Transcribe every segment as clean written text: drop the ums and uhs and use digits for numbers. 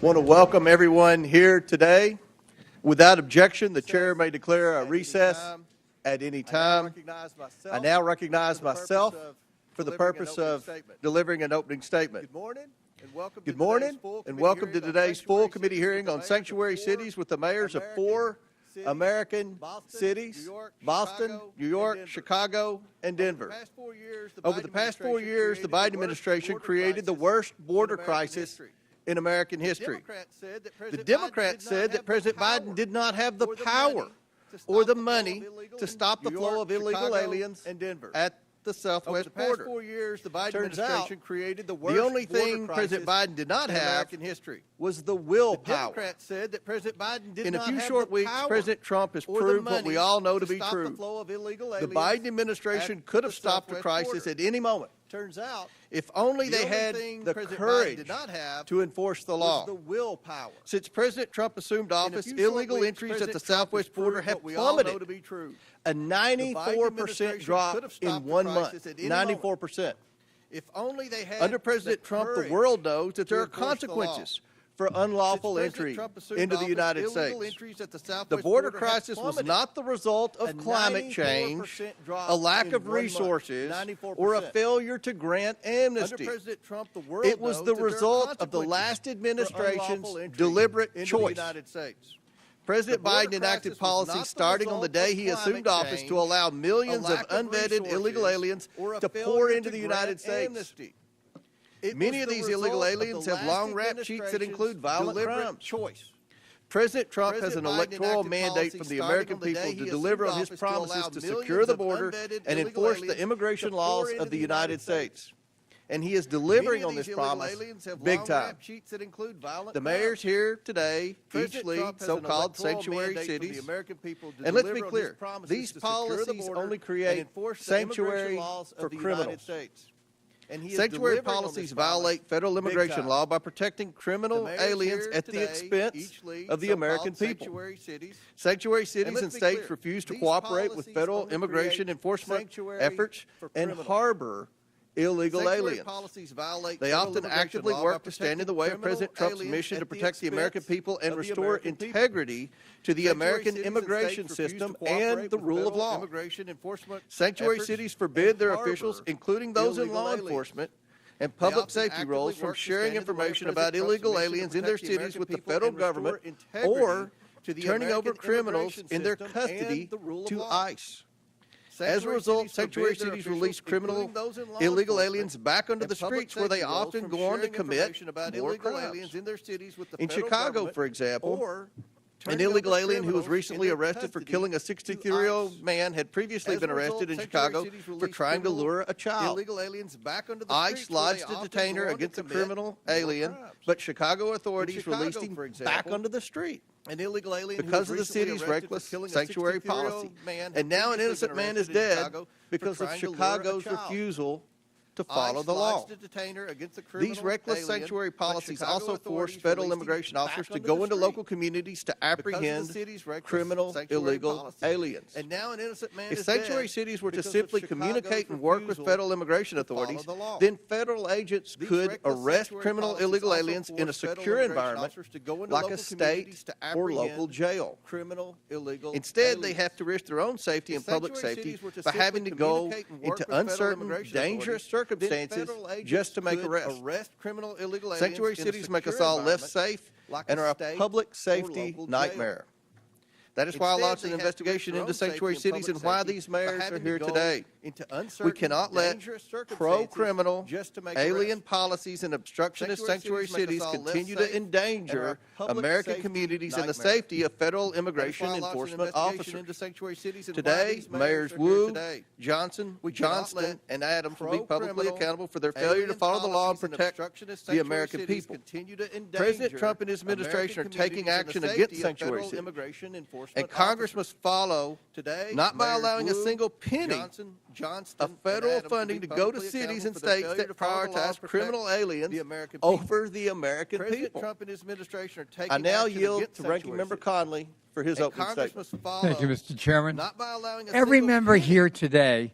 Want to welcome everyone here today. Without objection, the chair may declare a recess at any time. I now recognize myself for the purpose of delivering an opening statement. Good morning and welcome to today's full committee hearing on sanctuary cities with the mayors of 4 American cities: Boston, New York, Chicago, and Denver. Over the past 4 years, the Biden administration created the worst border crisis in American history. The Democrats said that President Biden did not have the power or the money to stop the flow of illegal aliens at the southwest border. Turns out, the only thing President Biden did not have was the willpower. In a few short weeks, President Trump has proved what we all know to be true. The Biden administration could have stopped the crisis at any moment. Turns out, if only they had the courage to enforce the law. Since President Trump assumed office, illegal entries at the southwest border have plummeted. A 94% drop in 1 month. 94%. Under President Trump, the world knows that there are consequences for unlawful entry into the United States. The border crisis was not the result of climate change, a lack of resources, or a failure to grant amnesty. It was the result of the last administration's deliberate choice. President Biden enacted policies starting on the day he assumed office to allow millions of unvetted illegal aliens to pour into the United States. Many of these illegal aliens have long rap sheets that include violent crimes. President Trump has an electoral mandate from the American people to deliver on his promises to secure the border and enforce the immigration laws of the United States. And he is delivering on this promise big time. The mayors here today each lead so-called sanctuary cities. And let's be clear, these policies only create sanctuary for criminals. Sanctuary policies violate federal immigration law by protecting criminal aliens at the expense of the American people. Sanctuary cities and states refuse to cooperate with federal immigration enforcement efforts and harbor illegal aliens. They often actively work to stand in the way of President Trump's mission to protect the American people and restore integrity to the American immigration system and the rule of law. Sanctuary cities forbid their officials, including those in law enforcement and public safety roles, from sharing information about illegal aliens in their cities with the federal government or turning over criminals in their custody to ICE. As a result, sanctuary cities release criminal illegal aliens back onto the streets, where they often go on to commit more crimes. In Chicago, for example, an illegal alien who was recently arrested for killing a 63-year-old man had previously been arrested in Chicago for trying to lure a child. ICE lodged a detainer against the criminal alien, but Chicago authorities released him back onto the street because of the city's reckless sanctuary policy. And now an innocent man is dead because of Chicago's refusal to follow the law. These reckless sanctuary policies also force federal immigration officers to go into local communities to apprehend criminal illegal aliens. If sanctuary cities were to simply communicate and work with federal immigration authorities, then federal agents could arrest criminal illegal aliens in a secure environment like a state or local jail. Instead, they have to risk their own safety and public safety by having to go into uncertain, dangerous circumstances just to make arrests. Sanctuary cities make us all less safe and are a public safety nightmare. That is why I launched an investigation into sanctuary cities and why these mayors are here today. We cannot let pro-criminal alien policies and obstructionist sanctuary cities continue to endanger American communities and the safety of federal immigration enforcement officers. Today, Mayors Wu, Johnston, and Adams will be publicly accountable for their failure to follow the law and protect the American people. President Trump and his administration are taking action against sanctuary cities. And Congress must follow, not by allowing a single penny of federal funding to go to cities and states that prioritize criminal aliens over the American people. I now yield to Ranking Member Conley for his opening statement. Thank you, Mr. Chairman. Every member here today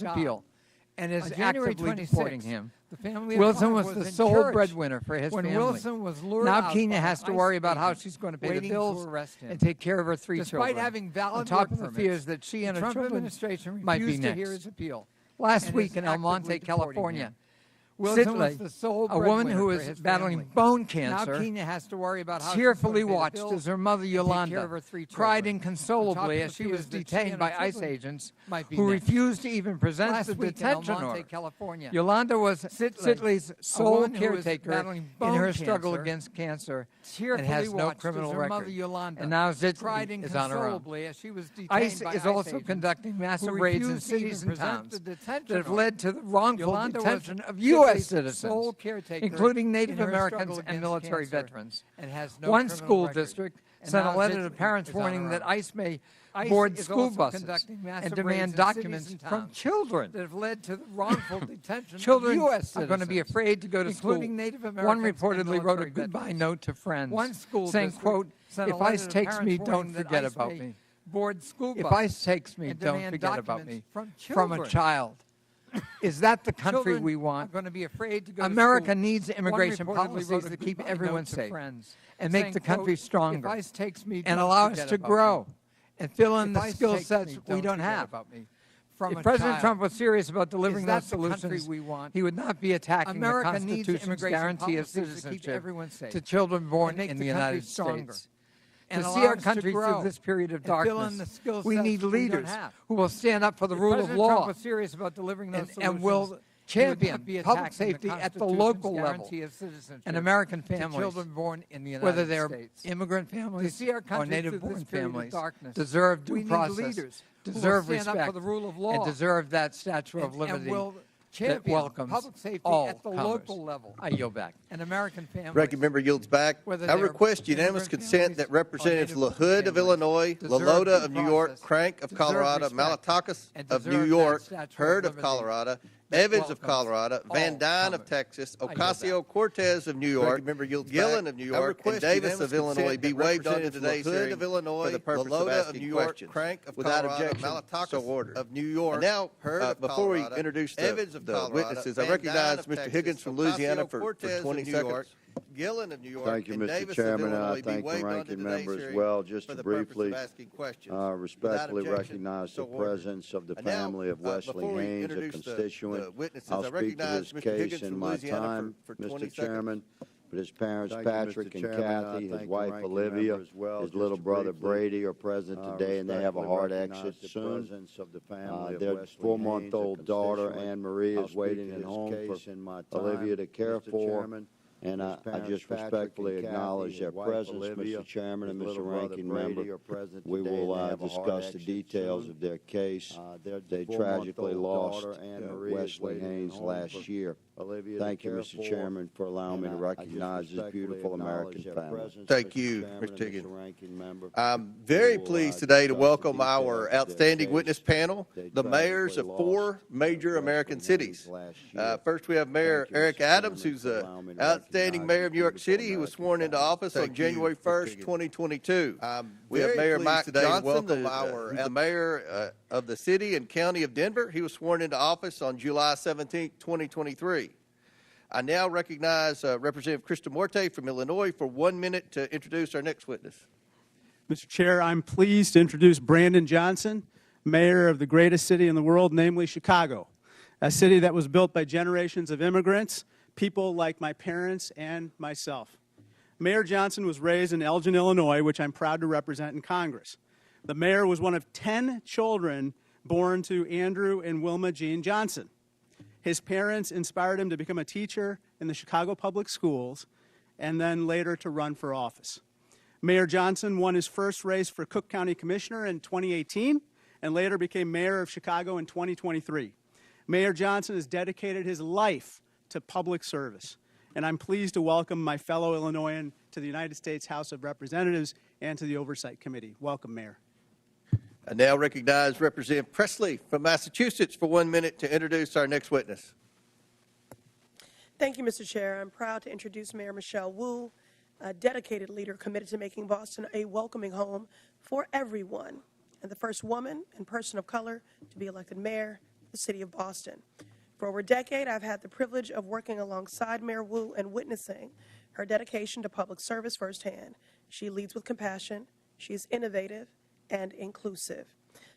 his appeal and is On January actively 26th, deporting him. the family of Wilson Clark was the in sole church breadwinner for his when family. Wilson was lured Now out Keena by has to an worry ICE about how agent she's going to pay the waiting to bills arrest him. and take care of her 3 Despite children. having valid on top work of the permits, fears that she and the her Trump children administration might be refused to next. hear his appeal. Last and week is in El actively Monte, deporting California, him. Sidley, was the sole a woman breadwinner who for is his battling family. bone Now cancer, Kenya has to worry about how tearfully she's going to watched pay the as her mother bills and take care of Yolanda her 3 cried children. inconsolably The as top she fear was is that she detained and by her ICE children agents might be who next. refused to even present Last the week in detention El Monte, order. California, Yolanda was a Sidley's sole woman who was caretaker battling in her bone struggle cancer, against cancer and tearfully has no watched criminal as her mother record. Yolanda And now cried Sidley is on her own. inconsolably as she was detained ICE by is ICE also agents conducting massive who raids in refused to even cities and present towns the detention that have order. led to the wrongful Yolanda was detention of Sidley's U.S. sole citizens, caretaker including Native in her Americans struggle and against military cancer veterans. and has no One criminal school record. district And sent a now letter to Sidley parents is on warning her that own. ICE may ICE board is school also buses conducting massive and demand raids in documents cities and from towns children. that have led to the wrongful detention Children of U.S. are going to be citizens, afraid to go to school. including Native One Americans and reportedly wrote a military goodbye veterans. note to friends, One school saying, district quote, sent a if letter ICE to takes me, parents don't warning that forget ICE about may me. board school If buses ICE takes me, and don't demand forget about documents me. from From a children. child. Is that the country Children we are want? going to be afraid to go America to school. needs immigration One reportedly policies wrote a that keep goodbye everyone note to safe friends, and make saying, the country quote, stronger if ICE takes me, and don't allow us forget to about grow me. and fill in If the ICE skill takes sets me, we don't forget have. about me. From If a President child. Trump was serious about delivering Is that those the country solutions, we want? he would not be attacking America the needs Constitution's immigration guarantee of policies that keep citizenship everyone safe to children born and make in the the country United stronger States. and To allow see our us to country grow through this period of and fill in darkness, the skill we sets need we don't leaders have. who will stand up for the If rule of President Trump law was serious about delivering those and will solutions, he would champion not be public attacking safety at the Constitution's local level guarantee of citizenship and American to families, children born in the United whether they're States. immigrant families see our or country through native-born this period of families, darkness, deserve due we need process, leaders who will deserve stand up respect, for the rule of law and deserve that statue of and liberty will that champion welcomes public safety all at the comers. local level I yield back. and American families. Ranking member yields back. Whether I they're request unanimous immigrant consent families that or Representatives native LaHood of families Illinois, deserve Lalota due of New York, process, Crank of deserve Colorado, respect, Malatakis and of New deserve that York, statue of Hurd of liberty Colorado, that Evans of welcomes Colorado, Van all Dyne of comers. Texas, I yield Ocasio-Cortez of New York, Ranking member yields Gillen back. of New I York, and request Davis unanimous of Illinois consent be that waived onto Representatives today's LaHood hearing of Illinois, for the purpose Lalota of of asking New York, questions. Crank of Without Colorado, objection, Malatakis so ordered. of New York, And now, Hurd of before we Colorado, introduce Evans of the Colorado, witnesses, I Van recognize Dyne of Mr. Texas, Higgins from Louisiana for Ocasio-Cortez 20 of New seconds. York, Gillen of New York, Thank you, and Mr. Davis Chairman. of I Illinois be thank the waived onto ranking today's member as hearing well. Just for to the purpose of briefly asking questions. respectfully Without objection, recognize the so ordered. presence of the And now, family of Wesley before we Haynes, a introduce the constituent. witnesses, I'll I speak to recognize this Mr. case Higgins in from my Louisiana time, for 20 Mr. Chairman. But his parents, Thank you, Patrick Mr. and Chairman. Kathy, Thank his the wife ranking Olivia, member as well. his Just little to brother briefly, Brady are present today, and they have a respectfully hard recognize exit the soon. presence of the family of Their Wesley 4-month-old Haynes, a daughter, constituent. Anne Marie, I'll is speak waiting to at this home case for in my time, Olivia to care Mr. for. Chairman. And His I parents, just Patrick respectfully and Kathy, acknowledge his their wife, presence, Olivia, Mr. Chairman and his Mr. little brother Ranking Brady Member. are present We today, will and they have a hard discuss the exit details soon. of their case. Their They 4-month-old tragically lost daughter, Anne Marie, is Wesley waiting at Haynes home last for year. Olivia to Thank you, care Mr. for. Chairman, for allowing me to And recognize this beautiful American family. Thank you, Mr. Higgins. Member. I'm very will, pleased today to discuss the welcome details our of their outstanding case. witness panel, They the mayors of tragically 4 lost major Wesley American Haynes cities. last year. First, we have Mayor Thank you, Eric Mr. Adams, Chairman, who's for the allowing me to outstanding recognize mayor of New York beautiful City. He was American sworn into family. office on Thank you, January Mr. 1st, Higgins. 2022. We very have Mayor pleased Mike today to Johnston, welcome the mayor of the city and county of Denver. He was sworn into office on July 17th, 2023. I now recognize Representative Krista Morte from Illinois for 1 minute to introduce our next witness. Mr. Chair, I'm pleased to introduce Brandon Johnson, mayor of the greatest city in the world, namely Chicago, a city that was built by generations of immigrants, people like my parents and myself. Mayor Johnson was raised in Elgin, Illinois, which I'm proud to represent in Congress. The mayor was one of 10 children born to Andrew and Wilma Jean Johnson. His parents inspired him to become a teacher in the Chicago Public Schools and then later to run for office. Mayor Johnson won his first race for Cook County Commissioner in 2018 and later became mayor of Chicago in 2023. Mayor Johnson has dedicated his life to public service, and I'm pleased to welcome my fellow Illinoisan to the United States House of Representatives and to the Oversight Committee. Welcome, Mayor. I now recognize Representative Presley from Massachusetts for 1 minute to introduce our next witness. Thank you, Mr. Chair. I'm proud to introduce Mayor Michelle Wu, a dedicated leader committed to making Boston a welcoming home for everyone, and the first woman and person of color to be elected mayor of the city of Boston. For over a decade, I've had the privilege of working alongside Mayor Wu and witnessing her dedication to public service firsthand. She leads with compassion, she is innovative and inclusive.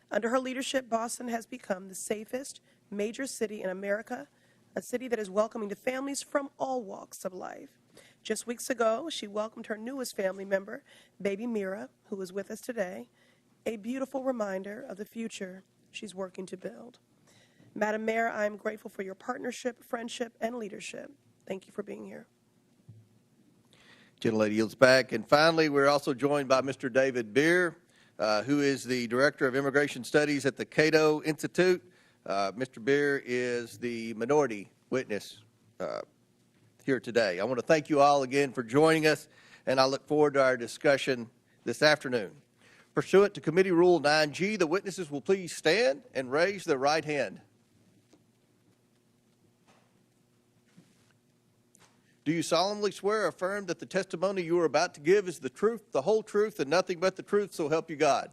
Under her leadership, Boston has become the safest major city in America, a city that is welcoming to families from all walks of life. Just weeks ago, she welcomed her newest family member, baby Mira, who is with us today, a beautiful reminder of the future she's working to build. Madam Mayor, I am grateful for your partnership, friendship, and leadership. Thank you for being here. Gentlelady yields back. And finally, we're also joined by Mr. David Beer, who is the Director of Immigration Studies at the Cato Institute. Mr. Beer is the minority witness here today. I want to thank you all again for joining us, and I look forward to our discussion this afternoon. Pursuant to Committee Rule 9G, the witnesses will please stand and raise their right hand. Do you solemnly swear or affirm that the testimony you are about to give is the truth, the whole truth, and nothing but the truth, so help you God?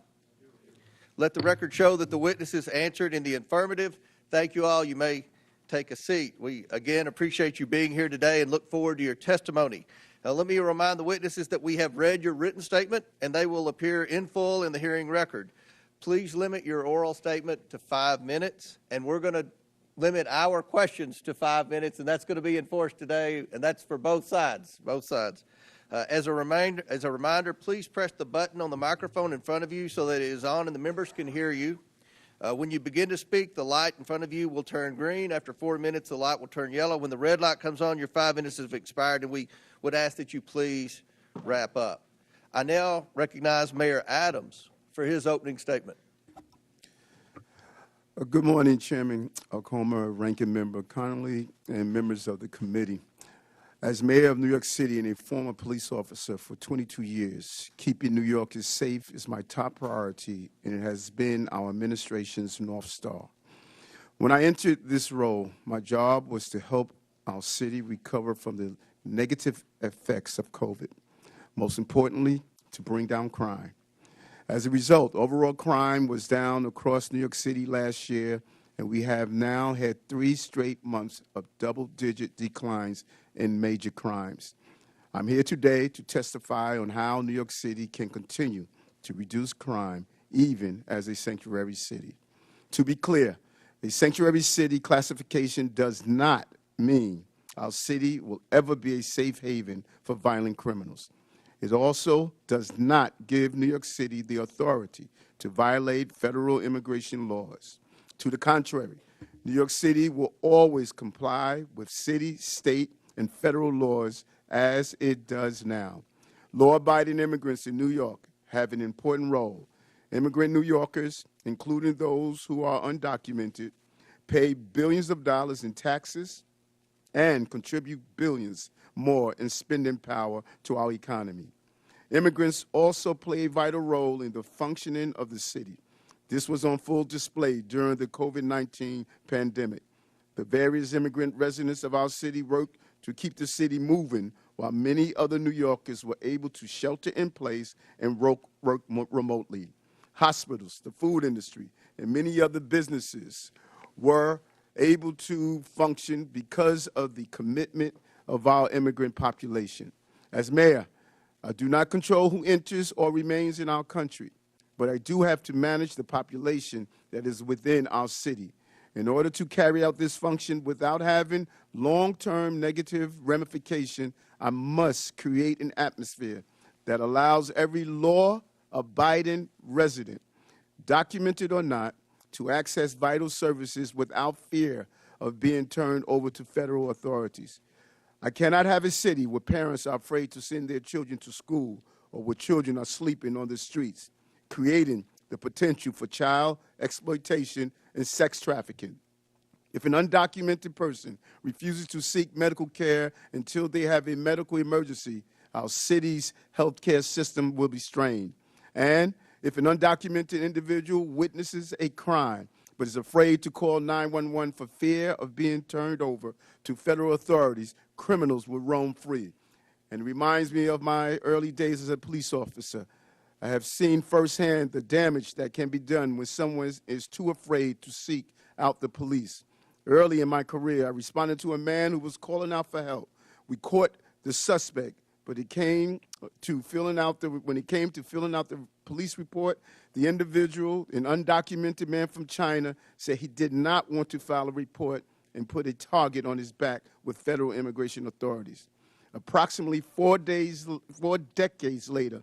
Let the record show that the witnesses answered in the affirmative. Thank you all. You may take a seat. We, again, appreciate you being here today and look forward to your testimony. Now, let me remind the witnesses that we have read your written statement, and they will appear in full in the hearing record. Please limit your oral statement to 5 minutes, and we're going to limit our questions to 5 minutes, and that's going to be enforced today, and that's for both sides, As a reminder, please press the button on the microphone in front of you so that it is on and the members can hear you. When you begin to speak, the light in front of you will turn green. After 4 minutes, the light will turn yellow. When the red light comes on, your 5 minutes have expired, and we would ask that you please wrap up. I now recognize Mayor Adams for his opening statement. Good morning, Chairman Comer, Ranking Member Connolly, and members of the committee. As mayor of New York City and a former police officer for 22 years, keeping New Yorkers safe is my top priority, and it has been our administration's North Star. When I entered this role, my job was to help our city recover from the negative effects of COVID. Most importantly, to bring down crime. As a result, overall crime was down across New York City last year, and we have now had 3 straight months of double-digit declines in major crimes. I'm here today to testify on how New York City can continue to reduce crime even as a sanctuary city. To be clear, a sanctuary city classification does not mean our city will ever be a safe haven for violent criminals. It also does not give New York City the authority to violate federal immigration laws. To the contrary, New York City will always comply with city, state, and federal laws as it does now. Law-abiding immigrants in New York have an important role. Immigrant New Yorkers, including those who are undocumented, pay billions of dollars in taxes and contribute billions more in spending power to our economy. Immigrants also play a vital role in the functioning of the city. This was on full display during the COVID-19 pandemic. The various immigrant residents of our city worked to keep the city moving while many other New Yorkers were able to shelter in place and work remotely. Hospitals, the food industry, and many other businesses were able to function because of the commitment of our immigrant population. As mayor, I do not control who enters or remains in our country, but I do have to manage the population that is within our city. In order to carry out this function without having long-term negative ramification, I must create an atmosphere that allows every law-abiding resident, documented or not, to access vital services without fear of being turned over to federal authorities. I cannot have a city where parents are afraid to send their children to school or where children are sleeping on the streets, creating the potential for child exploitation and sex trafficking. If an undocumented person refuses to seek medical care until they have a medical emergency, our city's healthcare system will be strained. And if an undocumented individual witnesses a crime but is afraid to call 911 for fear of being turned over to federal authorities, criminals will roam free. And it reminds me of my early days as a police officer. I have seen firsthand the damage that can be done when someone is too afraid to seek out the police. Early in my career, I responded to a man who was calling out for help. We caught the suspect, but when it came to filling out the police report, the individual, an undocumented man from China, said he did not want to file a report and put a target on his back with federal immigration authorities. Approximately 4 decades later,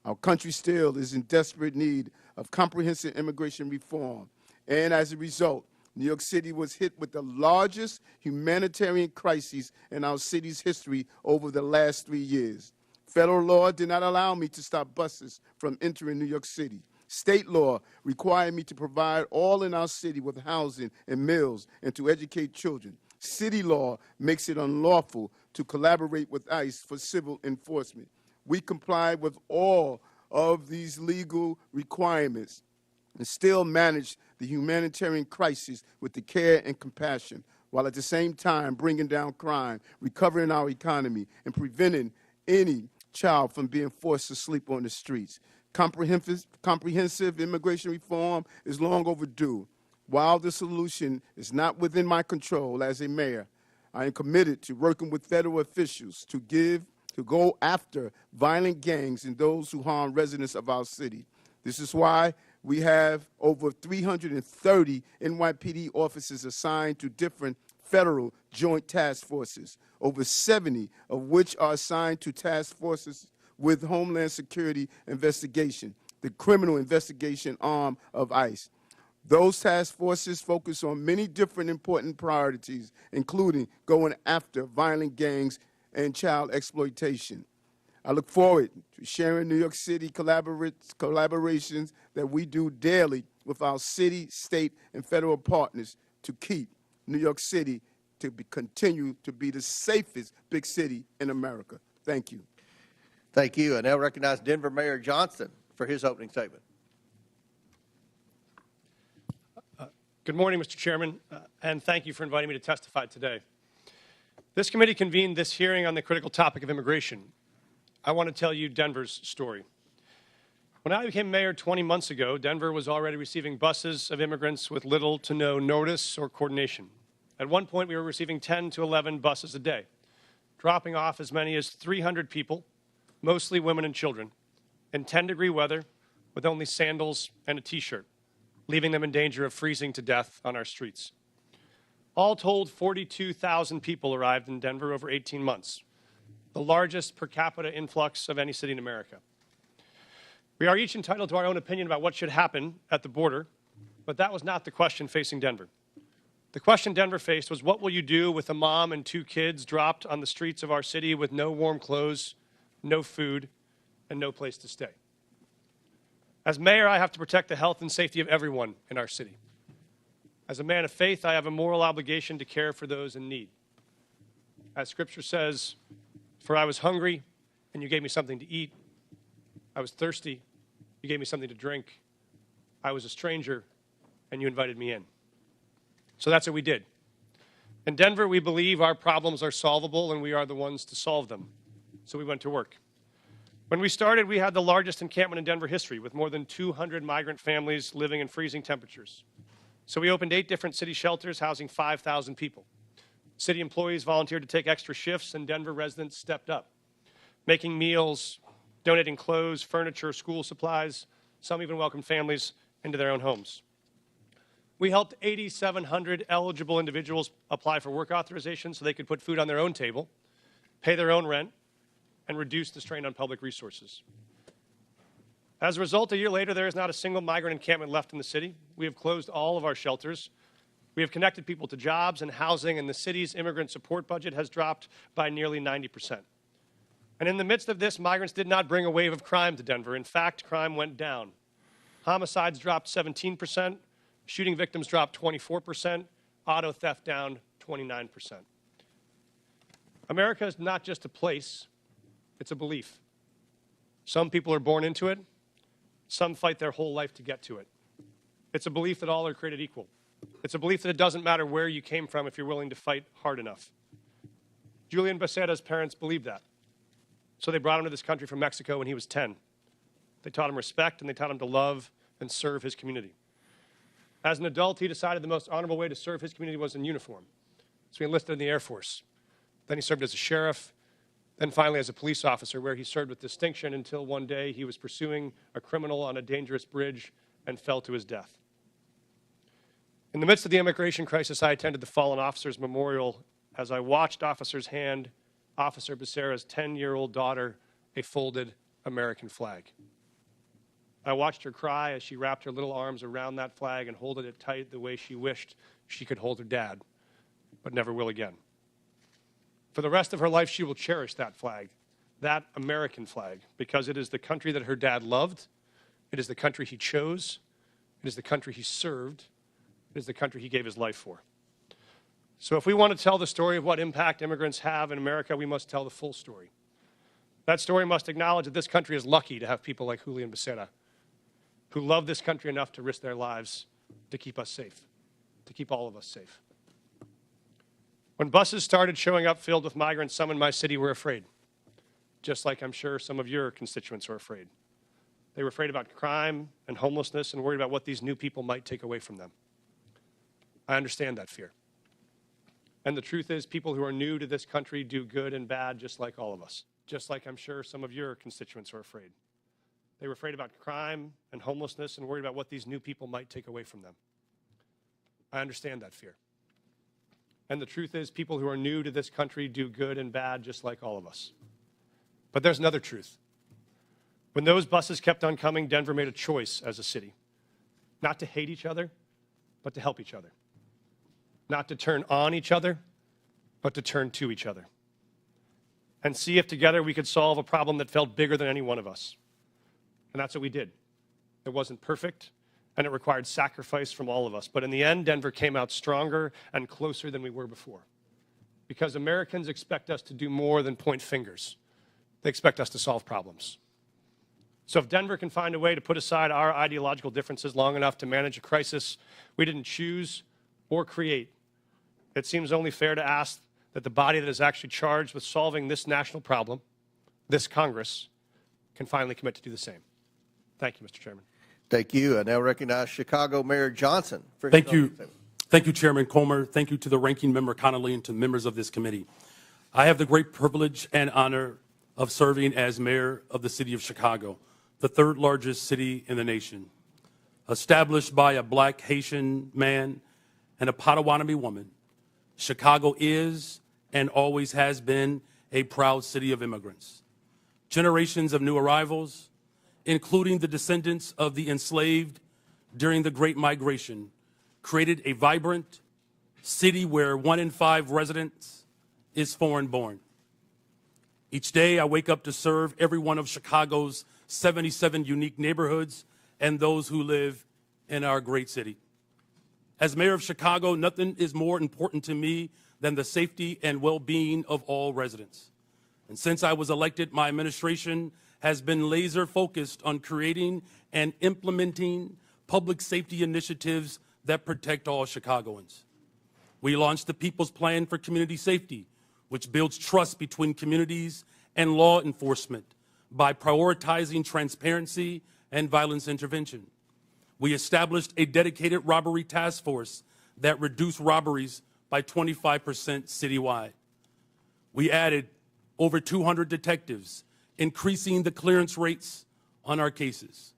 our country still is in desperate need of comprehensive immigration reform. And as a result, New York City was hit with the largest humanitarian crisis in our city's history over the last 3 years. Federal law did not allow me to stop buses from entering New York City. State law required me to provide all in our city with housing and meals and to educate children. City law makes it unlawful to collaborate with ICE for civil enforcement. We complied with all of these legal requirements and still manage the humanitarian crisis with the care and compassion, while at the same time bringing down crime, recovering our economy, and preventing any child from being forced to sleep on the streets. Comprehensive immigration reform is long overdue. While the solution is not within my control as a mayor, I am committed to working with federal officials to go after violent gangs and those who harm residents of our city. This is why we have over 330 NYPD officers assigned to different federal joint task forces, over 70 of which are assigned to task forces with Homeland Security investigation, the criminal investigation arm of ICE. Those task forces focus on many different important priorities, including going after violent gangs and child exploitation. I look forward to sharing New York City collaborations that we do daily with our city, state, and federal partners to keep New York City to continue to be the safest big city in America. Thank you. Thank you. I now recognize Denver Mayor Johnston for his opening statement. Good morning, Mr. Chairman, and thank you for inviting me to testify today. This committee convened this hearing on the critical topic of immigration. I want to tell you Denver's story. When I became mayor 20 months ago, Denver was already receiving buses of immigrants with little to no notice or coordination. At one point, we were receiving 10 to 11 buses a day, dropping off as many as 300 people, mostly women and children, in 10-degree weather with only sandals and a T-shirt, leaving them in danger of freezing to death on our streets. All told, 42,000 people arrived in Denver over 18 months, the largest per capita influx of any city in America. We are each entitled to our own opinion about what should happen at the border, but that was not the question facing Denver. The question Denver faced was, what will you do with a mom and 2 kids dropped on the streets of our city with no warm clothes, no food, and no place to stay? As mayor, I have to protect the health and safety of everyone in our city. As a man of faith, I have a moral obligation to care for those in need. As Scripture says, for I was hungry, and you gave me something to eat. I was thirsty, you gave me something to drink. I was a stranger, and you invited me in. So that's what we did. In Denver, we believe our problems are solvable, and we are the ones to solve them. So we went to work. When we started, we had the largest encampment in Denver history, with more than 200 migrant families living in freezing temperatures. So we opened 8 different city shelters housing 5,000 people. City employees volunteered to take extra shifts, and Denver residents stepped up, making meals, donating clothes, furniture, school supplies. Some even welcomed families into their own homes. We helped 8,700 eligible individuals apply for work authorization so they could put food on their own table, pay their own rent, and reduce the strain on public resources. As a result, a year later, there is not a single migrant encampment left in the city. We have closed all of our shelters. We have connected people to jobs and housing, and the city's immigrant support budget has dropped by nearly 90%. And in the midst of this, migrants did not bring a wave of crime to Denver. In fact, crime went down. Homicides dropped 17%, shooting victims dropped 24%, auto theft down 29%. America is not just a place, it's a belief. Some people are born into it. Some fight their whole life to get to it. It's a belief that all are created equal. It's a belief that it doesn't matter where you came from if you're willing to fight hard enough. Julian Becerra's parents believed that. So they brought him to this country from Mexico when he was 10. They taught him respect, and they taught him to love and serve his community. As an adult, he decided the most honorable way to serve his community was in uniform. So he enlisted in the Air Force. Then he served as a sheriff, then finally as a police officer, where he served with distinction until one day he was pursuing a criminal on a dangerous bridge and fell to his death. In the midst of the immigration crisis, I attended the Fallen Officers Memorial as I watched officers hand Officer Becerra's 10-year-old daughter a folded American flag. I watched her cry as she wrapped her little arms around that flag and holded it tight the way she wished she could hold her dad, but never will again. For the rest of her life, she will cherish that flag, that American flag, because it is the country that her dad loved, it is the country he chose, it is the country he served, it is the country he gave his life for. So if we want to tell the story of what impact immigrants have in America, we must tell the full story. That story must acknowledge that this country is lucky to have people like Julian Becerra, who love this country enough to risk their lives to keep us safe, to keep all of us safe. When buses started showing up filled with migrants, some in my city were afraid, just like I'm sure some of your constituents are afraid. They were afraid about crime and homelessness and worried about what these new people might take away from them. I understand that fear. And the truth is, people who are new to this country do good and bad just like all of us, just like I'm sure some of your constituents are afraid. They were afraid about crime and homelessness and worried about what these new people might take away from them. I understand that fear. And the truth is, people who are new to this country do good and bad just like all of us. But there's another truth. When those buses kept on coming, Denver made a choice as a city, not to hate each other, but to help each other. Not to turn on each other, but to turn to each other. And see if together we could solve a problem that felt bigger than any one of us. And that's what we did. It wasn't perfect, and it required sacrifice from all of us. But in the end, Denver came out stronger and closer than we were before. Because Americans expect us to do more than point fingers. They expect us to solve problems. So if Denver can find a way to put aside our ideological differences long enough to manage a crisis we didn't choose or create, it seems only fair to ask that the body that is actually charged with solving this national problem, this Congress, can finally commit to do the same. Thank you, Mr. Chairman. Thank you. I now recognize Chicago Mayor Johnston. For his Thank you. opening statement. Thank you, Chairman Comer. Thank you to the Ranking Member Connolly and to members of this committee. I have the great privilege and honor of serving as mayor of the city of Chicago, the third largest city in the nation. Established by a Black Haitian man and a Potawatomi woman, Chicago is and always has been a proud city of immigrants. Generations of new arrivals, including the descendants of the enslaved during the Great Migration, created a vibrant city where 1 in 5 residents is foreign-born. Each day, I wake up to serve every one of Chicago's 77 unique neighborhoods and those who live in our great city. As mayor of Chicago, nothing is more important to me than the safety and well-being of all residents. And since I was elected, my administration has been laser-focused on creating and implementing public safety initiatives that protect all Chicagoans. We launched the People's Plan for Community Safety, which builds trust between communities and law enforcement by prioritizing transparency and violence intervention. We established a dedicated robbery task force that reduced robberies by 25% citywide. We added over 200 detectives, increasing the clearance rates on our cases.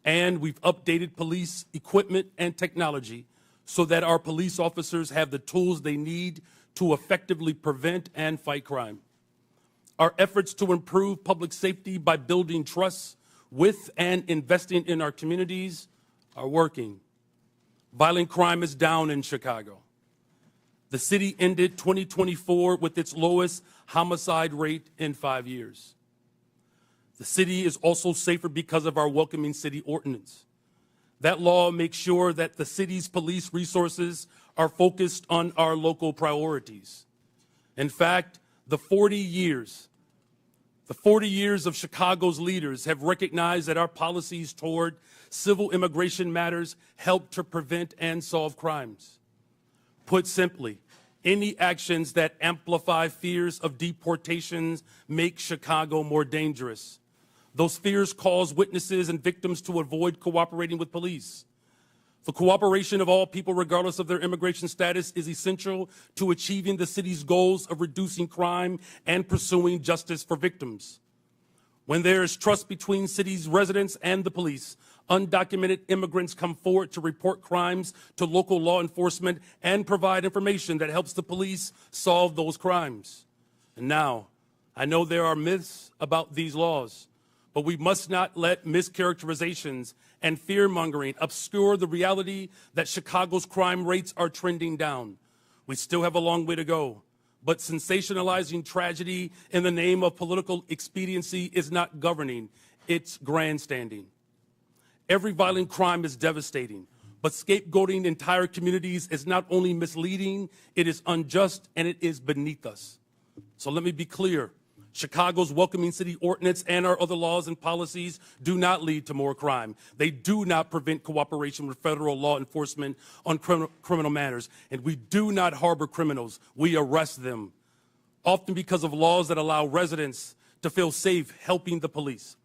And we've updated police equipment and technology so that our police officers have the tools they need to effectively prevent and fight crime. Our efforts to improve public safety by building trust with and investing in our communities are working. Violent crime is down in Chicago. The city ended 2024 with its lowest homicide rate in 5 years. The city is also safer because of our Welcoming City Ordinance. That law makes sure that the city's police resources are focused on our local priorities. In fact, the 40 years of Chicago's leaders have recognized that our policies toward civil immigration matters help to prevent and solve crimes. Put simply, any actions that amplify fears of deportations make Chicago more dangerous. Those fears cause witnesses and victims to avoid cooperating with police. The cooperation of all people, regardless of their immigration status, is essential to achieving the city's goals of reducing crime and pursuing justice for victims. When there is trust between city's residents and the police, Undocumented immigrants come forward to report crimes to local law enforcement and provide information that helps the police solve those crimes. And now, I know there are myths about these laws, but we must not let mischaracterizations and fear-mongering obscure the reality that Chicago's crime rates are trending down. We still have a long way to go, but sensationalizing tragedy in the name of political expediency is not governing, it's grandstanding. Every violent crime is devastating, but scapegoating entire communities is not only misleading, it is unjust, and it is beneath us. So let me be clear. Chicago's Welcoming City Ordinance and our other laws and policies do not lead to more crime. They do not prevent cooperation with federal law enforcement on criminal matters. And we do not harbor criminals. We arrest them, often because of laws that allow residents to feel safe helping the police.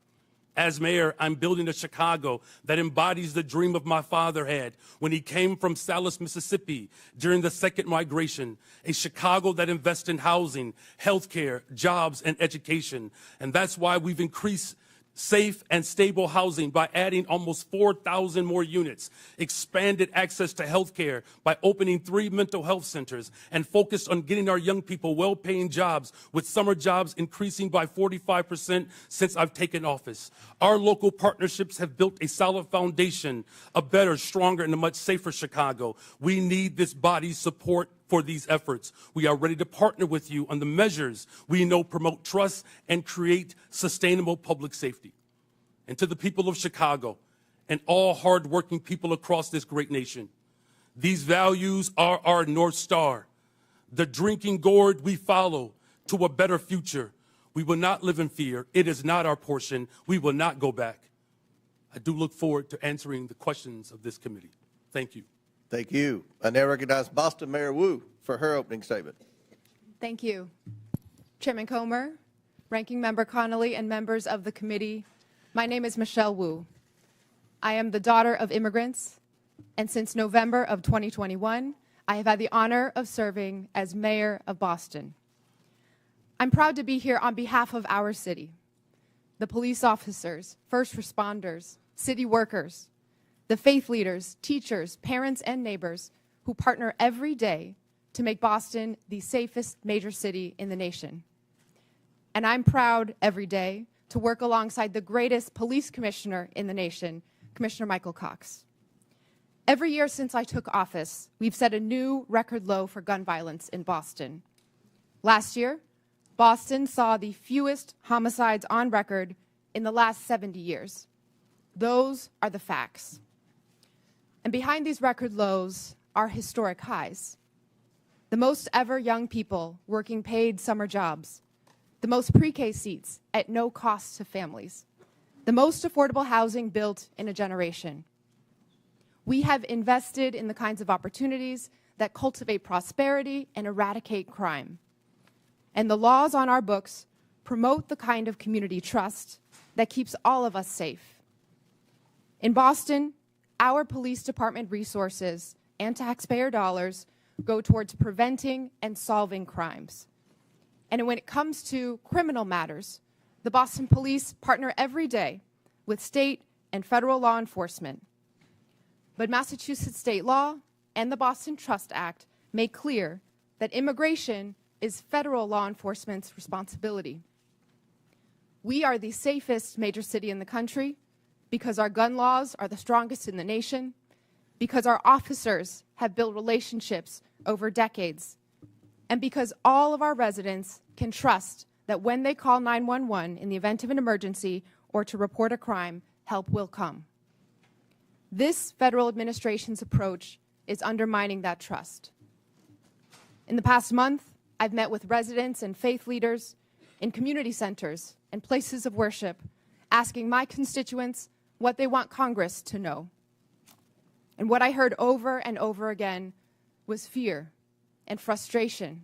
As mayor, I'm building a Chicago that embodies the dream of my father had when he came from Salis, Mississippi during the Second Migration, a Chicago that invests in housing, healthcare, jobs, and education. And that's why we've increased safe and stable housing by adding almost 4,000 more units, expanded access to health care by opening 3 mental health centers, and focused on getting our young people well-paying jobs, with summer jobs increasing by 45% since I've taken office. Our local partnerships have built a solid foundation, a better, stronger, and a much safer Chicago. We need this body's support for these efforts. We are ready to partner with you on the measures we know promote trust and create sustainable public safety. And to the people of Chicago and all hardworking people across this great nation, these values are our North Star, the drinking gourd we follow to a better future. We will not live in fear. It is not our portion. We will not go back. I do look forward to answering the questions of this committee. Thank you. Thank you. I now recognize Boston Mayor Wu for her opening statement. Thank you. Chairman Comer, Ranking Member Connolly, and members of the committee, my name is Michelle Wu. I am the daughter of immigrants, and since November of 2021, I have had the honor of serving as mayor of Boston. I'm proud to be here on behalf of our city, the police officers, first responders, city workers, the faith leaders, teachers, parents, and neighbors who partner every day to make Boston the safest major city in the nation. And I'm proud every day to work alongside the greatest police commissioner in the nation, Commissioner Michael Cox. Every year since I took office, we've set a new record low for gun violence in Boston. Last year, Boston saw the fewest homicides on record in the last 70 years. Those are the facts. And behind these record lows are historic highs. The most ever young people working paid summer jobs, the most pre-K seats at no cost to families, the most affordable housing built in a generation. We have invested in the kinds of opportunities that cultivate prosperity and eradicate crime. And the laws on our books promote the kind of community trust that keeps all of us safe. In Boston, our police department resources and taxpayer dollars go towards preventing and solving crimes. And when it comes to criminal matters, the Boston Police partner every day with state and federal law enforcement. But Massachusetts state law and the Boston Trust Act make clear that immigration is federal law enforcement's responsibility. We are the safest major city in the country because our gun laws are the strongest in the nation, because our officers have built relationships over decades, and because all of our residents can trust that when they call 911 in the event of an emergency or to report a crime, help will come. This federal administration's approach is undermining that trust. In the past month, I've met with residents and faith leaders in community centers and places of worship, asking my constituents what they want Congress to know. And what I heard over and over again was fear and frustration.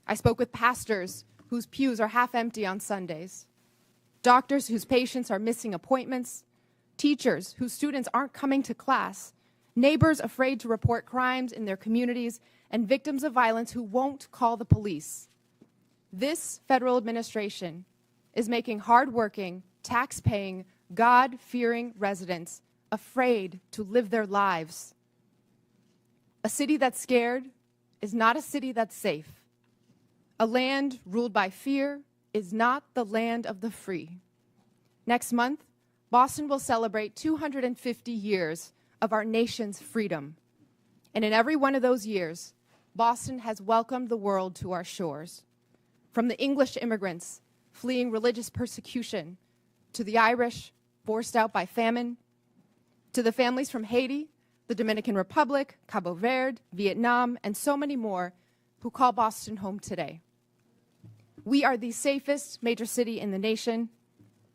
I spoke with pastors whose pews are half empty on Sundays, doctors whose patients are missing appointments, teachers whose students aren't coming to class, neighbors afraid to report crimes in their communities, and victims of violence who won't call the police. This federal administration is making hardworking, tax-paying, God-fearing residents afraid to live their lives. A city that's scared is not a city that's safe. A land ruled by fear is not the land of the free. Next month, Boston will celebrate 250 years of our nation's freedom. And in every one of those years, Boston has welcomed the world to our shores. From the English immigrants fleeing religious persecution, to the Irish forced out by famine, to the families from Haiti, the Dominican Republic, Cabo Verde, Vietnam, and so many more who call Boston home today. We are the safest major city in the nation.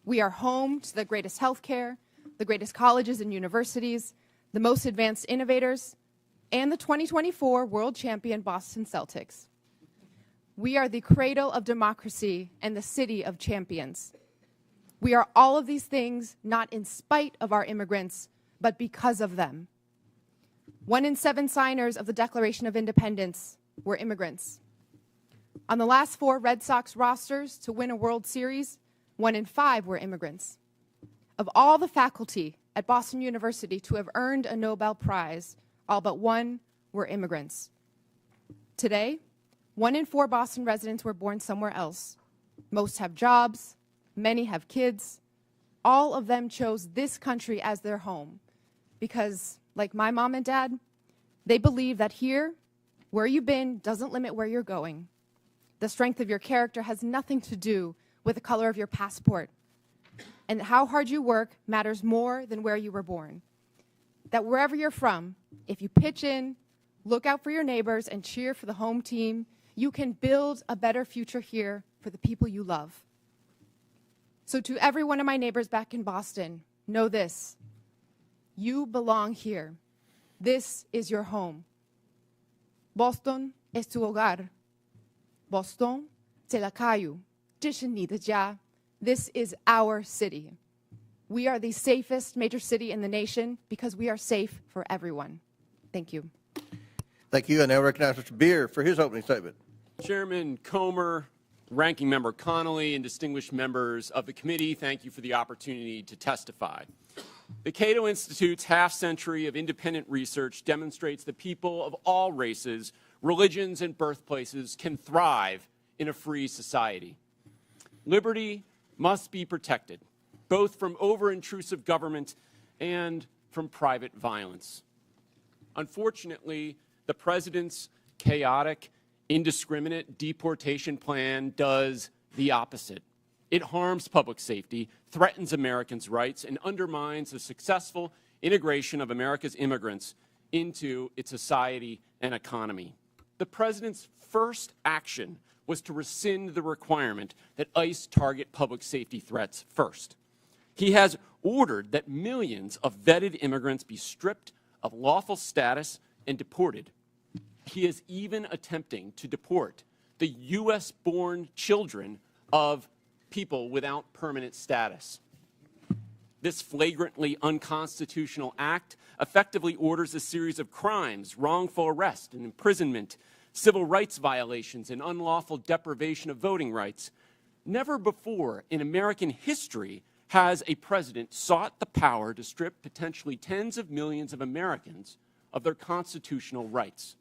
We are home to the greatest healthcare, the greatest colleges and universities, the most advanced innovators, and the 2024 world champion Boston Celtics. We are the cradle of democracy and the city of champions. We are all of these things not in spite of our immigrants, but because of them. 1 in 7 signers of the Declaration of Independence were immigrants. On the last 4 Red Sox rosters to win a World Series, 1 in 5 were immigrants. Of all the faculty at Boston University to have earned a Nobel Prize, all but 1 were immigrants. Today, 1 in 4 Boston residents were born somewhere else. Most have jobs, many have kids. All of them chose this country as their home because, like my mom and dad, they believe that here, where you've been doesn't limit where you're going. The strength of your character has nothing to do with the color of your passport. And how hard you work matters more than where you were born. That wherever you're from, if you pitch in, look out for your neighbors, and cheer for the home team, you can build a better future here for the people you love. So to every one of my neighbors back in Boston, know this: you belong here. This is your home. Boston es tu hogar. Boston, 这里卡有，这是你的家. This is our city. We are the safest major city in the nation because we are safe for everyone. Thank you. Thank you. I now recognize Mr. Beer for his opening statement. Chairman Comer, Ranking Member Connolly, and distinguished members of the committee, thank you for the opportunity to testify. The Cato Institute's half-century of independent research demonstrates that people of all races, religions, and birthplaces can thrive in a free society. Liberty must be protected, both from over-intrusive government and from private violence. Unfortunately, the president's chaotic, indiscriminate deportation plan does the opposite. It harms public safety, threatens Americans' rights, and undermines the successful integration of America's immigrants into its society and economy. The president's first action was to rescind the requirement that ICE target public safety threats first. He has ordered that millions of vetted immigrants be stripped of lawful status and deported. He is even attempting to deport the U.S.-born children of people without permanent status. This flagrantly unconstitutional act effectively orders a series of crimes, wrongful arrest and imprisonment, civil rights violations, and unlawful deprivation of voting rights. Never before in American history has a president sought the power to strip potentially tens of millions of Americans of their constitutional rights.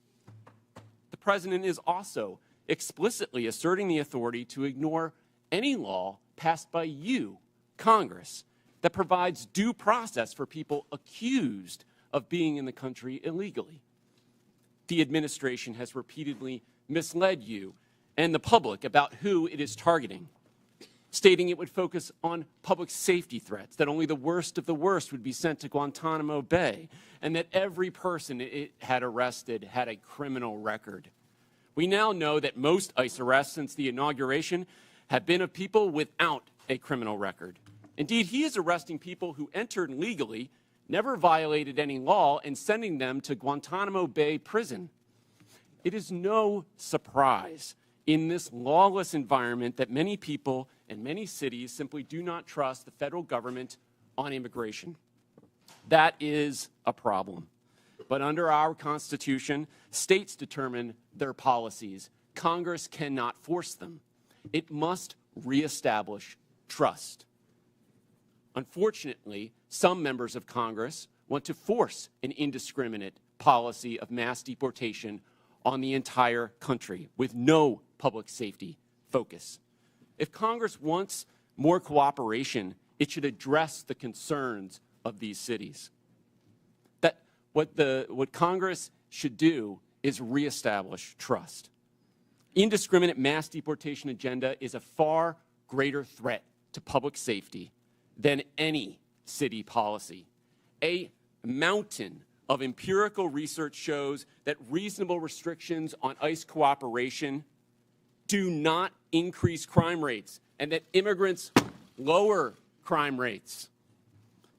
The president is also explicitly asserting the authority to ignore any law passed by you, Congress, that provides due process for people accused of being in the country illegally. The administration has repeatedly misled you and the public about who it is targeting, stating it would focus on public safety threats, that only the worst of the worst would be sent to Guantanamo Bay, and that every person it had arrested had a criminal record. We now know that most ICE arrests since the inauguration have been of people without a criminal record. Indeed, he is arresting people who entered legally, never violated any law, and sending them to Guantanamo Bay prison. It is no surprise in this lawless environment that many people and many cities simply do not trust the federal government on immigration. That is a problem. But under our Constitution, states determine their policies. Congress cannot force them. It must reestablish trust. Unfortunately, some members of Congress want to force an indiscriminate policy of mass deportation on the entire country with no public safety focus. If Congress wants more cooperation, it should address the concerns of these cities. What Congress should do is reestablish trust. Indiscriminate mass deportation agenda is a far greater threat to public safety than any city policy. A mountain of empirical research shows that reasonable restrictions on ICE cooperation do not increase crime rates, and that immigrants lower crime rates.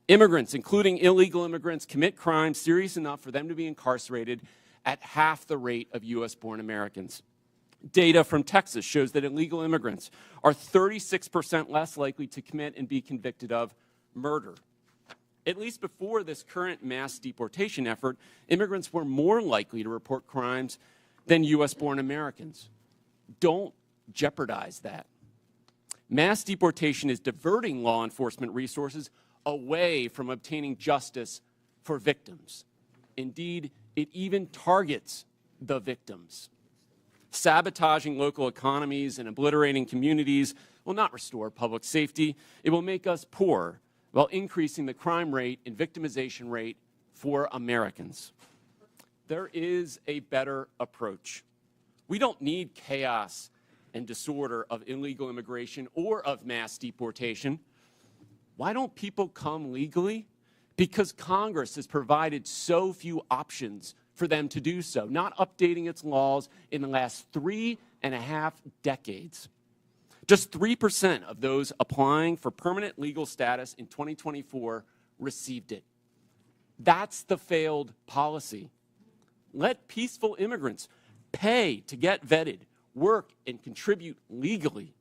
Immigrants, including illegal immigrants, commit crimes serious enough for them to be incarcerated at half the rate of U.S.-born Americans. Data from Texas shows that illegal immigrants are 36% less likely to commit and be convicted of murder. At least before this current mass deportation effort, immigrants were more likely to report crimes than U.S.-born Americans. Don't jeopardize that. Mass deportation is diverting law enforcement resources away from obtaining justice for victims. Indeed, it even targets the victims. Sabotaging local economies and obliterating communities will not restore public safety. It will make us poor while increasing the crime rate and victimization rate for Americans. There is a better approach. We don't need chaos and disorder of illegal immigration or of mass deportation. Why don't people come legally? Because Congress has provided so few options for them to do so, not updating its laws in the last 3.5 decades. Just 3% of those applying for permanent legal status in 2024 received it. That's the failed policy. Let peaceful immigrants pay to get vetted, work, and contribute legally,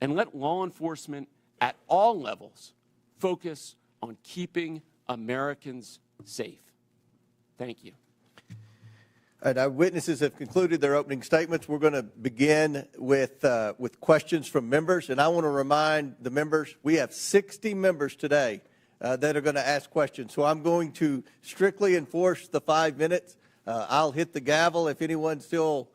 and let law enforcement at all levels focus on keeping Americans safe. Thank you. And our witnesses have concluded their opening statements. We're going to begin with questions from members. And I want to remind the members, we have 60 members today that are going to ask questions. So I'm going to strictly enforce the 5 minutes. I'll hit the gavel if anyone's still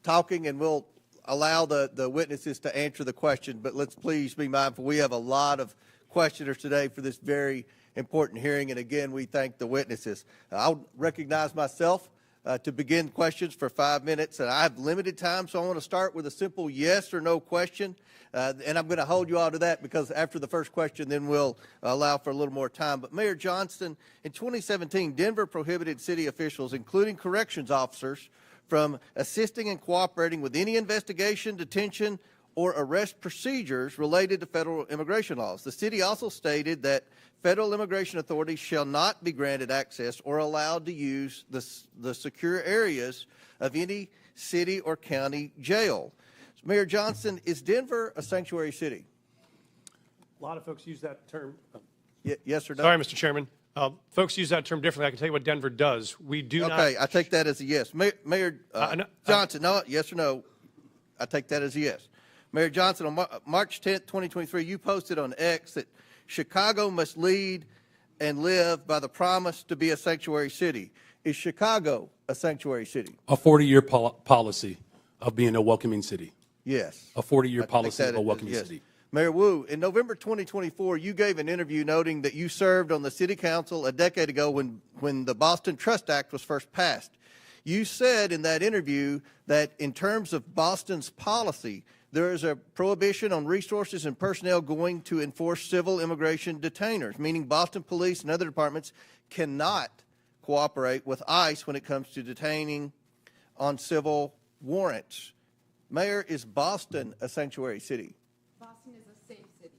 talking, and we'll allow the witnesses to answer the question. But let's please be mindful. We have a lot of questioners today for this very important hearing. And again, we thank the witnesses. I'll recognize myself to begin questions for 5 minutes. And I have limited time, so I want to start with a simple yes or no question. And I'm going to hold you all to that, because after the first question, then we'll allow for a little more time. But Mayor Johnston, in 2017, Denver prohibited city officials, including corrections officers, from assisting and cooperating with any investigation, detention, or arrest procedures related to federal immigration laws. The city also stated that federal immigration authorities shall not be granted access or allowed to use the secure areas of any city or county jail. So, Mayor Johnston, is Denver a sanctuary city? A lot of folks use that term. Yes or no? Sorry, Mr. Chairman. Folks use that term differently. I can tell you what Denver does. We do not. Okay, I take that as a yes. Mayor Johnson, no, yes or no? I take that as a yes. Mayor Johnson, on March 10th, 2023, you posted on X that Chicago must lead and live by the promise to be a sanctuary city. Is Chicago a sanctuary city? A 40-year policy of being a welcoming city. Yes. A 40-year policy of a welcoming yes. city. Mayor Wu, in November 2024, you gave an interview noting that you served on the city council a decade ago when the Boston Trust Act was first passed. You said in that interview that in terms of Boston's policy, there is a prohibition on resources and personnel going to enforce civil immigration detainers, meaning Boston police and other departments cannot cooperate with ICE when it comes to detaining on civil warrants. Mayor, is Boston a sanctuary city? Boston is a safe city.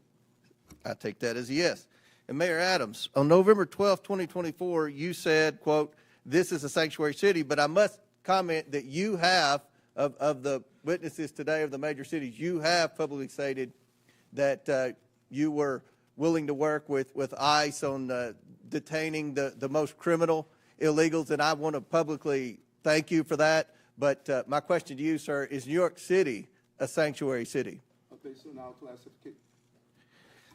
I take that as a yes. And Mayor Adams, on November 12, 2024, you said, quote, this is a sanctuary city, but I must comment that you have, of the witnesses today of the major cities, you have publicly stated that you were willing to work with ICE on detaining the most criminal illegals, and I want to publicly thank you for that. But my question to you, sir, is New York City a sanctuary city? Okay, so now classification.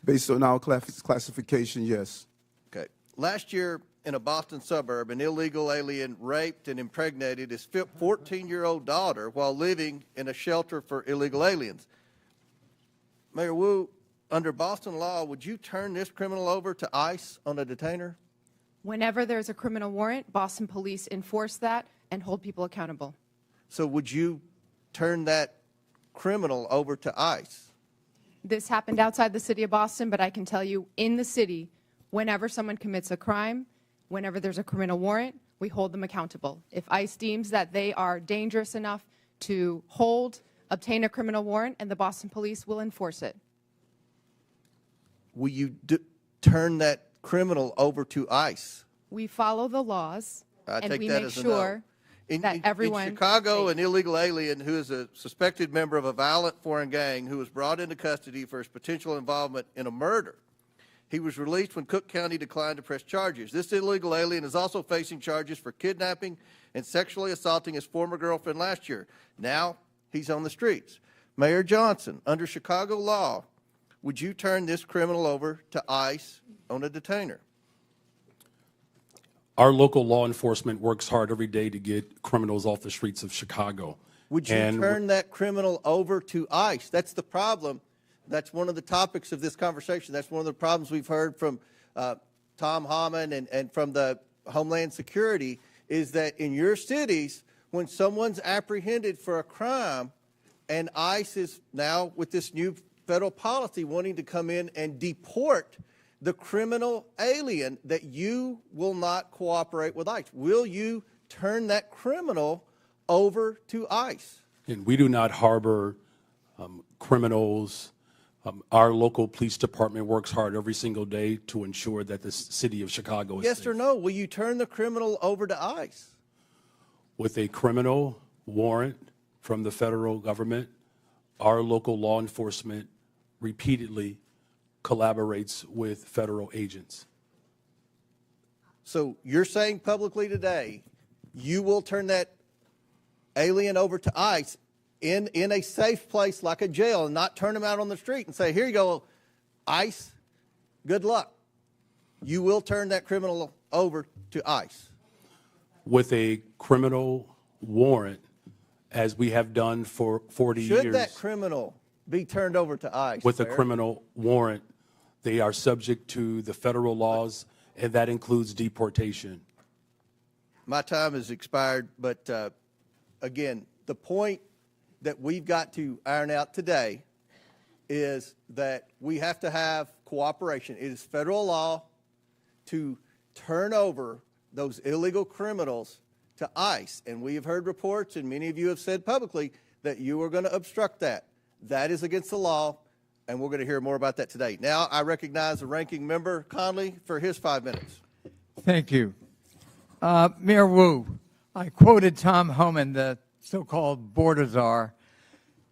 Based on our classification, yes. Okay. Last year, in a Boston suburb, an illegal alien raped and impregnated his 14-year-old daughter while living in a shelter for illegal aliens. Mayor Wu, under Boston law, would you turn this criminal over to ICE on a detainer? Whenever there's a criminal warrant, Boston police enforce that and hold people accountable. So would you turn that criminal over to ICE? This happened outside the city of Boston, but I can tell you in the city, whenever someone commits a crime, whenever there's a criminal warrant, we hold them accountable. If ICE deems that they are dangerous enough to hold, obtain a criminal warrant, and the Boston police will enforce it. Will you turn that criminal over to ICE? We follow the laws, and we make as a sure that everyone... In Chicago, an illegal alien who is a suspected member of a violent foreign gang who was brought into custody for his potential involvement in a murder. He was released when Cook County declined to press charges. This illegal alien is also facing charges for kidnapping and sexually assaulting his former girlfriend last year. Now he's on the streets. Mayor Johnston, under Chicago law, would you turn this criminal over to ICE on a detainer? Our local law enforcement works hard every day to get criminals off the streets of Chicago. Would you turn that criminal over to ICE? That's the problem. That's one of the topics of this conversation. That's one of the problems we've heard from Tom Hammond and from the Homeland Security is that in your cities, when someone's apprehended for a crime and ICE is now with this new federal policy wanting to come in and deport the criminal alien, that you will not cooperate with ICE. Will you turn that criminal over to ICE? And we do not harbor criminals. Our local police department works hard every single day to ensure that the city of Chicago is Yes safe. or no? Will you turn the criminal over to ICE? With a criminal warrant from the federal government, our local law enforcement repeatedly collaborates with federal agents. So you're saying publicly today you will turn that alien over to ICE in a safe place like a jail and not turn him out on the street and say, here you go, ICE, good luck. You will turn that criminal over to ICE. With a criminal warrant, as we have done for 40 years. Should that criminal be turned over to ICE? With a criminal warrant, they are subject to the federal laws, and that includes deportation. My time has expired, but again, the point that we've got to iron out today is that we have to have cooperation. It is federal law to turn over those illegal criminals to ICE. And we have heard reports, and many of you have said publicly, that you are going to obstruct that. That is against the law, and we're going to hear more about that today. Now I recognize the ranking member, Conley, for his 5 minutes. Thank you. Mayor Wu, I quoted Tom Homan, the so-called border czar,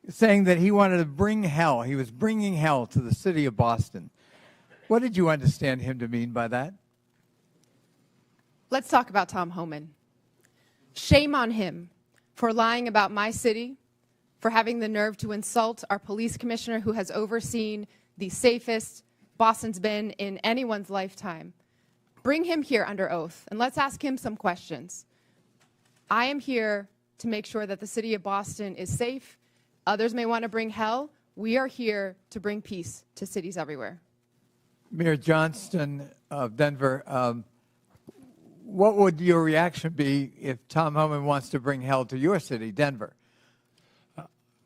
saying that he wanted to bring hell. He was bringing hell to the city of Boston. What did you understand him to mean by that? Let's talk about Tom Homan. Shame on him for lying about my city, for having the nerve to insult our police commissioner who has overseen the safest Boston's been in anyone's lifetime. Bring him here under oath, and let's ask him some questions. I am here to make sure that the city of Boston is safe. Others may want to bring hell. We are here to bring peace to cities everywhere. Mayor Johnston of Denver, what would your reaction be if Tom Homan wants to bring hell to your city, Denver?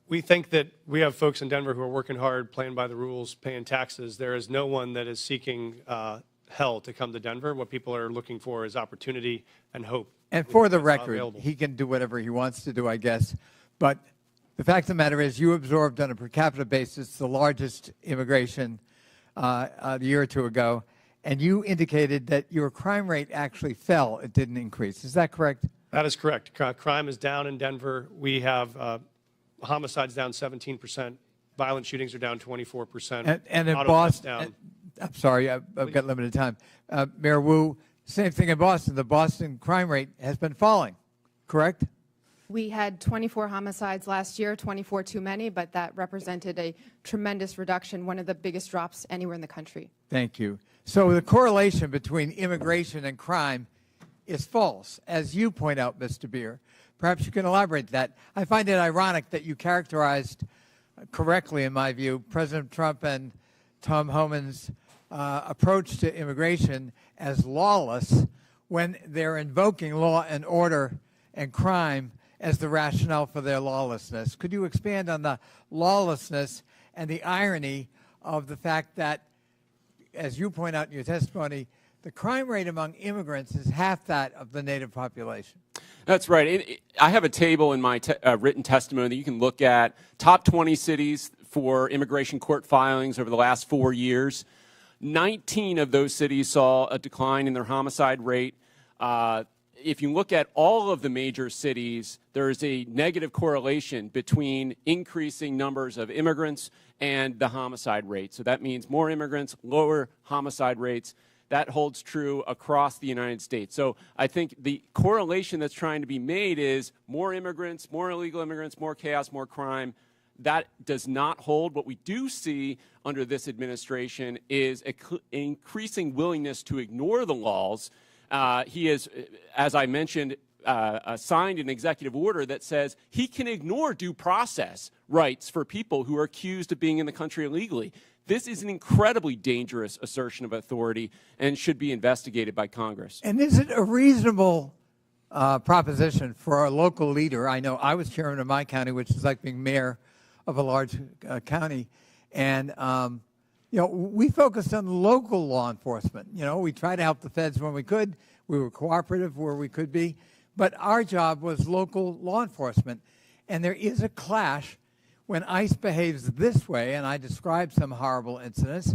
We think that we have folks in Denver who are working hard, playing by the rules, paying taxes. There is no one that is seeking hell to come to Denver. What people are looking for is opportunity and hope. And for the That's record, available. he can do whatever he wants to do, I guess. But the fact of the matter is you absorbed on a per capita basis the largest immigration a year or two ago, and you indicated that your crime rate actually fell. It didn't increase. Is that correct? That is correct. Crime is down in Denver. We have homicides down 17%. Violent shootings are down 24%. And in Auto theft Boston, down. I'm sorry, I've got limited time. Mayor Wu, same thing in Boston. The Boston crime rate has been falling, correct? We had 24 homicides last year, 24 too many, but that represented a tremendous reduction, one of the biggest drops anywhere in the country. Thank you. So the correlation between immigration and crime is false, as you point out, Mr. Beer. Perhaps you can elaborate that. I find it ironic that you characterized correctly, in my view, President Trump and Tom Homan's approach to immigration as lawless when they're invoking law and order and crime as the rationale for their lawlessness. Could you expand on the lawlessness and the irony of the fact that, as you point out in your testimony, the crime rate among immigrants is half that of the native population? That's right. I have a table in my written testimony that you can look at. Top 20 cities for immigration court filings over the last 4 years. 19 of those cities saw a decline in their homicide rate. If you look at all of the major cities, there is a negative correlation between increasing numbers of immigrants and the homicide rate. So that means more immigrants, lower homicide rates. That holds true across the United States. So I think the correlation that's trying to be made is more immigrants, more illegal immigrants, more chaos, more crime. That does not hold. What we do see under this administration is an increasing willingness to ignore the laws. He has, as I mentioned, signed an executive order that says he can ignore due process rights for people who are accused of being in the country illegally. This is an incredibly dangerous assertion of authority and should be investigated by Congress. And is it a reasonable proposition for a local leader? I know I was chairman of my county, which is like being mayor of a large county, and you know, we focused on local law enforcement. You know, we tried to help the feds when we could. We were cooperative where we could be, but our job was local law enforcement. And there is a clash when ICE behaves this way, and I described some horrible incidents.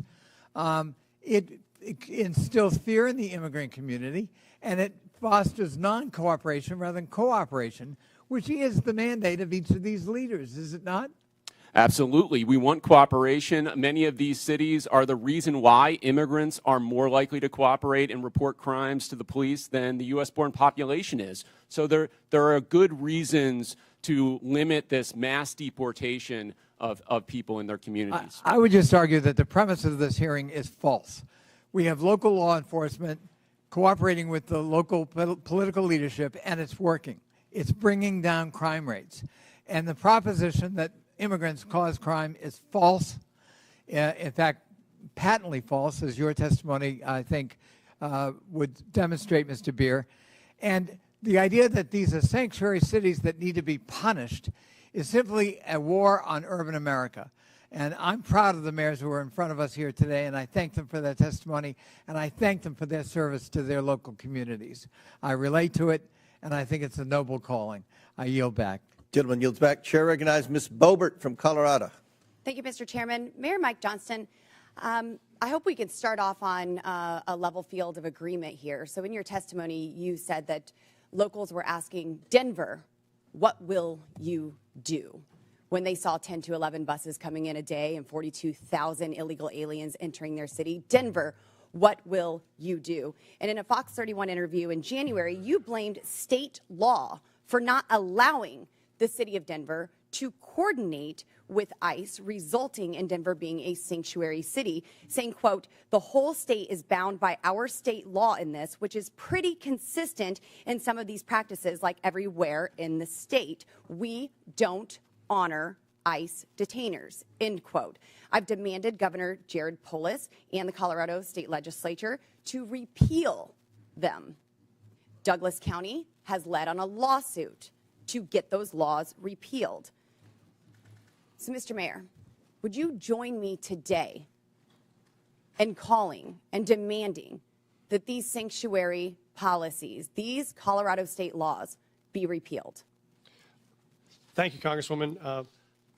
It instills fear in the immigrant community, and it fosters non-cooperation rather than cooperation, which is the mandate of each of these leaders, is it not? Absolutely. We want cooperation. Many of these cities are the reason why immigrants are more likely to cooperate and report crimes to the police than the U.S.-born population is. So there are good reasons to limit this mass deportation of people in their communities. I would just argue that the premise of this hearing is false. We have local law enforcement cooperating with the local political leadership, and it's working. It's bringing down crime rates. And the proposition that immigrants cause crime is false, in fact, patently false, as your testimony, I think, would demonstrate, Mr. Beer. And the idea that these are sanctuary cities that need to be punished is simply a war on urban America. And I'm proud of the mayors who are in front of us here today, and I thank them for their testimony, and I thank them for their service to their local communities. I relate to it, and I think it's a noble calling. I yield back. Gentleman yields back. Chair recognizes Ms. Boebert from Colorado. Thank you, Mr. Chairman. Mayor Mike Johnston, I hope we could start off on a level field of agreement here. So in your testimony, you said that locals were asking Denver, what will you do? When they saw 10 to 11 buses coming in a day and 42,000 illegal aliens entering their city. Denver, what will you do? And in a Fox 31 interview in January, you blamed state law for not allowing the city of Denver to coordinate with ICE, resulting in Denver being a sanctuary city, saying, quote, the whole state is bound by our state law in this, which is pretty consistent in some of these practices, like everywhere in the state. We don't honor ICE detainers, end quote. I've demanded Governor Jared Polis and the Colorado State Legislature to repeal them. Douglas County has led on a lawsuit to get those laws repealed. So, Mr. Mayor, would you join me today in calling and demanding that these sanctuary policies, these Colorado state laws, be repealed? Thank you, Congresswoman.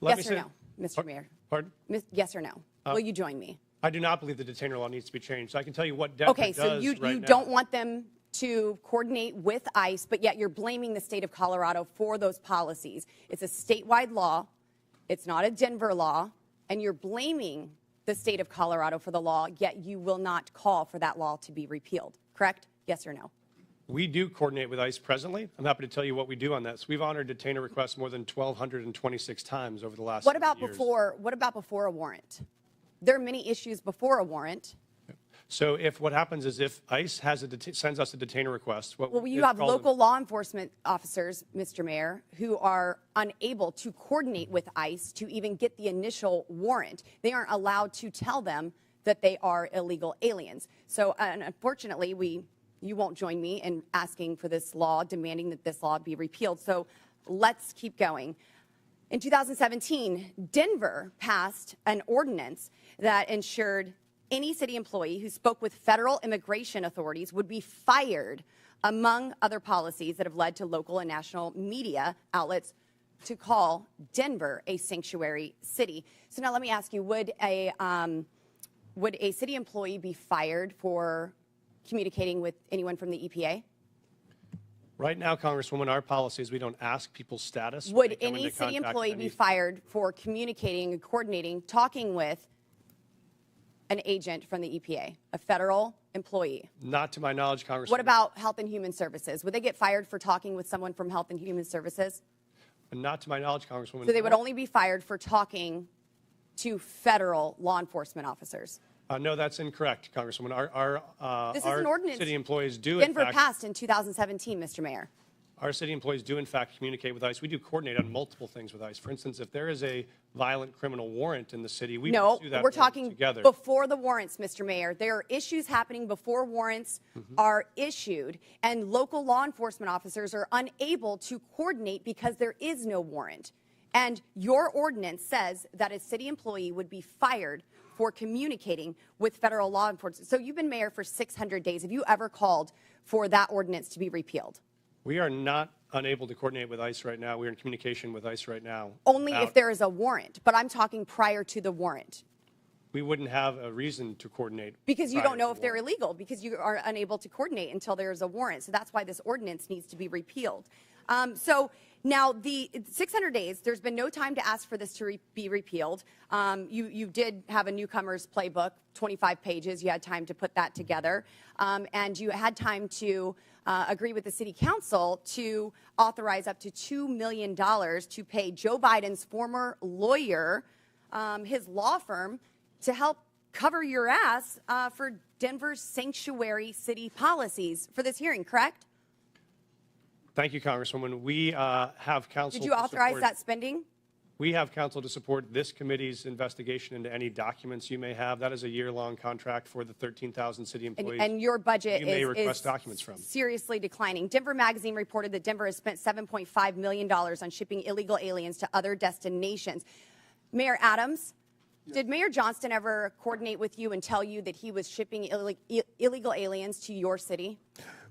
Yes or no, Mr. Mayor? Pardon? Yes or no? Will you join me? I do not believe the detainer law needs to be changed. So I can tell you what Denver does right now. Okay, so you don't want them to coordinate with ICE, but yet you're blaming the state of Colorado for those policies. It's a statewide law. It's not a Denver law. And you're blaming the state of Colorado for the law, yet you will not call for that law to be repealed. Correct? Yes or no? We do coordinate with ICE presently. I'm happy to tell you what we do on that. So we've honored detainer requests more than 1,226 times over the last What about 7 years. what about before a warrant? There are many issues before a warrant. So if what happens is if ICE has sends us a detainer request, Well, you have local law enforcement officers, Mr. Mayor, who are unable to coordinate with ICE to even get the initial warrant. They aren't allowed to tell them that they are illegal aliens. So unfortunately, you won't join me in asking for this law, demanding that this law be repealed. So let's keep going. In 2017, Denver passed an ordinance that ensured any city employee who spoke with federal immigration authorities would be fired, among other policies that have led to local and national media outlets to call Denver a sanctuary city. So now let me ask you, would a city employee be fired for communicating with anyone from the EPA? Right now, Congresswoman, our policy is we don't ask people's status. when Would they come any into city contact employee with be any- fired for communicating and coordinating, talking with an agent from the EPA, a federal employee? Not to my knowledge, Congresswoman. What about Health and Human Services? Would they get fired for talking with someone from Health and Human Services? Not to my knowledge, Congresswoman. So they would only be fired for talking to federal law enforcement officers. No, that's incorrect, Congresswoman. This is Our an ordinance city employees do, Denver in fact, passed in 2017, Mr. Mayor. our city employees do, in fact, communicate with ICE. We do coordinate on multiple things with ICE. For instance, if there is a violent criminal warrant in the city, we No, pursue that we're warrant talking together. before the warrants, Mr. Mayor. There are issues happening before warrants are issued, and local law enforcement officers are unable to coordinate because there is no warrant. And your ordinance says that a city employee would be fired for communicating with federal law enforcement. So you've been mayor for 600 days. Have you ever called for that ordinance to be repealed? We are not unable to coordinate with ICE right now. We're in communication with ICE right now. Only about- if there is a warrant, but I'm talking prior to the warrant. We wouldn't have a reason to coordinate. Because you prior don't know to if they're warrant. illegal, because you are unable to coordinate until there is a warrant. So that's why this ordinance needs to be repealed. So now the 600 days, there's been no time to ask for this to be repealed. You did have a newcomer's playbook, 25 pages. You had time to put that together. And you had time to agree with the city council to authorize up to $2 million to pay Joe Biden's former lawyer, his law firm, to help cover your ass for Denver's sanctuary city policies for this hearing, correct? Thank you, Congresswoman. We have counsel. Did you to authorize support- that spending? We have counsel to support this committee's investigation into any documents you may have. That is a year-long contract for the 13,000 city employees. And your budget you may is request documents from. seriously declining. Denver Magazine reported that Denver has spent $7.5 million on shipping illegal aliens to other destinations. Mayor Adams, did Mayor Johnston ever coordinate with you and tell you that he was shipping illegal aliens to your city?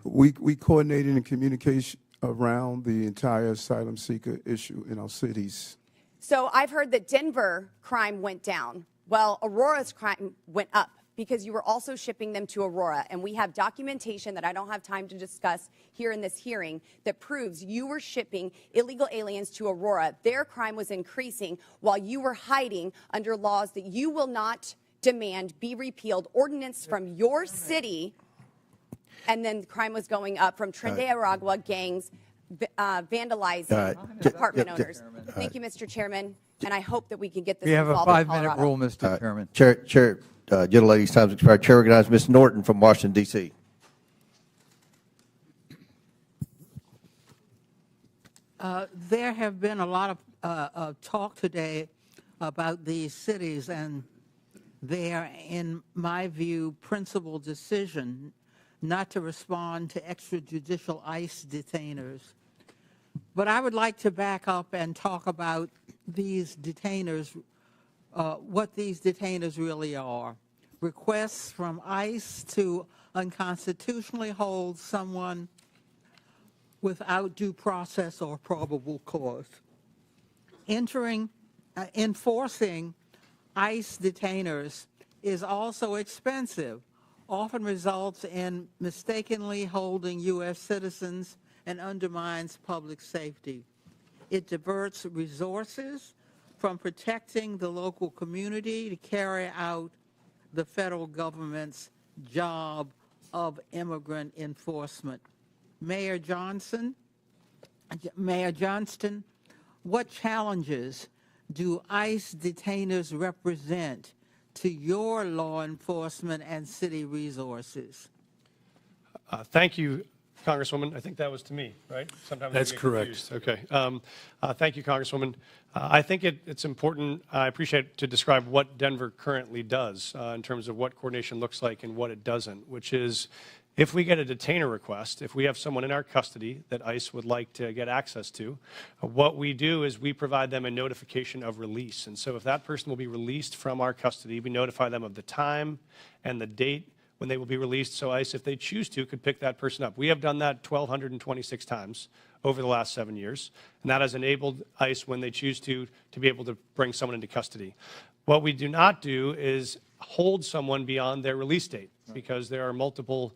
We coordinated in communication around the entire asylum seeker issue in our cities. So I've heard that Denver crime went down. Well, Aurora's crime went up because you were also shipping them to Aurora. And we have documentation that I don't have time to discuss here in this hearing that proves you were shipping illegal aliens to Aurora. Their crime was increasing while you were hiding under laws that you will not demand be repealed, ordinance from your city, and then crime was going up from Trinidad Aragua gangs vandalizing apartment owners. Thank you, Mr. Chairman, and I hope that we can get this We have a resolved in 5-minute Colorado. rule, Mr. Chairman. Chair, gentlelady's time's expired. Chair recognizes Ms. Norton from Washington, D.C. There have been a lot of talk today about these cities and their, in my view, principal decision not to respond to extrajudicial ICE detainers. But I would like to back up and talk about these detainers, what these detainers really are. Requests from ICE to unconstitutionally hold someone without due process or probable cause. Enforcing ICE detainers is also expensive, often results in mistakenly holding U.S. citizens and undermines public safety. It diverts resources from protecting the local community to carry out the federal government's job of immigrant enforcement. Mayor Johnston, what challenges do ICE detainers represent to your law enforcement and city resources? Thank you, Congresswoman. I think that was to me, right? Sometimes That's we get correct. confused. Okay. Thank you, Congresswoman. I think it's important, I appreciate, to describe what Denver currently does in terms of what coordination looks like and what it doesn't, which is if we get a detainer request, if we have someone in our custody that ICE would like to get access to, what we do is we provide them a notification of release. And so if that person will be released from our custody, we notify them of the time and the date when they will be released, so ICE, if they choose to, could pick that person up. We have done that 1,226 times over the last 7 years, and that has enabled ICE, when they choose to be able to bring someone into custody. What we do not do is hold someone beyond their release date, because there are multiple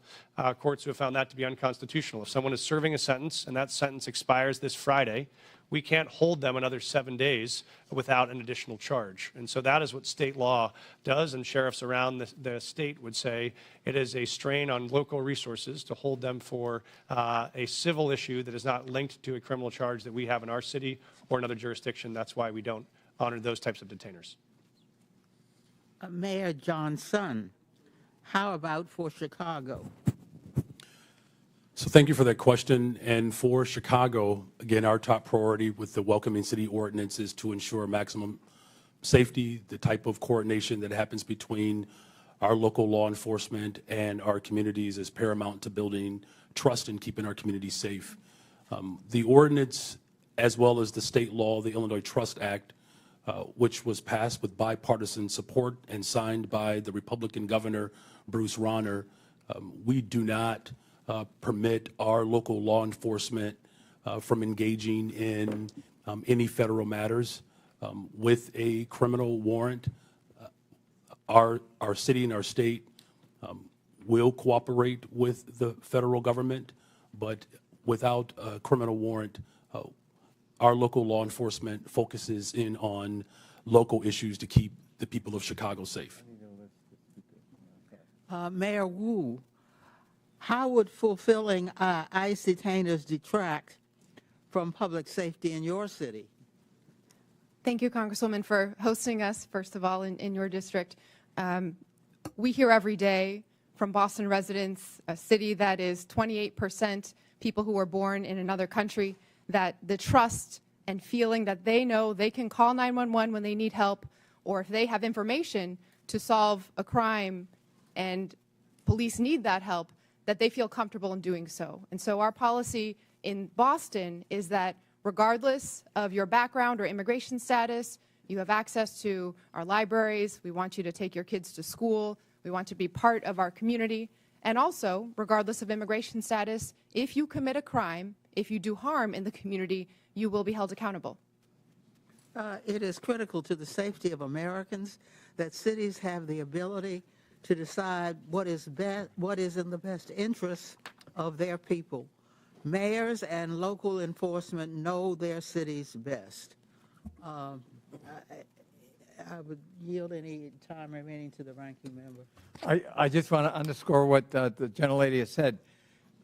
courts who have found that to be unconstitutional. If someone is serving a sentence and that sentence expires this Friday, we can't hold them another 7 days without an additional charge. And so that is what state law does, and sheriffs around the state would say it is a strain on local resources to hold them for a civil issue that is not linked to a criminal charge that we have in our city or another jurisdiction. That's why we don't honor those types of detainers. Mayor Johnston, how about for Chicago? So thank you for that question. And for Chicago, again, our top priority with the Welcoming City Ordinance is to ensure maximum safety. The type of coordination that happens between our local law enforcement and our communities is paramount to building trust and keeping our communities safe. The ordinance, as well as the state law, the Illinois Trust Act, which was passed with bipartisan support and signed by the Republican Governor, Bruce Rauner, we do not permit our local law enforcement from engaging in any federal matters. With a criminal warrant, our city and our state will cooperate with the federal government, but without a criminal warrant, our local law enforcement focuses in on local issues to keep the people of Chicago safe. Mayor Wu, how would fulfilling ICE detainers detract from public safety in your city? Thank you, Congresswoman, for hosting us, first of all, in your district. We hear every day from Boston residents, a city that is 28% people who were born in another country, that the trust and feeling that they know they can call 911 when they need help, or if they have information to solve a crime and police need that help, that they feel comfortable in doing so. And so our policy in Boston is that regardless of your background or immigration status, you have access to our libraries. We want you to take your kids to school. We want to be part of our community. And also, regardless of immigration status, if you commit a crime, if you do harm in the community, you will be held accountable. It is critical to the safety of Americans that cities have the ability to decide what is in the best interest of their people. Mayors and local enforcement know their cities best. I would yield any time remaining to the ranking member. I just want to underscore what the gentlelady has said.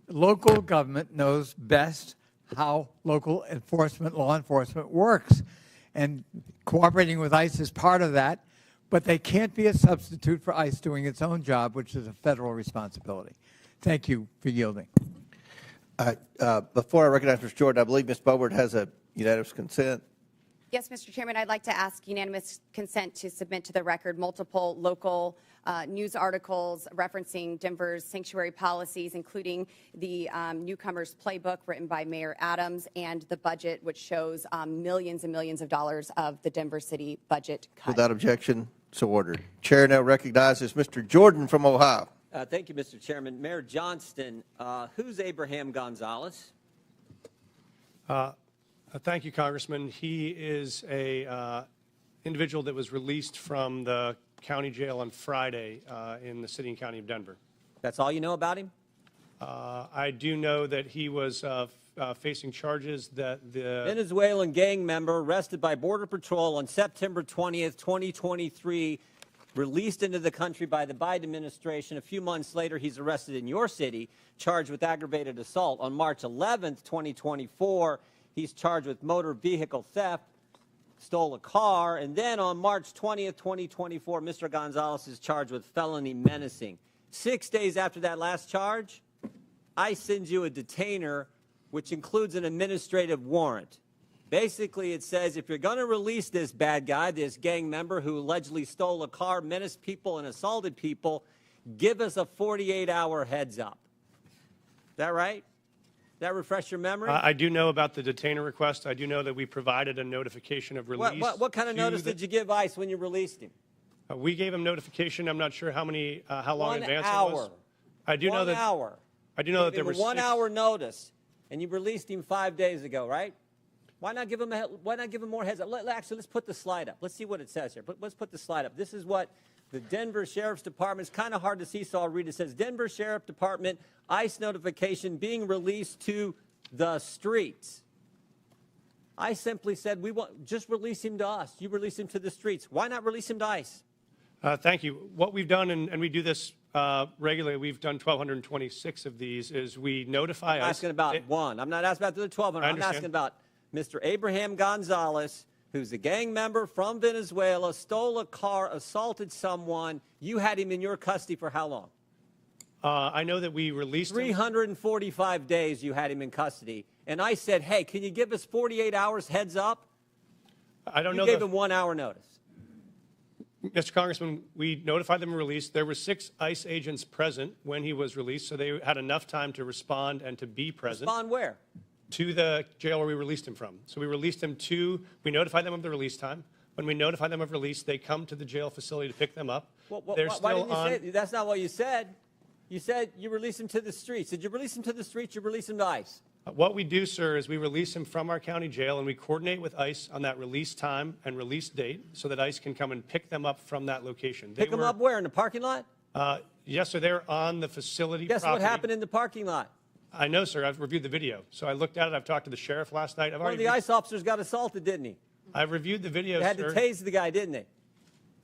Local government knows best how local enforcement, law enforcement works. And cooperating with ICE is part of that, but they can't be a substitute for ICE doing its own job, which is a federal responsibility. Thank you for yielding. Before I recognize Mr. Jordan, I believe Ms. Boebert has a unanimous consent. Yes, Mr. Chairman, I'd like to ask unanimous consent to submit to the record multiple local news articles referencing Denver's sanctuary policies, including the Newcomers Playbook written by Mayor Adams and the budget, which shows millions and millions of dollars of the Denver City budget cut. Without objection, so ordered. Chair now recognizes Mr. Jordan from Ohio. Thank you, Mr. Chairman. Mayor Johnston, who's Abraham Gonzalez? Thank you, Congressman. He is a individual that was released from the county jail on Friday in the city and county of Denver. That's all you know about him? I do know that he was facing charges that the Venezuelan gang member arrested by Border Patrol on September 20th, 2023, released into the country by the Biden administration. A few months later, he's arrested in your city, charged with aggravated assault. On March 11th, 2024, he's charged with motor vehicle theft, stole a car, and then on March 20th, 2024, Mr. Gonzalez is charged with felony menacing. 6 days after that last charge, ICE sends you a detainer, which includes an administrative warrant. Basically, it says if you're going to release this bad guy, this gang member who allegedly stole a car, menaced people, and assaulted people, give us a 48-hour heads up. Is that right? Does that refresh your memory? I do know about the detainer request. I do know that we provided a notification of release. What kind of notice did you give ICE when you released him? We gave him notification. I'm not sure how long in advance it 1 hour. was. I do know that. 1 hour. I do know that there was were 1 hour notice, and you released him 5 days ago, right? Why not give him more heads up? Actually, let's put the slide up. Let's see what it says here. Let's put the slide up. This is what the Denver Sheriff's Department, it's kind of hard to see, so I'll read it. It says, Denver Sheriff Department, ICE notification being released to the streets. I simply said, just release him to us. You release him to the streets. Why not release him to ICE? Thank you. What we've done, and we do this regularly, we've done 1,226 of these, is we notify I'm ICE. asking about one. I'm not asking about the 1,200. I'm asking about Mr. Abraham Gonzalez, who's a gang member from Venezuela, stole a car, assaulted someone. You had him in your custody for how long? I know that we released 345 days you had him in custody. And I said, hey, can you give us 48 hours heads up? I don't know. You gave him 1 hour notice. Mr. Congressman, we notified them of release. There were 6 ICE agents present when he was released, so they had enough time to respond and to be present. Respond where? To the jail where we released him from. So we released him we notified them of the release time. When we notify them of release, they come to the jail facility to pick them up. Why didn't you say that's not what you said. You said you released him to the streets. Did you release him to the streets? You release him to ICE? What we do, sir, is we release him from our county jail, and we coordinate with ICE on that release time and release date so that ICE can come and pick them up from that location. Pick them up where? In the parking lot? Yes, sir. They're on the facility Guess property. what happened in the parking lot? I know, sir. I've reviewed the video. So I looked at it. I've talked to the sheriff last night. One of the ICE officers got assaulted, didn't he? I've reviewed the video, They had sir. to tase the guy, didn't they?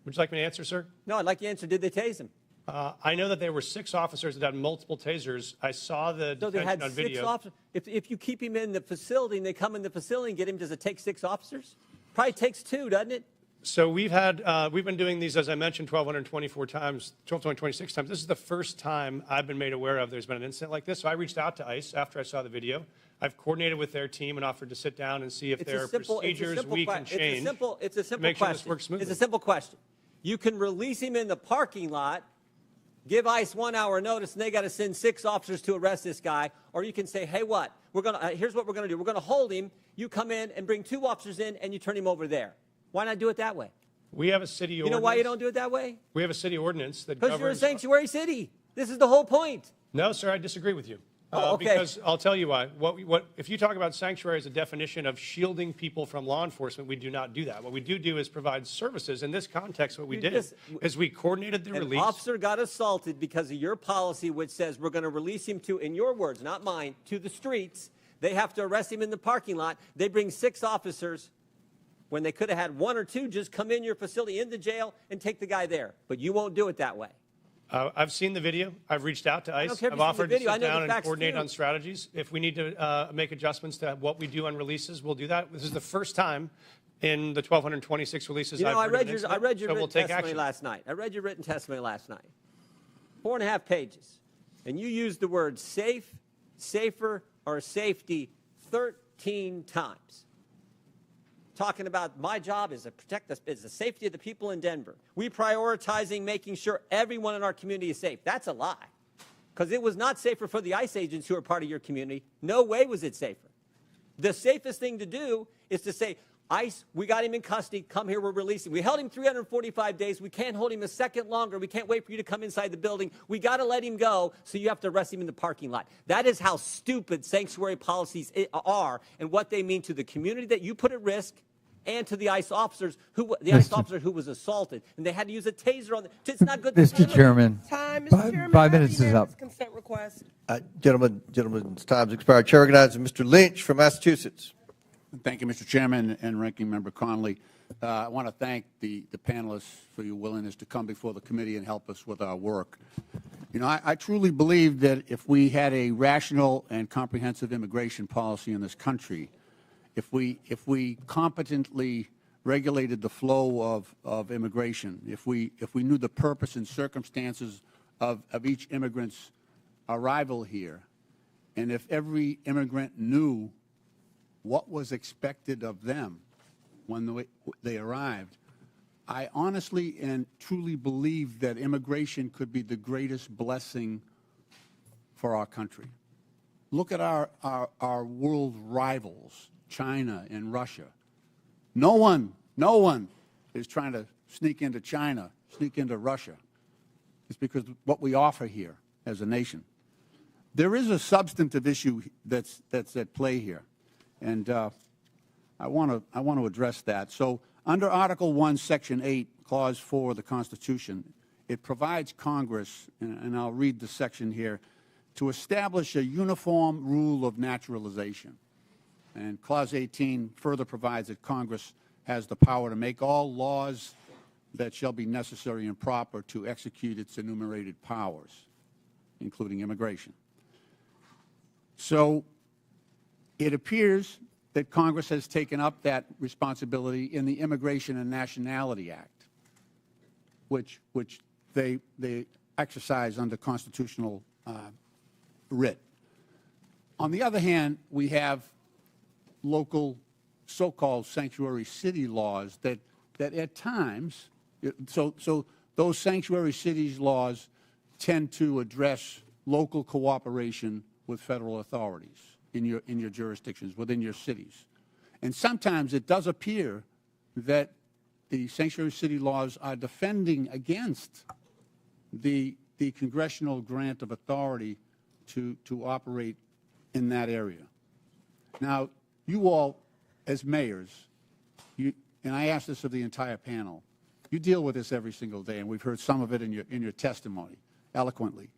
Would you like me to answer, sir? No, I'd like you to answer. Did they tase him? I know that there were 6 officers that had multiple tasers. I saw the So they detention had on 6 video. officers. If you keep him in the facility and they come in the facility and get him, does it take 6 officers? Probably takes 2, doesn't it? So we've been doing these, as I mentioned, 1,224 times, 1,226 times. This is the first time I've been made aware of there's been an incident like this. So I reached out to ICE after I saw the video. I've coordinated with their team and offered to sit down and see if there are procedures we can change It's a simple to make sure this question. works smoothly. It's a simple question. You can release him in the parking lot, give ICE 1 hour notice, and they got to send 6 officers to arrest this guy. Or you can say, hey, here's what we're going to do. We're going to hold him. You come in and bring 2 officers in, and you turn him over there. Why not do it that way? We have a city ordinance. You know why you don't do it that way? We have a city ordinance that governs. Because you're a sanctuary city. This is the whole point. No, sir, I disagree with you. Oh, okay. Because I'll tell you why. If you talk about sanctuary as a definition of shielding people from law enforcement, we do not do that. What we do is provide services. In this context, what we did is we coordinated the release. An officer got assaulted because of your policy, which says we're going to release him to, in your words, not mine, to the streets. They have to arrest him in the parking lot. They bring 6 officers when they could have had 1 or 2 just come in your facility, in the jail, and take the guy there. But you won't do it that way. I've seen the video. I've reached out to ICE. care if I've you've seen offered the to video. I sit know the down and facts coordinate too. on strategies. If we need to make adjustments to what we do on releases, we'll do that. This is the first time in the 1,226 releases You know, I've I read so your we'll written take testimony action. last night. I read your written testimony last night. 4.5 pages. And you used the word safe, safer, or safety 13 times. Talking about my job is to protect is the safety of the people in Denver. We prioritizing making sure everyone in our community is safe. That's a lie. Because it was not safer for the ICE agents who are part of your community. No way was it safer. The safest thing to do is to say, ICE, we got him in custody. Come here, we're releasing. We held him 345 days. We can't hold him a second longer. We can't wait for you to come inside the building. We got to let him go, so you have to arrest him in the parking lot. That is how stupid sanctuary policies are and what they mean to the community that you put at risk and to the ICE officers ICE officer who was assaulted, and they had to use a taser on them. It's not good. Mr. Chairman, Time, Mr. Chairman. 5 minutes is up. Consent request. Gentlemen's time's expired. Chair recognizes Mr. Lynch from Massachusetts. Thank you, Mr. Chairman and Ranking Member Connolly. I want to thank the panelists for your willingness to come before the committee and help us with our work. You know, I truly believe that if we had a rational and comprehensive immigration policy in this country, if we competently regulated the flow of immigration, if we knew the purpose and circumstances of each immigrant's arrival here, and if every immigrant knew what was expected of them when they arrived, I honestly and truly believe that immigration could be the greatest blessing for our country. Look at our world rivals, China and Russia. No one is trying to sneak into China, sneak into Russia. It's because of what we offer here as a nation. There is a substantive issue that's at play here, and I want to address that. So under Article 1, Section 8, Clause 4 of the Constitution, it provides Congress, and I'll read the section here, to establish a uniform rule of naturalization. And Clause 18 further provides that Congress has the power to make all laws that shall be necessary and proper to execute its enumerated powers, including immigration. So it appears that Congress has taken up that responsibility in the Immigration and Nationality Act, which they exercise under constitutional writ. On the other hand, we have local so-called sanctuary city laws that at times, so those sanctuary cities laws tend to address local cooperation with federal authorities in your jurisdictions, within your cities. And sometimes it does appear that the sanctuary city laws are defending against the congressional grant of authority to operate in that area. Now, you all, as mayors, and I ask this of the entire panel, you deal with this every single day, and we've heard some of it in your testimony eloquently.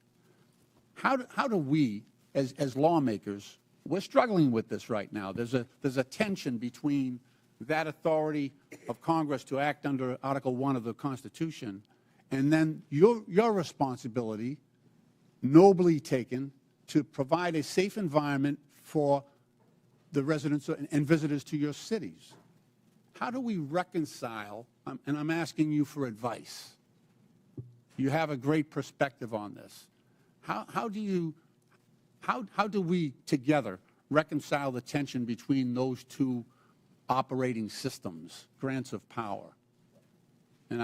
How do we, as lawmakers, we're struggling with this right now. There's a tension between that authority of Congress to act under Article 1 of the Constitution, and then your responsibility, nobly taken, to provide a safe environment for the residents and visitors to your cities. How do we reconcile, and I'm asking you for advice. You have a great perspective on this. How do we together reconcile the tension between those two operating systems, grants of power? And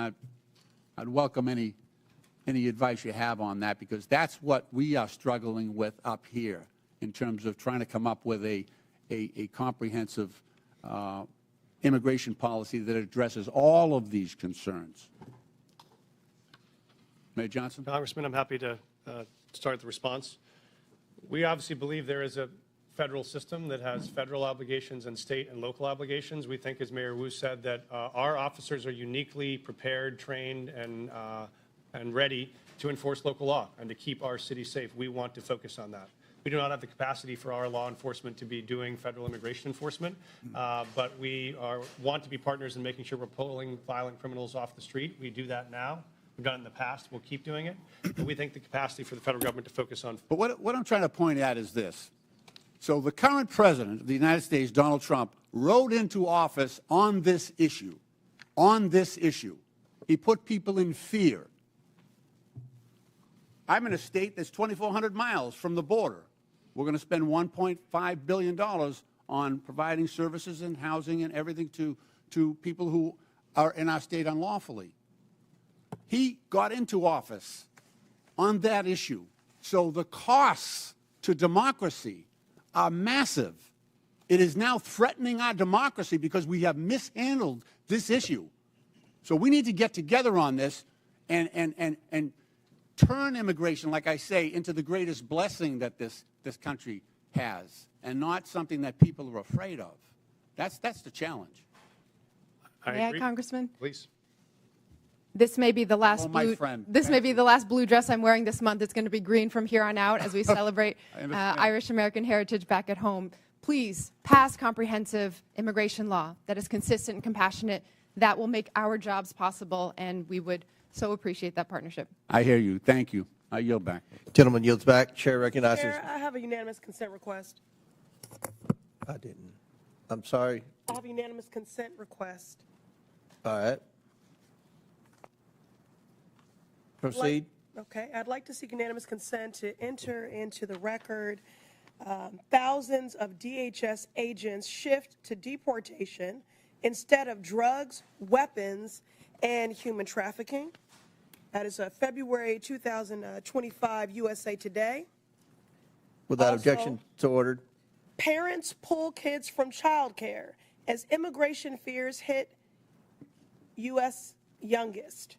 I'd welcome any advice you have on that, because that's what we are struggling with up here in terms of trying to come up with a comprehensive immigration policy that addresses all of these concerns. Mayor Johnston? Congressman, I'm happy to start the response. We obviously believe there is a federal system that has federal obligations and state and local obligations. We think, as Mayor Wu said, that our officers are uniquely prepared, trained, and ready to enforce local law and to keep our city safe. We want to focus on that. We do not have the capacity for our law enforcement to be doing federal immigration enforcement, but we want to be partners in making sure we're pulling violent criminals off the street. We do that now. We've done it in the past. We'll keep doing it. But we think the capacity for the federal government to focus on. But what I'm trying to point at is this. So the current president of the United States, Donald Trump, rode into office on this issue. On this issue. He put people in fear. I'm in a state that's 2,400 miles from the border. We're going to spend $1.5 billion on providing services and housing and everything to people who are in our state unlawfully. He got into office on that issue. So the costs to democracy are massive. It is now threatening our democracy because we have mishandled this issue. So we need to get together on this and turn immigration, like I say, into the greatest blessing that this country has, and not something that people are afraid of. That's the challenge. May I, Congressman? Please. This may be the last my friend. This may be the last blue dress I'm wearing this month. It's going to be green from here on out as we celebrate Irish American heritage back at home. Please pass comprehensive immigration law that is consistent and compassionate That will make our jobs possible, and we would so appreciate that partnership. I hear you. Thank you. I yield back. Gentleman yields back. Chair recognizes. Chair, I have a unanimous consent request. I didn't. I'm sorry. I have a unanimous consent request. All right. Proceed. Okay, I'd like to seek unanimous consent to enter into the record thousands of DHS agents shift to deportation instead of drugs, weapons, and human trafficking. That is February 2025 USA Today. Without Also, objection, so ordered. Parents pull kids from childcare as immigration fears hit U.S. youngest.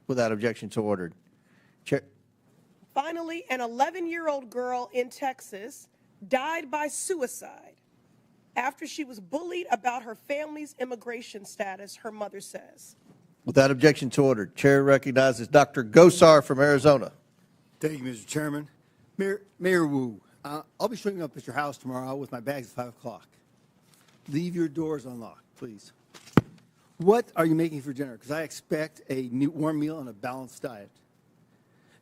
Without objection, so ordered. Chair. Finally, an 11-year-old girl in Texas died by suicide after she was bullied about her family's immigration status, her mother says. Without objection, so ordered. Chair recognizes Dr. Gosar from Arizona. Thank you, Mr. Chairman. Mayor Wu, I'll be showing up at your house tomorrow with my bags at 5 o'clock. Leave your doors unlocked, please. What are you making for dinner? Because I expect a warm meal and a balanced diet.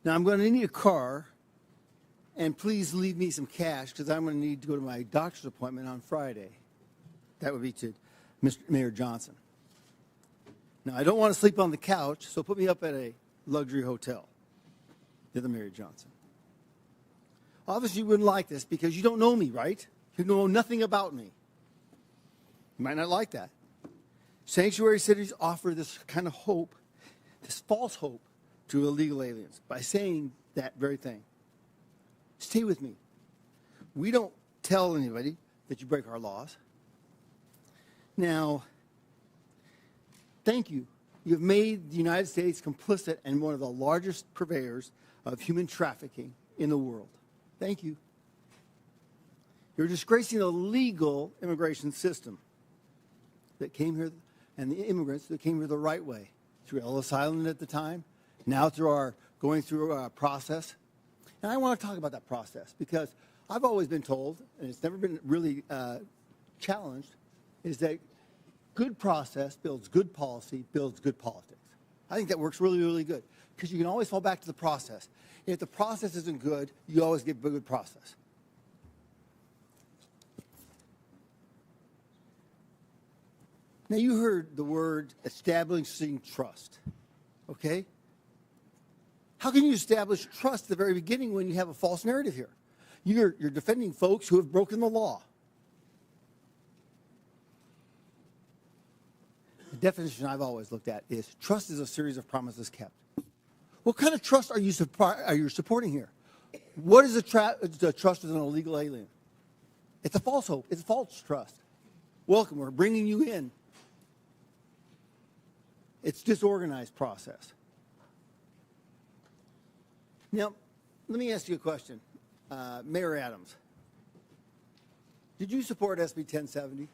Now, I'm going to need a car, and please leave me some cash because I'm going to need to go to my doctor's appointment on Friday. That would be to Mr. Mayor Johnston. Now, I don't want to sleep on the couch, so put me up at a luxury hotel. The other Mayor Johnston. Obviously, you wouldn't like this because you don't know me, right? You know nothing about me. You might not like that. Sanctuary cities offer this kind of hope, this false hope, to illegal aliens by saying that very thing. Stay with me. We don't tell anybody that you break our laws. Now, thank you. You've made the United States complicit and one of the largest purveyors of human trafficking in the world. Thank you. You're disgracing the legal immigration system that came here and the immigrants that came here the right way, through Ellis Island at the time, now through our going through a process. And I want to talk about that process because I've always been told, and it's never been really challenged, is that good process builds good policy, builds good politics. I think that works really, really good because you can always fall back to the process. If the process isn't good, you always get a good process. Now, you heard the word establishing trust, okay? How can you establish trust at the very beginning when you have a false narrative here? You're defending folks who have broken the law. The definition I've always looked at is trust is a series of promises kept. What kind of trust are you supporting here? What is the trust of an illegal alien? It's a false hope. It's a false trust. Welcome. We're bringing you in. It's disorganized process. Now, let me ask you a question. Mayor Adams, did you support SB 1070?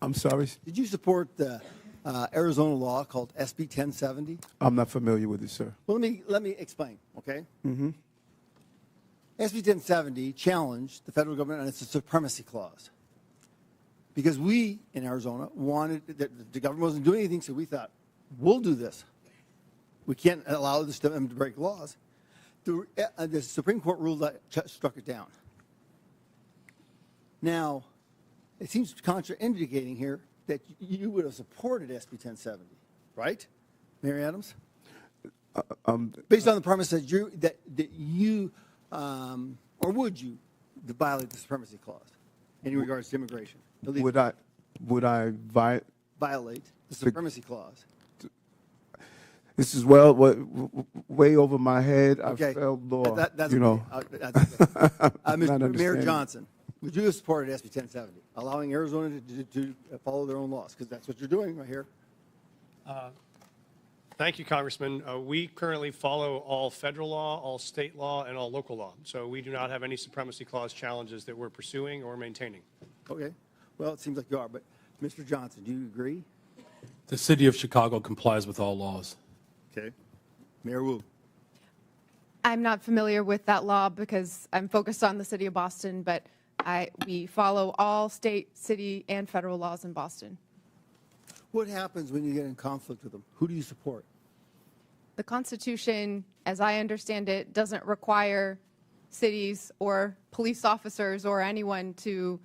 I'm sorry? Did you support the Arizona law called SB 1070? I'm not familiar with it, sir. Well, let me explain, okay? Mm-hmm. SB 1070 challenged the federal government on its supremacy clause because we in Arizona wanted, the government wasn't doing anything, so we thought, we'll do this. We can't allow them to break laws. The Supreme Court ruled that struck it down. Now, it seems contraindicating here that you would have supported SB 1070, right, Mayor Adams? Based on the premise that you or would you violate the supremacy clause in regards to immigration? Would I violate the supremacy clause? This is way over my head. Okay. I felt law. That's you know. okay. That's okay. Mayor understanding. Johnson, would you have supported SB 1070, allowing Arizona to follow their own laws? Because that's what you're doing right here. Thank you, Congressman. We currently follow all federal law, all state law, and all local law. So we do not have any supremacy clause challenges that we're pursuing or maintaining. Okay. Well, it seems like you are. But, Mr. Johnson, do you agree? The city of Chicago complies with all laws. Okay. Mayor Wu. I'm not familiar with that law because I'm focused on the city of Boston, but we follow all state, city, and federal laws in Boston. What happens when you get in conflict with them? Who do you support? The Constitution, as I understand it, doesn't require cities or police officers or anyone to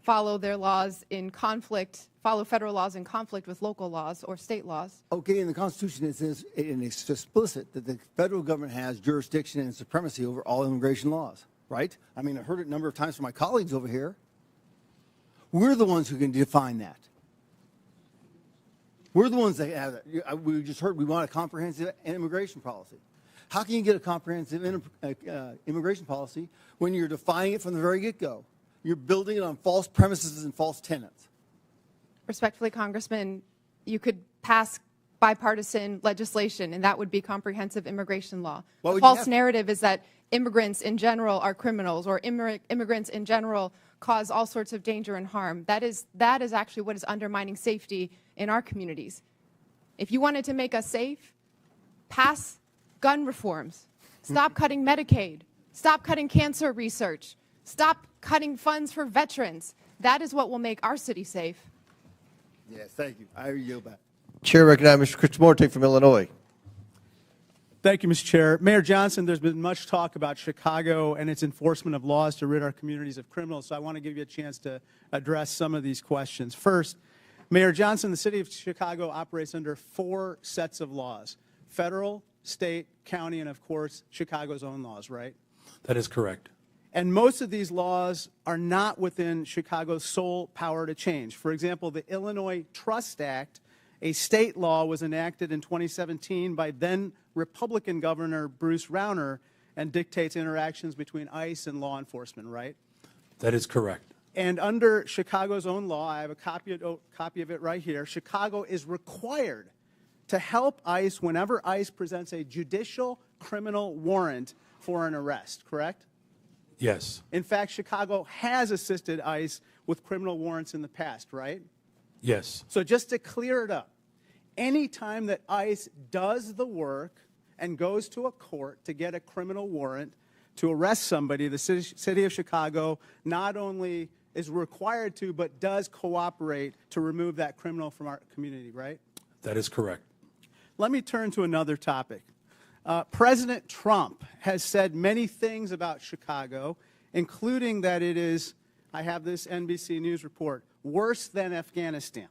follow their laws in conflict, follow federal laws in conflict with local laws or state laws. Okay, in the Constitution it says, and it's explicit, that the federal government has jurisdiction and supremacy over all immigration laws, right? I mean, I've heard it a number of times from my colleagues over here. We're the ones who can define that. We're the ones that have that. We just heard we want a comprehensive immigration policy. How can you get a comprehensive immigration policy when you're defining it from the very get-go? You're building it on false premises and false tenets. Respectfully, Congressman, you could pass bipartisan legislation, and that would be comprehensive immigration law. The false narrative is that immigrants in general are criminals, or immigrants in general cause all sorts of danger and harm. That is actually what is undermining safety in our communities. If you wanted to make us safe, pass gun reforms. Stop cutting Medicaid. Stop cutting cancer research. Stop cutting funds for veterans. That is what will make our city safe. Yes, thank you. I yield back. Chair recognizes Mr. Krishnamurti from Illinois. Thank you, Mr. Chair. Mayor Johnston, there's been much talk about Chicago and its enforcement of laws to rid our communities of criminals, so I want to give you a chance to address some of these questions. First, Mayor Johnston, the city of Chicago operates under 4 sets of laws: federal, state, county, and of course, Chicago's own laws, right? That is correct. And most of these laws are not within Chicago's sole power to change. For example, the Illinois Trust Act, a state law, was enacted in 2017 by then Republican Governor Bruce Rauner and dictates interactions between ICE and law enforcement, right? That is correct. And under Chicago's own law, I have a copy of it right here, Chicago is required to help ICE whenever ICE presents a judicial criminal warrant for an arrest, correct? Yes. In fact, Chicago has assisted ICE with criminal warrants in the past, right? Yes. So just to clear it up, any time that ICE does the work and goes to a court to get a criminal warrant to arrest somebody, the city of Chicago not only is required to, but does cooperate to remove that criminal from our community, right? That is correct. Let me turn to another topic. President Trump has said many things about Chicago, including that it is, I have this NBC News report, worse than Afghanistan.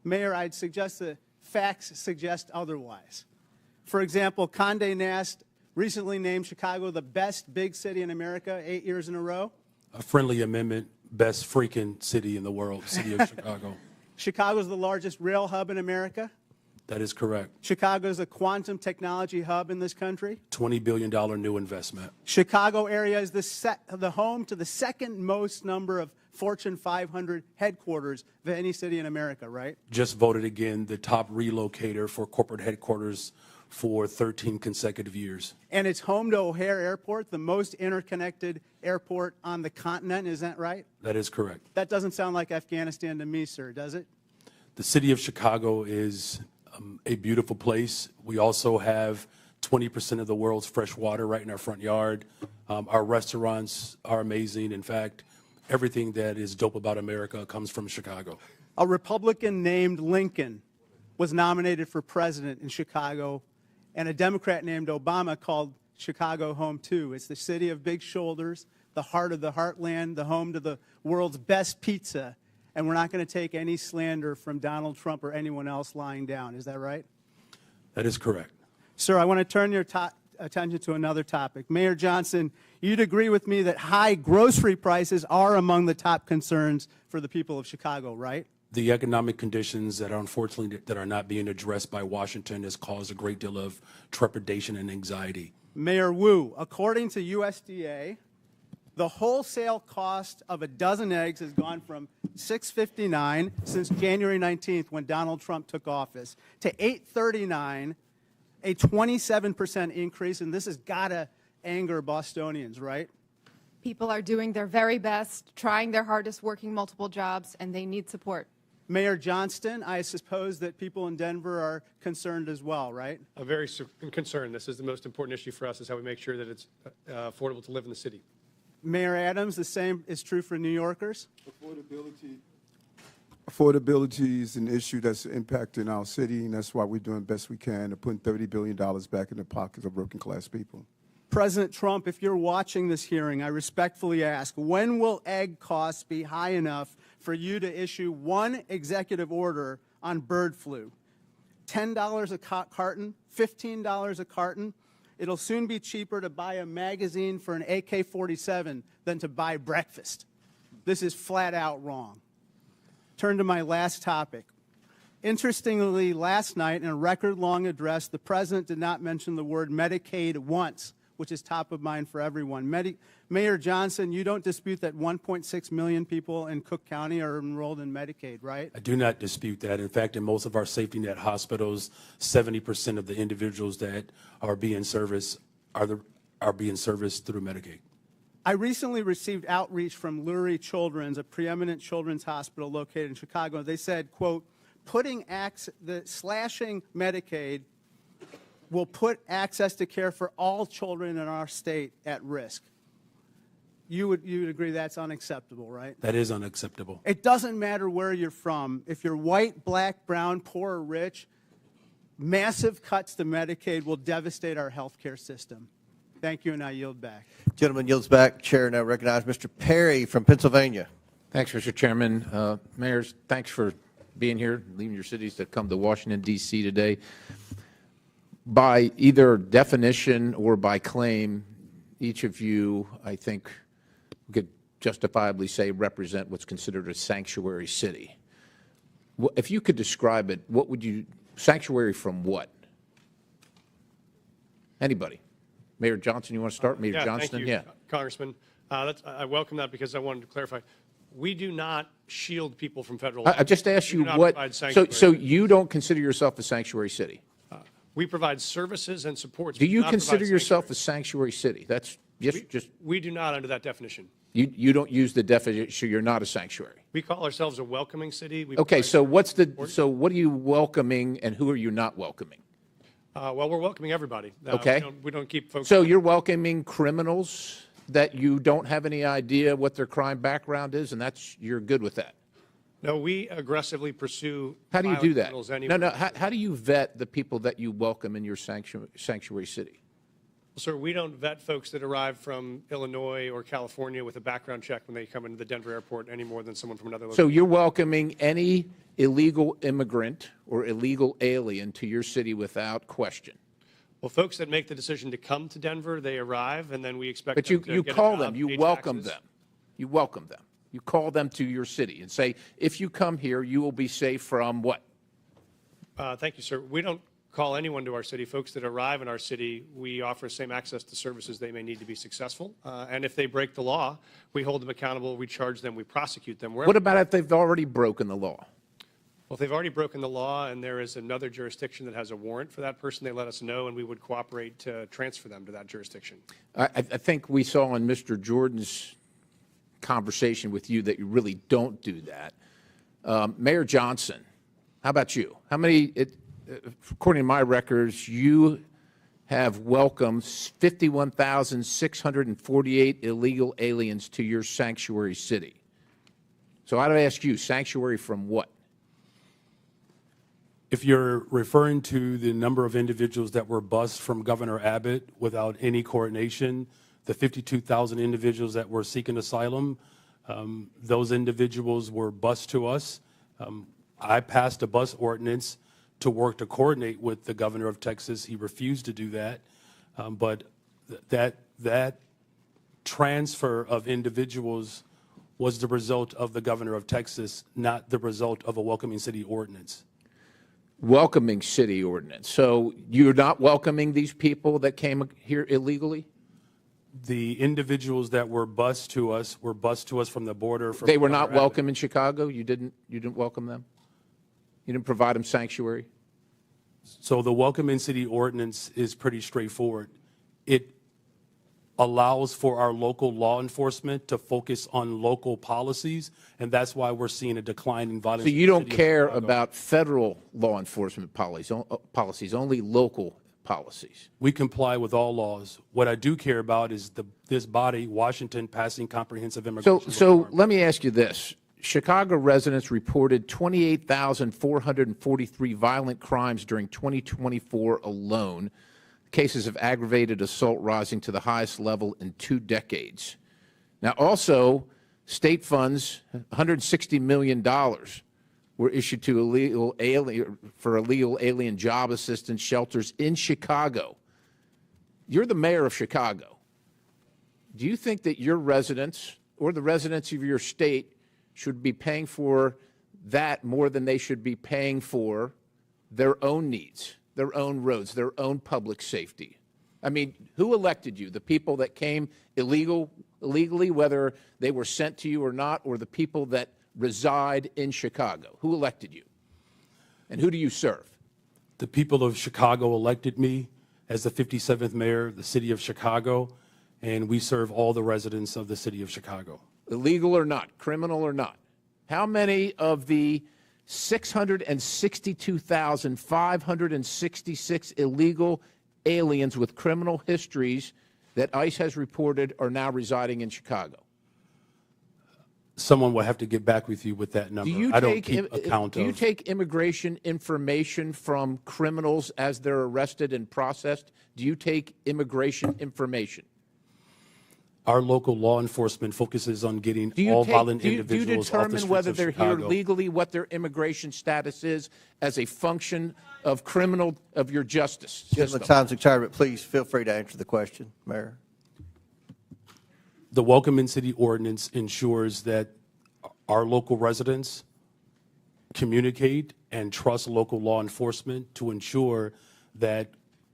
Mayor, I'd suggest the facts suggest otherwise. For example, Condé Nast recently named Chicago the best big city in America 8 years in a row. A friendly amendment, best freaking city in the world, city of Chicago. Chicago's the largest rail hub in America. That is correct. Chicago's a quantum technology hub in this country. $20 billion new investment. Chicago area is the home to the second most number of Fortune 500 headquarters of any city in America, right? Just voted again the top relocator for corporate headquarters for 13 consecutive years. And it's home to O'Hare Airport, the most interconnected airport on the continent, is that right? That is correct. That doesn't sound like Afghanistan to me, sir, does it? The city of Chicago is a beautiful place. We also have 20% of the world's fresh water right in our front yard. Our restaurants are amazing. In fact, everything that is dope about America comes from Chicago. A Republican named Lincoln was nominated for president in Chicago, and a Democrat named Obama called Chicago home too. It's the city of big shoulders, the heart of the heartland, the home to the world's best pizza. And we're not going to take any slander from Donald Trump or anyone else lying down. Is that right? That is correct. Sir, I want to turn your attention to another topic. Mayor Johnston, you'd agree with me that high grocery prices are among the top concerns for the people of Chicago, right? The economic conditions that are unfortunately that are not being addressed by Washington has caused a great deal of trepidation and anxiety. Mayor Wu, according to USDA, the wholesale cost of a dozen eggs has gone from $6.59 since January 19th when Donald Trump took office to $8.39, a 27% increase, and this has got to anger Bostonians, right? People are doing their very best, trying their hardest, working multiple jobs, and they need support. Mayor Johnston, I suppose that people in Denver are concerned as well, right? Very concerned. This is the most important issue for us, is how we make sure that it's affordable to live in the city. Mayor Adams, the same is true for New Yorkers? Affordability is an issue that's impacting our city, and that's why we're doing the best we can to put $30 billion back in the pockets of working class people. President Trump, if you're watching this hearing, I respectfully ask, when will egg costs be high enough for you to issue one executive order on bird flu? $10 a carton, $15 a carton. It'll soon be cheaper to buy a magazine for an AK-47 than to buy breakfast. This is flat out wrong. Turn to my last topic. Interestingly, last night in a record-long address, the President did not mention the word Medicaid once, which is top of mind for everyone. Mayor Johnston, you don't dispute that 1.6 million people in Cook County are enrolled in Medicaid, right? I do not dispute that. In fact, in most of our safety net hospitals, 70% of the individuals that are being serviced are being serviced through Medicaid. I recently received outreach from Lurie Children's, a preeminent children's hospital located in Chicago. They said, quote, slashing Medicaid will put access to care for all children in our state at risk. You would agree that's unacceptable, right? That is unacceptable. It doesn't matter where you're from. If you're white, black, brown, poor, or rich, massive cuts to Medicaid will devastate our health care system. Thank you, and I yield back. Gentleman yields back. Chair now recognizes Mr. Perry from Pennsylvania. Thanks, Mr. Chairman. Mayors, thanks for being here, leaving your cities to come to Washington, D.C. today. By either definition or by claim, each of you, I think, could justifiably say represent what's considered a sanctuary city. If you could describe it, what would you, sanctuary from what? Anybody? Mayor Johnston, you want to start? Mayor Johnston? Thank you, Congressman. I welcome that because I wanted to clarify. We do not shield people from federal law. I just asked you what, so you don't consider yourself a sanctuary city? We provide services and supports. Do you consider yourself a sanctuary city? That's just. We do not under that definition. You don't use the definition, you're not a sanctuary. We call ourselves a welcoming city. Okay, so what are you welcoming and who are you not welcoming? Well, we're welcoming everybody. Okay. We don't keep folks. So you're welcoming criminals that you don't have any idea what their crime background is, and you're good with that? No, we aggressively pursue. How do you do that? Anyway. No. How do you vet the people that you welcome in your sanctuary city? Well, sir, we don't vet folks that arrive from Illinois or California with a background check when they come into the Denver airport any more than someone from another location. So you're welcoming any illegal immigrant or illegal alien to your city without question? Well, folks that make the decision to come to Denver, they arrive, and then we expect them to you get call a job, them, you pay welcome taxes. them. You welcome them. You call them to your city and say, if you come here, you will be safe from what? Thank you, sir. We don't call anyone to our city. Folks that arrive in our city, we offer same access to services they may need to be successful. And if they break the law, we hold them accountable, we charge them, we prosecute them. What about if they've already broken the law? Well, if they've already broken the law and there is another jurisdiction that has a warrant for that person, they let us know and we would cooperate to transfer them to that jurisdiction. I think we saw in Mr. Jordan's conversation with you that you really don't do that. Mayor Johnston, how about you? How many, according to my records, you have welcomed 51,648 illegal aliens to your sanctuary city. So I'd ask you, sanctuary from what? If you're referring to the number of individuals that were bused from Governor Abbott without any coordination, the 52,000 individuals that were seeking asylum, those individuals were bused to us. I passed a bus ordinance to work to coordinate with the governor of Texas. He refused to do that. But that transfer of individuals was the result of the governor of Texas, not the result of a welcoming city ordinance. Welcoming city ordinance. So you're not welcoming these people that came here illegally? The individuals that were bused to us from the border. They were not welcome in Chicago? You didn't welcome them? You didn't provide them sanctuary? So the welcoming city ordinance is pretty straightforward. It allows for our local law enforcement to focus on local policies, and that's why we're seeing a decline in violence. So you don't care about federal law enforcement policies, only local policies? We comply with all laws. What I do care about is this body, Washington, passing comprehensive immigration So let me ask you this. Chicago residents reported 28,443 violent crimes during 2024 alone, cases of aggravated assault rising to the highest level in 2 decades. Now, also, state funds, $160 million, were issued to illegal alien job assistance shelters in Chicago. You're the mayor of Chicago. Do you think that your residents or the residents of your state should be paying for that more than they should be paying for their own needs, their own roads, their own public safety? I mean, who elected you? The people that came illegally, whether they were sent to you or not, or the people that reside in Chicago? Who elected you? And who do you serve? The people of Chicago elected me as the 57th mayor of the city of Chicago, and we serve all the residents of the city of Chicago. Illegal or not, criminal or not. How many of the 662,566 illegal aliens with criminal histories that ICE has reported are now residing in Chicago? Someone will have to get back with you with that number. I don't keep account Do you of. take immigration information from criminals as they're arrested and processed? Do you take immigration information? Our local law enforcement focuses on getting all violent individuals do you off the determine streets whether of they're Chicago. here legally, what their immigration status is, as a function of your justice Gentlemen, system? time's expired, but please feel free to answer the question, Mayor. The Welcome in City ordinance ensures that our local residents communicate and trust local law enforcement to ensure that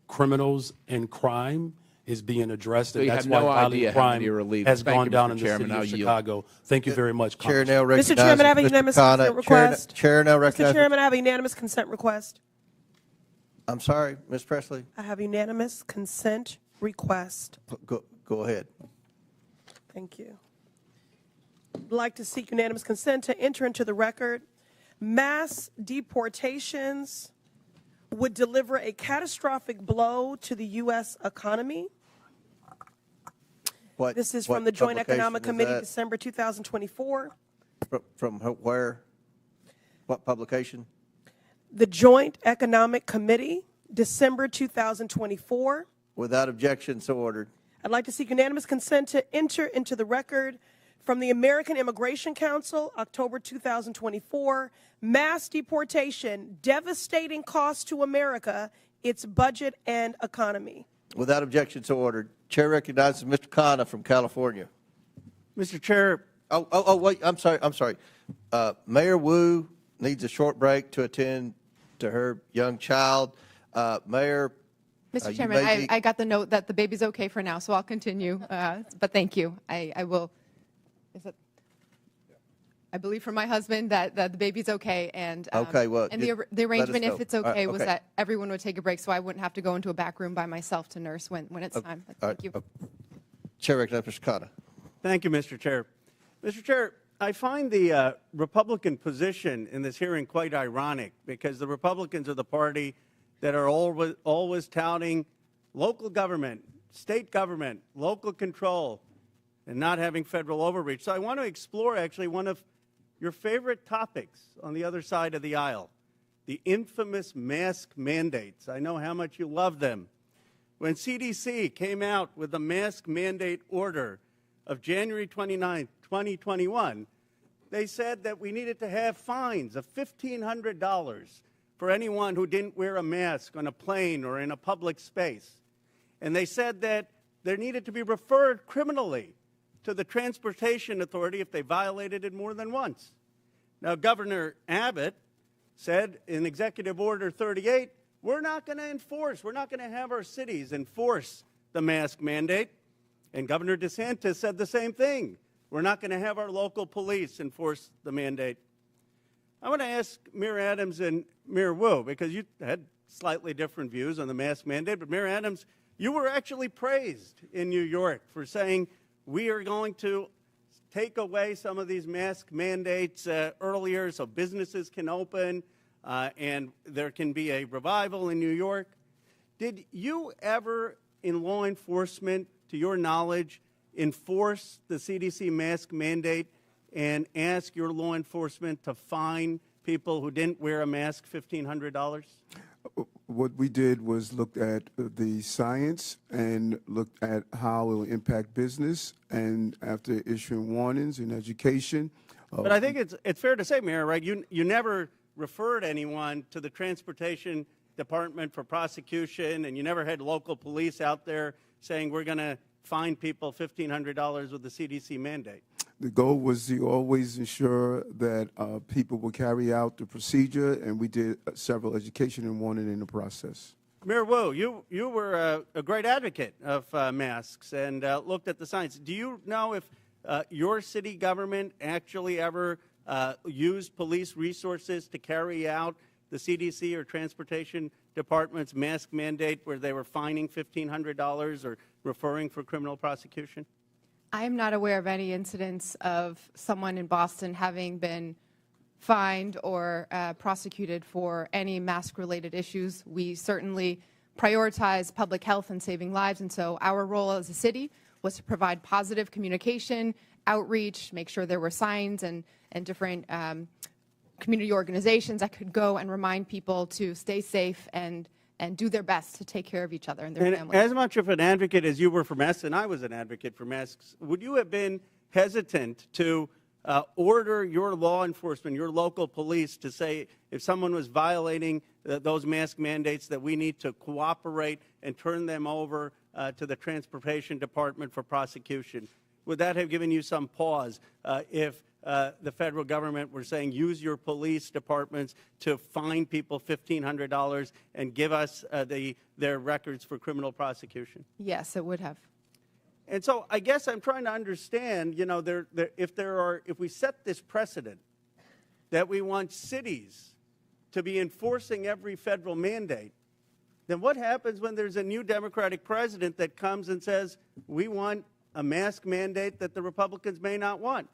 criminals and crime is being addressed, So and you that's have why no violent idea how many crime are illegal. has Thank gone you, down Mr. in the Chairman. city I'll of yield. Chicago. Thank you very much, Chair Congressman. now recognizes Mr. Chairman, I have a Mr. unanimous Khanna. consent request. Chair now Mr. recognizes. Chairman, I have a unanimous consent request. I'm sorry, Ms. Presley. I have unanimous consent request. Go ahead. Thank you. I'd like to seek unanimous consent to enter into the record mass deportations would deliver a catastrophic blow to the U.S. economy. This is from the Joint Economic Committee, December 2024. From where? What publication? The Joint Economic Committee, December 2024. Without objection, so ordered. I'd like to seek unanimous consent to enter into the record from the American Immigration Council, October 2024, mass deportation, devastating cost to America, its budget and economy. Without objection, so ordered. Chair recognizes Mr. Khanna from California. Mr. Chair. Wait, I'm sorry. Mayor Wu needs a short break to attend to her young child. Mayor. Mr. Chairman, I got the note that the baby's okay for now, so I'll continue. But thank you. I will. I believe from my husband that the baby's okay, and and the arrangement, if it's okay, was that everyone would take a break, so I wouldn't have to go into a back room by myself to nurse when it's time. Thank you. Chair recognizes Mr. Khanna. Thank you, Mr. Chair. Mr. Chair, I find the Republican position in this hearing quite ironic, because the Republicans are the party that are always touting local government, state government, local control, and not having federal overreach. So I want to explore actually one of your favorite topics on the other side of the aisle, the infamous mask mandates. I know how much you love them. When CDC came out with the mask mandate order of January 29, 2021, they said that we needed to have fines of $1,500 for anyone who didn't wear a mask on a plane or in a public space. And they said that there needed to be referred criminally to the Transportation Authority if they violated it more than once. Now, Governor Abbott said in Executive Order 38, we're not going to enforce, we're not going to have our cities enforce the mask mandate. And Governor DeSantis said the same thing. We're not going to have our local police enforce the mandate. I want to ask Mayor Adams and Mayor Wu, because you had slightly different views on the mask mandate, but Mayor Adams, you were actually praised in New York for saying we are going to take away some of these mask mandates earlier so businesses can open and there can be a revival in New York. Did you ever, in law enforcement, to your knowledge, enforce the CDC mask mandate and ask your law enforcement to fine people who didn't wear a mask $1,500? What we did was looked at the science and looked at how it will impact business, and after issuing warnings and education. But I think it's fair to say, Mayor, right, you never referred anyone to the Transportation Department for prosecution, and you never had local police out there saying we're going to fine people $1,500 with the CDC mandate. The goal was to always ensure that people will carry out the procedure, and we did several education and warning in the process. Mayor Wu, you were a great advocate of masks and looked at the science. Do you know if your city government actually ever used police resources to carry out the CDC or Transportation Department's mask mandate where they were fining $1,500 or referring for criminal prosecution? I am not aware of any incidents of someone in Boston having been fined or prosecuted for any mask-related issues. We certainly prioritize public health and saving lives, and so our role as a city was to provide positive communication, outreach, make sure there were signs and different community organizations that could go and remind people to stay safe and do their best to take care of each other and their families. As much of an advocate as you were for masks, and I was an advocate for masks, would you have been hesitant to order your law enforcement, your local police, to say if someone was violating those mask mandates that we need to cooperate and turn them over to the Transportation Department for prosecution? Would that have given you some pause if the federal government were saying use your police departments to fine people $1,500 and give us their records for criminal prosecution? Yes, it would have. And so I guess I'm trying to understand, you know, if we set this precedent that we want cities to be enforcing every federal mandate, then what happens when there's a new Democratic president that comes and says we want a mask mandate that the Republicans may not want?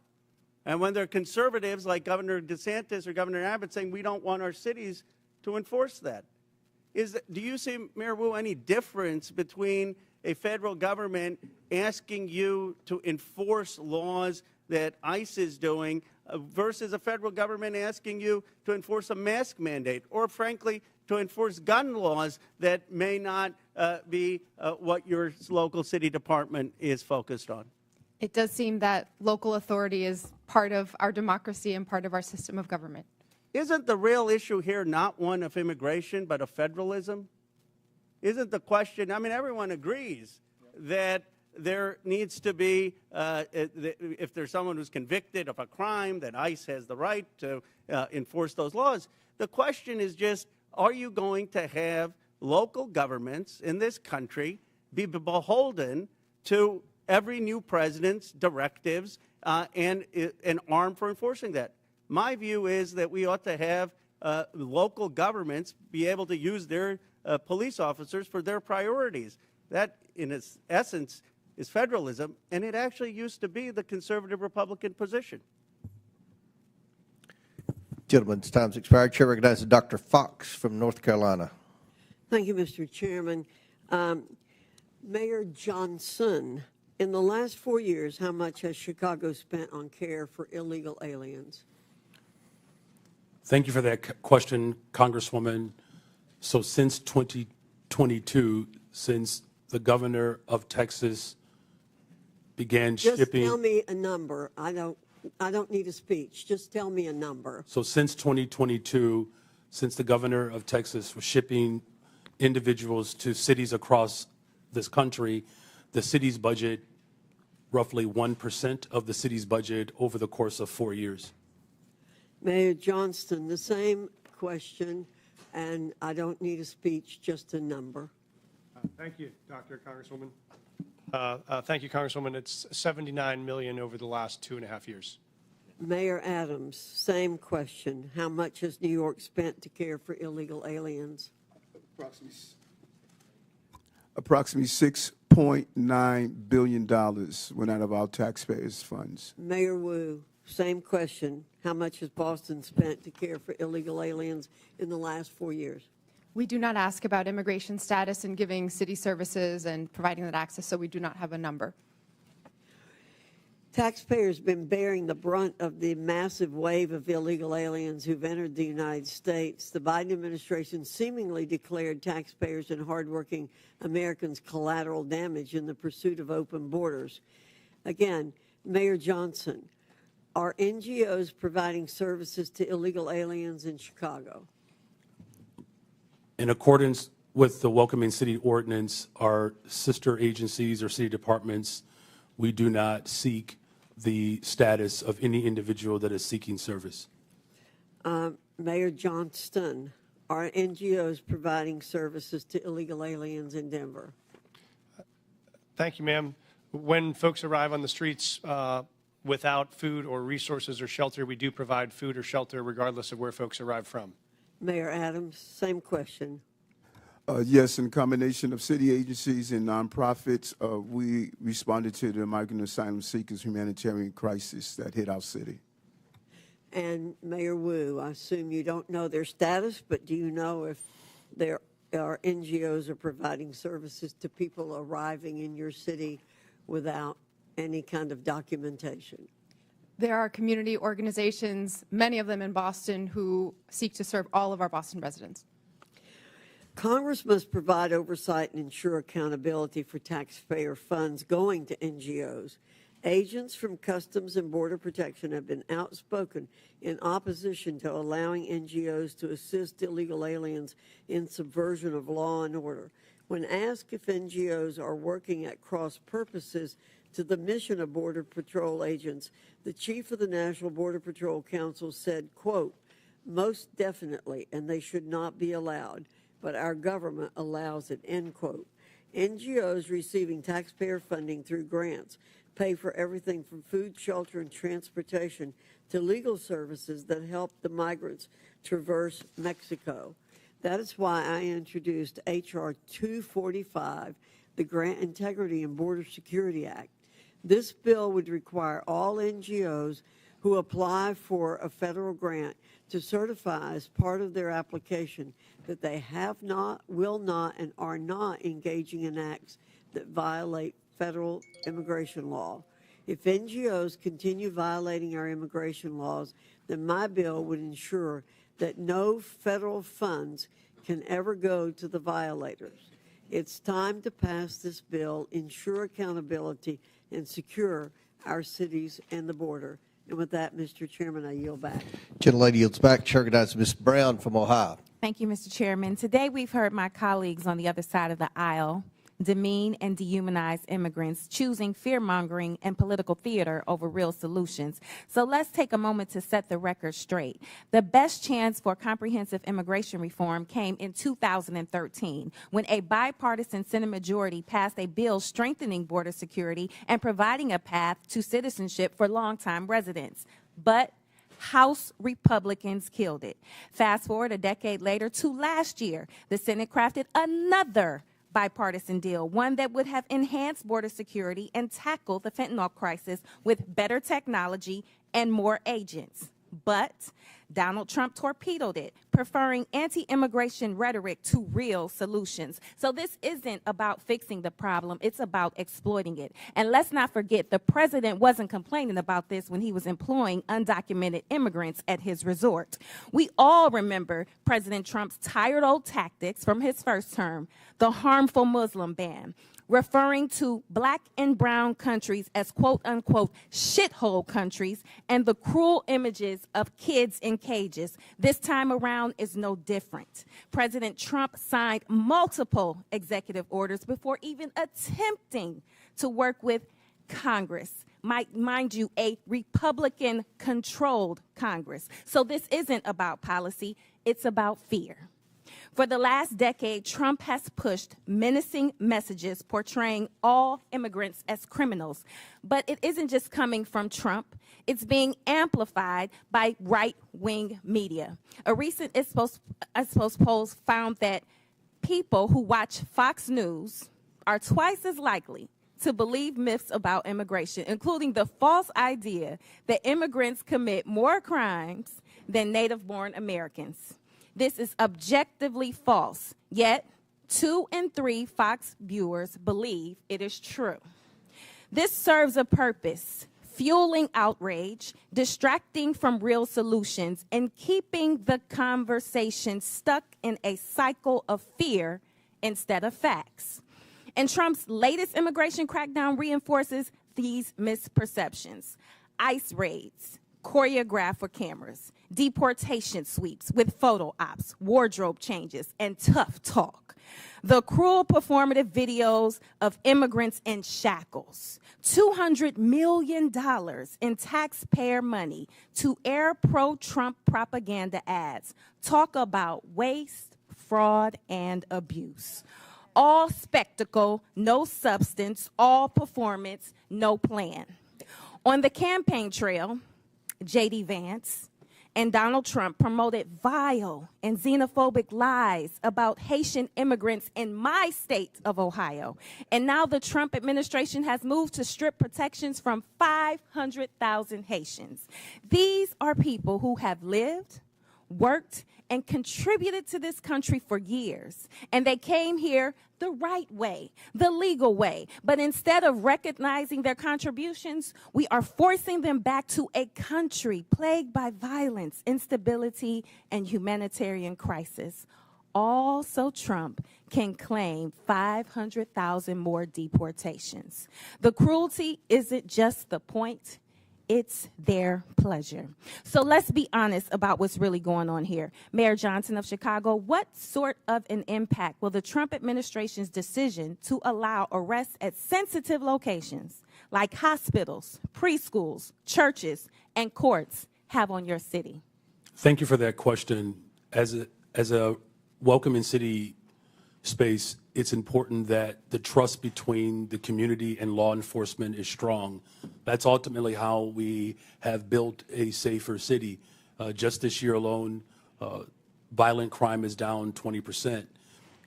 And when there are conservatives like Governor DeSantis or Governor Abbott saying we don't want our cities to enforce that. Do you see, Mayor Wu, any difference between a federal government asking you to enforce laws that ICE is doing versus a federal government asking you to enforce a mask mandate or, frankly, to enforce gun laws that may not be what your local city department is focused on? It does seem that local authority is part of our democracy and part of our system of government. Isn't the real issue here not one of immigration, but of federalism? Isn't the question, I mean, everyone agrees that there needs to be, if there's someone who's convicted of a crime, that ICE has the right to enforce those laws. The question is just, are you going to have local governments in this country be beholden to every new president's directives and armed for enforcing that? My view is that we ought to have local governments be able to use their police officers for their priorities. That, in its essence, is federalism, and it actually used to be the conservative Republican position. Gentleman's time's expired. Chair recognizes Dr. Fox from North Carolina. Thank you, Mr. Chairman. Mayor Johnston, in the last 4 years, how much has Chicago spent on care for illegal aliens? Thank you for that question, Congresswoman. So since 2022, since the governor of Texas began shipping... Just tell me a number. I don't need a speech. Just tell me a number. So since 2022, since the governor of Texas was shipping individuals to cities across this country, the city's budget, roughly 1% of the city's budget over the course of 4 years. Mayor Johnston, the same question, and I don't need a speech, just a number. Thank you, Dr. Congresswoman. Thank you, Congresswoman. It's $79 million over the last 2.5 years. Mayor Adams, same question. How much has New York spent to care for illegal aliens? Approximately $6.9 billion went out of our taxpayers' funds. Mayor Wu, same question. How much has Boston spent to care for illegal aliens in the last 4 years? We do not ask about immigration status and giving city services and providing that access, so we do not have a number. Taxpayers have been bearing the brunt of the massive wave of illegal aliens who've entered the United States. The Biden administration seemingly declared taxpayers and hardworking Americans collateral damage in the pursuit of open borders. Again, Mayor Johnston, are NGOs providing services to illegal aliens in Chicago? In accordance with the Welcoming City Ordinance, our sister agencies or city departments, we do not seek the status of any individual that is seeking service. Mayor Johnston, are NGOs providing services to illegal aliens in Denver? Thank you, ma'am. When folks arrive on the streets without food or resources or shelter, we do provide food or shelter regardless of where folks arrive from. Mayor Adams, same question. Yes, in combination of city agencies and nonprofits, we responded to the migrant asylum seekers humanitarian crisis that hit our city. And Mayor Wu, I assume you don't know their status, but do you know if there are NGOs are providing services to people arriving in your city without any kind of documentation? There are community organizations, many of them in Boston, who seek to serve all of our Boston residents. Congress must provide oversight and ensure accountability for taxpayer funds going to NGOs. Agents from Customs and Border Protection have been outspoken in opposition to allowing NGOs to assist illegal aliens in subversion of law and order. When asked if NGOs are working at cross purposes to the mission of Border Patrol agents, the chief of the National Border Patrol Council said, quote, "Most definitely, and they should not be allowed, but our government allows it," end quote. NGOs receiving taxpayer funding through grants pay for everything from food, shelter, and transportation to legal services that help the migrants traverse Mexico. That is why I introduced H.R. 245, the Grant Integrity and Border Security Act. This bill would require all NGOs who apply for a federal grant to certify as part of their application that they have not, will not, and are not engaging in acts that violate federal immigration law. If NGOs continue violating our immigration laws, then my bill would ensure that no federal funds can ever go to the violators. It's time to pass this bill, ensure accountability, and secure our cities and the border. And with that, Mr. Chairman, I yield back. Gentlelady yields back. Chair recognizes Ms. Brown from Ohio. Thank you, Mr. Chairman. Today we've heard my colleagues on the other side of the aisle demean and dehumanize immigrants, choosing fear-mongering and political theater over real solutions. So let's take a moment to set the record straight. The best chance for comprehensive immigration reform came in 2013, when a bipartisan Senate majority passed a bill strengthening border security and providing a path to citizenship for longtime residents. But House Republicans killed it. Fast forward a decade later to last year, the Senate crafted another bipartisan deal, one that would have enhanced border security and tackled the fentanyl crisis with better technology and more agents. But Donald Trump torpedoed it, preferring anti-immigration rhetoric to real solutions. So this isn't about fixing the problem, it's about exploiting it. And let's not forget, the president wasn't complaining about this when he was employing undocumented immigrants at his resort. We all remember President Trump's tired old tactics from his first term, the harmful Muslim ban, referring to black and brown countries as quote-unquote shithole countries, and the cruel images of kids in cages. This time around is no different. President Trump signed multiple executive orders before even attempting to work with Congress. Mind you, a Republican-controlled Congress. So this isn't about policy, it's about fear. For the last decade, Trump has pushed menacing messages portraying all immigrants as criminals. But it isn't just coming from Trump. It's being amplified by right-wing media. A recent Ipsos poll found that people who watch Fox News are twice as likely to believe myths about immigration, including the false idea that immigrants commit more crimes than native-born Americans. This is objectively false, yet 2 in 3 Fox viewers believe it is true. This serves a purpose. fueling outrage, distracting from real solutions, and keeping the conversation stuck in a cycle of fear instead of facts. And Trump's latest immigration crackdown reinforces these misperceptions. ICE raids, choreographed for cameras, deportation sweeps with photo ops, wardrobe changes, and tough talk. The cruel performative videos of immigrants in shackles. $200 million in taxpayer money to air pro-Trump propaganda ads. Talk about waste, fraud, and abuse. All spectacle, no substance, all performance, no plan. On the campaign trail, J.D. Vance and Donald Trump promoted vile and xenophobic lies about Haitian immigrants in my state of Ohio. And now the Trump administration has moved to strip protections from 500,000 Haitians. These are people who have lived, worked, and contributed to this country for years. And they came here the right way, the legal way. But instead of recognizing their contributions, we are forcing them back to a country plagued by violence, instability, and humanitarian crisis. All so Trump can claim 500,000 more deportations. The cruelty isn't just the point. It's their pleasure. So let's be honest about what's really going on here. Mayor Johnston of Chicago, what sort of an impact will the Trump administration's decision to allow arrests at sensitive locations like hospitals, preschools, churches, and courts have on your city? Thank you for that question. As a welcoming city space, it's important that the trust between the community and law enforcement is strong. That's ultimately how we have built a safer city. Just this year alone, violent crime is down 20%.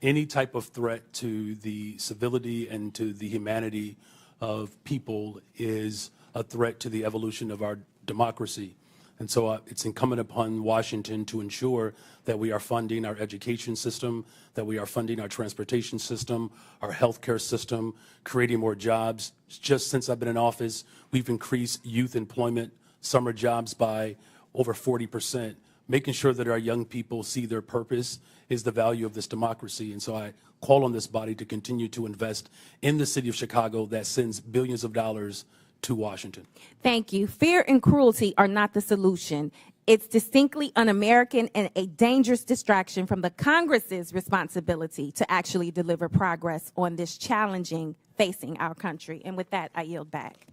Any type of threat to the civility and to the humanity of people is a threat to the evolution of our democracy. And so it's incumbent upon Washington to ensure that we are funding our education system, that we are funding our transportation system, our healthcare system, creating more jobs. Just since I've been in office, we've increased youth employment, summer jobs by over 40%. Making sure that our young people see their purpose is the value of this democracy. And so I call on this body to continue to invest in the city of Chicago that sends billions of dollars to Washington. Thank you. Fear and cruelty are not the solution. It's distinctly un-American and a dangerous distraction from the Congress's responsibility to actually deliver progress on this challenging facing our country. And with that, I yield back.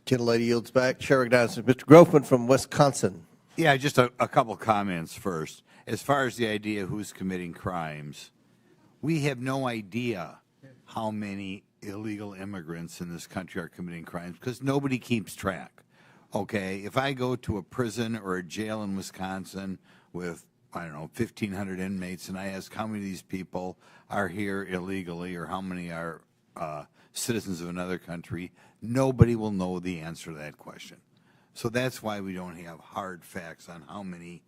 Gentlelady yields back. Chair recognizes Mr. Grofman from Wisconsin. Yeah, just a couple comments first. As far as the idea of who's committing crimes, we have no idea how many illegal immigrants in this country are committing crimes because nobody keeps track. Okay, if I go to a prison or a jail in Wisconsin with, I don't know, 1,500 inmates, and I ask how many of these people are here illegally or how many are citizens of another country, nobody will know the answer to that question. So that's why we don't have hard facts on how many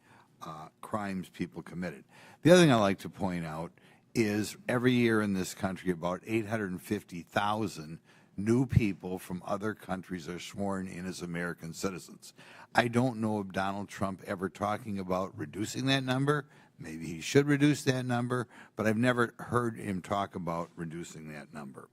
crimes people committed. The other thing I like to point out is every year in this country about 850,000 new people from other countries are sworn in as American citizens. I don't know of Donald Trump ever talking about reducing that number. Maybe he should reduce that number, but I've never heard him talk about reducing that number.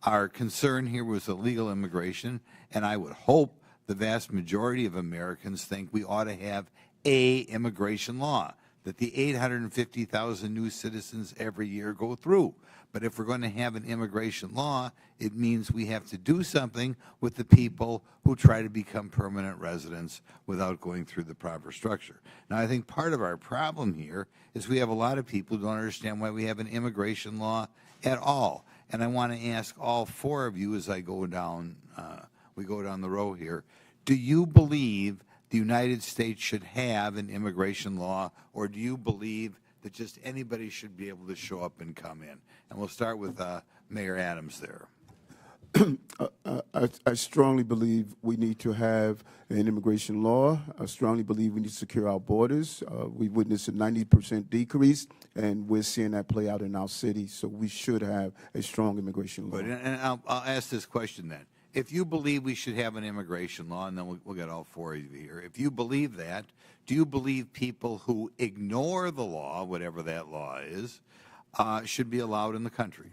Our concern here was illegal immigration, and I would hope the vast majority of Americans think we ought to have a immigration law that the 850,000 new citizens every year go through. But if we're going to have an immigration law, it means we have to do something with the people who try to become permanent residents without going through the proper structure. Now, I think part of our problem here is we have a lot of people who don't understand why we have an immigration law at all. And I want to ask all four of you as I go down, we go down the row here, do you believe the United States should have an immigration law, or do you believe that just anybody should be able to show up and come in? And we'll start with Mayor Adams there. I strongly believe we need to have an immigration law. I strongly believe we need to secure our borders. We've witnessed a 90% decrease, and we're seeing that play out in our city. So we should have a strong immigration law. And I'll ask this question then. if you believe we should have an immigration law, and then we'll get all four of you here, if you believe that, do you believe people who ignore the law, whatever that law is, should be allowed in the country?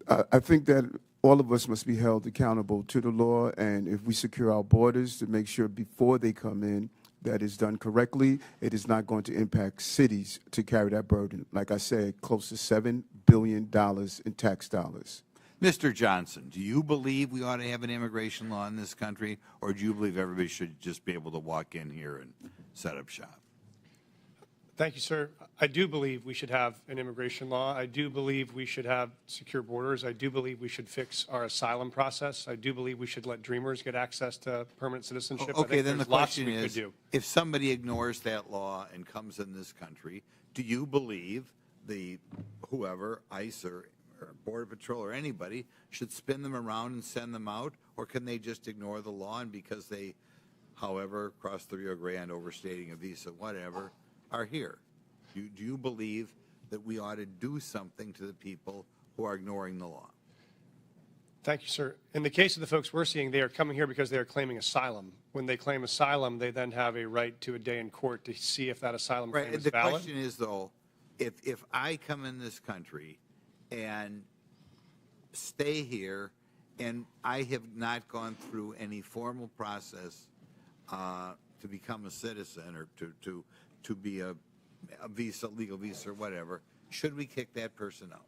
I think that all of us must be held accountable to the law, and if we secure our borders to make sure before they come in that is done correctly, it is not going to impact cities to carry that burden. Like I said, close to $7 billion in tax dollars. Mr. Johnson, do you believe we ought to have an immigration law in this country, or do you believe everybody should just be able to walk in here and set up shop? Thank you, sir. I do believe we should have an immigration law. I do believe we should have secure borders. I do believe we should fix our asylum process. I do believe we should let dreamers get access to permanent citizenship. Okay, then the question is, do. if somebody ignores that law and comes in this country, do you believe whoever, ICE or Border Patrol or anybody, should spin them around and send them out, or can they just ignore the law and because they, however, crossed the Rio Grande, overstating a visa, whatever, are here? Do you believe that we ought to do something to the people who are ignoring the law? Thank you, sir. In the case of the folks we're seeing, they are coming here because they are claiming asylum. When they claim asylum, they then have a right to a day in court to see if that asylum claim is The valid. question is, though, if I come in this country and stay here and I have not gone through any formal process to become a citizen or to be a visa, legal visa or whatever, should we kick that person out?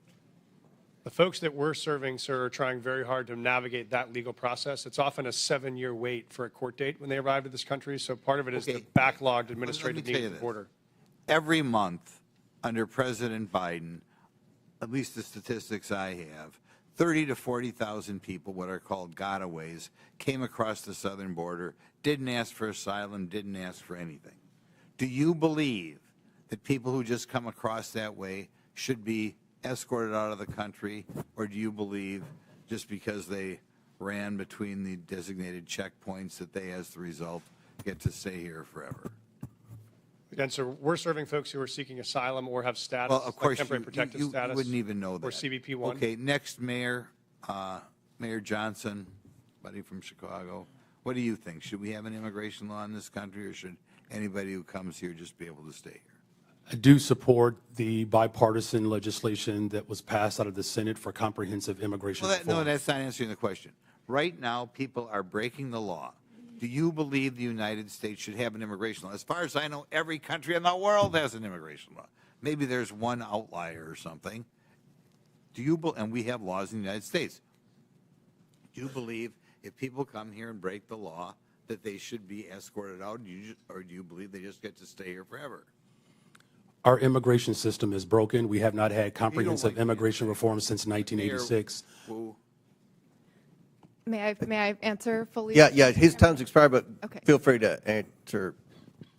The folks that we're serving, sir, are trying very hard to navigate that legal process. It's often a 7-year wait for a court date when they arrive to this country, so part of it is the backlogged administrative need at the border. Every month under President Biden, at least the statistics I have, 30 to 40,000 people, what are called gotaways, came across the southern border, didn't ask for asylum, didn't ask for anything. Do you believe that people who just come across that way should be escorted out of the country, or do you believe just because they ran between the designated checkpoints that they, as the result, get to stay here forever? Again, sir, we're serving folks who are seeking asylum or have status, Well, of course, like temporary protected you status. wouldn't even know that. Or CBP-1. Okay, next Mayor, Mayor Johnston, buddy from Chicago. What do you think? Should we have an immigration law in this country, or should anybody who comes here just be able to stay here? I do support the bipartisan legislation that was passed out of the Senate for comprehensive immigration reform. No, that's not answering the question. Right now, people are breaking the law. Do you believe the United States should have an immigration law? As far as I know, every country in the world has an immigration law. Maybe there's one outlier or something. And we have laws in the United States. Do you believe if people come here and break the law that they should be escorted out, or do you believe they just get to stay here forever? Our immigration system is broken. We have not had comprehensive immigration reform since 1986. May I answer fully? Yeah, his time's expired, but Okay. feel free to answer.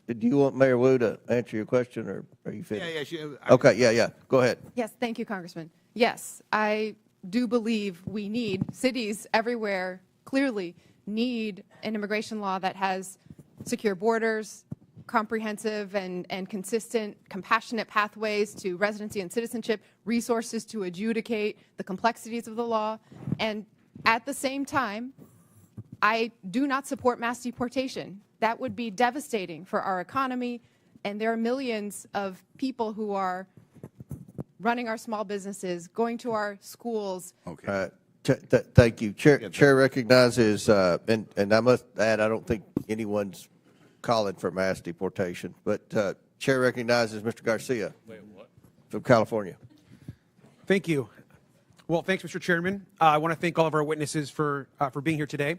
Do you want Mayor Wu to answer your question, or are you finished? Yeah. Okay, yeah. Go ahead. Yes, thank you, Congressman. Yes, I do believe we need, cities everywhere clearly need an immigration law that has secure borders, comprehensive and consistent, compassionate pathways to residency and citizenship, resources to adjudicate the complexities of the law. And at the same time, I do not support mass deportation. That would be devastating for our economy, and there are millions of people who are running our small businesses, going to our schools. Okay. Thank you. Chair recognizes, and I must add, I don't think anyone's calling for mass deportation, but Chair recognizes Mr. Garcia from California. Thank you. Well, thanks, Mr. Chairman. I want to thank all of our witnesses for being here today.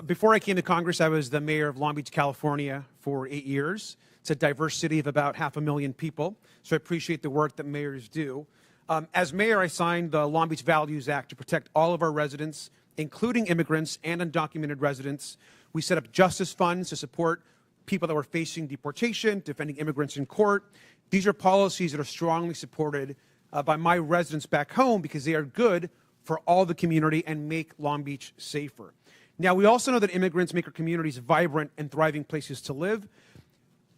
Before I came to Congress, I was the mayor of Long Beach, California for 8 years. It's a diverse city of about 500,000 people, so I appreciate the work that mayors do. As mayor, I signed the Long Beach Values Act to protect all of our residents, including immigrants and undocumented residents. We set up justice funds to support people that were facing deportation, defending immigrants in court. These are policies that are strongly supported by my residents back home because they are good for all the community and make Long Beach safer. Now, we also know that immigrants make our communities vibrant and thriving places to live.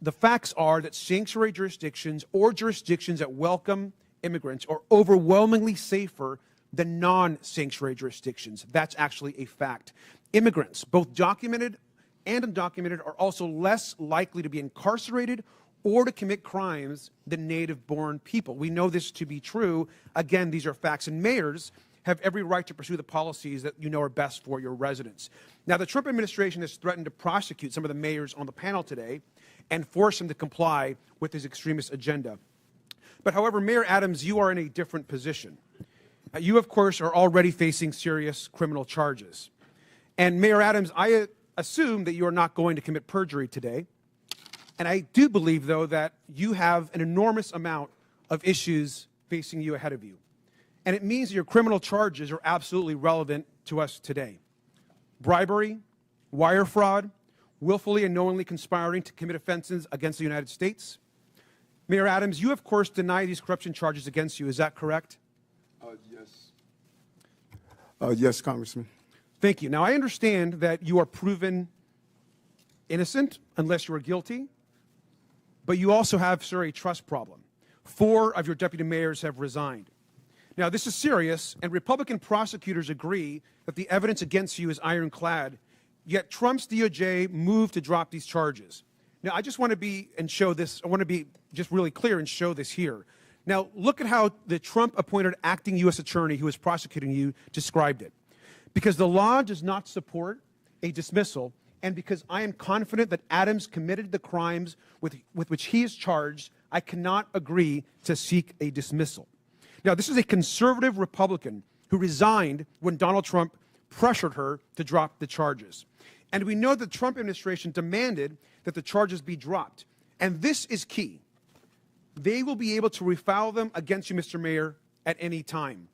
The facts are that sanctuary jurisdictions or jurisdictions that welcome immigrants are overwhelmingly safer than non-sanctuary jurisdictions. That's actually a fact. Immigrants, both documented and undocumented, are also less likely to be incarcerated or to commit crimes than native-born people. We know this to be true. Again, these are facts, and mayors have every right to pursue the policies that you know are best for your residents. Now, the Trump administration has threatened to prosecute some of the mayors on the panel today and force them to comply with his extremist agenda. But however, Mayor Adams, you are in a different position. You, of course, are already facing serious criminal charges. And Mayor Adams, I assume that you are not going to commit perjury today. And I do believe, though, that you have an enormous amount of issues facing you ahead of you. And it means that your criminal charges are absolutely relevant to us today. Bribery, wire fraud, willfully and knowingly conspiring to commit offenses against the United States. Mayor Adams, you, of course, deny these corruption charges against you. Is that correct? Yes. Yes, Congressman. Thank you. Now, I understand that you are proven innocent unless you are guilty, but you also have, sir, a trust problem. 4 of your deputy mayors have resigned. Now, this is serious, and Republican prosecutors agree that the evidence against you is ironclad, yet Trump's DOJ moved to drop these charges. Now, I just want to be and show this, I want to be just really clear and show this here. Now, look at how the Trump-appointed acting U.S. attorney who is prosecuting you described it. Because the law does not support a dismissal, and because I am confident that Adams committed the crimes with which he is charged, I cannot agree to seek a dismissal. Now, this is a conservative Republican who resigned when Donald Trump pressured her to drop the charges. And we know the Trump administration demanded that the charges be dropped. And this is key. They will be able to refile them against you, Mr. Mayor, at any time.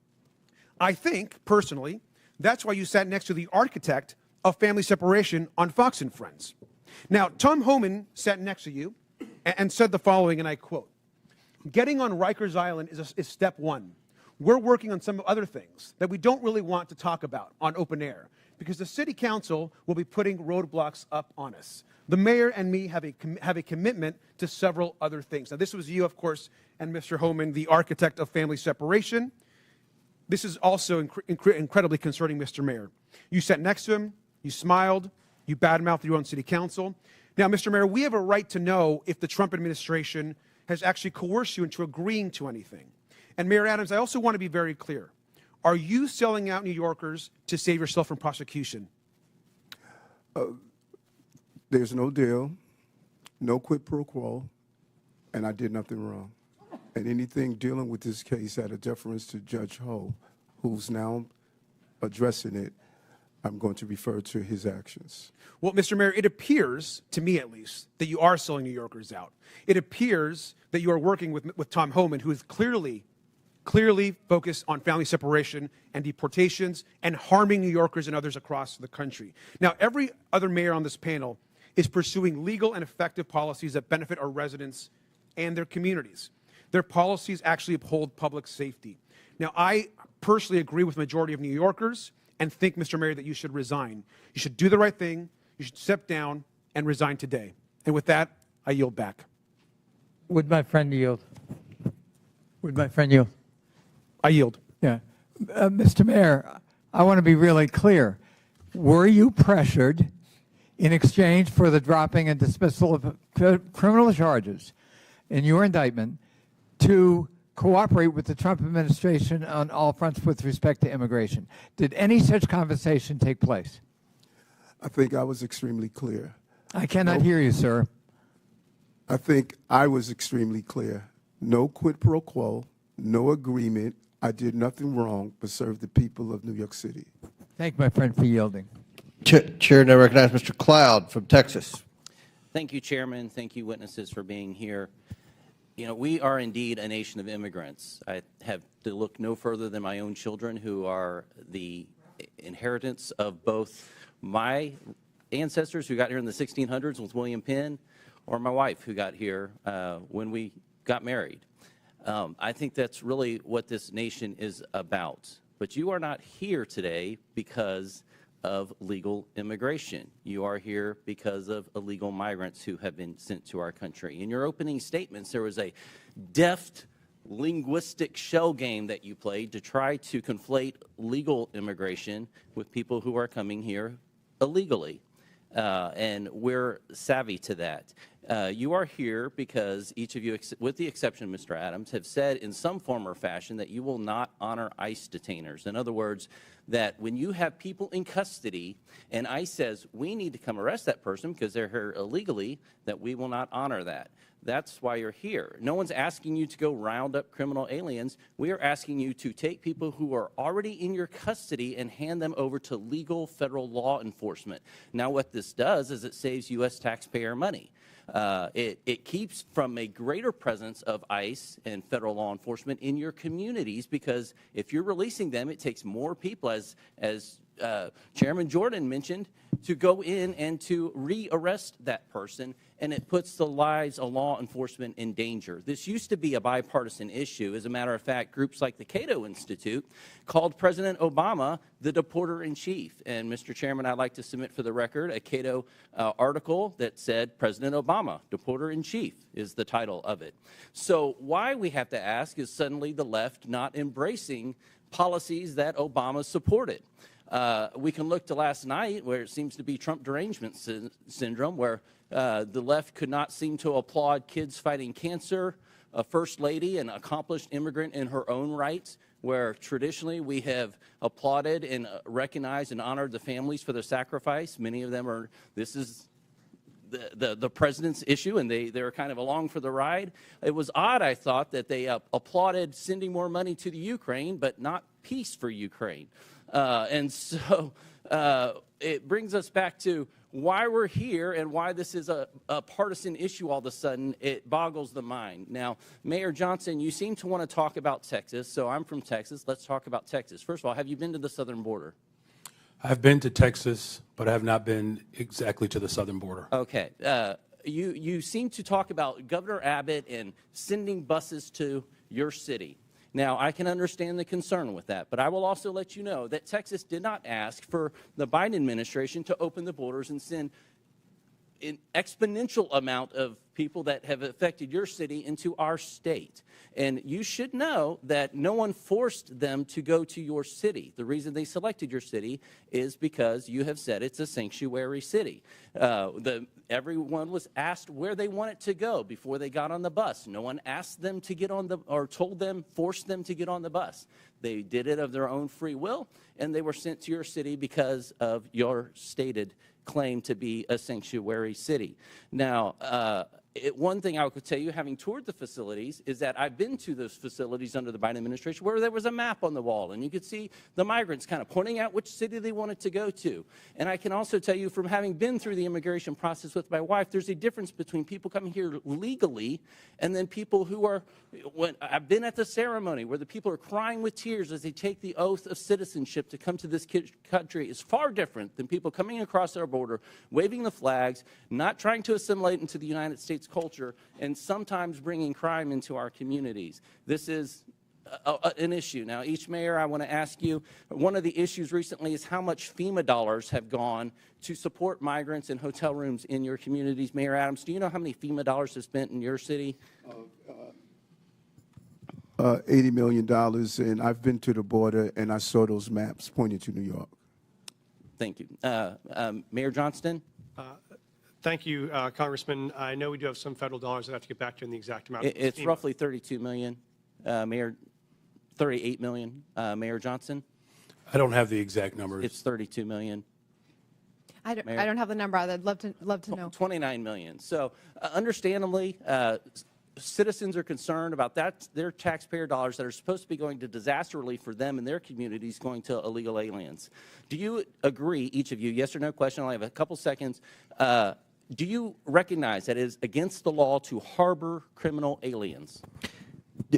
I think, personally, that's why you sat next to the architect of family separation on Fox and Friends. Now, Tom Homan sat next to you and said the following, and I quote, "Getting on Rikers Island is step one. We're working on some other things that we don't really want to talk about on open air because the city council will be putting roadblocks up on us. The mayor and me have a commitment to several other things." Now, this was you, of course, and Mr. Homan, the architect of family separation. This is also incredibly concerning, Mr. Mayor. You sat next to him, you smiled, you badmouthed your own city council. Now, Mr. Mayor, we have a right to know if the Trump administration has actually coerced you into agreeing to anything. And Mayor Adams, I also want to be very clear. Are you selling out New Yorkers to save yourself from prosecution? There's no deal, no quid pro quo, and I did nothing wrong. And anything dealing with this case out of deference to Judge Ho, who's now addressing it, I'm going to refer to his actions. Well, Mr. Mayor, it appears, to me at least, that you are selling New Yorkers out. It appears that you are working with Tom Homan, who is clearly focused on family separation and deportations and harming New Yorkers and others across the country. Now, every other mayor on this panel is pursuing legal and effective policies that benefit our residents and their communities. Their policies actually uphold public safety. Now, I personally agree with the majority of New Yorkers and think, Mr. Mayor, that you should resign. You should do the right thing. You should step down and resign today. And with that, I yield back. Would my friend yield? Would my friend yield? I yield. Yeah. Mr. Mayor, I want to be really clear. Were you pressured in exchange for the dropping and dismissal of criminal charges in your indictment to cooperate with the Trump administration on all fronts with respect to immigration? Did any such conversation take place? I think I was extremely clear. I cannot hear you, sir. I think I was extremely clear. No quid pro quo, no agreement. I did nothing wrong but serve the people of New York City. Thank my friend for yielding. Chair, now recognize Mr. Cloud from Texas. Thank you, Chairman. Thank you, witnesses, for being here. You know, we are indeed a nation of immigrants. I have to look no further than my own children, who are the inheritance of both my ancestors who got here in the 1600s with William Penn, or my wife who got here when we got married. I think that's really what this nation is about. But you are not here today because of legal immigration. You are here because of illegal migrants who have been sent to our country. In your opening statements, there was a deft linguistic shell game that you played to try to conflate legal immigration with people who are coming here illegally. And we're savvy to that. You are here because each of you, with the exception of Mr. Adams, have said in some form or fashion that you will not honor ICE detainers. In other words, that when you have people in custody and ICE says, we need to come arrest that person because they're here illegally, that we will not honor that. That's why you're here. No one's asking you to go round up criminal aliens. We are asking you to take people who are already in your custody and hand them over to legal federal law enforcement. Now, what this does is it saves U.S. taxpayer money. It keeps from a greater presence of ICE and federal law enforcement in your communities, because if you're releasing them, it takes more people, as Chairman Jordan mentioned, to go in and to re-arrest that person, and it puts the lives of law enforcement in danger. This used to be a bipartisan issue. As a matter of fact, groups like the Cato Institute called President Obama the deporter-in-chief. And, Mr. Chairman, I'd like to submit for the record a Cato article that said President Obama, deporter-in-chief, is the title of it. So why we have to ask is suddenly the left not embracing policies that Obama supported. We can look to last night, where it seems to be Trump derangement syndrome, where the left could not seem to applaud kids fighting cancer, a first lady, an accomplished immigrant in her own rights, where traditionally we have applauded and recognized and honored the families for their sacrifice. Many of them are, this is the president's issue, and they're kind of along for the ride. It was odd, I thought, that they applauded sending more money to the Ukraine, but not peace for Ukraine. And so it brings us back to why we're here and why this is a partisan issue all of a sudden. It boggles the mind. Now, Mayor Johnston, you seem to want to talk about Texas, so I'm from Texas. Let's talk about Texas. First of all, have you been to the southern border? I've been to Texas, but I have not been exactly to the southern border. Okay. You seem to talk about Governor Abbott and sending buses to your city. Now, I can understand the concern with that, but I will also let you know that Texas did not ask for the Biden administration to open the borders and send an exponential amount of people that have affected your city into our state. And you should know that no one forced them to go to your city. The reason they selected your city is because you have said it's a sanctuary city. Everyone was asked where they wanted to go before they got on the bus. No one asked them to get on the, or told them, forced them to get on the bus. They did it of their own free will, and they were sent to your city because of your stated claim to be a sanctuary city. Now, one thing I could tell you, having toured the facilities, is that I've been to those facilities under the Biden administration where there was a map on the wall, and you could see the migrants kind of pointing out which city they wanted to go to. And I can also tell you, from having been through the immigration process with my wife, there's a difference between people coming here legally and then people who are, when I've been at the ceremony where the people are crying with tears as they take the oath of citizenship to come to this country, is far different than people coming across our border, waving the flags, not trying to assimilate into the United States culture, and sometimes bringing crime into our communities. This is an issue. Now, each mayor, I want to ask you, one of the issues recently is how much FEMA dollars have gone to support migrants and hotel rooms in your communities. Mayor Adams, do you know how many FEMA dollars have spent in your city? $80 million, and I've been to the border, and I saw those maps pointing to New York. Thank you. Mayor Johnston? Thank you, Congressman. I know we do have some federal dollars. I have to get back to you on the exact amount. It's roughly $32 million, Mayor. $38 million, Mayor Johnston. I don't have the exact numbers. It's $32 million. I don't have the number. I'd love to know. $29 million. So, understandably, citizens are concerned about that, their taxpayer dollars that are supposed to be going to disaster relief for them and their communities going to illegal aliens. Do you agree, each of you, yes or no question, I only have a couple seconds, do you recognize that it is against the law to harbor criminal aliens?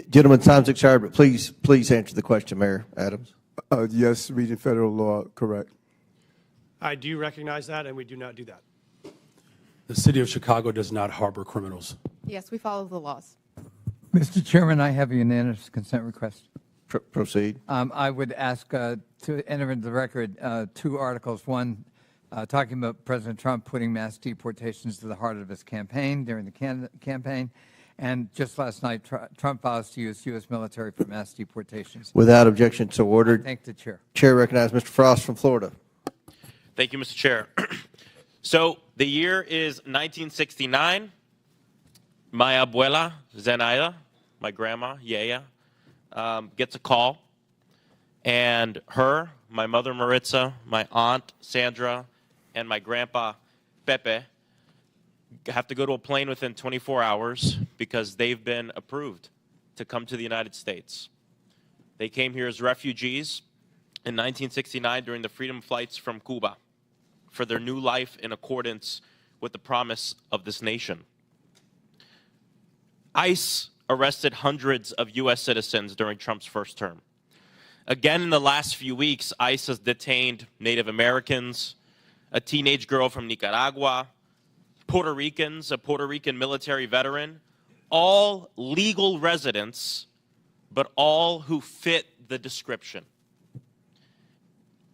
Gentlemen, time's expired, but please answer the question, Mayor Adams. Yes, reading federal law, correct. I do recognize that, and we do not do that. The city of Chicago does not harbor criminals. Yes, we follow the laws. Mr. Chairman, I have a unanimous consent request. Proceed. I would ask to enter into the record two articles. One, talking about President Trump putting mass deportations to the heart of his campaign during the campaign, And just last night, Trump vows to use U.S. military for mass deportations. Without objection, so ordered. Thank the chair. Chair recognizes Mr. Frost from Florida. Thank you, Mr. Chair. So the year is 1969. My abuela, Zenaida, my grandma, Yaya, gets a call. And her, my mother, Maritza, my aunt, Sandra, and my grandpa, Pepe, have to go to a plane within 24 hours because they've been approved to come to the United States. They came here as refugees in 1969 during the freedom flights from Cuba for their new life in accordance with the promise of this nation. ICE arrested hundreds of U.S. citizens during Trump's first term. Again, in the last few weeks, ICE has detained Native Americans, a teenage girl from Nicaragua, Puerto Ricans, a Puerto Rican military veteran, all legal residents, but all who fit the description.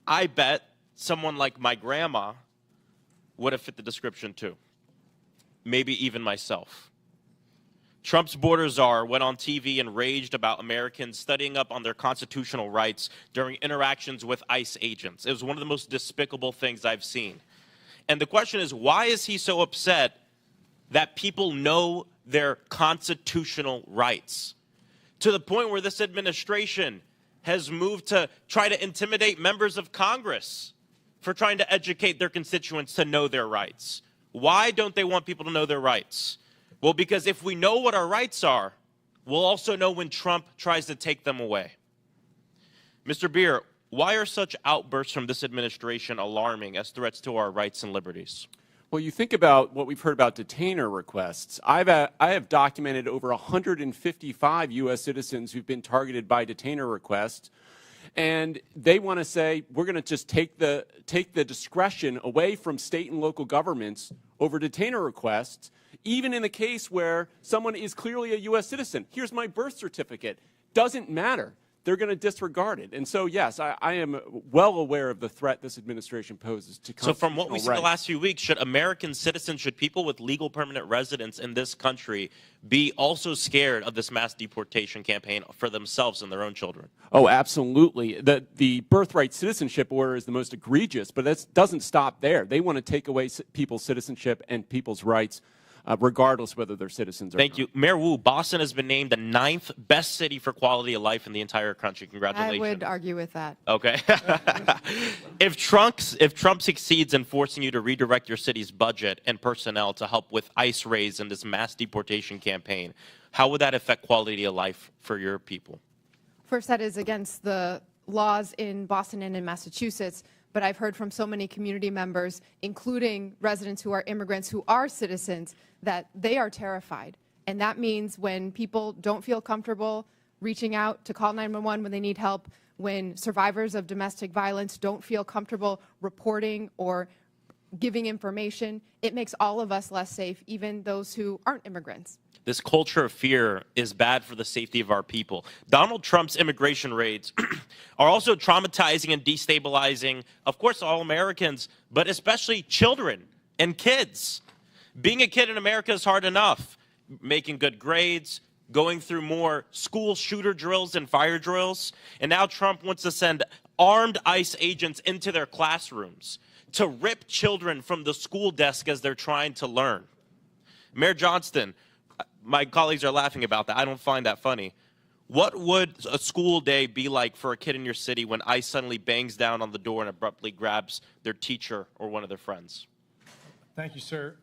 I bet someone like my grandma would have fit the description too, maybe even myself. Trump's border czar went on TV and raged about Americans studying up on their constitutional rights during interactions with ICE agents. It was one of the most despicable things I've seen. And the question is, why is he so upset that people know their constitutional rights? To the point where this administration has moved to try to intimidate members of Congress for trying to educate their constituents to know their rights. Why don't they want people to know their rights? Well, because if we know what our rights are, we'll also know when Trump tries to take them away. Mr. Beer, why are such outbursts from this administration alarming as threats to our rights and liberties? Well, you think about what we've heard about detainer requests. I have documented over 155 U.S. citizens who've been targeted by detainer requests, and they want to say we're going to just take the discretion away from state and local governments over detainer requests, even in the case where someone is clearly a U.S. citizen. Here's my birth certificate. Doesn't matter. They're going to disregard it. And so, yes, I am well aware of the threat this administration poses to constitutional rights. So from what we see the last few weeks, should American citizens, should people with legal permanent residence in this country be also scared of this mass deportation campaign for themselves and their own children? Oh, absolutely. The birthright citizenship order is the most egregious, but that doesn't stop there. They want to take away people's citizenship and people's rights, regardless whether they're citizens or not. Thank you. Mayor Wu, Boston has been named the 9th best city for quality of life in the entire country. Congratulations. I would argue with that. Okay. If Trump succeeds in forcing you to redirect your city's budget and personnel to help with ICE raids in this mass deportation campaign, how would that affect quality of life for your people? First, that is against the laws in Boston and in Massachusetts. But I've heard from so many community members, including residents who are immigrants who are citizens, that they are terrified. And that means when people don't feel comfortable reaching out to call 911 when they need help, when survivors of domestic violence don't feel comfortable reporting or giving information, it makes all of us less safe, even those who aren't immigrants. This culture of fear is bad for the safety of our people. Donald Trump's immigration raids are also traumatizing and destabilizing, of course, all Americans, but especially children and kids. Being a kid in America is hard enough. Making good grades, going through more school shooter drills and fire drills. And now Trump wants to send armed ICE agents into their classrooms to rip children from the school desk as they're trying to learn. Mayor Johnston, my colleagues are laughing about that. I don't find that funny. What would a school day be like for a kid in your city when ICE suddenly bangs down on the door and abruptly grabs their teacher or one of their friends? Thank you, sir.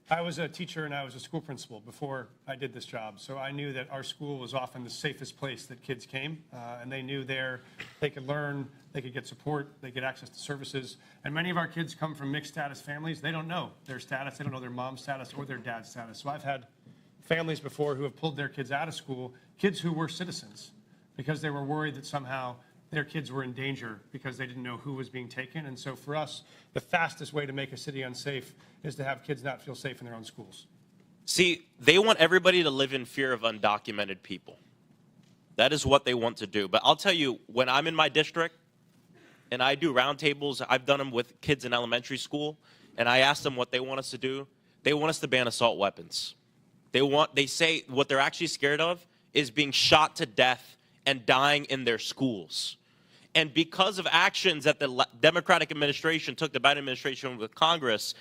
I was a teacher and I was a school principal before I did this job, so I knew that our school was often the safest place that kids came, and they knew there they could learn, they could get support, they get access to services. And many of our kids come from mixed status families. They don't know their status, they don't know their mom's status or their dad's status. So I've had families before who have pulled their kids out of school, kids who were citizens, because they were worried that somehow their kids were in danger because they didn't know who was being taken. And so for us, the fastest way to make a city unsafe is to have kids not feel safe in their own schools. See, they want everybody to live in fear of undocumented people. That is what they want to do. But I'll tell you, when I'm in my district and I do roundtables, I've done them with kids in elementary school, and I ask them what they want us to do. They want us to ban assault weapons. They say what they're actually scared of is being shot to death and dying in their schools. And because of actions that the Democratic administration took, the Biden administration with Congress,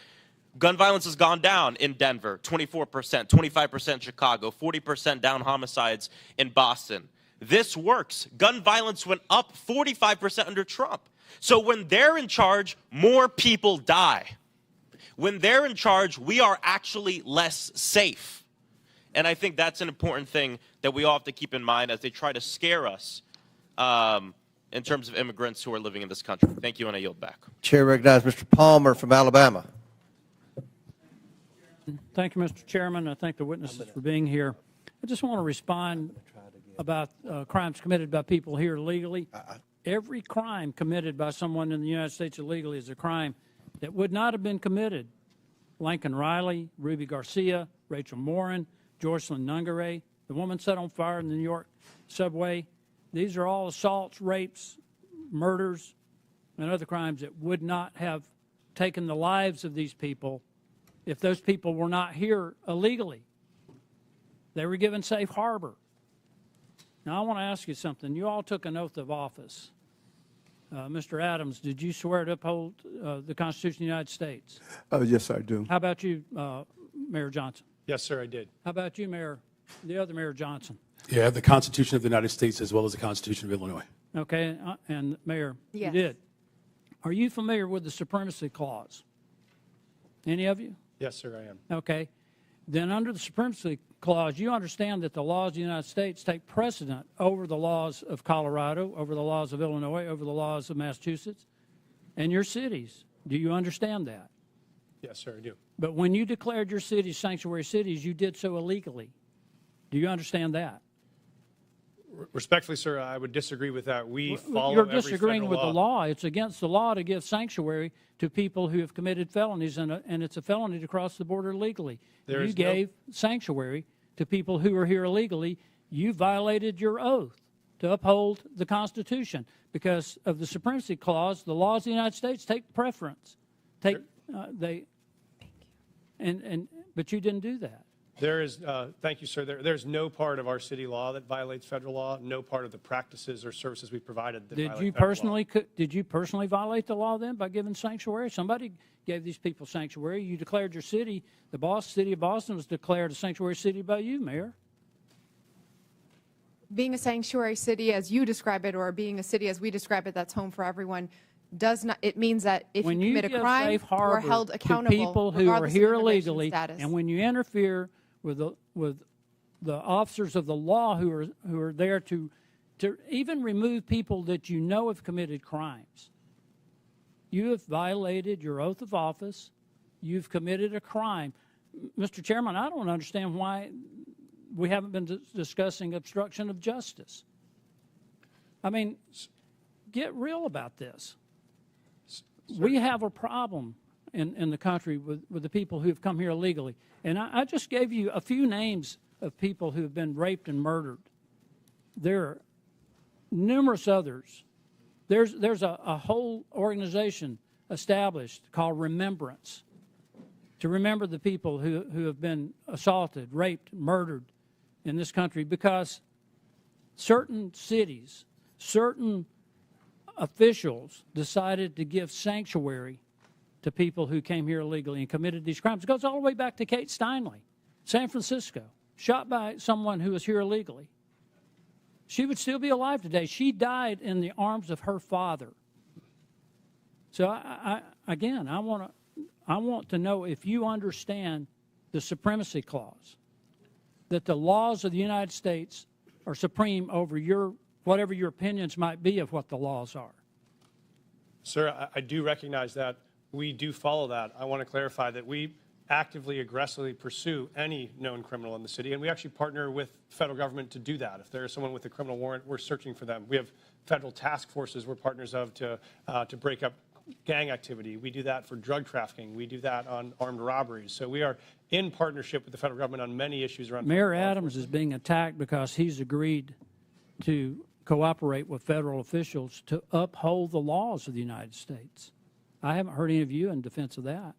gun violence has gone down in Denver, 24%, 25% in Chicago, 40% down homicides in Boston. This works. Gun violence went up 45% under Trump. So when they're in charge, more people die. When they're in charge, we are actually less safe. And I think that's an important thing that we all have to keep in mind as they try to scare us in terms of immigrants who are living in this country. Thank you, and I yield back. Chair recognizes Mr. Palmer from Alabama. Thank you, Mr. Chairman. I thank the witnesses for being here. I just want to respond about crimes committed by people here illegally. Every crime committed by someone in the United States illegally is a crime that would not have been committed. Lincoln Riley, Ruby Garcia, Rachel Morin, Joycelyn Nungaray, the woman set on fire in the New York subway. These are all assaults, rapes, murders, and other crimes that would not have taken the lives of these people if those people were not here illegally. They were given safe harbor. Now, I want to ask you something. You all took an oath of office. Mr. Adams, did you swear to uphold the Constitution of the United States? Yes, I do. How about you, Mayor Johnson? Yes, sir, I did. How about you, the other Mayor Johnson? Yeah, the Constitution of the United States as well as the Constitution of Illinois. Okay, and Mayor, Yes. you did. Are you familiar with the Supremacy Clause? Any of you? Yes, sir, I am. Okay. Then under the Supremacy Clause, you understand that the laws of the United States take precedent over the laws of Colorado, over the laws of Illinois, over the laws of Massachusetts, and your cities. Do you understand that? Yes, sir, I do. But when you declared your cities sanctuary cities, you did so illegally. Do you understand that? Respectfully, sir, I would disagree with that. We follow You're every disagreeing federal with law. the law. It's against the law to give sanctuary to people who have committed felonies, and it's a felony to cross the border illegally. You gave sanctuary to people who are here illegally. You violated your oath to uphold the Constitution because of the Supremacy Clause. The laws of the United States take preference. But you didn't do that. There is, thank you, sir. There's no part of our city law that violates federal law. No part of the practices or services we provided that violate federal law. Did you personally violate the law then by giving sanctuary? Somebody gave these people sanctuary. You declared your city. The city of Boston was declared a sanctuary city by you, Mayor. Being a sanctuary city as you describe it, or being a city as we describe it, that's home for everyone, it means that if When you commit a give crime, safe you are harbor held to accountable people who are regardless of here immigration illegally, status. and when you interfere with the officers of the law who are there to even remove people that you know have committed crimes, you have violated your oath of office. You've committed a crime. Mr. Chairman, I don't understand why we haven't been discussing obstruction of justice. I mean, get real about this. We have a problem in the country with the people who have come here illegally. And I just gave you a few names of people who have been raped and murdered. There are numerous others. There's a whole organization established called Remembrance to remember the people who have been assaulted, raped, murdered in this country because certain cities, certain officials decided to give sanctuary to people who came here illegally and committed these crimes. It goes all the way back to Kate Steinle, San Francisco, shot by someone who was here illegally. She would still be alive today. She died in the arms of her father. So, I want to know if you understand the Supremacy Clause, that the laws of the United States are supreme over whatever your opinions might be of what the laws are. Sir, I do recognize that. We do follow that. I want to clarify that we actively, aggressively pursue any known criminal in the city, and we actually partner with the federal government to do that. If there is someone with a criminal warrant, we're searching for them. We have federal task forces we're partners of to break up gang activity. We do that for drug trafficking. We do that on armed robberies. So we are in partnership with the federal government on many issues around. Mayor Adams is being attacked because he's agreed to cooperate with federal officials to uphold the laws of the United States. I haven't heard any of you in defense of that.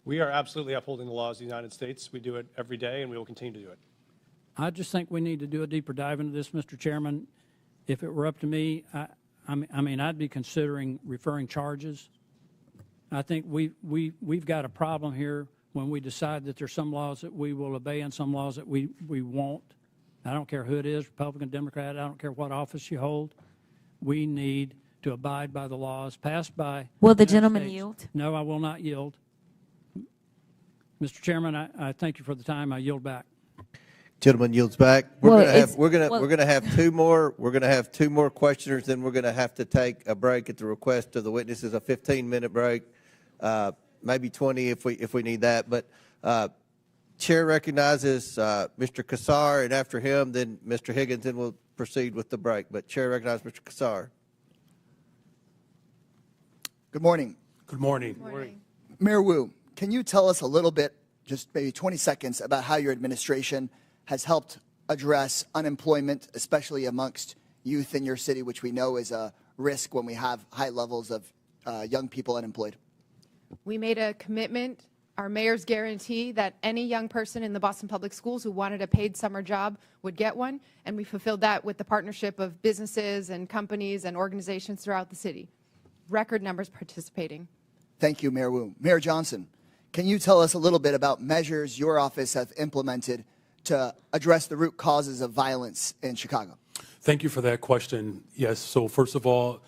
We are absolutely upholding the laws of the United States. We do it every day, and we will continue to do it. I just think we need to do a deeper dive into this, Mr. Chairman. If it were up to me, I mean, I'd be considering referring charges. I think we've got a problem here when we decide that there's some laws that we will obey and some laws that we won't. I don't care who it is, Republican, Democrat, I don't care what office you hold. We need to abide by the laws passed by. Will the gentleman yield? No, I will not yield. Mr. Chairman, I thank you for the time. I yield back. Gentleman yields back. We're going to have two more. We're going to have two more questioners. Then we're going to have to take a break at the request of the witnesses, a 15-minute break, maybe 20 if we need that. But Chair recognizes Mr. Kassar, and after him, then Mr. Higgins, and we'll proceed with the break. But Chair recognizes Mr. Kassar. Good morning. Good morning. Good morning. Mayor Wu, can you tell us a little bit, just maybe 20 seconds, about how your administration has helped address unemployment, especially amongst youth in your city, which we know is a risk when we have high levels of young people unemployed? We made a commitment, our mayor's guarantee, that any young person in the Boston Public Schools who wanted a paid summer job would get one, and we fulfilled that with the partnership of businesses and companies and organizations throughout the city. Record numbers participating. Thank you, Mayor Wu. Mayor Johnston, can you tell us a little bit about measures your office has implemented to address the root causes of violence in Chicago? Thank you for that question. Yes, so first of all,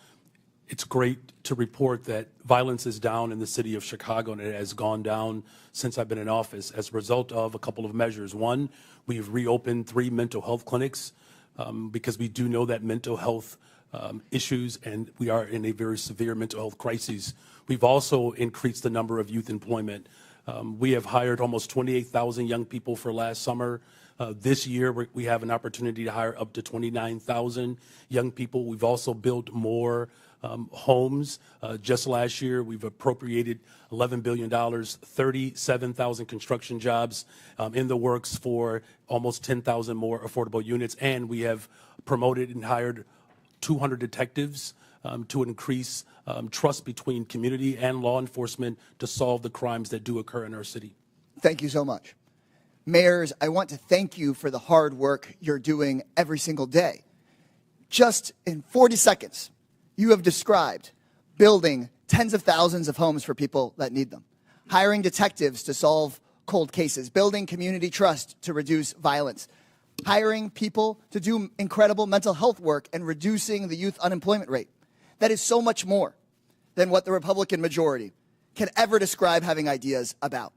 it's great to report that violence is down in the city of Chicago, and it has gone down since I've been in office as a result of a couple of measures. One, we've reopened 3 mental health clinics because we do know that mental health issues, and we are in a very severe mental health crisis. We've also increased the number of youth employment. We have hired almost 28,000 young people for last summer. This year, we have an opportunity to hire up to 29,000 young people. We've also built more homes. Just last year, we've appropriated $11 billion, 37,000 construction jobs in the works for almost 10,000 more affordable units. And we have promoted and hired 200 detectives to increase trust between community and law enforcement to solve the crimes that do occur in our city. Thank you so much. Mayors, I want to thank you for the hard work you're doing every single day. Just in 40 seconds, you have described building tens of thousands of homes for people that need them, hiring detectives to solve cold cases, building community trust to reduce violence, hiring people to do incredible mental health work, and reducing the youth unemployment rate. That is so much more than what the Republican majority can ever describe having ideas about.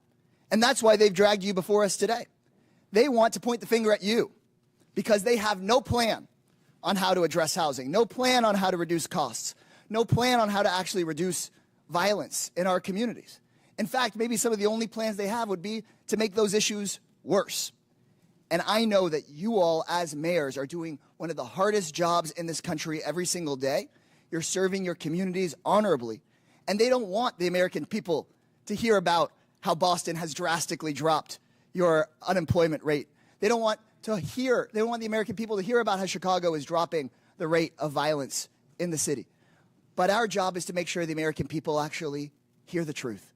And that's why they've dragged you before us today. They want to point the finger at you because they have no plan on how to address housing, no plan on how to reduce costs, no plan on how to actually reduce violence in our communities. In fact, maybe some of the only plans they have would be to make those issues worse. And I know that you all, as mayors, are doing one of the hardest jobs in this country every single day. You're serving your communities honorably. And they don't want the American people to hear about how Boston has drastically dropped your unemployment rate. They don't want the American people to hear about how Chicago is dropping the rate of violence in the city. But our job is to make sure the American people actually hear the truth.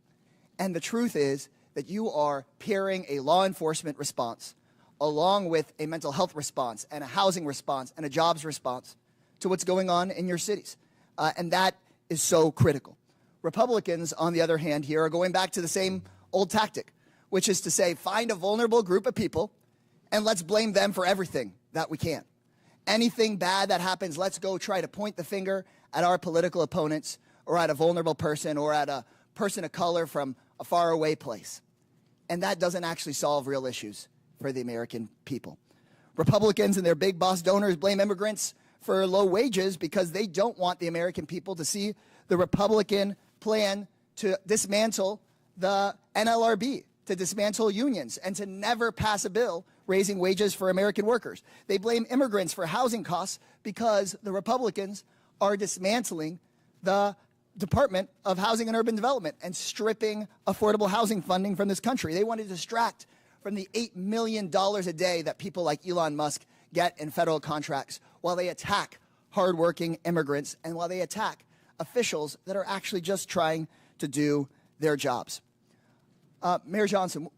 And the truth is that you are pairing a law enforcement response along with a mental health response and a housing response and a jobs response to what's going on in your cities. And that is so critical. Republicans, on the other hand, here are going back to the same old tactic, which is to say, find a vulnerable group of people and let's blame them for everything that we can. Anything bad that happens, let's go try to point the finger at our political opponents or at a vulnerable person or at a person of color from a faraway place. And that doesn't actually solve real issues for the American people. Republicans and their big boss donors blame immigrants for low wages because they don't want the American people to see the Republican plan to dismantle the NLRB, to dismantle unions, and to never pass a bill raising wages for American workers. They blame immigrants for housing costs because the Republicans are dismantling the Department of Housing and Urban Development and stripping affordable housing funding from this country. They want to distract from the $8 million a day that people like Elon Musk get in federal contracts while they attack hardworking immigrants and while they attack officials that are actually just trying to do their jobs. Mayor Johnston,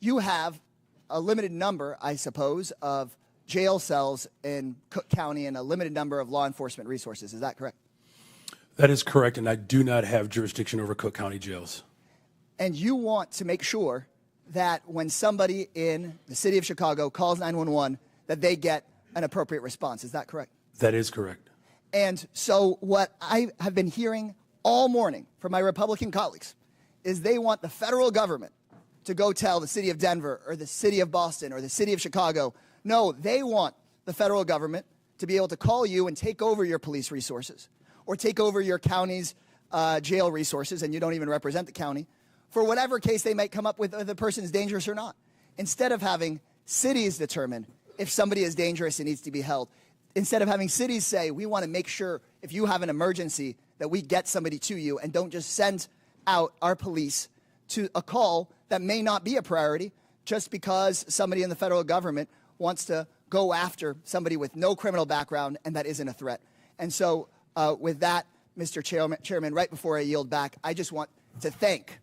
you have a limited number, I suppose, of jail cells in Cook County and a limited number of law enforcement resources. Is that correct? That is correct, and I do not have jurisdiction over Cook County jails. And you want to make sure that when somebody in the city of Chicago calls 911, that they get an appropriate response. Is that correct? That is correct. And so what I have been hearing all morning from my Republican colleagues is they want the federal government to go tell the city of Denver or the city of Boston or the city of Chicago. No, they want the federal government to be able to call you and take over your police resources or take over your county's jail resources, and you don't even represent the county, for whatever case they might come up with, the person's dangerous or not. Instead of having cities determine if somebody is dangerous and needs to be held, instead of having cities say, we want to make sure if you have an emergency that we get somebody to you and don't just send out our police to a call that may not be a priority just because somebody in the federal government wants to go after somebody with no criminal background and that isn't a threat. And so with that, Mr. Chairman, right before I yield back, I just want to thank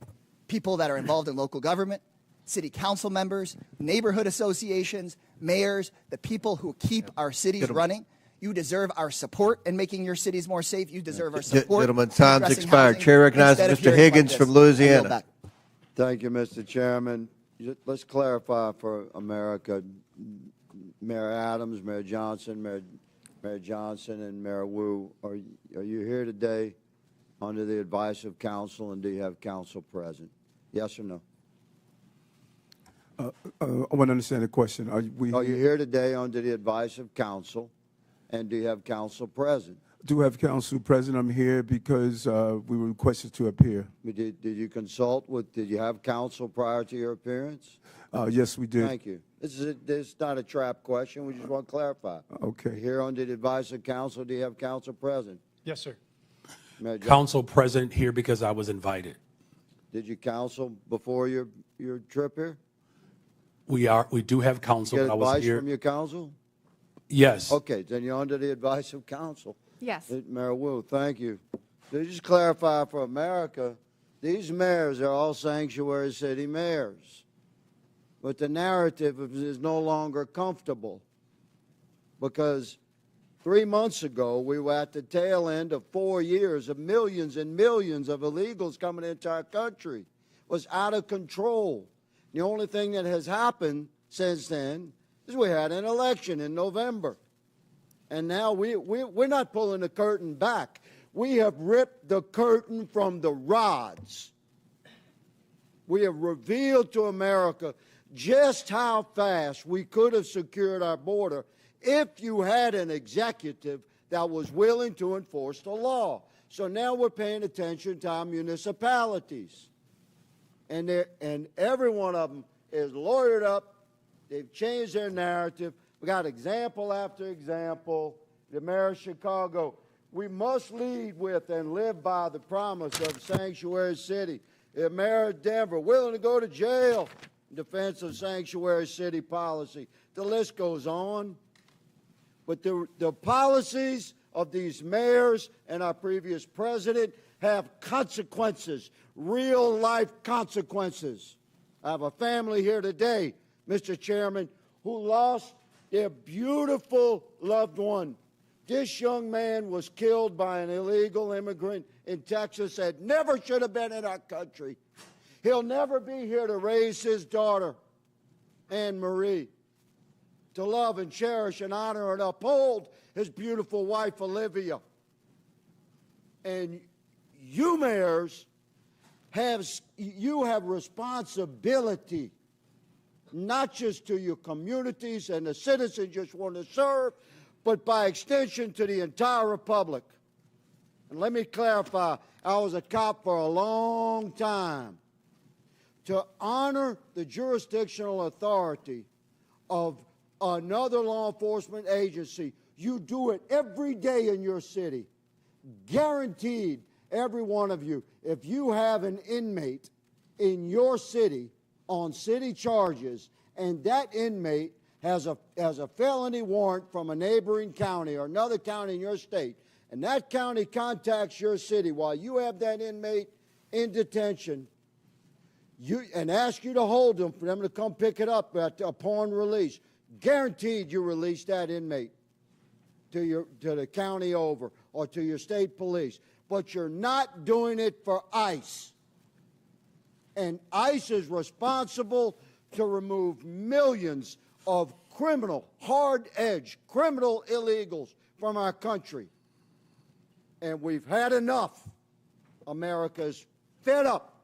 people that are involved in local government, city council members, neighborhood associations, mayors, the people who keep our cities running. You deserve our support in making your cities more safe. You deserve our support. Gentlemen, in time's addressing expired. housing Chair recognizes instead of Mr. hearings Higgins like from this. I yield Louisiana. back. Thank you, Mr. Chairman. Let's clarify for America. Mayor Adams, Mayor Johnson, Mayor Johnson, and Mayor Wu, are you here today under the advice of counsel, and do you have counsel present? Yes or no? I want to understand the question. Are you here today under the advice of counsel, and do you have counsel present? Do have counsel present. I'm here because we were requested to appear. Did you consult with, did you have counsel prior to your appearance? Yes, we did. Thank you. This is not a trap question. We just want to clarify. Okay. Here under the advice of counsel, do you have counsel present? Yes, sir. Counsel present here because I was invited. Did you counsel before your trip here? We do have counsel. Get but I was advice here. from your counsel? Yes. Okay, then you're under the advice of counsel. Yes. Mayor Wu, thank you. To just clarify for America, these mayors are all sanctuary city mayors. But the narrative is no longer comfortable because 3 months ago, we were at the tail end of 4 years of millions and millions of illegals coming into our country. It was out of control. The only thing that has happened since then is we had an election in November. And now we're not pulling the curtain back. We have ripped the curtain from the rods. We have revealed to America just how fast we could have secured our border if you had an executive that was willing to enforce the law. So now we're paying attention to our municipalities. And every one of them is lawyered up. They've changed their narrative. We got example after example. The mayor of Chicago, we must lead with and live by the promise of Sanctuary City. The mayor of Denver, willing to go to jail in defense of Sanctuary City policy. The list goes on. But the policies of these mayors and our previous president have consequences, real-life consequences. I have a family here today, Mr. Chairman, who lost their beautiful loved one. This young man was killed by an illegal immigrant in Texas that never should have been in our country. He'll never be here to raise his daughter, Anne Marie, to love and cherish and honor and uphold his beautiful wife, Olivia. And you mayors have responsibility, not just to your communities and the citizens you just want to serve, but by extension to the entire republic. And let me clarify, I was a cop for a long time. To honor the jurisdictional authority of another law enforcement agency, you do it every day in your city. Guaranteed, every one of you, if you have an inmate in your city on city charges and that inmate has a felony warrant from a neighboring county or another county in your state, and that county contacts your city while you have that inmate in detention, and ask you to hold them for them to come pick it up upon release, guaranteed you release that inmate to the county over or to your state police. But you're not doing it for ICE. And ICE is responsible to remove millions of criminal, hard-edged, criminal illegals from our country. And we've had enough. America's fed up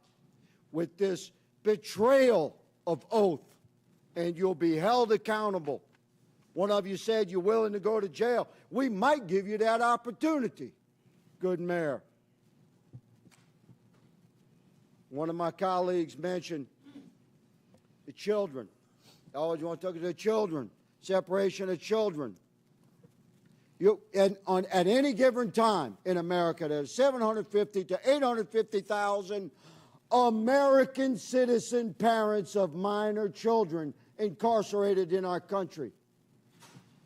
with this betrayal of oath, and you'll be held accountable. One of you said you're willing to go to jail. We might give you that opportunity, good mayor. One of my colleagues mentioned the children. I always want to talk to the children, separation of children. At any given time in America, there's 750 to 850,000 American citizen parents of minor children incarcerated in our country.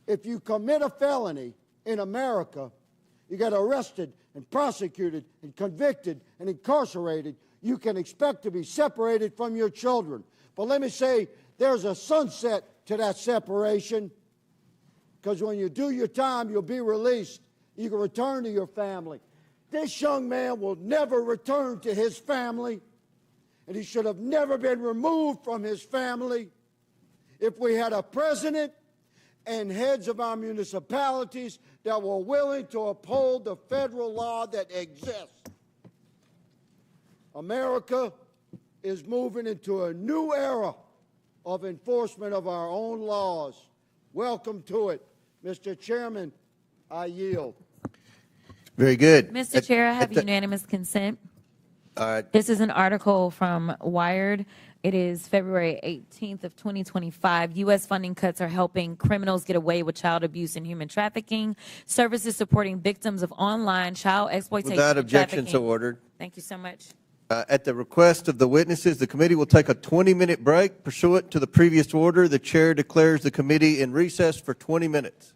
If you commit a felony in America, you get arrested and prosecuted and convicted and incarcerated, you can expect to be separated from your children. But let me say, there's a sunset to that separation, because when you do your time, you'll be released. You can return to your family. This young man will never return to his family, and he should have never been removed from his family. If we had a president and heads of our municipalities that were willing to uphold the federal law that exists. America is moving into a new era of enforcement of our own laws. Welcome to it. Mr. Chairman, I yield. Very good. Mr. Chair, I have unanimous consent. This is an article from Wired. It is February 18th of 2025. U.S. funding cuts are helping criminals get away with child abuse and human trafficking. Services supporting victims of online child exploitation Without and objection, trafficking. so ordered. Thank you so much. At the request of the witnesses, the committee will take a 20-minute break. Pursuant to the previous order, the chair declares the committee in recess for 20 minutes.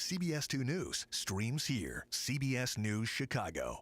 CBS 2 News streams here. CBS News Chicago.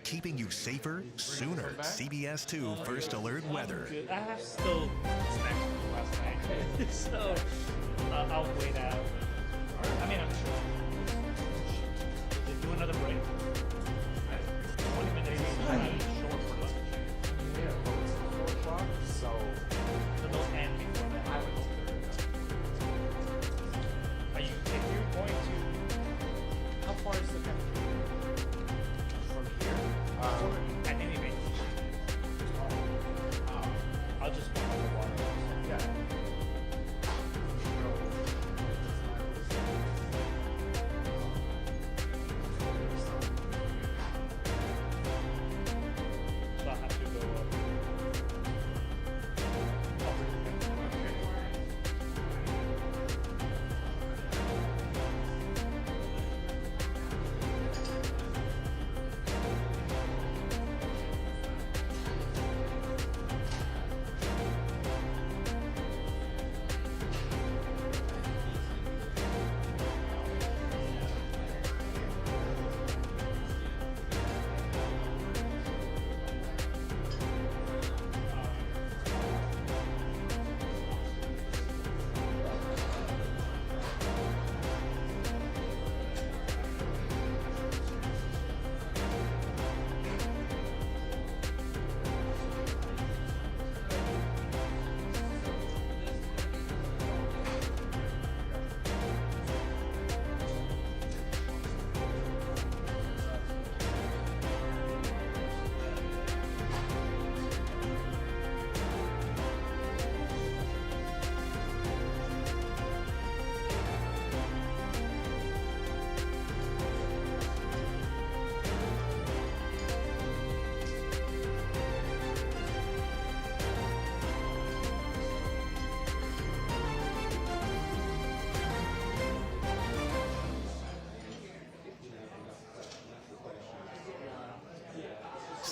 Keeping you safer sooner. CBS 2 First Alert Weather. I have still snacks from last night, so I'll wait out. I mean, I'm sure. Do another break. 20 minutes. Short for lunch. Yeah, well, it's 4 o'clock, so those end before that. I would hope they're if you're going to, how far is the cafeteria? From here? At any rate.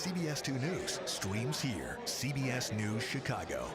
CBS 2 News streams here. CBS News Chicago.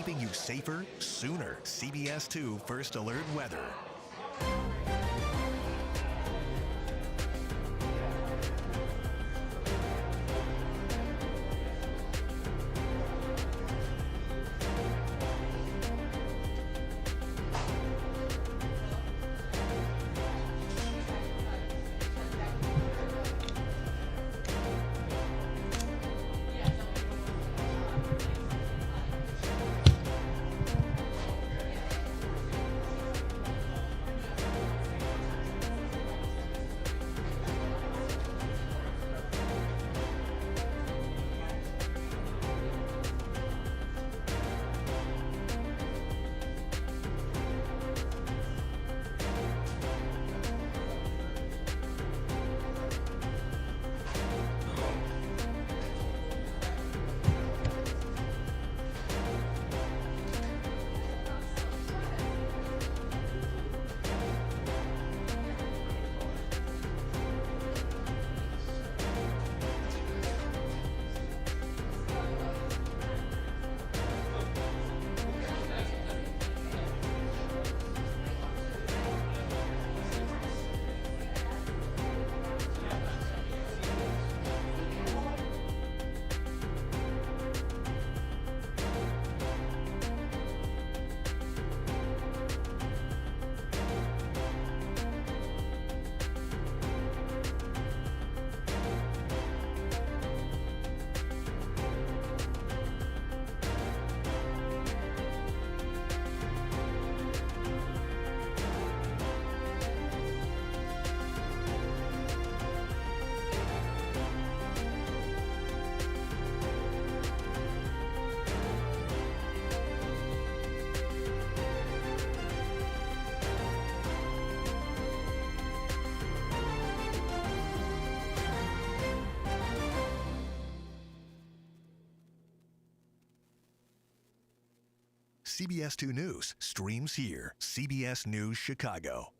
keeping you safer sooner. CBS 2 First Alert Weather. CBS 2 News streams here. CBS News Chicago.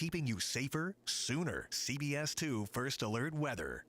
keeping you safer sooner. CBS 2 First Alert Weather.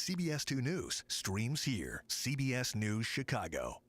CBS 2 News streams here. CBS News Chicago.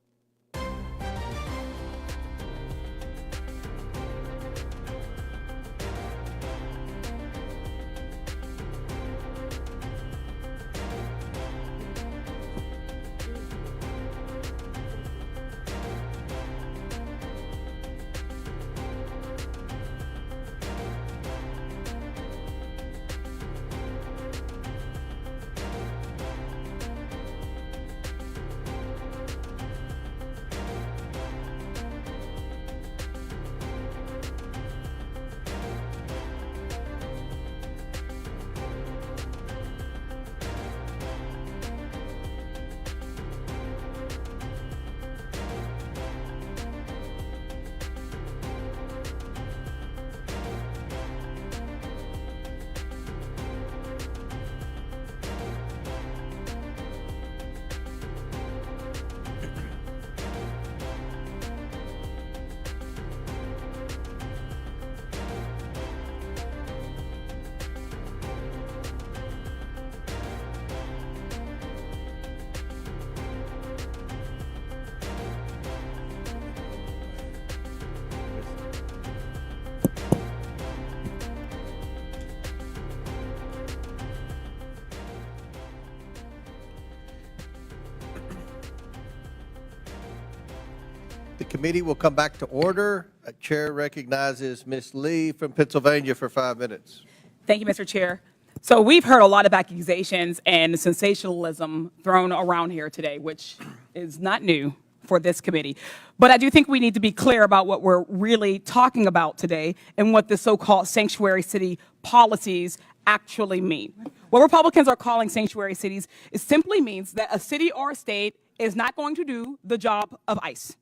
The committee will come back to order. Chair recognizes Ms. Lee from Pennsylvania for 5 minutes. Thank you, Mr. Chair. So we've heard a lot of accusations and sensationalism thrown around here today, which is not new for this committee. But I do think we need to be clear about what we're really talking about today and what the so-called sanctuary city policies actually mean. What Republicans are calling sanctuary cities, it simply means that a city or a state is not going to do the job of ICE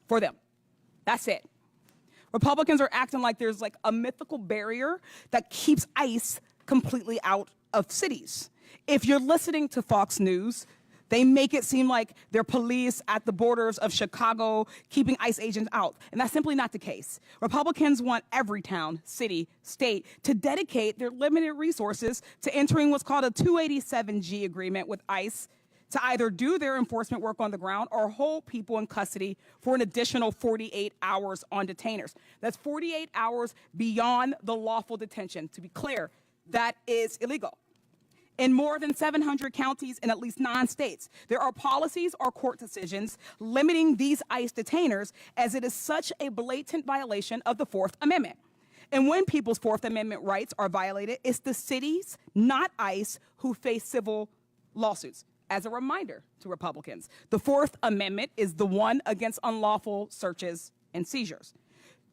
for them. That's it. Republicans are acting like there's like a mythical barrier that keeps ICE completely out of cities. If you're listening to Fox News, they make it seem like they're police at the borders of Chicago keeping ICE agents out, and that's simply not the case. Republicans want every town, city, state to dedicate their limited resources to entering what's called a 287G agreement with ICE to either do their enforcement work on the ground or hold people in custody for an additional 48 hours on detainers. That's 48 hours beyond the lawful detention. To be clear, that is illegal. In more than 700 counties in at least 9 states, there are policies or court decisions limiting these ICE detainers, as it is such a blatant violation of the Fourth Amendment. And when people's Fourth Amendment rights are violated, it's the cities, not ICE, who face civil lawsuits. As a reminder to Republicans, the Fourth Amendment is the one against unlawful searches and seizures.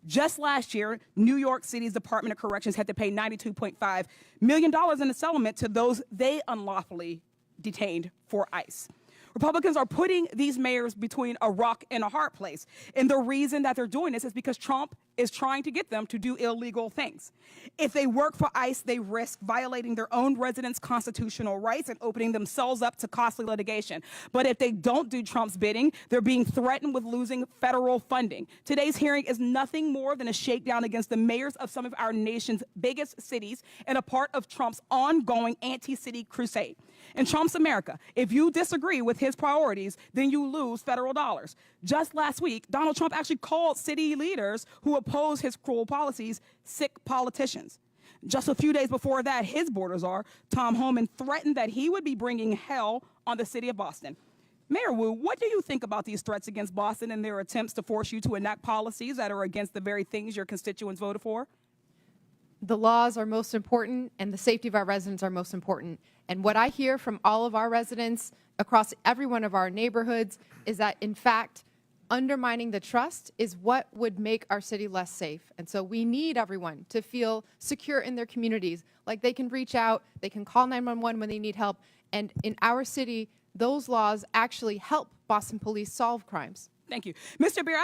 Just last year, New York City's Department of Corrections had to pay $92.5 million in a settlement to those they unlawfully detained for ICE. Republicans are putting these mayors between a rock and a hard place. And the reason that they're doing this is because Trump is trying to get them to do illegal things. If they work for ICE, they risk violating their own residents' constitutional rights and opening themselves up to costly litigation. But if they don't do Trump's bidding, they're being threatened with losing federal funding. Today's hearing is nothing more than a shakedown against the mayors of some of our nation's biggest cities and a part of Trump's ongoing anti-city crusade. In Trump's America, if you disagree with his priorities, then you lose federal dollars. Just last week, Donald Trump actually called city leaders who oppose his cruel policies sick politicians. Just a few days before that, his border czar, Tom Homan, threatened that he would be bringing hell on the city of Boston. Mayor Wu, what do you think about these threats against Boston and their attempts to force you to enact policies that are against the very things your constituents voted for? The laws are most important and the safety of our residents are most important. And what I hear from all of our residents across every one of our neighborhoods is that, in fact, undermining the trust is what would make our city less safe. And so we need everyone to feel secure in their communities, like they can reach out, they can call 911 when they need help. And in our city, those laws actually help Boston police solve crimes. Thank you. Mr. Beer,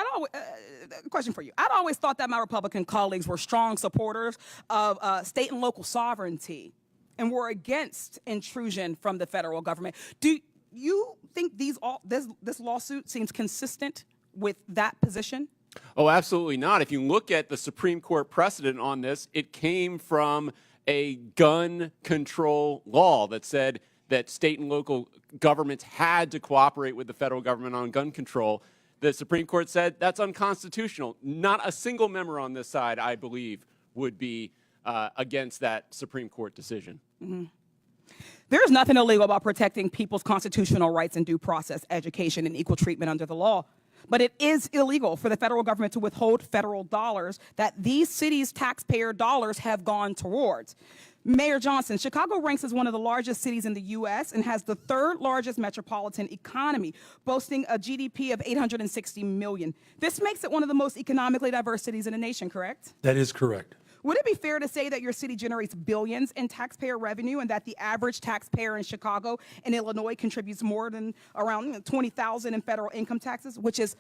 question for you. I'd always thought that my Republican colleagues were strong supporters of state and local sovereignty and were against intrusion from the federal government. Do you think this lawsuit seems consistent with that position? Oh, absolutely not. If you look at the Supreme Court precedent on this, it came from a gun control law that said that state and local governments had to cooperate with the federal government on gun control, the Supreme Court said that's unconstitutional. Not a single member on this side, I believe, would be against that Supreme Court decision. Mm-hmm. There is nothing illegal about protecting people's constitutional rights and due process, education, and equal treatment under the law. But it is illegal for the federal government to withhold federal dollars that these cities' taxpayer dollars have gone towards. Mayor Johnston, Chicago ranks as one of the largest cities in the U.S. and has the third largest metropolitan economy, boasting a GDP of $860 million. This makes it one of the most economically diverse cities in the nation, correct? That is correct. Would it be fair to say that your city generates billions in taxpayer revenue and that the average taxpayer in Chicago and Illinois contributes more than around $20,000 in federal income taxes, which is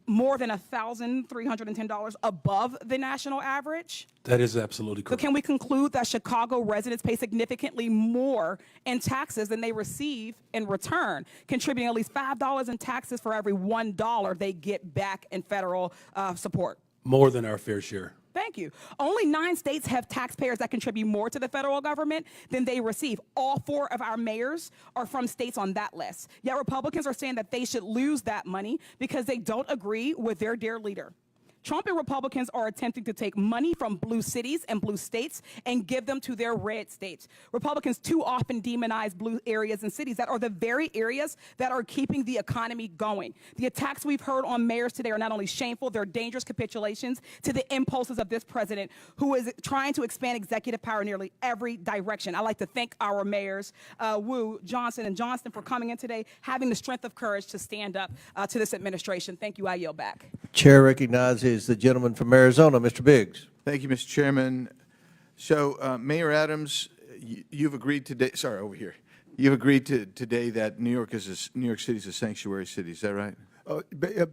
more than $1,310 above the national average? That is absolutely correct. So can we conclude that Chicago residents pay significantly more in taxes than they receive in return, contributing at least $5 in taxes for every $1 they get back in federal support? More than our fair share. Thank you. Only 9 states have taxpayers that contribute more to the federal government than they receive. All 4 of our mayors are from states on that list. Yet Republicans are saying that they should lose that money because they don't agree with their dear leader. Trump and Republicans are attempting to take money from blue cities and blue states and give them to their red states. Republicans too often demonize blue areas and cities that are the very areas that are keeping the economy going. The attacks we've heard on mayors today are not only shameful, they're dangerous capitulations to the impulses of this president who is trying to expand executive power in nearly every direction. I'd like to thank our mayors, Wu, Johnson, and Johnston for coming in today, having the strength of courage to stand up to this administration. Thank you. I yield back. Chair recognizes the gentleman from Arizona, Mr. Biggs. Thank you, Mr. Chairman. So, Mayor Adams, you've agreed today. Sorry, over here. You've agreed today that New York City is a sanctuary city. Is that right?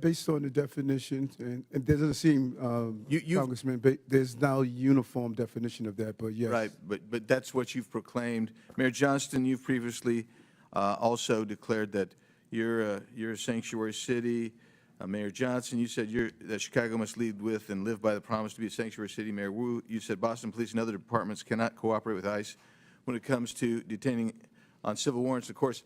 Based on the definitions, and it doesn't seem, Congressman, but there's now a uniform definition of that. But yes, right. But that's what you've proclaimed, Mayor Johnston. You've previously also declared that you're a sanctuary city. Mayor Johnson, you said that Chicago must lead with and live by the promise to be a sanctuary city. Mayor Wu, you said Boston Police and other departments cannot cooperate with ICE when it comes to detaining on civil warrants. Of course,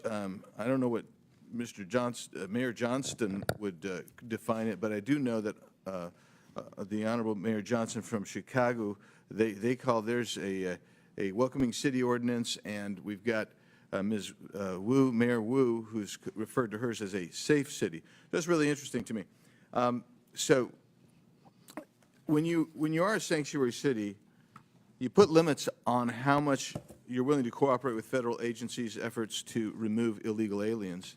I don't know what Mayor Johnston would define it, but I do know that the Honorable Mayor Johnson from Chicago, they call theirs a welcoming city ordinance, and we've got Ms. Wu, Mayor Wu, who's referred to hers as a safe city. That's really interesting to me. So when you are a sanctuary city, you put limits on how much you're willing to cooperate with federal agencies' efforts to remove illegal aliens.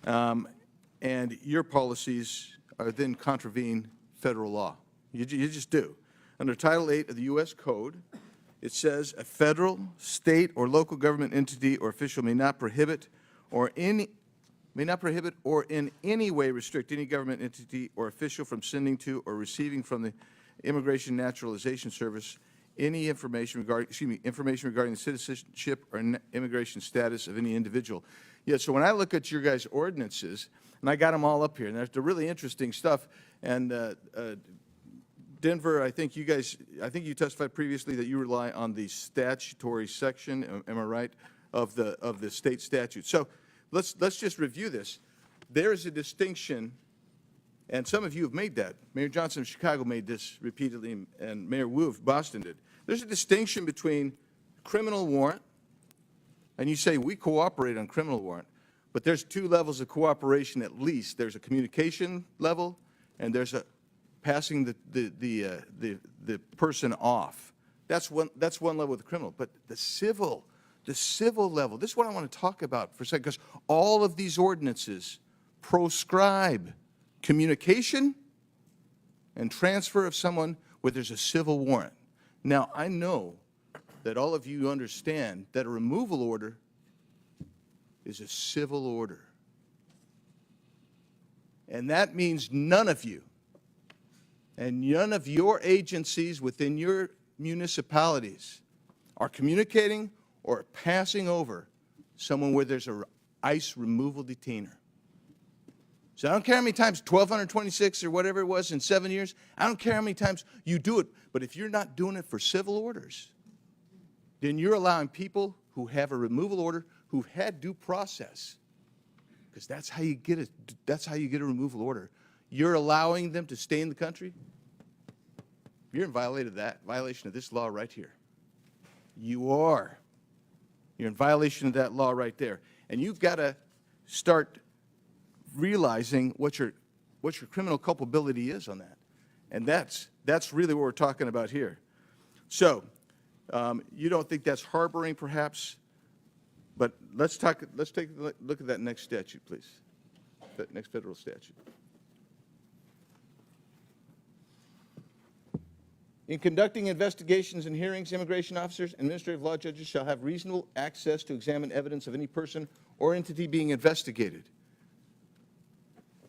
And your policies are then contravene federal law. You just do. Under Title 8 of the U.S. Code, it says a federal, state, or local government entity or official may not prohibit or in any way restrict any government entity or official from sending to or receiving from the Immigration Naturalization Service any information regarding the citizenship or immigration status of any individual. Yeah, so when I look at your guys' ordinances, and I got them all up here, and they're really interesting stuff, and Denver, I think you testified previously that you rely on the statutory section, am I right, of the state statute. So let's just review this. There is a distinction, and some of you have made that. Mayor Johnson of Chicago made this repeatedly, and Mayor Wu of Boston did. There's a distinction between criminal warrant, and you say we cooperate on criminal warrant, but there's 2 levels of cooperation at least. There's a communication level, and there's a passing the person off. That's one level with the criminal. But the civil level, this is what I want to talk about for a second, because all of these ordinances proscribe communication and transfer of someone where there's a civil warrant. Now, I know that all of you understand that a removal order is a civil order. And that means none of you and none of your agencies within your municipalities are communicating or passing over someone where there's an ICE removal detainer. So I don't care how many times, 1,226 or whatever it was in 7 years, I don't care how many times you do it, but if you're not doing it for civil orders, then you're allowing people who have a removal order, who've had due process, because that's how you get a removal order. You're allowing them to stay in the country. You're in violation of this law right here. You are. You're in violation of that law right there. And you've got to start realizing what your criminal culpability is on that. And that's really what we're talking about here. So you don't think that's harboring, perhaps? But let's take a look at that next statute, please. That next federal statute. In conducting investigations and hearings, immigration officers and administrative law judges shall have reasonable access to examine evidence of any person or entity being investigated.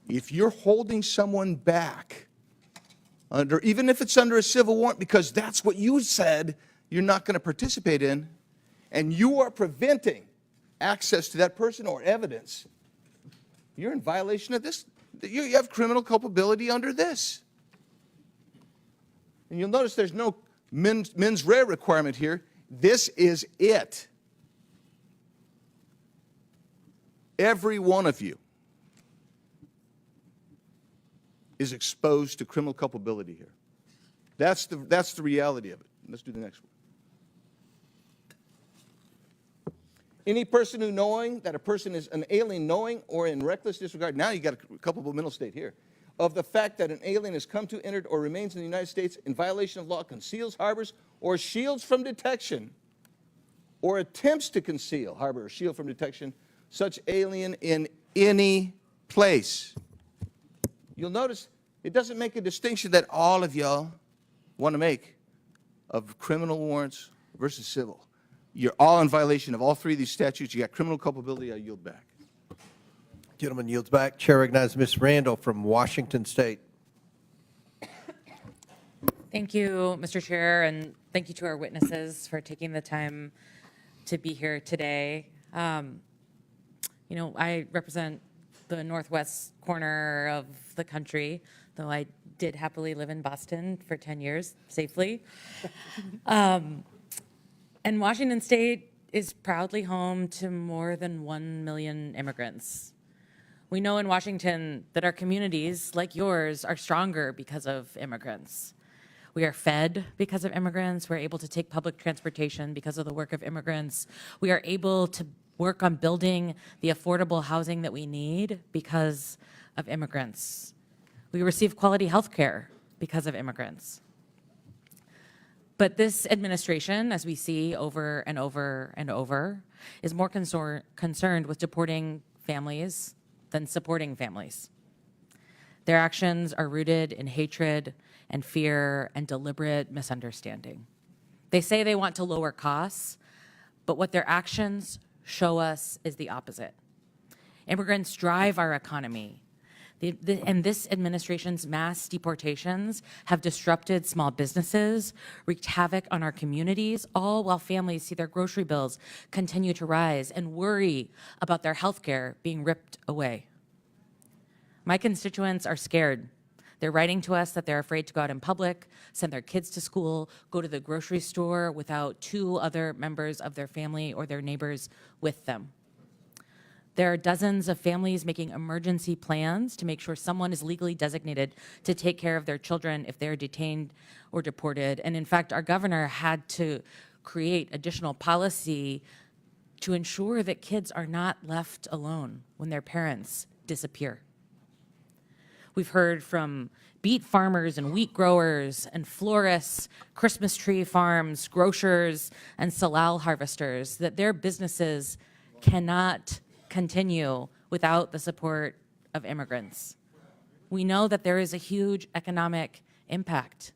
If you're holding someone back, even if it's under a civil warrant, because that's what you said you're not going to participate in, and you are preventing access to that person or evidence, you're in violation of this. You have criminal culpability under this. And you'll notice there's no mens rea requirement here. This is it. Every one of you is exposed to criminal culpability here. That's the reality of it. Let's do the next one. Any person who knowing that a person is an alien, knowing or in reckless disregard, now you got a culpable mental state here, of the fact that an alien has come to, entered, or remains in the United States in violation of law, conceals, harbors, or shields from detection, or attempts to conceal, harbor, or shield from detection, such alien in any place. You'll notice it doesn't make a distinction that all of y'all want to make of criminal warrants versus civil. You're all in violation of all three of these statutes. You got criminal culpability. I yield back. Gentleman yields back. Chair recognizes Ms. Randall from Washington State. Thank you, Mr. Chair, and thank you to our witnesses for taking the time to be here today. I represent the northwest corner of the country, though I did happily live in Boston for 10 years safely. And Washington State is proudly home to more than 1 million immigrants. We know in Washington that our communities, like yours, are stronger because of immigrants. We are fed because of immigrants. We're able to take public transportation because of the work of immigrants. We are able to work on building the affordable housing that we need because of immigrants. We receive quality health care because of immigrants. But this administration, as we see over and over and over, is more concerned with deporting families than supporting families. Their actions are rooted in hatred and fear and deliberate misunderstanding. They say they want to lower costs, but what their actions show us is the opposite. Immigrants drive our economy. And this administration's mass deportations have disrupted small businesses, wreaked havoc on our communities, all while families see their grocery bills continue to rise and worry about their health care being ripped away. My constituents are scared. They're writing to us that they're afraid to go out in public, send their kids to school, go to the grocery store without 2 other members of their family or their neighbors with them. There are dozens of families making emergency plans to make sure someone is legally designated to take care of their children if they're detained or deported. And in fact, our governor had to create additional policy to ensure that kids are not left alone when their parents disappear. We've heard from beet farmers and wheat growers and florists, Christmas tree farms, grocers, and salal harvesters that their businesses cannot continue without the support of immigrants. We know that there is a huge economic impact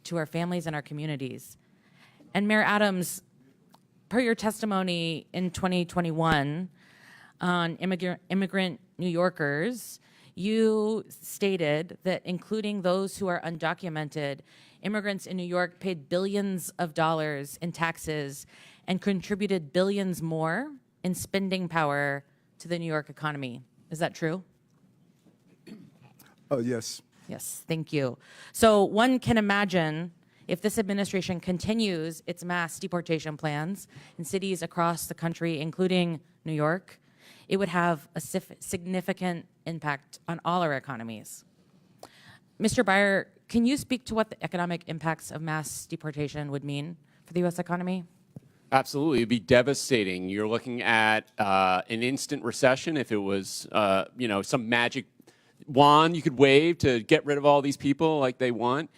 to our families and our communities. And Mayor Adams, per your testimony in 2021 on immigrant New Yorkers, you stated that including those who are undocumented, immigrants in New York paid billions of dollars in taxes and contributed billions more in spending power to the New York economy. Is that true? Yes. Yes, thank you. So one can imagine If this administration continues its mass deportation plans in cities across the country, including New York, it would have a significant impact on all our economies. Mr. Byer, can you speak to what the economic impacts of mass deportation would mean for the U.S. economy? Absolutely, it'd be devastating. You're looking at an instant recession if it was, some magic wand you could wave to get rid of all these people like they want.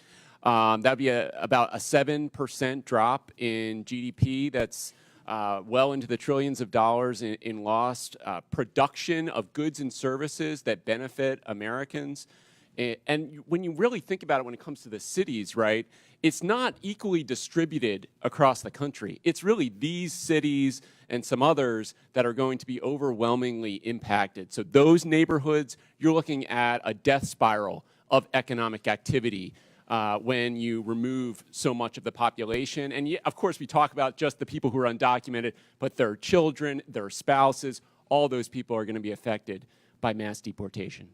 That'd be about a 7% drop in GDP. That's well into the trillions of dollars in lost production of goods and services that benefit Americans. And when you really think about it when it comes to the cities, right, it's not equally distributed across the country. It's really these cities and some others that are going to be overwhelmingly impacted. So those neighborhoods, you're looking at a death spiral of economic activity when you remove so much of the population. And of course, we talk about just the people who are undocumented, but their children, their spouses, all those people are going to be affected by mass deportation.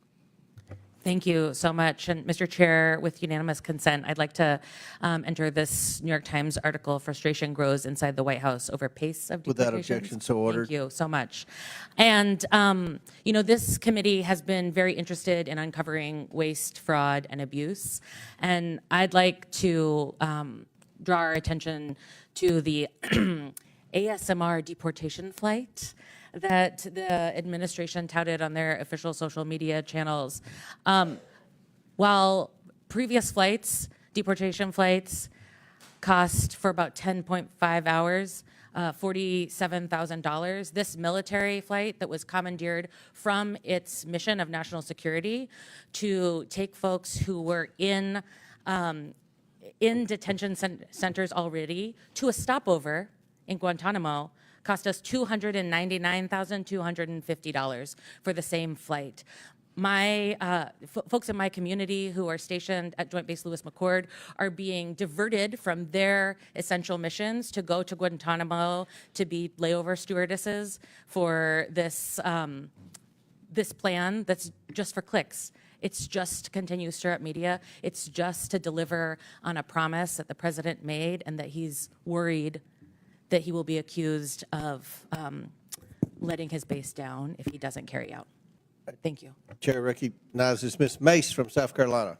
Thank you so much. And Mr. Chair, with unanimous consent, I'd like to enter this New York Times article, Frustration Grows Inside the White House Over Pace of Deportations. Without objection, so ordered. Thank you so much. And, this committee has been very interested in uncovering waste, fraud, and abuse. And I'd like to draw our attention to the ASMR deportation flight that the administration touted on their official social media channels. While previous flights, deportation flights, cost for about 10.5 hours, $47,000, this military flight that was commandeered from its mission of national security to take folks who were in detention centers already to a stopover in Guantanamo cost us $299,250 for the same flight. Folks in my community who are stationed at Joint Base Lewis McChord are being diverted from their essential missions to go to Guantanamo to be layover stewardesses for this plan that's just for clicks. It's just to continue to stir up media. It's just to deliver on a promise that the president made and that he's worried that he will be accused of letting his base down if he doesn't carry out. Thank you. Chair recognizes Ms. Mace from South Carolina.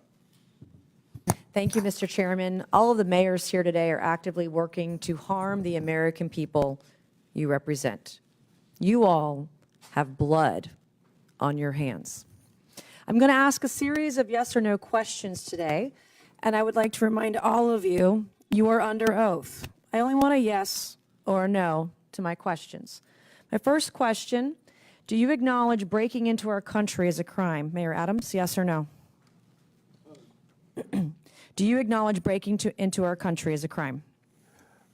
Thank you, Mr. Chairman. All of the mayors here today are actively working to harm the American people you represent. You all have blood on your hands. I'm going to ask a series of yes or no questions today, and I would like to remind all of you, you are under oath. I only want a yes or a no to my questions. My first question, do you acknowledge breaking into our country as a crime? Mayor Adams, yes or no? Do you acknowledge breaking into our country as a crime?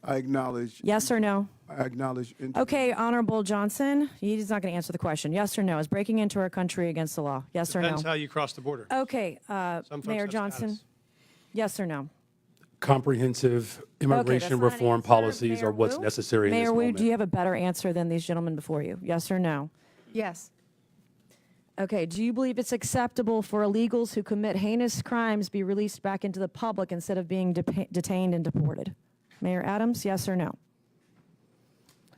I acknowledge. Yes or no? I acknowledge. Okay, Honorable Johnson, he's not going to answer the question. Yes or no? Is breaking into our country against the law? Yes or no? Depends how you cross the border. Okay, Some folks Mayor have Johnson, status. yes or no? Comprehensive immigration reform policies are what's necessary in this Mayor Wu, moment. do you have a better answer than these gentlemen before you? Yes or no? Yes. Okay, do you believe it's acceptable for illegals who commit heinous crimes be released back into the public instead of being detained and deported? Mayor Adams, yes or no?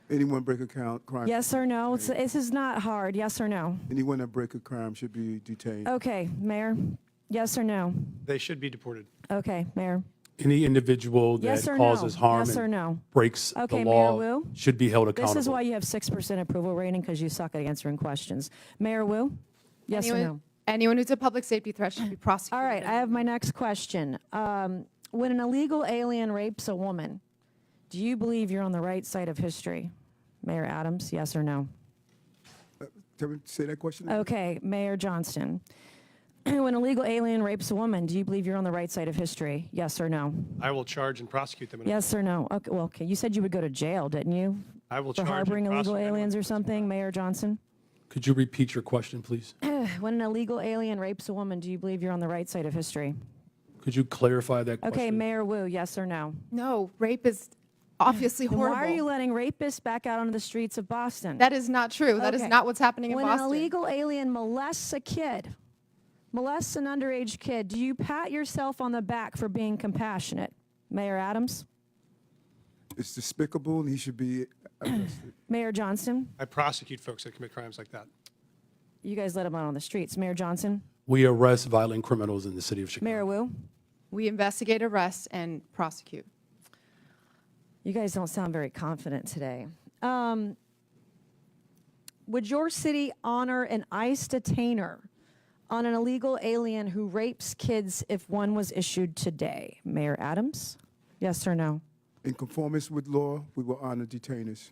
Anyone break a crime? Yes or no? This is not hard. Yes or no? Anyone that break a crime should be detained. Okay, Mayor, yes or no? They should be deported. Okay, Mayor. Any individual that Yes or causes no? harm Yes or and no? breaks Okay, the Mayor law Wu? should be held accountable. This is why you have 6% approval rating, because you suck at answering questions. Mayor Wu? Yes or no? Anyone who's a public safety threat should be prosecuted. All right, I have my next question. When an illegal alien rapes a woman, do you believe you're on the right side of history? Mayor Adams, yes or no? Can we say that question again? Okay, Mayor Johnston. When an illegal alien rapes a woman, do you believe you're on the right side of history? Yes or no? I will charge and prosecute them. Yes or no? Okay, well, okay. You said you would go to jail, didn't you? I will For charge and harboring illegal prosecute aliens or something, Mayor Johnson? Could you repeat your question, please? When an illegal alien rapes a woman, do you believe you're on the right side of history? Could you clarify that question? Okay, Mayor Wu, yes or no? No, rape is obviously Then horrible. why are you letting rapists back out onto the streets of Boston? That is not true. That is Okay. not what's happening in when Boston. When an illegal alien molests a kid, molests an underage kid, do you pat yourself on the back for being compassionate? Mayor Adams? It's despicable, and he should be arrested. Mayor Johnston? I prosecute folks that commit crimes like that. You guys let them out on the streets. Mayor Johnson? We arrest violent criminals in the city of Chicago. Mayor Wu? We investigate, arrest, and prosecute. You guys don't sound very confident today. Would your city honor an ICE detainer on an illegal alien who rapes kids if one was issued today? Mayor Adams? Yes or no? In conformance with law, we will honor detainers.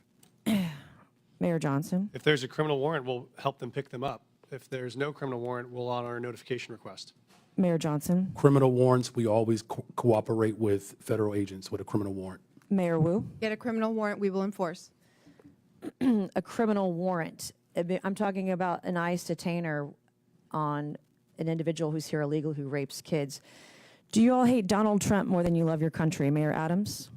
Mayor Johnson? If there's a criminal warrant, we'll help them pick them up. If there's no criminal warrant, we'll honor a notification request. Mayor Johnson? Criminal warrants, we always cooperate with federal agents with a criminal warrant. Mayor Wu? Get a criminal warrant, we will enforce. A criminal warrant. I'm talking about an ICE detainer on an individual who's here illegal who rapes kids. Do you all hate Donald Trump more than you love your country? Mayor Adams?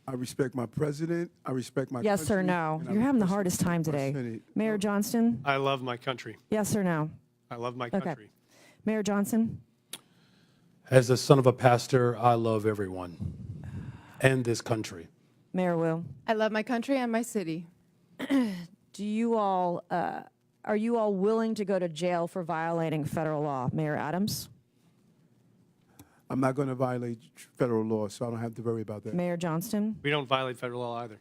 I respect my president. I respect my Yes country. or no? and I You're having the respect hardest time my today. Senate. Mayor Johnston? I love my country. Yes or no? I love my Okay. country. Mayor Johnson? As the son of a pastor, I love everyone and this country. Mayor Wu? I love my country and my city. Do you all, are you all willing to go to jail for violating federal law? Mayor Adams? I'm not going to violate federal law, so I don't have to worry about that. Mayor Johnston? We don't violate federal law either.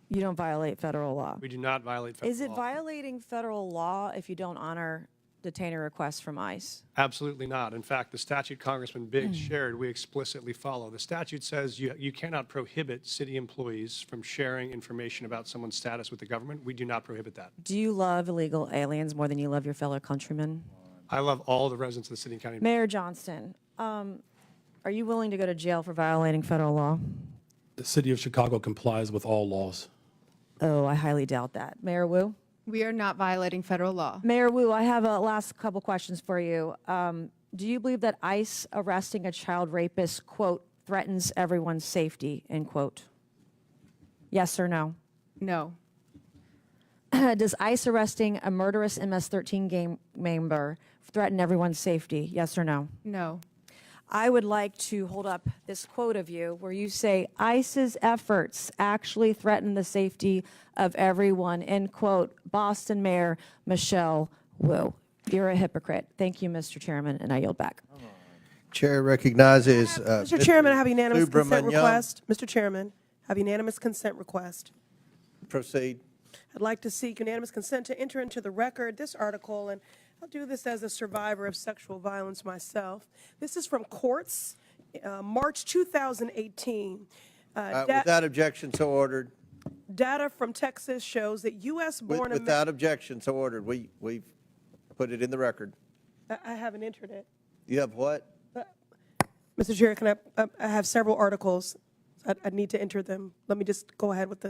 You don't violate federal law. We do not violate federal Is it law. violating federal law if you don't honor detainer requests from ICE? Absolutely not. In fact, the statute Congressman Biggs shared, we explicitly follow. The statute says you cannot prohibit city employees from sharing information about someone's status with the government. We do not prohibit that. Do you love illegal aliens more than you love your fellow countrymen? I love all the residents of the city and county. Mayor Johnston, are you willing to go to jail for violating federal law? The city of Chicago complies with all laws. Oh, I highly doubt that. Mayor Wu? We are not violating federal law. Mayor Wu, I have a last couple questions for you. Do you believe that ICE arresting a child rapist, quote, threatens everyone's safety, end quote? Yes or no? No. Does ICE arresting a murderous MS-13 gang member threaten everyone's safety? Yes or no? No. I would like to hold up this quote of you where you say, ICE's efforts actually threaten the safety of everyone, end quote, Boston Mayor Michelle Wu. You're a hypocrite. Thank you, Mr. Chairman, and I yield back. Chair recognizes Mr. Chairman, I have unanimous consent Subramaniam. request. Mr. Chairman, I have unanimous consent request. Proceed. I'd like to seek unanimous consent to enter into the record this article, and I'll do this as a survivor of sexual violence myself. This is from Courts, March 2018. Without objection, so ordered. Data from Texas shows that U.S.-born Without objection, so ordered. We've put it in the record. I haven't entered it. You have what? Mr. Chair, can I have several articles. I need to enter them. Let me just go ahead with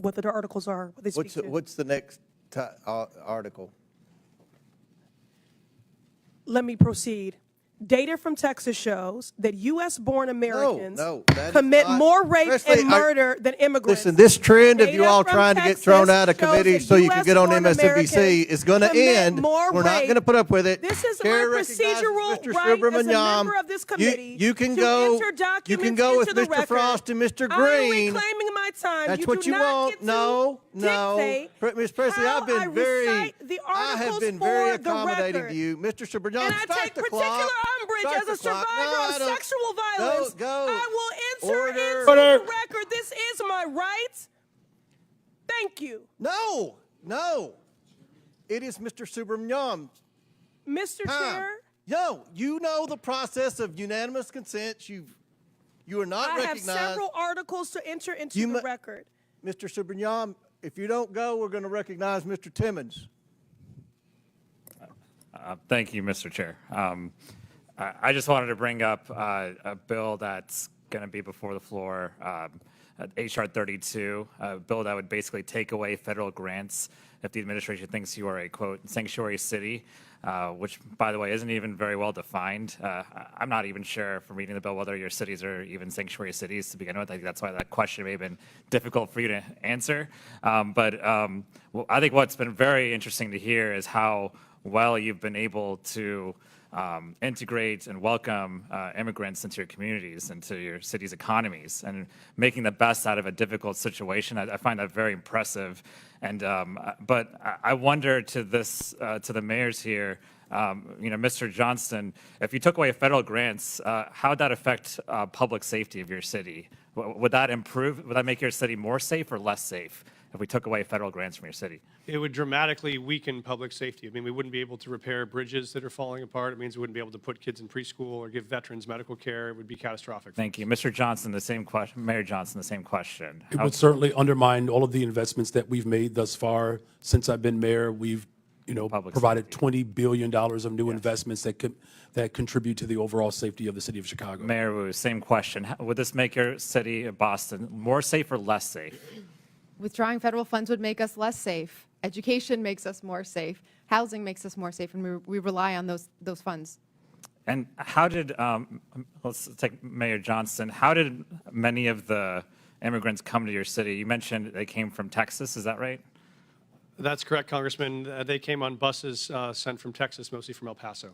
what the articles are. What they speak to. What's the next article? Let me proceed. Data from Texas shows that U.S.-born Americans that is commit not- more rape Presley, and murder than immigrants. Listen, this trend of you Data all from trying to get Texas thrown out of shows committee that so you can get on US-born MSNBC Americans is going to commit end. more We're not rape. going to put up with it. This is Chair my recognizes procedural Mr. right as a Subramaniam. member of this committee You can to go. enter You documents can go with into the Mr. record. Frost and Mr. I'm Green. reclaiming my time. That's You what do you not want. get to No. dictate Ms. Presley, how I've been I very. recite the I have articles been very for the accommodating record. to you, Mr. Subramaniam. And I Start take the particular clock. umbrage Start as a the clock. survivor No, I of don't. sexual violence. Go. I will enter Order. into the record. This is my right. Thank you. No. It is Mr. Subramaniam. Mr. Chair, No, you know the process of unanimous consent. You are not I have recognized. several articles to enter into the record. Mr. Subramaniam, if you don't go, we're going to recognize Mr. Timmons. Thank you, Mr. Chair. I just wanted to bring up a bill that's going to be before the floor, H.R. 32, a bill that would basically take away federal grants if the administration thinks you are a, quote, sanctuary city, which, by the way, isn't even very well defined. I'm not even sure from reading the bill whether your cities are even sanctuary cities to begin with. I think that's why that question may have been difficult for you to answer. But I think what's been very interesting to hear is how well you've been able to integrate and welcome immigrants into your communities, into your city's economies, and making the best out of a difficult situation. I find that very impressive. And but I wonder to the mayors here, Mr. Johnston, if you took away federal grants, how would that affect public safety of your city? Would that improve? Would that make your city more safe or less safe if we took away federal grants from your city? It would dramatically weaken public safety. I mean, we wouldn't be able to repair bridges that are falling apart. It means we wouldn't be able to put kids in preschool or give veterans medical care. It would be catastrophic. Thank you. Mr. Johnston, the same question. Mayor Johnston, the same question. It would certainly undermine all of the investments that we've made thus far. Since I've been mayor, we've provided $20 billion of new investments that contribute to the overall safety of the city of Chicago. Mayor Wu, same question. Would this make your city of Boston more safe or less safe? Withdrawing federal funds would make us less safe. Education makes us more safe. Housing makes us more safe, and we rely on those funds. And how did, let's take Mayor Johnston, how did many of the immigrants come to your city? You mentioned they came from Texas, is that right? That's correct, Congressman. They came on buses sent from Texas, mostly from El Paso.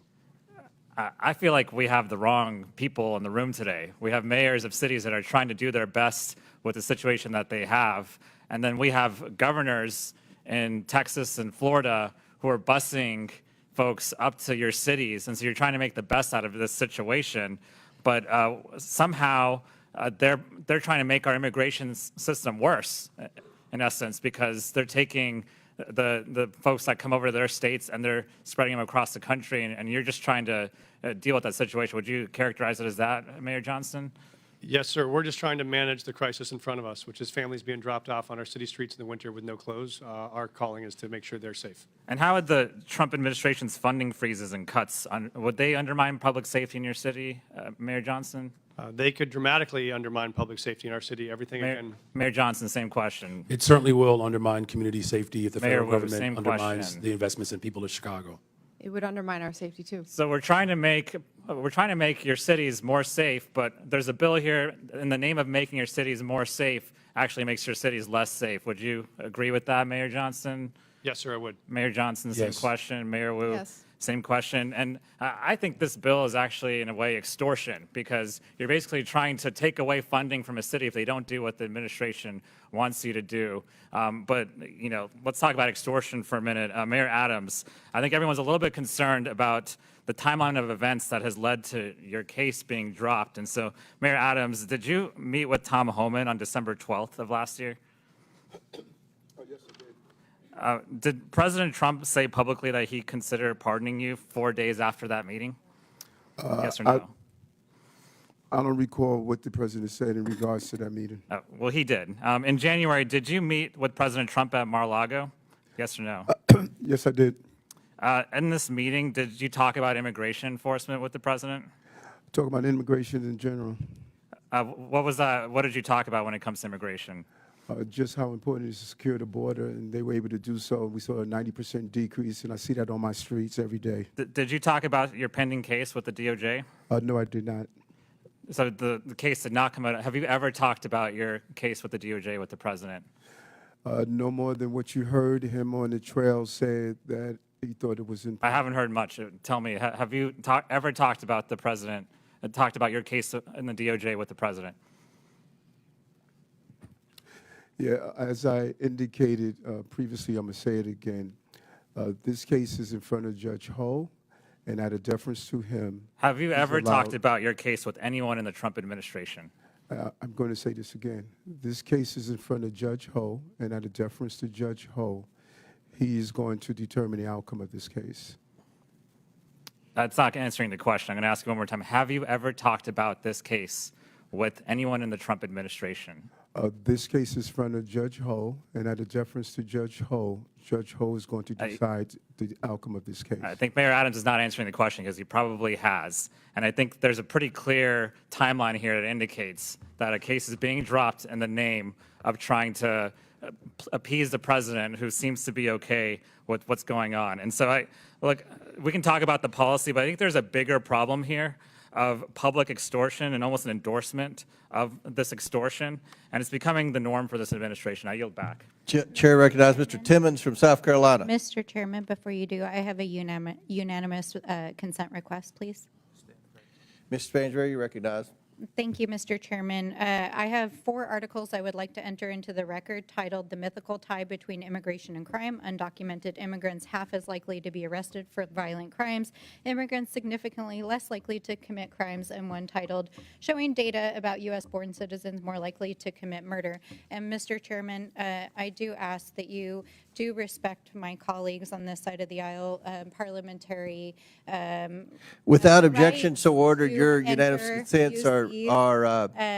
I feel like we have the wrong people in the room today. We have mayors of cities that are trying to do their best with the situation that they have. And then we have governors in Texas and Florida who are busing folks up to your cities. And so you're trying to make the best out of this situation. But somehow they're trying to make our immigration system worse, in essence, because they're taking the folks that come over to their states and they're spreading them across the country, and you're just trying to deal with that situation. Would you characterize it as that, Mayor Johnston? Yes, sir. We're just trying to manage the crisis in front of us, which is families being dropped off on our city streets in the winter with no clothes. Our calling is to make sure they're safe. And how would the Trump administration's funding freezes and cuts, would they undermine public safety in your city, Mayor Johnston? They could dramatically undermine public safety in our city. Everything again. Mayor Johnston, same question. It certainly will undermine community safety if the Mayor federal Wu, government same undermines question. the investments in people of Chicago. It would undermine our safety too. So we're trying to make your cities more safe, but there's a bill here in the name of making your cities more safe actually makes your cities less safe. Would you agree with that, Mayor Johnston? Yes, sir, I would. Mayor Johnson, the Yes. same question. Mayor Wu, Yes. same question. And I think this bill is actually, in a way, extortion, because you're basically trying to take away funding from a city if they don't do what the administration wants you to do. But, let's talk about extortion for a minute. Mayor Adams, I think everyone's a little bit concerned about the timeline of events that has led to your case being dropped. And so, Mayor Adams, did you meet with Tom Homan on December 12th of last year? Did President Trump say publicly that he considered pardoning you 4 days after that meeting? Yes or no? I don't recall what the president said in regards to that meeting. Well, he did. In January, did you meet with President Trump at Mar-a-Lago? Yes or no? Yes, I did. In this meeting, did you talk about immigration enforcement with the president? Talk about immigration in general. What was that? What did you talk about when it comes to immigration? Just how important it is to secure the border, and they were able to do so. We saw a 90% decrease, and I see that on my streets every day. Did you talk about your pending case with the DOJ? No, I did not. So the case did not come out. Have you ever talked about your case with the DOJ with the president? No more than what you heard him on the trail say that he thought it was important. I haven't heard much. Tell me, have you ever talked about the president, talked about your case in the DOJ with the president? Yeah, as I indicated previously, I'm going to say it again. This case is in front of Judge Ho, and out of deference to him. Have you ever talked about your case with anyone in the Trump administration? I'm going to say this again. This case is in front of Judge Ho, and out of deference to Judge Ho, he is going to determine the outcome of this case. That's not answering the question. I'm going to ask you one more time. Have you ever talked about this case with anyone in the Trump administration? This case is in front of Judge Ho, and out of deference to Judge Ho is going to decide the outcome of this case. I think Mayor Adams is not answering the question because he probably has. And I think there's a pretty clear timeline here that indicates that a case is being dropped in the name of trying to appease the president, who seems to be okay with what's going on. And so look, we can talk about the policy, but I think there's a bigger problem here. of public extortion and almost an endorsement of this extortion, and it's becoming the norm for this administration. I yield back. Chair recognizes Mr. Timmons from South Carolina. Mr. Chairman, before you do, I have a unanimous consent request, please. Mr. Spansbury, you recognize. Thank you, Mr. Chairman. I have 4 articles I would like to enter into the record titled "The Mythical Tie Between Immigration and Crime. Undocumented immigrants half as likely to be arrested for violent crimes. Immigrants significantly less likely to commit crimes," and one titled "Showing Data About U.S.-Born Citizens More Likely to Commit Murder." And Mr. Chairman, I do ask that you do respect my colleagues on this side of the aisle, parliamentary. Without objection, rights so ordered. to Your unanimous enter, consents use are these.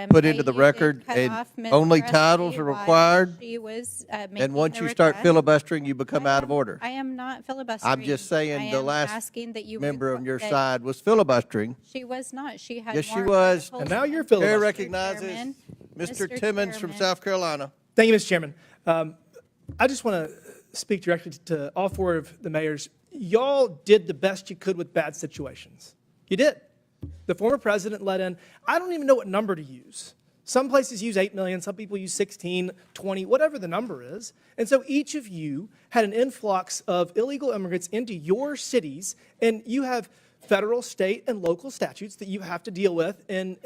put into the You did record, cut and off Ms. only Presley titles are while required. she was, And making once the you start request. filibustering, you become out of order. I am not filibustering. I'm just saying I the am last asking that you member on your that side was filibustering. She was not. She had Yes, she more was. articles And now you're than filibustering. Chair Mr. recognizes Chairman. Mr. Timmons from Chairman. South Carolina. Thank you, Mr. Chairman. I just want to speak directly to all 4 of the mayors. Y'all did the best you could with bad situations. You did. The former president let in, I don't even know what number to use. Some places use 8 million, some people use 16, 20, whatever the number is. And so each of you had an influx of illegal immigrants into your cities, and you have federal, state, and local statutes that you have to deal with, and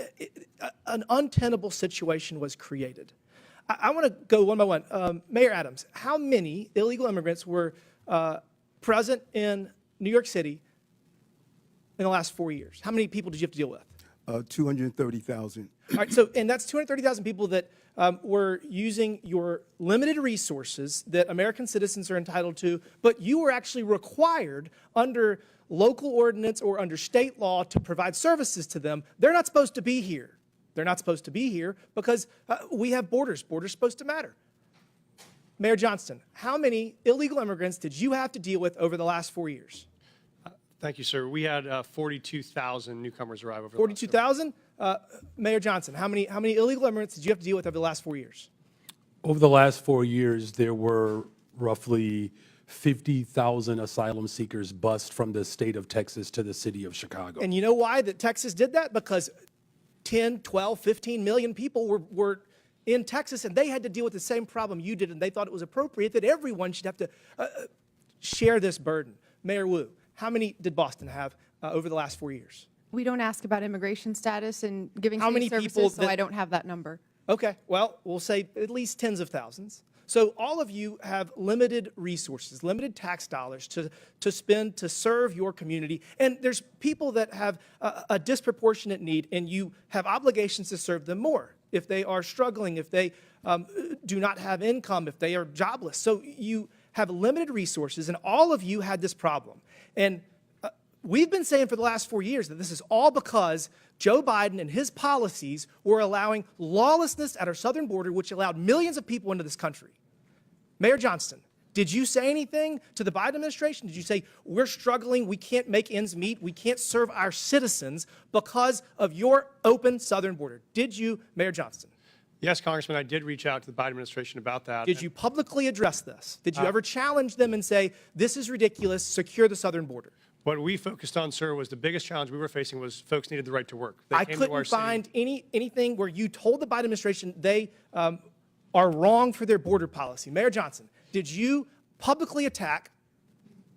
an untenable situation was created. I want to go one by one. Mayor Adams, how many illegal immigrants were present in New York City in the last 4 years? How many people did you have to deal with? 230,000. All right, so, and that's 230,000 people that were using your limited resources that American citizens are entitled to, but you were actually required under local ordinance or under state law to provide services to them. They're not supposed to be here. They're not supposed to be here because we have borders. Borders are supposed to matter. Mayor Johnston, how many illegal immigrants did you have to deal with over the last 4 years? Thank you, sir. We had 42,000 newcomers arrive over. 42,000? Mayor Johnson, how many illegal immigrants did you have to deal with over the last 4 years? Over the last 4 years, there were roughly 50,000 asylum seekers bused from the state of Texas to the city of Chicago. And you know why that Texas did that? Because 10, 12, 15 million people were in Texas, and they had to deal with the same problem you did, and they thought it was appropriate that everyone should have to share this burden. Mayor Wu, how many did Boston have over the last 4 years? We don't ask about immigration status and giving How safe many services, people so that- I don't have that number. Okay, well, we'll say at least tens of thousands. So all of you have limited resources, limited tax dollars to spend to serve your community. And there's people that have a disproportionate need, and you have obligations to serve them more if they are struggling, if they do not have income, if they are jobless. So you have limited resources, and all of you had this problem. And we've been saying for the last 4 years that this is all because Joe Biden and his policies were allowing lawlessness at our southern border, which allowed millions of people into this country. Mayor Johnston, did you say anything to the Biden administration? Did you say, we're struggling, we can't make ends meet, we can't serve our citizens because of your open southern border? Did you, Mayor Johnston? Yes, Congressman, I did reach out to the Biden administration about that. Did you publicly address this? Did you ever challenge them and say, this is ridiculous, secure the southern border? What we focused on, sir, was the biggest challenge we were facing was folks needed the right to work. They I came to our couldn't city. find anything where you told the Biden administration they are wrong for their border policy. Mayor Johnson, did you publicly attack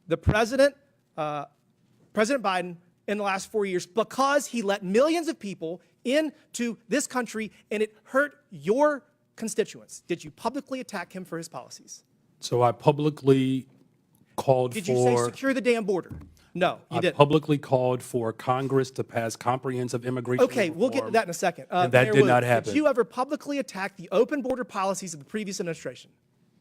the President Biden in the last 4 years because he let millions of people into this country and it hurt your constituents? Did you publicly attack him for his policies? So I publicly called Did for... you say secure the damn border? No, you I didn't. publicly called for Congress to pass comprehensive immigration Okay, we'll get to reform, that in a second. and that Mayor did Wu, not happen. Did you ever publicly attack the open border policies of the previous administration?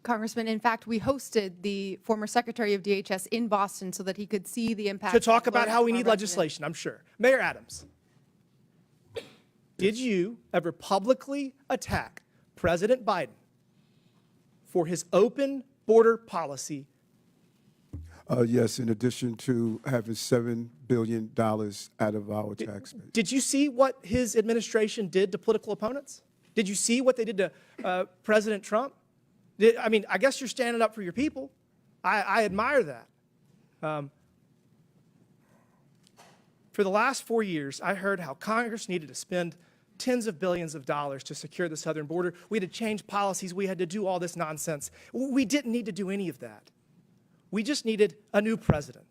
Congressman, in fact, we hosted the former Secretary of DHS in Boston so that he could see the impact. To talk of about how we our need residents. legislation, I'm sure. Mayor Adams, did you ever publicly attack President Biden for his open border policy? Yes, in addition to having $7 billion out of our tax base. Did you see what his administration did to political opponents? Did you see what they did to President Trump? I mean, I guess you're standing up for your people. I admire that. For the last 4 years, I heard how Congress needed to spend tens of billions of dollars to secure the southern border. We had to change policies. We had to do all this nonsense. We didn't need to do any of that. We just needed a new president.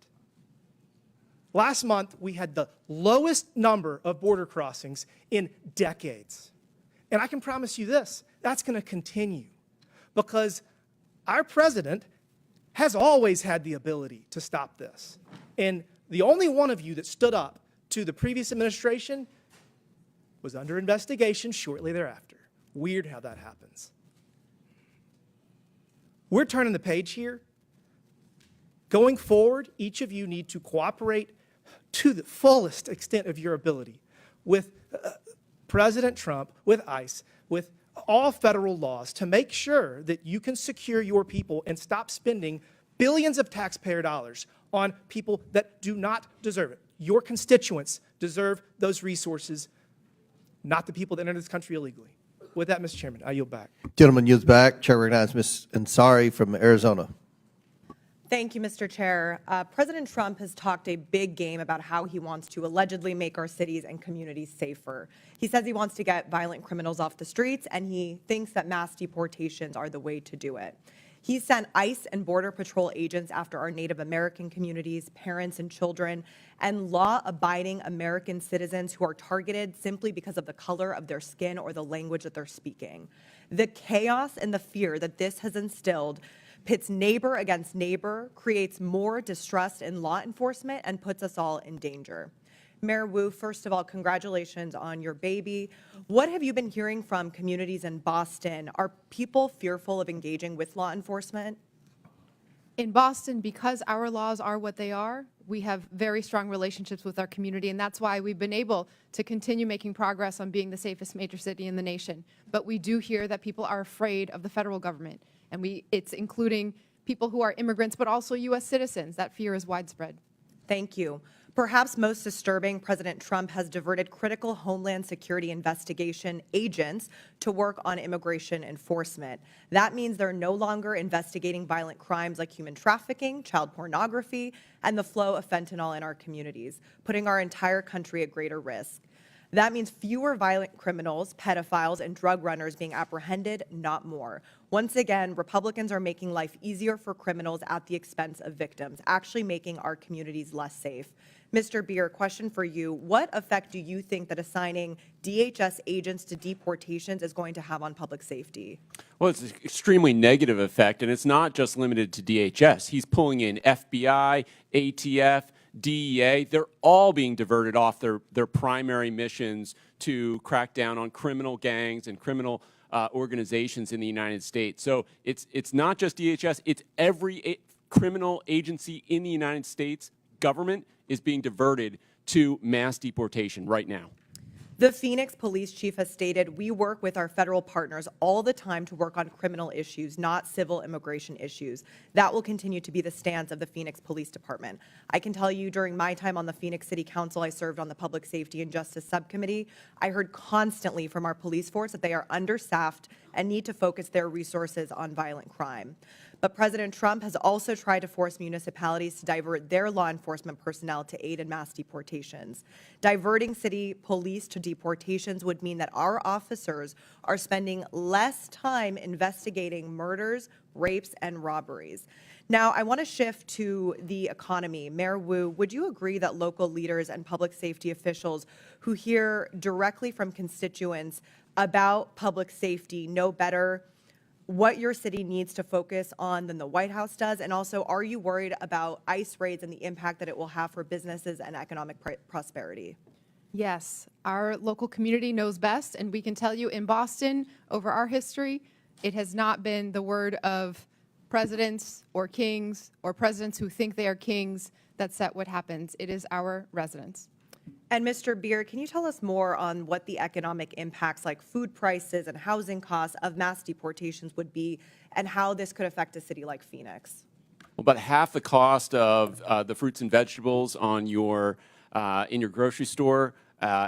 Last month, we had the lowest number of border crossings in decades. And I can promise you this, that's going to continue because our president has always had the ability to stop this. And the only one of you that stood up to the previous administration was under investigation shortly thereafter. Weird how that happens. We're turning the page here. Going forward, each of you need to cooperate to the fullest extent of your ability with President Trump, with ICE, with all federal laws to make sure that you can secure your people and stop spending billions of taxpayer dollars on people that do not deserve it. Your constituents deserve those resources, not the people that enter this country illegally. With that, Mr. Chairman, I yield back. Gentleman yields back. Chair recognizes Ms. Ansari from Arizona. Thank you, Mr. Chair. President Trump has talked a big game about how he wants to allegedly make our cities and communities safer. He says he wants to get violent criminals off the streets, and he thinks that mass deportations are the way to do it. He sent ICE and Border Patrol agents after our Native American communities, parents and children, and law-abiding American citizens who are targeted simply because of the color of their skin or the language that they're speaking. The chaos and the fear that this has instilled pits neighbor against neighbor, creates more distrust in law enforcement, and puts us all in danger. Mayor Wu, first of all, congratulations on your baby. What have you been hearing from communities in Boston? Are people fearful of engaging with law enforcement? In Boston, because our laws are what they are, we have very strong relationships with our community, and that's why we've been able to continue making progress on being the safest major city in the nation. But we do hear that people are afraid of the federal government, and it's including people who are immigrants, but also U.S. citizens. That fear is widespread. Thank you. Perhaps most disturbing, President Trump has diverted critical Homeland Security investigation agents to work on immigration enforcement. That means they're no longer investigating violent crimes like human trafficking, child pornography, and the flow of fentanyl in our communities, putting our entire country at greater risk. That means fewer violent criminals, pedophiles, and drug runners being apprehended, not more. Once again, Republicans are making life easier for criminals at the expense of victims, actually making our communities less safe. Mr. Beer, question for you. What effect do you think that assigning DHS agents to deportations is going to have on public safety? Well, it's an extremely negative effect, and it's not just limited to DHS. He's pulling in FBI, ATF, DEA. They're all being diverted off their primary missions to crack down on criminal gangs and criminal organizations in the United States. So it's not just DHS, it's every criminal agency in the United States government is being diverted to mass deportation right now. The Phoenix police chief has stated, we work with our federal partners all the time to work on criminal issues, not civil immigration issues. That will continue to be the stance of the Phoenix Police Department. I can tell you during my time on the Phoenix City Council, I served on the Public Safety and Justice Subcommittee. I heard constantly from our police force that they are understaffed and need to focus their resources on violent crime. But President Trump has also tried to force municipalities to divert their law enforcement personnel to aid in mass deportations. Diverting city police to deportations would mean that our officers are spending less time investigating murders, rapes, and robberies. Now, I want to shift to the economy. Mayor Wu, would you agree that local leaders and public safety officials who hear directly from constituents about public safety know better what your city needs to focus on than the White House does? And also, are you worried about ICE raids and the impact that it will have for businesses and economic prosperity? Yes, our local community knows best, and we can tell you in Boston, over our history, it has not been the word of presidents or kings or presidents who think they are kings that set what happens. It is our residents. And Mr. Beer, can you tell us more on what the economic impacts like food prices and housing costs of mass deportations would be and how this could affect a city like Phoenix? Well, about half the cost of the fruits and vegetables on your in your grocery store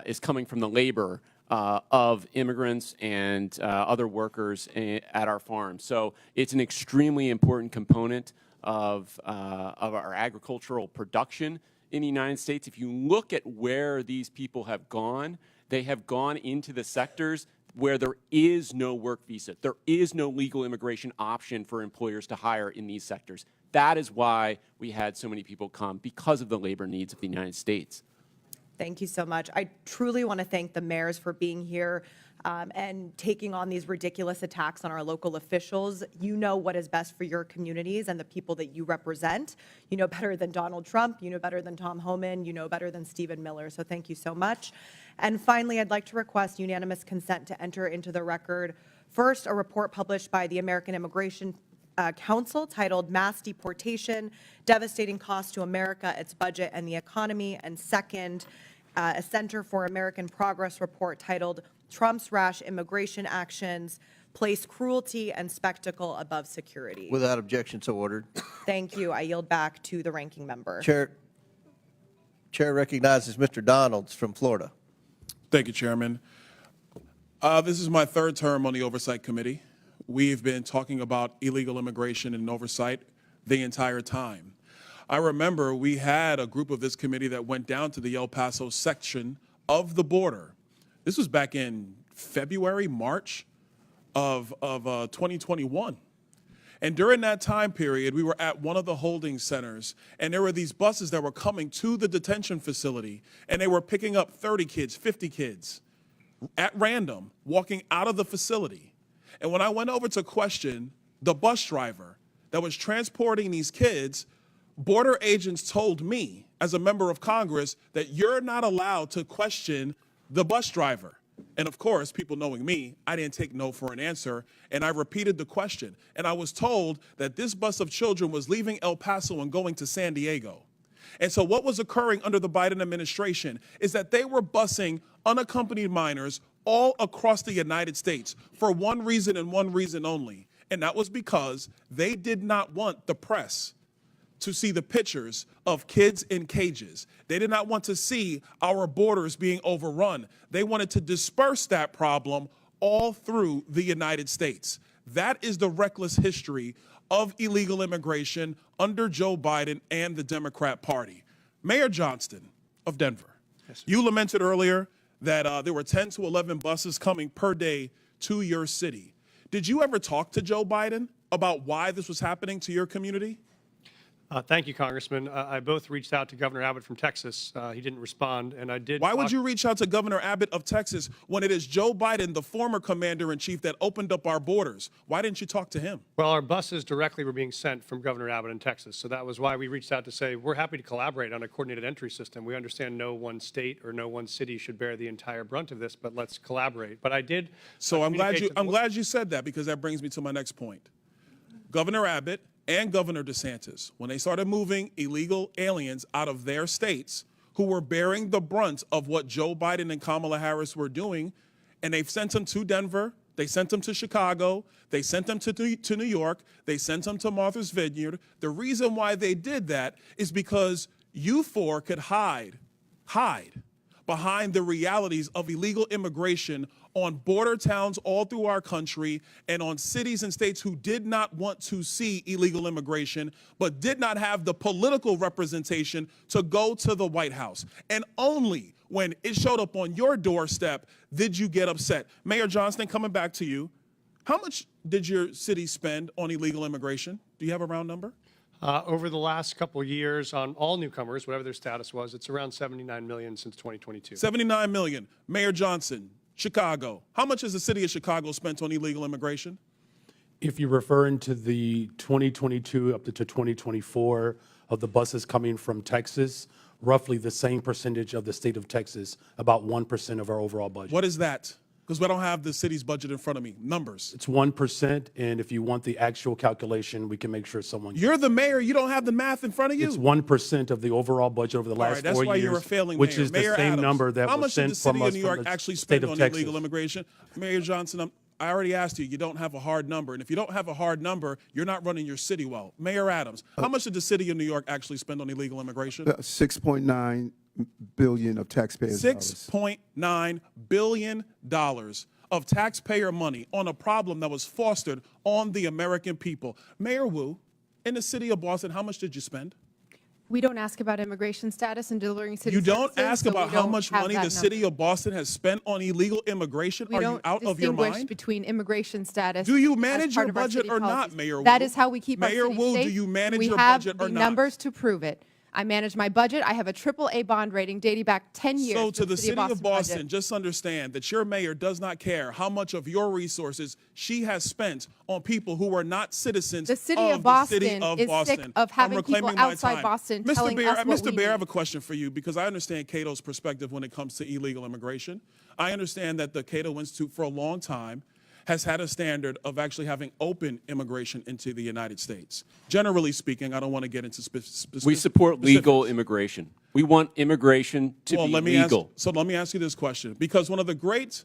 is coming from the labor of immigrants and other workers at our farms. So it's an extremely important component of our agricultural production in the United States, if you look at where these people have gone, they have gone into the sectors where there is no work visa. There is no legal immigration option for employers to hire in these sectors. That is why we had so many people come, because of the labor needs of the United States. Thank you so much. I truly want to thank the mayors for being here and taking on these ridiculous attacks on our local officials. You know what is best for your communities and the people that you represent. You know better than Donald Trump. You know better than Tom Homan. You know better than Stephen Miller. So thank you so much. And finally, I'd like to request unanimous consent to enter into the record, first, a report published by the American Immigration Council titled Mass Deportation, Devastating Cost to America, Its Budget, and the Economy, and second, a Center for American Progress report titled Trump's Rash Immigration Actions, Place Cruelty and Spectacle Above Security. Without objection, so ordered. Thank you. I yield back to the ranking member. Chair recognizes Mr. Donalds from Florida. Thank you, Chairman. This is my third term on the Oversight Committee. We've been talking about illegal immigration and oversight the entire time. I remember we had a group of this committee that went down to the El Paso section of the border. This was back in February, March of 2021. And during that time period, we were at one of the holding centers, and there were these buses that were coming to the detention facility, and they were picking up 30 kids, 50 kids at random, walking out of the facility. And when I went over to question the bus driver that was transporting these kids, border agents told me, as a member of Congress, that you're not allowed to question the bus driver. And of course, people knowing me, I didn't take no for an answer, and I repeated the question. And I was told that this bus of children was leaving El Paso and going to San Diego. And so what was occurring under the Biden administration is that they were busing unaccompanied minors all across the United States for one reason and one reason only, and that was because they did not want the press to see the pictures of kids in cages. They did not want to see our borders being overrun. They wanted to disperse that problem all through the United States. That is the reckless history of illegal immigration under Joe Biden and the Democrat Party. Mayor Johnston of Denver, you lamented earlier that there were 10 to 11 buses coming per day to your city. Did you ever talk to Joe Biden about why this was happening to your community? Thank you, Congressman. I both reached out to Governor Abbott from Texas. He didn't respond, and I did. Why would you reach out to Governor Abbott of Texas when it is Joe Biden, the former commander-in-chief, that opened up our borders? Why didn't you talk to him? Well, our buses directly were being sent from Governor Abbott in Texas, so that was why we reached out to say we're happy to collaborate on a coordinated entry system. We understand no one state or no one city should bear the entire brunt of this, but let's collaborate. But I did. So I'm glad you said that, because that brings me to my next point. Governor Abbott and Governor DeSantis, when they started moving illegal aliens out of their states who were bearing the brunt of what Joe Biden and Kamala Harris were doing, and they've sent them to Denver, they sent them to Chicago, they sent them to New York, they sent them to Martha's Vineyard. The reason why they did that is because you four could hide behind the realities of illegal immigration on border towns all through our country and on cities and states who did not want to see illegal immigration, but did not have the political representation to go to the White House. And only when it showed up on your doorstep did you get upset. Mayor Johnston, coming back to you, how much did your city spend on illegal immigration? Do you have a round number? Over the last couple of years, on all newcomers, whatever their status was, it's around $79 million since 2022. $79 million. Mayor Johnson, Chicago. How much has the city of Chicago spent on illegal immigration? If you're referring to the 2022 up to 2024 of the buses coming from Texas, roughly the same percentage of the state of Texas, about 1% of our overall budget. What is that? Because we don't have the city's budget in front of me. Numbers. It's 1%, and if you want the actual calculation, we can make sure someone. You're the mayor. You don't have the math in front of you. It's 1% of the overall budget over the last 4 years. That's why you're a failing which mayor. is Mayor the same Adams, number that how was much did the sent from city of us New from York the actually state spend of on Texas. illegal immigration? Mayor Johnson, I already asked you. You don't have a hard number, and if you don't have a hard number, you're not running your city well. Mayor Adams, how much did the city of New York actually spend on illegal immigration? $6.9 billion of taxpayers' dollars. $6.9 billion of taxpayer money on a problem that was fostered on the American people. Mayor Wu, in the city of Boston, how much did you spend? We don't ask about immigration status and delivering city You don't services, ask so about we how don't much have money that the city number. of Boston has spent on illegal immigration? We Are you don't out of your distinguish mind? between immigration status. Do you as manage part your of our budget city or not, policies. Mayor Wu? That is how we keep Mayor our city Wu, safe. do you manage we your have budget the or not? numbers to prove it. I manage my budget. I have a AAA bond rating dating back 10 years. So for to the city of Boston, budget. just understand that your mayor does not care how much of your resources she has spent on people who are not citizens The city of of Boston the city of is Boston. sick of having I'm people reclaiming my outside time. Boston Mr. telling Bear, us what Mr. we Bear, I have need. a question for you because I understand Cato's perspective when it comes to illegal immigration. I understand that the Cato Institute for a long time has had a standard of actually having open immigration into the United States. Generally speaking, I don't want to get into specifics. We support legal immigration. We want immigration to be legal. Let me ask you this question, because one of the great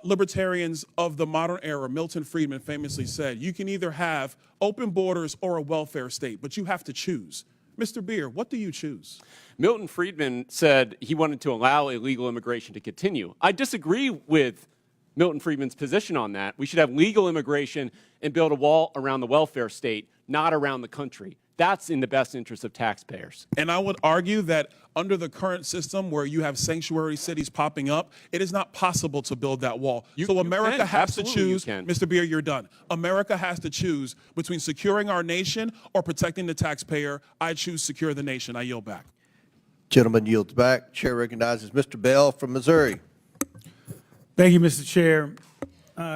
libertarians of the modern era, Milton Friedman, famously said, you can either have open borders or a welfare state, but you have to choose. Mr. Beer, what do you choose? Milton Friedman said he wanted to allow illegal immigration to continue. I disagree with Milton Friedman's position on that. We should have legal immigration and build a wall around the welfare state, not around the country. That's in the best interest of taxpayers. And I would argue that under the current system where you have sanctuary cities popping up, it is not possible to build that wall. So America has to choose, Mr. Beer, you're done. America has to choose between securing our nation or protecting the taxpayer. I choose secure the nation. I yield back. Gentleman yields back. Chair recognizes Mr. Bell from Missouri. Thank you, Mr. Chair.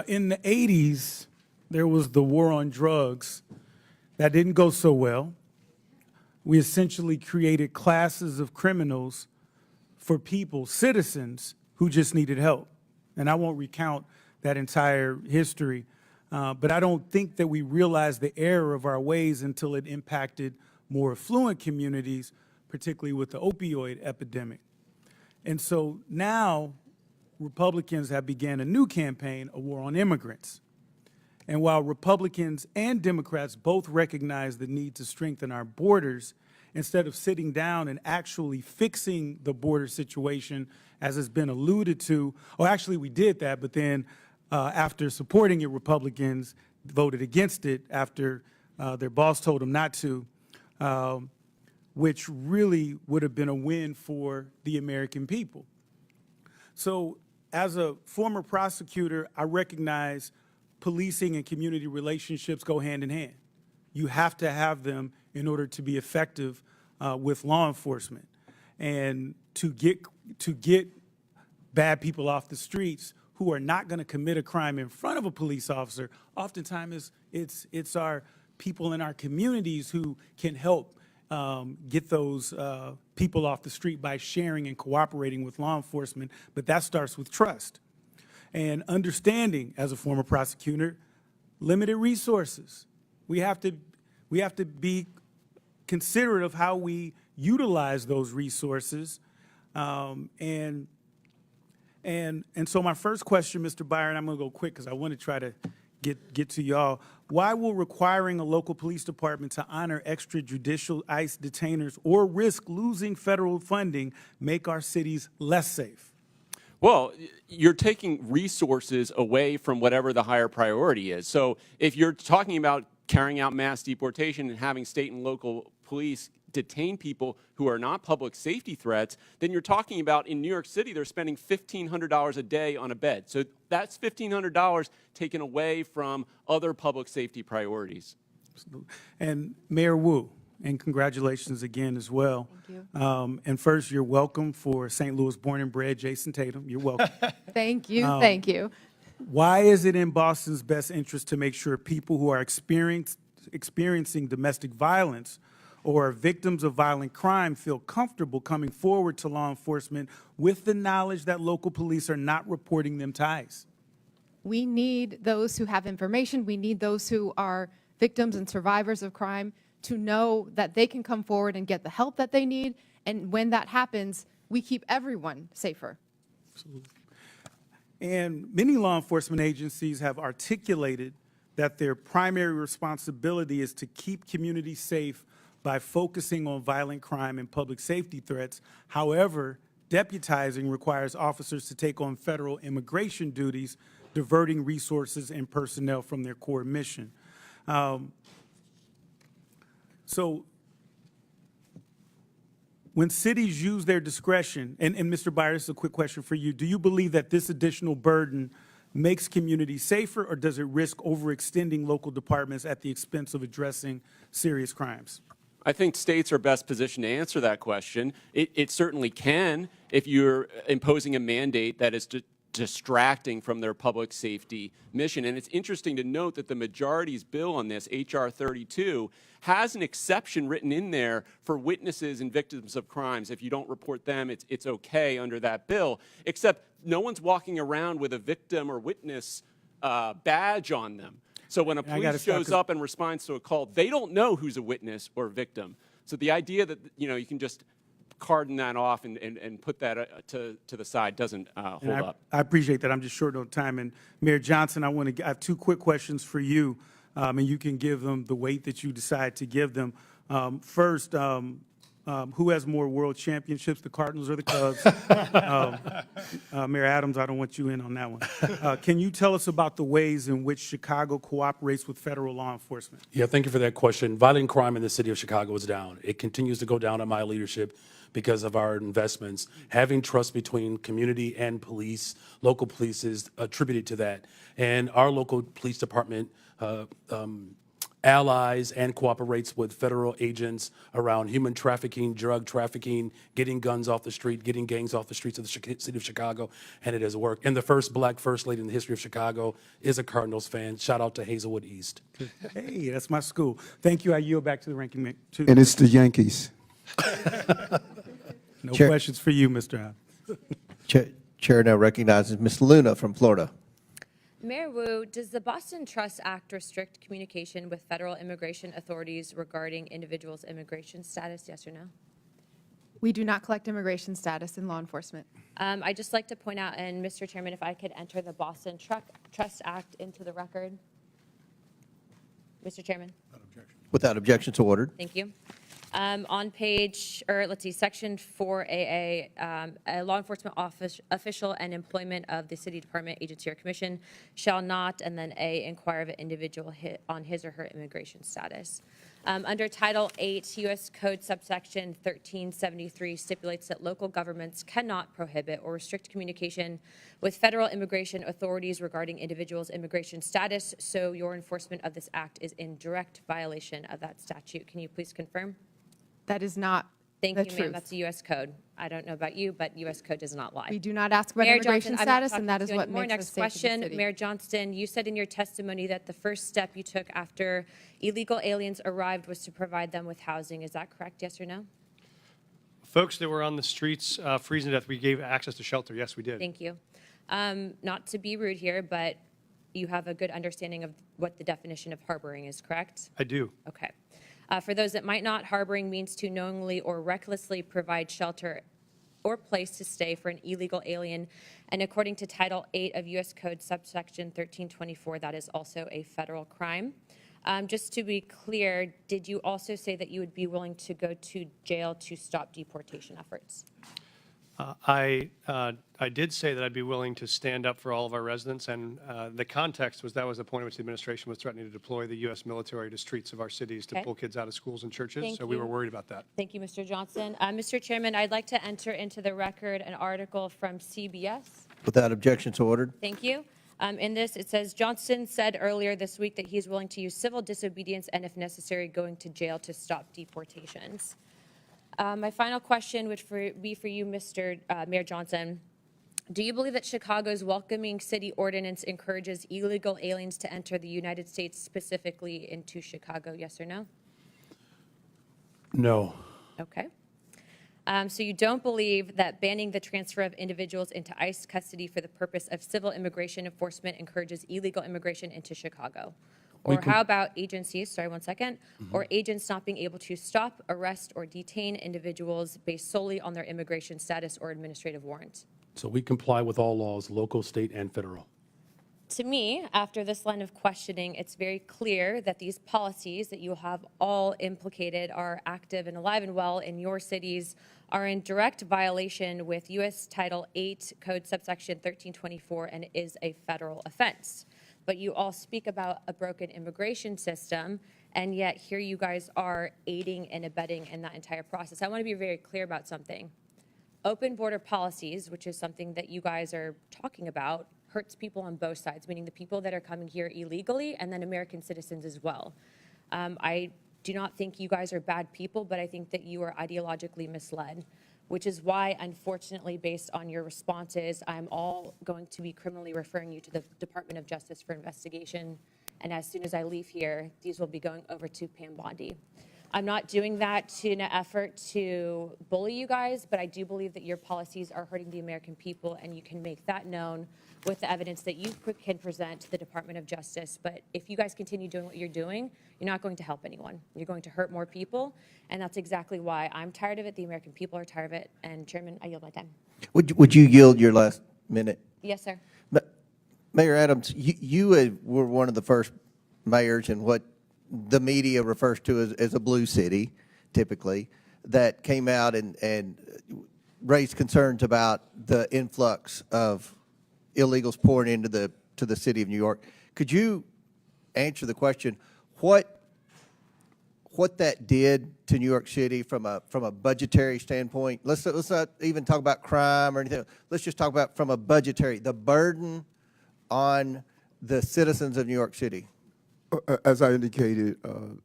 In the 80s, there was the war on drugs. That didn't go so well. We essentially created classes of criminals for people, citizens, who just needed help. And I won't recount that entire history, but I don't think that we realized the error of our ways until it impacted more affluent communities, particularly with the opioid epidemic. And so now Republicans have began a new campaign, a war on immigrants. And while Republicans and Democrats both recognize the need to strengthen our borders, instead of sitting down and actually fixing the border situation, as has been alluded to, or actually we did that, but then after supporting it, Republicans voted against it after their boss told them not to, which really would have been a win for the American people. So as a former prosecutor, I recognize policing and community relationships go hand in hand. You have to have them in order to be effective with law enforcement. And to get bad people off the streets who are not going to commit a crime in front of a police officer, oftentimes it's our people in our communities who can help get those people off the street by sharing and cooperating with law enforcement, but that starts with trust. And understanding, as a former prosecutor, limited resources. We have to be considerate of how we utilize those resources. And so my first question, Mr. Byron, I'm going to go quick because I want to try to get to y'all. Why will requiring a local police department to honor extrajudicial ICE detainers or risk losing federal funding make our cities less safe? Well, you're taking resources away from whatever the higher priority is. So if you're talking about carrying out mass deportation and having state and local police detain people who are not public safety threats, then you're talking about in New York City, they're spending $1,500 a day on a bed. So that's $1,500 taken away from other public safety priorities. Absolutely. And Mayor Wu, and congratulations again as well. Thank you. And first, you're welcome for St. Louis born and bred Jason Tatum. You're welcome. Thank you. Thank you. Why is it in Boston's best interest to make sure people who are experiencing domestic violence or are victims of violent crime feel comfortable coming forward to law enforcement with the knowledge that local police are not reporting them to ICE? We need those who have information. We need those who are victims and survivors of crime to know that they can come forward and get the help that they need. And when that happens, we keep everyone safer. Absolutely. And many law enforcement agencies have articulated that their primary responsibility is to keep communities safe by focusing on violent crime and public safety threats. However, deputizing requires officers to take on federal immigration duties, diverting resources and personnel from their core mission. So when cities use their discretion, and Mr. Byers, this is a quick question for you. Do you believe that this additional burden makes communities safer, or does it risk overextending local departments at the expense of addressing serious crimes? I think states are best positioned to answer that question. It certainly can if you're imposing a mandate that is distracting from their public safety mission. And it's interesting to note that the majority's bill on this, H.R. 32, has an exception written in there for witnesses and victims of crimes. If you don't report them, it's okay under that bill, except no one's walking around with a victim or witness badge on them. So when a police shows up and responds to a call, they don't know who's a witness or victim. So the idea that you can just cordon that off and put that to the side doesn't hold up. I appreciate that. I'm just short on time. And Mayor Johnston, I have two quick questions for you, and you can give them the weight that you decide to give them. First, who has more world championships, the Cardinals or the Cubs? Mayor Adams, I don't want you in on that one. Can you tell us about the ways in which Chicago cooperates with federal law enforcement? Yeah, thank you for that question. Violent crime in the city of Chicago is down. It continues to go down in my leadership because of our investments. Having trust between community and police, local police, is attributed to that. And our local police department allies and cooperates with federal agents around human trafficking, drug trafficking, getting guns off the street, getting gangs off the streets of the city of Chicago, and it has worked. And the first black first lady in the history of Chicago is a Cardinals fan. Shout out to Hazelwood East. Hey, that's my school. Thank you. I yield back to the ranking member. And it's the Yankees. No questions for you, Mr. Adams. Chair now recognizes Ms. Luna from Florida. Mayor Wu, does the Boston Trust Act restrict communication with federal immigration authorities regarding individuals' immigration status, yes or no? We do not collect immigration status in law enforcement. I'd just like to point out, and Mr. Chairman, if I could enter the Boston Trust Act into the record. Mr. Chairman. Without objection, so ordered. Thank you. On section 4AA, a law enforcement official and employment of the city department, agency, or commission shall not, and then A, inquire of an individual on his or her immigration status. Under Title 8, U.S. Code subsection 1373 stipulates that local governments cannot prohibit or restrict communication with federal immigration authorities regarding individuals' immigration status, so your enforcement of this act is in direct violation of that statute. Can you please confirm? That is not Thank the you, truth. ma'am. That's a U.S. code. I don't know about you, but U.S. code does not lie. We do not ask about Mayor immigration Johnston, I'm not status, and that talking is to you what anymore. makes Next us safe in the question, city. Mayor Johnston, you said in your testimony that the first step you took after illegal aliens arrived was to provide them with housing. Is that correct, yes or no? Folks that were on the streets freezing to death, we gave access to shelter. Yes, we did. Thank you. Not to be rude here, but you have a good understanding of what the definition of harboring is, correct? I do. Okay. For those that might not, harboring means to knowingly or recklessly provide shelter or place to stay for an illegal alien. And according to Title 8 of U.S. Code subsection 1324, that is also a federal crime. Just to be clear, did you also say that you would be willing to go to jail to stop deportation efforts? I did say that I'd be willing to stand up for all of our residents, and the context was that was the point at which the administration was threatening to deploy the U.S. military to streets of our cities to Okay. pull kids out of schools and churches, Thank so we you. were worried about that. Thank you, Mr. Johnson. Mr. Chairman, I'd like to enter into the record an article from CBS. Without objection, so ordered. Thank you. In this, it says, Johnston said earlier this week that he's willing to use civil disobedience and, if necessary, going to jail to stop deportations. My final question would be for you, Mr. Mayor Johnson. Do you believe that Chicago's welcoming city ordinance encourages illegal aliens to enter the United States, specifically into Chicago, yes or no? No. Okay. So you don't believe that banning the transfer of individuals into ICE custody for the purpose of civil immigration enforcement encourages illegal immigration into Chicago? Or how about agencies, sorry, one second, or agents not being able to stop, arrest, or detain individuals based solely on their immigration status or administrative warrant? So we comply with all laws, local, state, and federal. To me, after this line of questioning, it's very clear that these policies that you have all implicated are active and alive and well in your cities, are in direct violation with U.S. Title 8 Code subsection 1324, and is a federal offense. But you all speak about a broken immigration system, And yet here you guys are aiding and abetting in that entire process. I want to be very clear about something. Open border policies, which is something that you guys are talking about, hurts people on both sides, meaning the people that are coming here illegally and then American citizens as well. I do not think you guys are bad people, but I think that you are ideologically misled, which is why, unfortunately, based on your responses, I'm all going to be criminally referring you to the Department of Justice for investigation. And as soon as I leave here, these will be going over to Pam Bondi. I'm not doing that in an effort to bully you guys, but I do believe that your policies are hurting the American people, and you can make that known with the evidence that you can present to the Department of Justice. But if you guys continue doing what you're doing, you're not going to help anyone. You're going to hurt more people, and that's exactly why I'm tired of it. The American people are tired of it. And Chairman, I yield my time. Would you yield your last minute? Yes, sir. Mayor Adams, you were one of the first mayors in what the media refers to as a blue city, typically, that came out and raised concerns about the influx of illegals pouring into the city of New York. Could you answer the question, what that did to New York City from a budgetary standpoint? Let's not even talk about crime or anything. Let's just talk about from a budgetary, the burden on the citizens of New York City. As I indicated,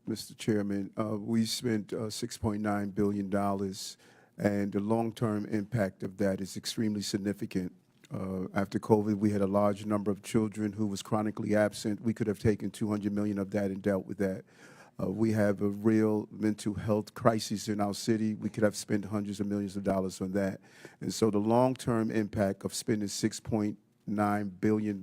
Mr. Chairman, we spent $6.9 billion, and the long-term impact of that is extremely significant. After COVID, we had a large number of children who was chronically absent. We could have taken $200 million of that and dealt with that. We have a real mental health crisis in our city. We could have spent hundreds of millions of dollars on that. And so the long-term impact of spending $6.9 billion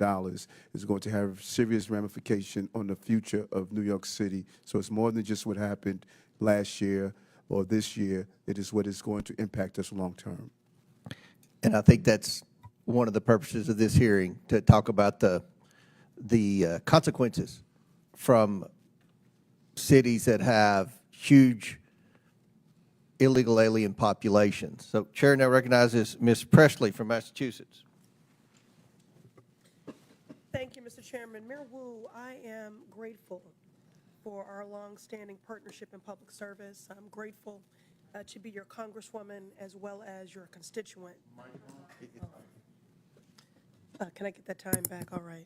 is going to have serious ramification on the future of New York City. So it's more than just what happened last year or this year. It is what is going to impact us long term. And I think that's one of the purposes of this hearing, to talk about the consequences from cities that have huge illegal alien populations. So Chair now recognizes Ms. Presley from Massachusetts. Thank you, Mr. Chairman. Mayor Wu, I am grateful for our long-standing partnership in public service. I'm grateful to be your congresswoman as well as your constituent. Can I get that time back? All right.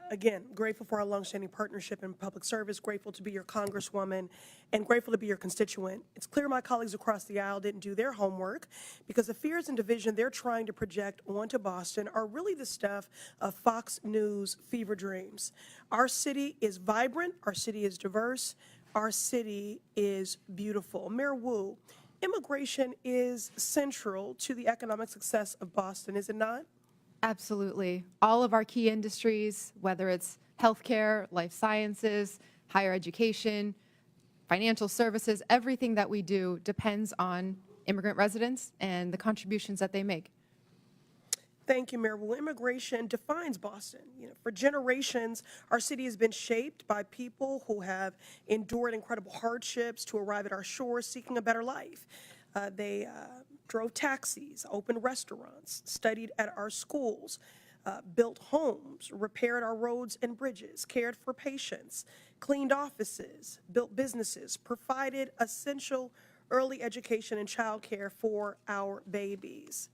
Again, grateful for our long-standing partnership in public service, grateful to be your congresswoman, and grateful to be your constituent. It's clear my colleagues across the aisle didn't do their homework, because the fears and division they're trying to project onto Boston are really the stuff of Fox News fever dreams. Our city is vibrant, our city is diverse, our city is beautiful. Mayor Wu, immigration is central to the economic success of Boston, is it not? Absolutely. All of our key industries, whether it's healthcare, life sciences, higher education, financial services, everything that we do depends on immigrant residents and the contributions that they make. Thank you, Mayor. Well, immigration defines Boston. For generations, our city has been shaped by people who have endured incredible hardships to arrive at our shores seeking a better life. They drove taxis, opened restaurants, studied at our schools, built homes, repaired our roads and bridges, cared for patients, cleaned offices, built businesses, provided essential early education and childcare for our babies.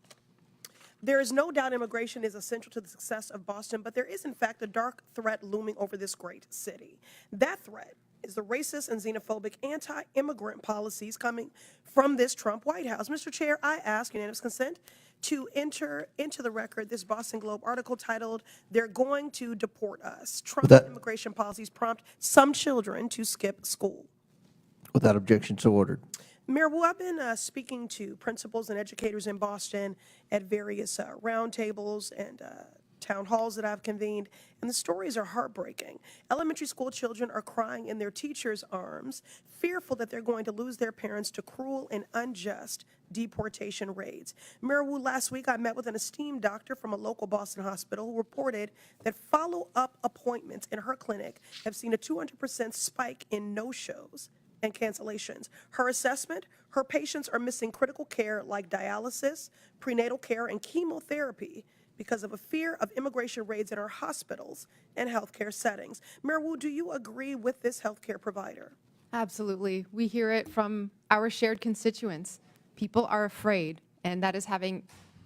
There is no doubt immigration is essential to the success of Boston, but there is, in fact, a dark threat looming over this great city. That threat is the racist and xenophobic anti-immigrant policies coming from this Trump White House. Mr. Chair, I ask unanimous consent to enter into the record this Boston Globe article titled, "They're Going to Deport Us. Trump's immigration policies prompt some children to skip school." Without objection, so ordered. Mayor Wu, I've been speaking to principals and educators in Boston at various roundtables and town halls that I've convened, and the stories are heartbreaking. Elementary school children are crying in their teachers' arms, fearful that they're going to lose their parents to cruel and unjust deportation raids. Mayor Wu, last week I met with an esteemed doctor from a local Boston hospital who reported that follow-up appointments in her clinic have seen a 200% spike in no-shows and cancellations. Her assessment, her patients are missing critical care like dialysis, prenatal care, and chemotherapy because of a fear of immigration raids in our hospitals and healthcare settings. Mayor Wu, do you agree with this healthcare provider? Absolutely. We hear it from our shared constituents. People are afraid, and that is having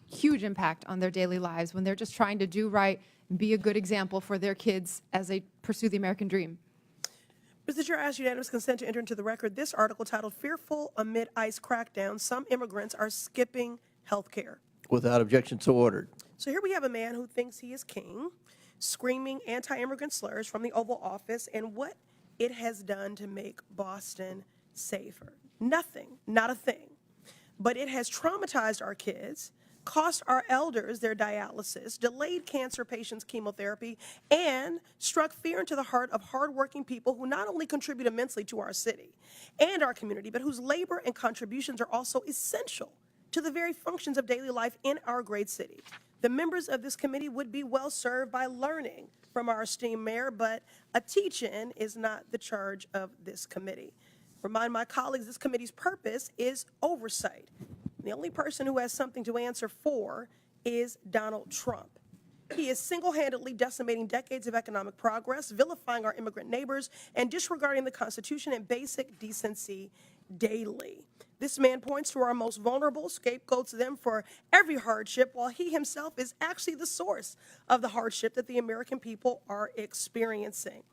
huge impact on their daily lives when they're just trying to do right and be a good example for their kids as they pursue the American dream. Mr. Chair, I ask unanimous consent to enter into the record this article titled "Fearful Amid ICE Crackdown, Some Immigrants Are Skipping Health Care." Without objection, so ordered. So here we have a man who thinks he is king, screaming anti-immigrant slurs from the Oval Office and what it has done to make Boston safer. Nothing, not a thing. But it has traumatized our kids, cost our elders their dialysis, delayed cancer patients' chemotherapy, and struck fear into the heart of hardworking people who not only contribute immensely to our city and our community, but whose labor and contributions are also essential to the very functions of daily life in our great city. The members of this committee would be well served by learning from our esteemed mayor, but a teach-in is not the charge of this committee. Remind my colleagues, this committee's purpose is oversight. The only person who has something to answer for is Donald Trump. He is single-handedly decimating decades of economic progress, vilifying our immigrant neighbors, and disregarding the Constitution and basic decency daily. This man points to our most vulnerable, scapegoats them for every hardship, while he himself is actually the source of the hardship that the American people are experiencing.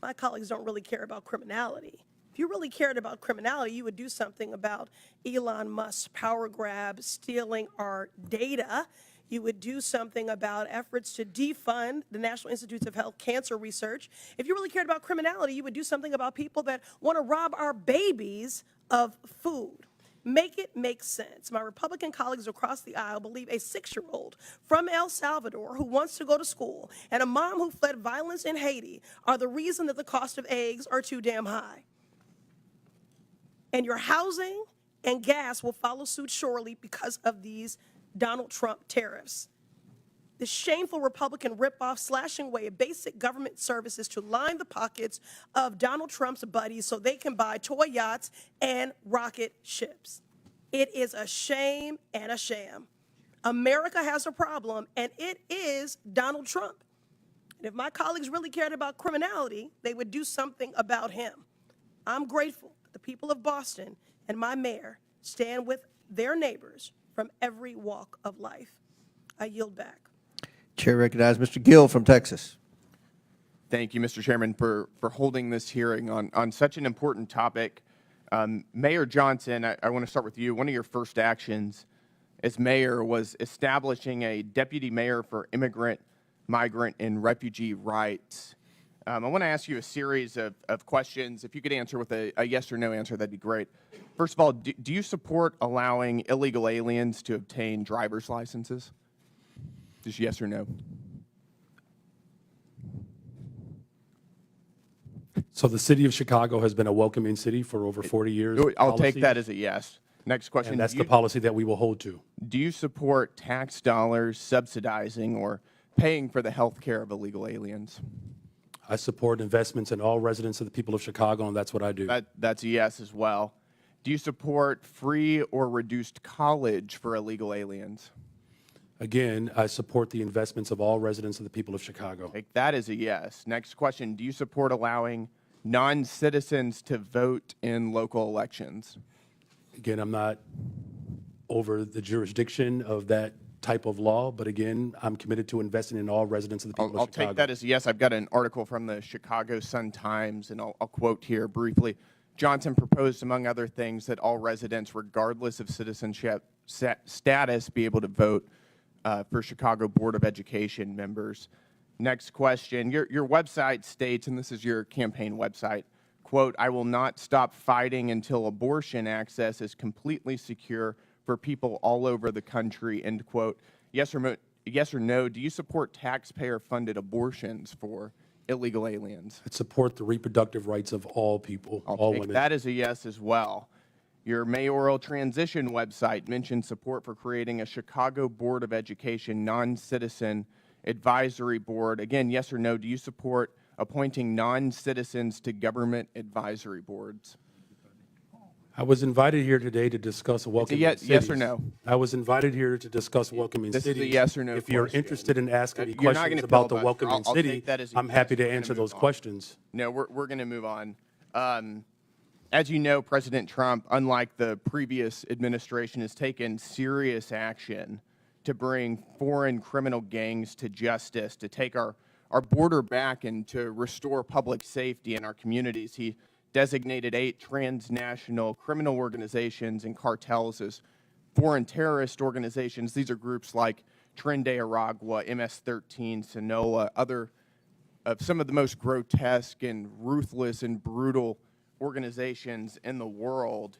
My colleagues don't really care about criminality. If you really cared about criminality, you would do something about Elon Musk's power grab, stealing our data. You would do something about efforts to defund the National Institutes of Health cancer research. If you really cared about criminality, you would do something about people that want to rob our babies of food. Make it make sense. My Republican colleagues across the aisle believe a 6-year-old from El Salvador who wants to go to school and a mom who fled violence in Haiti are the reason that the cost of eggs are too damn high. And your housing and gas will follow suit shortly because of these Donald Trump tariffs. The shameful Republican ripoff slashing away at basic government services to line the pockets of Donald Trump's buddies so they can buy toy yachts and rocket ships. It is a shame and a sham. America has a problem, and it is Donald Trump. And if my colleagues really cared about criminality, they would do something about him. I'm grateful that the people of Boston and my mayor stand with their neighbors from every walk of life. I yield back. Chair recognizes Mr. Gill from Texas. Thank you, Mr. Chairman, for holding this hearing on such an important topic. Mayor Johnston, I want to start with you. One of your first actions as mayor was establishing a deputy mayor for immigrant, migrant, and refugee rights. I want to ask you a series of questions. If you could answer with a yes or no answer, that'd be great. First of all, do you support allowing illegal aliens to obtain driver's licenses? Just yes or no. So the city of Chicago has been a welcoming city for over 40 years. I'll take that as a yes. Next question. And that's the policy that we will hold to. Do you support tax dollars subsidizing or paying for the health care of illegal aliens? I support investments in all residents of the people of Chicago, and that's what I do. That's a yes as well. Do you support free or reduced college for illegal aliens? Again, I support the investments of all residents of the people of Chicago. That is a yes. Next question. Do you support allowing non-citizens to vote in local elections? Again, I'm not over the jurisdiction of that type of law, but again, I'm committed to investing in all residents of the people of Chicago. I'll take that as a yes. I've got an article from the Chicago Sun-Times, and I'll quote here briefly. Johnson proposed, among other things, that all residents, regardless of citizenship status, be able to vote for Chicago Board of Education members. Next question. Your website states, and this is your campaign website, quote, "I will not stop fighting until abortion access is completely secure for people all over the country," end quote. Yes or no, do you support taxpayer-funded abortions for illegal aliens? I support the reproductive rights of all people, all women. That is a yes as well. Your mayoral transition website mentioned support for creating a Chicago Board of Education non-citizen advisory board. Again, yes or no, do you support appointing non-citizens to government advisory boards? I was invited here today to discuss welcoming yes cities. or no? I was invited here to discuss welcoming This is a cities. yes or no If you're question. interested in asking me You're not questions gonna about the filibuster. welcoming I'll city, take that as a I'm yes. happy We're to gonna answer move those on. questions. No, we're going to move on. As you know, President Trump, unlike the previous administration, has taken serious action to bring foreign criminal gangs to justice, to take our border back and to restore public safety in our communities. He designated 8 transnational criminal organizations and cartels as foreign terrorist organizations. These are groups like Tren de Aragua, MS-13, Sinaloa, other of some of the most grotesque and ruthless and brutal organizations in the world.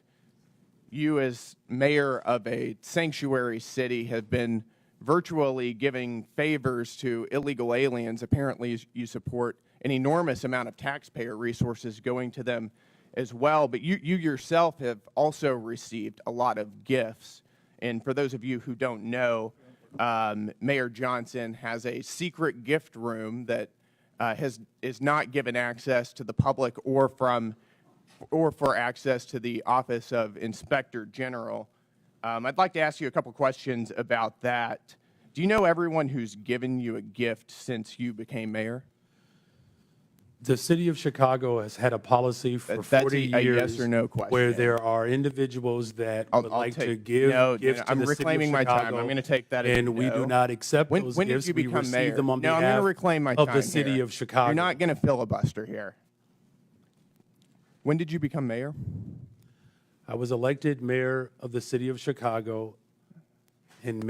You, as mayor of a sanctuary city, have been virtually giving favors to illegal aliens. Apparently, you support an enormous amount of taxpayer resources going to them as well. But you yourself have also received a lot of gifts. And for those of you who don't know, Mayor Johnston has a secret gift room that is not given access to the public or for access to the Office of Inspector General. I'd like to ask you a couple questions about that. Do you know everyone who's given you a gift since you became mayor? The city of Chicago has had a policy for That's 40 a years yes or no question. where there are individuals that would like to take- give no, gifts I'm to the city of reclaiming my Chicago. time. I'm going to take that as And a we do no. not accept When those did gifts. you We become receive mayor? them on No, I'm behalf going to reclaim my of time the city here. of Chicago. You're not going to filibuster here. When did you become mayor? I was elected mayor of the city of Chicago in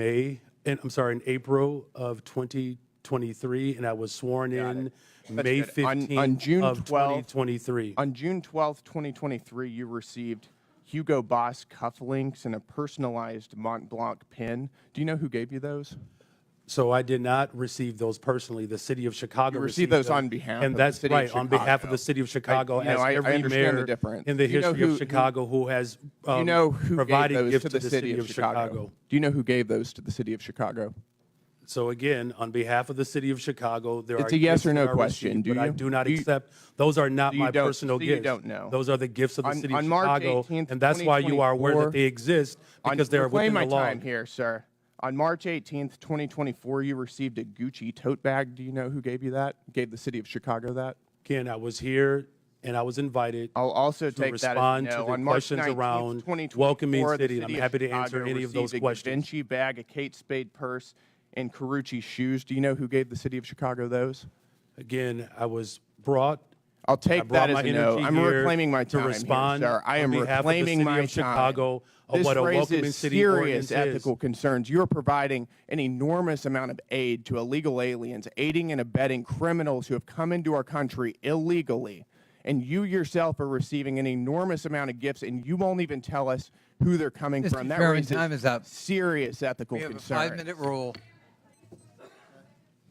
April of 2023, and I was sworn in May That's good. 15th On June of 12th 2023. On June 12th, 2023, you received Hugo Boss cufflinks and a personalized Mont Blanc pin. Do you know who gave you those? So I did not receive those personally. The city of Chicago You received those on behalf and of that's the city of right, on behalf of the city of Chicago, you know, as I every understand the mayor difference. in the Do you know history who- of Chicago who has Do you know who provided gave those gifts to the city of Chicago? Do you know who gave those to the city of Chicago? So again, on behalf of the city of Chicago, there are It's a yes gifts or no that are question. received, Do but I you? do not Do you- accept. Those are not Do you my don't- personal so you gifts. don't know. Those are the gifts of the city of on March Chicago, 18th, and that's why you are aware 2024 that they exist because they're reclaim within the my law. time here, sir. On March 18th, 2024, you received a Gucci tote bag. Do you know who gave you that? Gave the city of Chicago that? Again, I was here and I was invited. I'll also to take that as respond no. to the On March questions 19th, around 2024, welcoming the city. I'm city of happy to answer Chicago any of those received questions. A Givenchy bag, a Kate Spade purse, and Carucci shoes. Do you know who gave the city of Chicago those? Again, I was brought. I'll I take brought that my as a no. energy I'm here reclaiming my time to respond here, sir. I am on behalf of the reclaiming city my of Chicago time. of This what a welcoming raises city serious ordinance is. ethical concerns. You're providing an enormous amount of aid to illegal aliens, aiding and abetting criminals who have come into our country illegally. And you yourself are receiving an enormous amount of gifts, and you won't even tell us who they're coming Mr. from. That Chairman, raises time is up. serious ethical We have a concerns. 5-minute rule.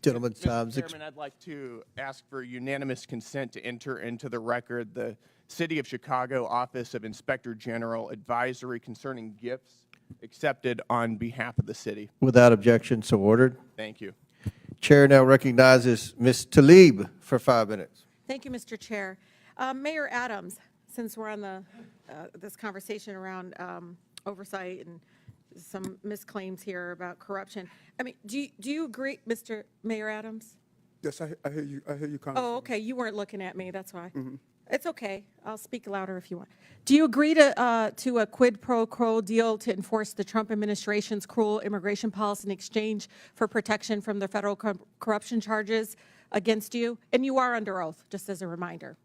Gentlemen's Mr. time's Chairman, I'd like to ask for unanimous consent to enter into the record the City of Chicago Office of Inspector General advisory concerning gifts accepted on behalf of the city. Without objection, so ordered. Thank you. Chair now recognizes Ms. Tlaib for 5 minutes. Thank you, Mr. Chair. Mayor Adams, since we're on this conversation around oversight and some misclaims here about corruption, I mean, do you agree, Mr. Mayor Adams? Yes, I hear you. I hear you, Congresswoman. Oh, okay, you weren't looking at me, that's why. Mhm. It's okay, I'll speak louder if you want. Do you agree to a quid pro quo deal to enforce the Trump administration's cruel immigration policy in exchange for protection from the federal corruption charges against you? And you are under oath, just as a reminder.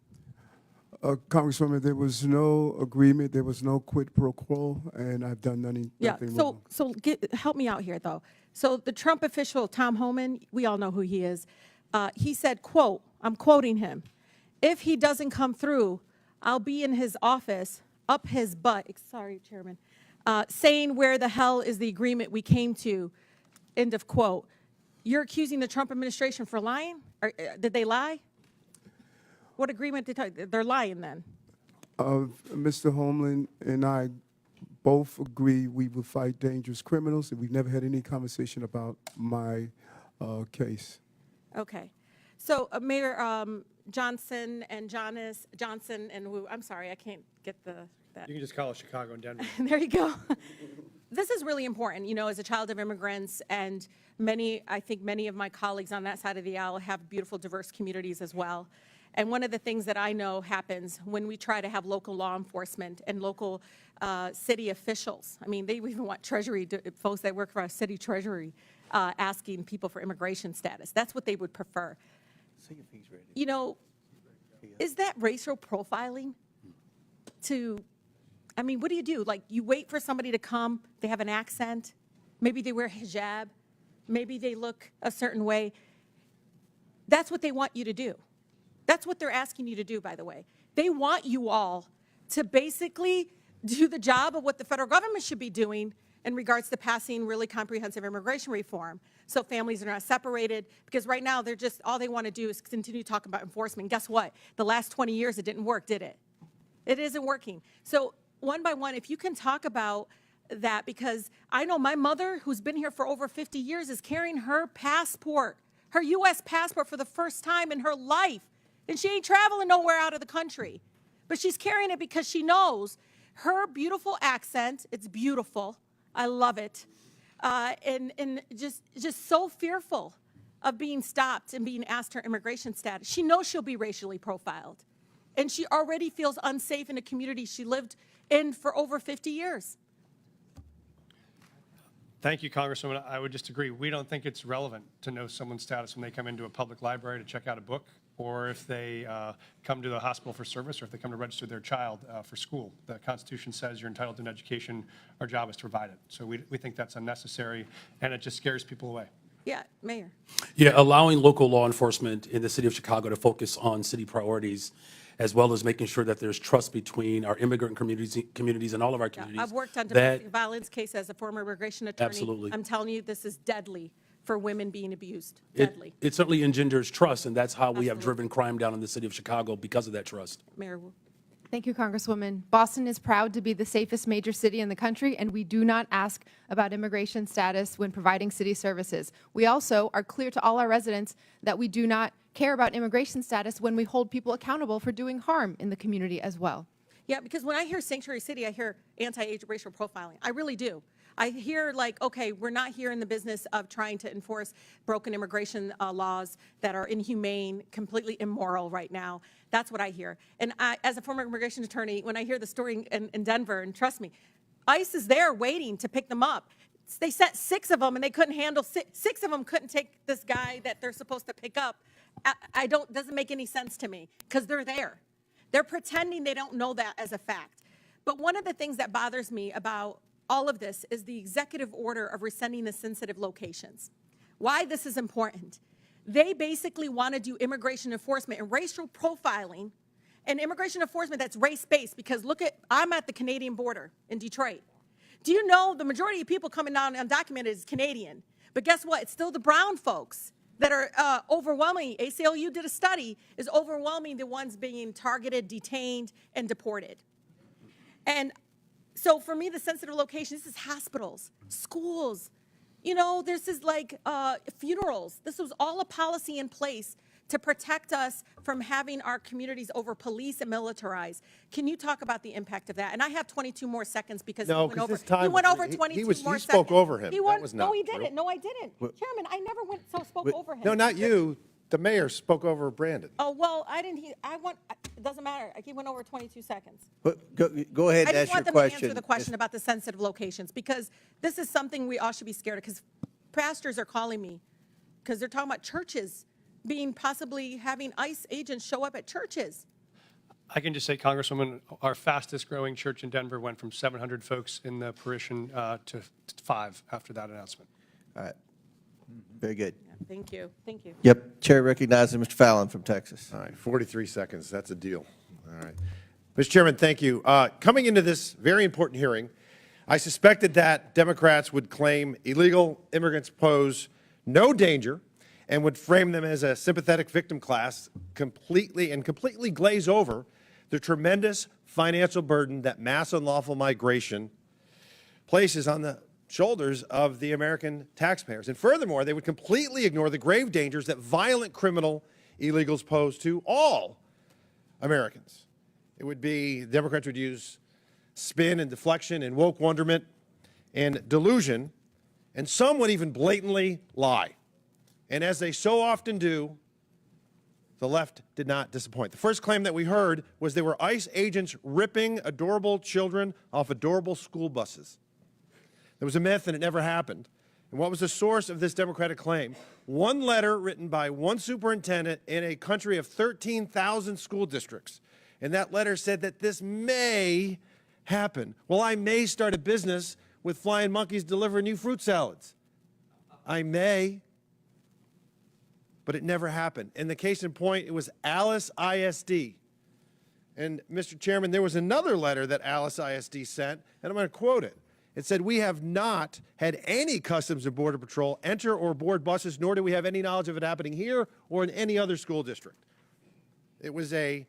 Congresswoman, there was no agreement. There was no quid pro quo, and I've done nothing wrong. So help me out here, though. So the Trump official, Tom Homan, we all know who he is, he said, quote, I'm quoting him, if he doesn't come through, I'll be in his office, up his butt, sorry, Chairman, saying where the hell is the agreement we came to, end of quote. You're accusing the Trump administration for lying? Or, did they lie? What agreement they're lying then? Mr. Homeland and I both agree we will fight dangerous criminals, and we've never had any conversation about my case. Okay. So Mayor Johnson and Johnson and Wu, I'm sorry, I can't get the You can just call it Chicago and Denver. There you go. This is really important, you know, as a child of immigrants, and I think many of my colleagues on that side of the aisle have beautiful, diverse communities as well. And one of the things that I know happens when we try to have local law enforcement and local city officials, I mean, they even want treasury, folks that work for our city treasury, asking people for immigration status. That's what they would prefer. You know, is that racial profiling? I mean, what do? Like, you wait for somebody to come, they have an accent, maybe they wear hijab, maybe they look a certain way. That's what they want you to do. That's what they're asking you to do, by the way. They want you all to basically do the job of what the federal government should be doing in regards to passing really comprehensive immigration reform, so families are not separated, because right now they're just, all they want to do is continue talking about enforcement. Guess what? The last 20 years it didn't work, did it? It isn't working. So one by one, if you can talk about that, because I know my mother, who's been here for over 50 years, is carrying her passport, her U.S. passport, for the first time in her life. And she ain't traveling nowhere out of the country. But she's carrying it because she knows her beautiful accent, it's beautiful, I love it, and just so fearful of being stopped and being asked her immigration status. She knows she'll be racially profiled. And she already feels unsafe in a community she lived in for over 50 years. Thank you, Congresswoman. I would just agree. We don't think it's relevant to know someone's status when they come into a public library to check out a book, or if they come to the hospital for service, or if they come to register their child for school. The Constitution says you're entitled to an education. Our job is to provide it. So we think that's unnecessary, and it just scares people away. Yeah, Mayor. Yeah, allowing local law enforcement in the city of Chicago to focus on city priorities, as well as making sure that there's trust between our immigrant communities and all of our communities. I've worked on domestic violence cases as a former immigration attorney. Absolutely. I'm telling you, this is deadly for women being abused. Deadly. It certainly engenders trust, and that's how we have driven crime down in the city of Chicago, because of that trust. Mayor Wu. Thank you, Congresswoman. Boston is proud to be the safest major city in the country, and we do not ask about immigration status when providing city services. We also are clear to all our residents that we do not care about immigration status when we hold people accountable for doing harm in the community as well. Yeah, because when I hear sanctuary city, I hear anti-racial profiling. I really do. I hear like, okay, we're not here in the business of trying to enforce broken immigration laws that are inhumane, completely immoral right now. That's what I hear. And I, as a former immigration attorney, when I hear the story in Denver, and trust me, ICE is there waiting to pick them up. They sent 6 of them, and they couldn't handle, 6 of them couldn't take this guy that they're supposed to pick up. Doesn't make any sense to me, because they're there. They're pretending they don't know that as a fact. But one of the things that bothers me about all of this is the executive order of rescinding the sensitive locations. Why this is important. They basically want to do immigration enforcement and racial profiling, and immigration enforcement that's race-based, because I'm at the Canadian border in Detroit. Do you know the majority of people coming down undocumented is Canadian? But guess what? It's still the brown folks that are overwhelming. ACLU did a study, is overwhelming the ones being targeted, detained, and deported. And so for me, the sensitive location, this is hospitals, schools, you know, this is like funerals. This was all a policy in place to protect us from having our communities over police and militarized. Can you talk about the impact of that? And I have 22 more seconds because he went over 22 more seconds. He spoke over him. No, he didn't. No, I didn't. Chairman, I never spoke over him. No, not you. The mayor spoke over Brandon. Oh, well, I didn't. It doesn't matter. He went over 22 seconds. But go ahead and I ask just want your them question. to answer the question about the sensitive locations, because this is something we all should be scared of, because pastors are calling me because they're talking about churches possibly having ICE agents show up at churches. I can just say, Congresswoman, our fastest growing church in Denver went from 700 folks in the parishon to 5 after that announcement. All right. Very good. Thank you. Thank you. Yep. Chair recognizes Mr. Fallon from Texas. All right, 43 seconds. That's a deal. All right. Mr. Chairman, thank you. Coming into this very important hearing, I suspected that Democrats would claim illegal immigrants pose no danger and would frame them as a sympathetic victim class, completely glaze over the tremendous financial burden that mass unlawful migration places on the shoulders of the American taxpayers. And furthermore, they would completely ignore the grave dangers that violent criminal illegals pose to all Americans. It would be, Democrats would use spin and deflection and woke wonderment and delusion, and some would even blatantly lie. And as they so often do, the left did not disappoint. The first claim that we heard was there were ICE agents ripping adorable children off adorable school buses. There was a myth and it never happened. And what was the source of this Democratic claim? One letter written by one superintendent in a country of 13,000 school districts. And that letter said that this may happen. Well, I may start a business with flying monkeys delivering you fruit salads. I may. But it never happened. And the case in point, it was Alice ISD. And Mr. Chairman, there was another letter that Alice ISD sent, and I'm going to quote it. It said, "We have not had any Customs and Border Patrol enter or board buses, nor do we have any knowledge of it happening here or in any other school district." It was a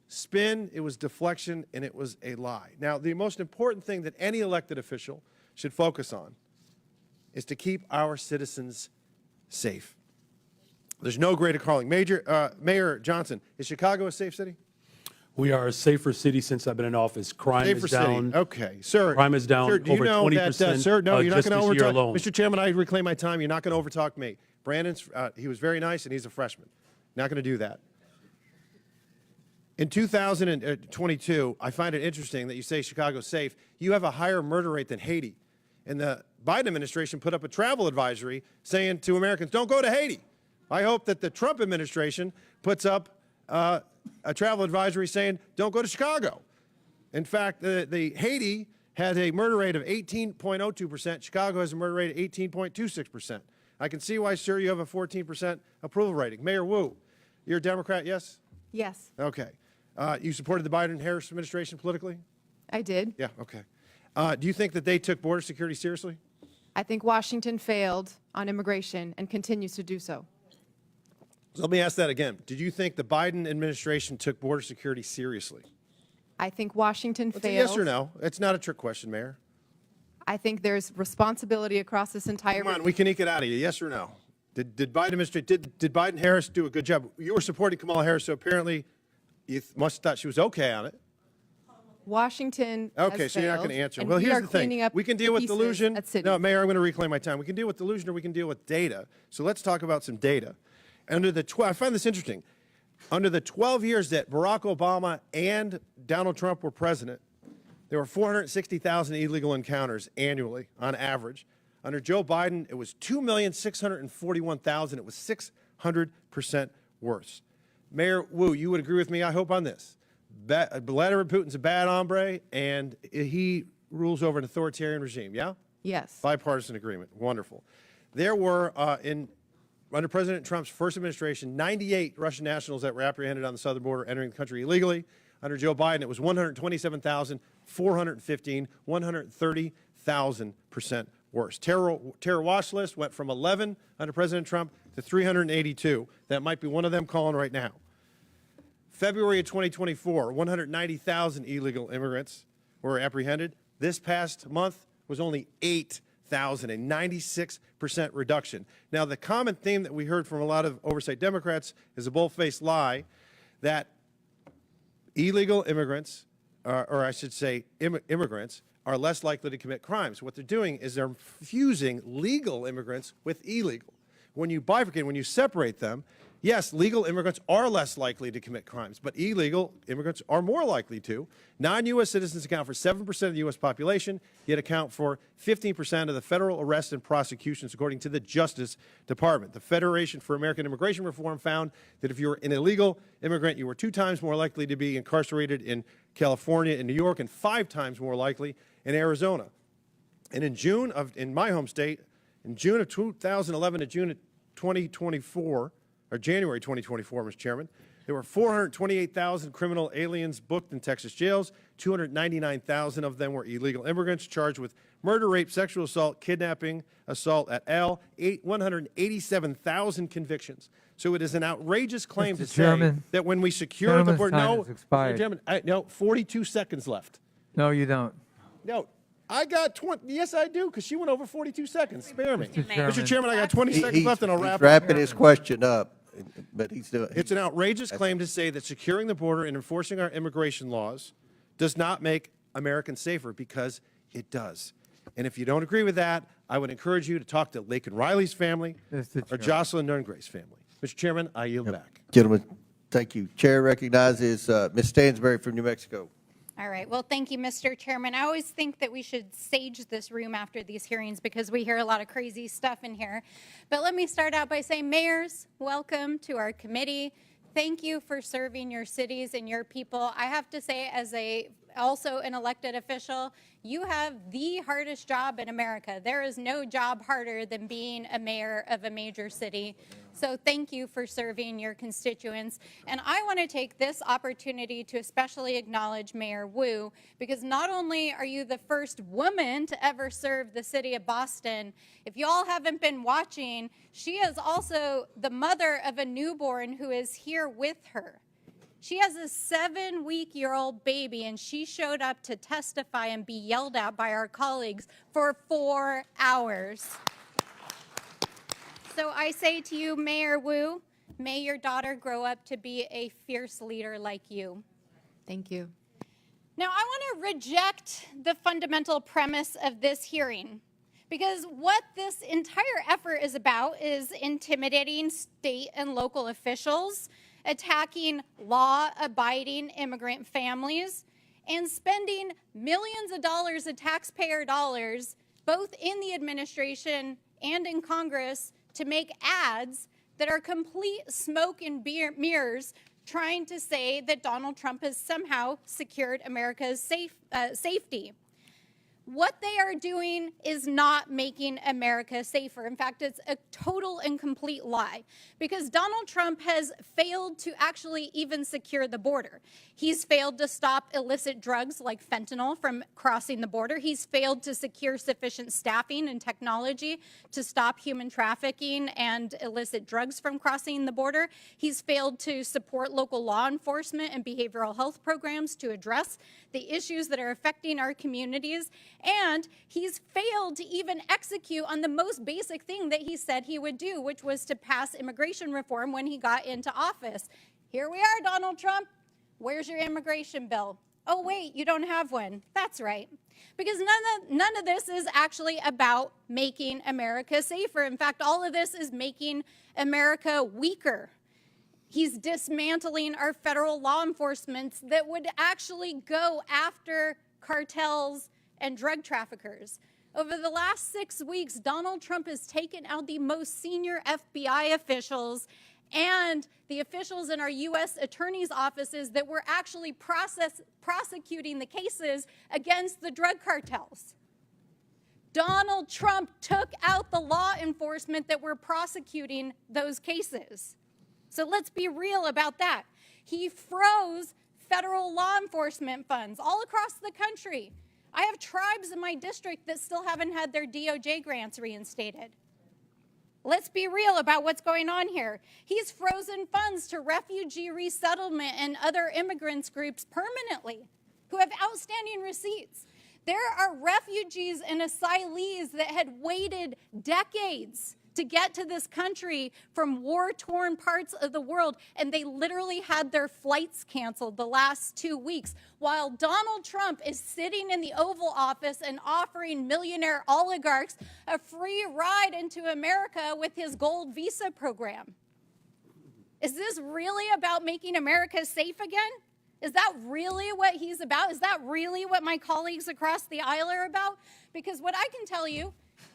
spin, it was deflection, and it was a lie. Now, the most important thing that any elected official should focus on is to keep our citizens safe. There's no greater calling. Mayor Johnston, is Chicago a safe city? We are a safer city since I've been in office. Crime Safer is down. city. Okay, sir. Crime is down Sir, do you over know 20%. that, sir, no, you're not just going to this year overtalk. alone. Mr. Chairman, I reclaim my time. You're not going to overtalk me. Brandon's, he was very nice, and he's a freshman. Not going to do that. In 2022, I find it interesting that you say Chicago's safe. You have a higher murder rate than Haiti. And the Biden administration put up a travel advisory saying to Americans, don't go to Haiti. I hope that the Trump administration puts up a travel advisory saying, don't go to Chicago. In fact, the Haiti had a murder rate of 18.02%. Chicago has a murder rate of 18.26%. I can see why, sir, you have a 14% approval rating. Mayor Wu, you're a Democrat, yes? Yes, Okay. You supported the Biden-Harris administration politically? I did. Yeah, okay. Do you think that they took border security seriously? I think Washington failed on immigration and continues to do so. So let me ask that again. Did you think the Biden administration took border security seriously? I think Washington It's a failed. yes or no. It's not a trick question, Mayor. I think there's responsibility across this entire. Come on, we can eke it out of you. Yes or no? Did Biden-Harris do a good job? You were supporting Kamala Harris, so apparently you must have thought she was okay on it. Washington. Okay, has so you're not failed, going to answer. and Well, we here's are the thing. cleaning up We can deal with pieces delusion. at city. No, Mayor, I'm going to reclaim my time. We can deal with delusion or we can deal with data. So let's talk about some data. I find this interesting. Under the 12 years that Barack Obama and Donald Trump were president, there were 460,000 illegal encounters annually on average. Under Joe Biden, it was 2,641,000. It was 600% worse. Mayor Wu, you would agree with me, I hope, on this. Vladimir Putin's a bad hombre, and he rules over an authoritarian regime, yeah? Yes. Bipartisan agreement. Wonderful. There were, under President Trump's first administration, 98 Russian nationals that were apprehended on the southern border entering the country illegally. Under Joe Biden, it was 127,415, 130,000% worse. Terror watch list went from 11 under President Trump to 382. That might be one of them calling right now. February of 2024, 190,000 illegal immigrants were apprehended. This past month was only 8,000, a 96% reduction. Now, the common theme that we heard from a lot of Oversight Democrats is a bold-faced lie that illegal immigrants, or I should say immigrants, are less likely to commit crimes. What they're doing is they're fusing legal immigrants with illegal. When you bifurcate, when you separate them, yes, legal immigrants are less likely to commit crimes, but illegal immigrants are more likely to. Non-U.S. citizens account for 7% of the U.S. population, yet account for 15% of the federal arrests and prosecutions, according to the Justice Department. The Federation for American Immigration Reform found that if you were an illegal immigrant, you were 2 times more likely to be incarcerated in California and New York, and 5 times more likely in Arizona. And in my home state, in June of 2011 to June of 2024, or January 2024, Mr. Chairman, there were 428,000 criminal aliens booked in Texas jails. 299,000 of them were illegal immigrants charged with murder, rape, sexual assault, kidnapping, assault et al. 187,000 convictions. So it is an outrageous claim to say that when we secure the border, no, Mr. Chairman, no, 42 seconds left. No, you don't. No. I got 20. Yes, I do, because she went over 42 seconds. Spare me. Mr. Chairman, I got 20 seconds left, and I'll wrap He's wrapping his question up, but he's doing. It's an outrageous claim to say that securing the border and enforcing our immigration laws does not make Americans safer, because it does. And if you don't agree with that, I would encourage you to talk to Laken Riley's family or Jocelyn Nerngray's family. Mr. Chairman, I yield back. Gentlemen, thank you. Chair recognizes Ms. Stansberry from New Mexico. All right. Well, thank you, Mr. Chairman. I always think that we should sage this room after these hearings because we hear a lot of crazy stuff in here. But let me start out by saying, mayors, welcome to our committee. Thank you for serving your cities and your people. I have to say, as also an elected official, you have the hardest job in America. There is no job harder than being a mayor of a major city. So thank you for serving your constituents. And I want to take this opportunity to especially acknowledge Mayor Wu, because not only are you the first woman to ever serve the city of Boston, if you all haven't been watching, she is also the mother of a newborn who is here with her. She has a 7-week-old baby, and she showed up to testify and be yelled at by our colleagues for 4 hours. So I say to you, Mayor Wu, may your daughter grow up to be a fierce leader like you. Thank you. Now, I want to reject the fundamental premise of this hearing, because what this entire effort is about is intimidating state and local officials, attacking law-abiding immigrant families, and spending millions of dollars of taxpayer dollars, both in the administration and in Congress, to make ads that are complete smoke and mirrors, trying to say that Donald Trump has somehow secured America's safety. What they are doing is not making America safer. In fact, it's a total and complete lie, because Donald Trump has failed to actually even secure the border. He's failed to stop illicit drugs like fentanyl from crossing the border. He's failed to secure sufficient staffing and technology to stop human trafficking and illicit drugs from crossing the border. He's failed to support local law enforcement and behavioral health programs to address the issues that are affecting our communities. And he's failed to even execute on the most basic thing that he said he would do, which was to pass immigration reform when he got into office. Here we are, Donald Trump. Where's your immigration bill? Oh, wait, you don't have one. That's right. Because none of this is actually about making America safer. In fact, all of this is making America weaker. He's dismantling our federal law enforcement that would actually go after cartels and drug traffickers. Over the last 6 weeks, Donald Trump has taken out the most senior FBI officials and the officials in our U.S. attorney's offices that were actually prosecuting the cases against the drug cartels. Donald Trump took out the law enforcement that were prosecuting those cases. So let's be real about that. He froze federal law enforcement funds all across the country. I have tribes in my district that still haven't had their DOJ grants reinstated. Let's be real about what's going on here. He's frozen funds to refugee resettlement and other immigrants groups permanently who have outstanding receipts. There are refugees and asylees that had waited decades to get to this country from war-torn parts of the world, and they literally had their flights canceled the last 2 weeks, while Donald Trump is sitting in the Oval Office and offering millionaire oligarchs a free ride into America with his gold visa program. Is this really about making America safe again? Is that really what he's about? Is that really what my colleagues across the aisle are about? Because what I can tell you,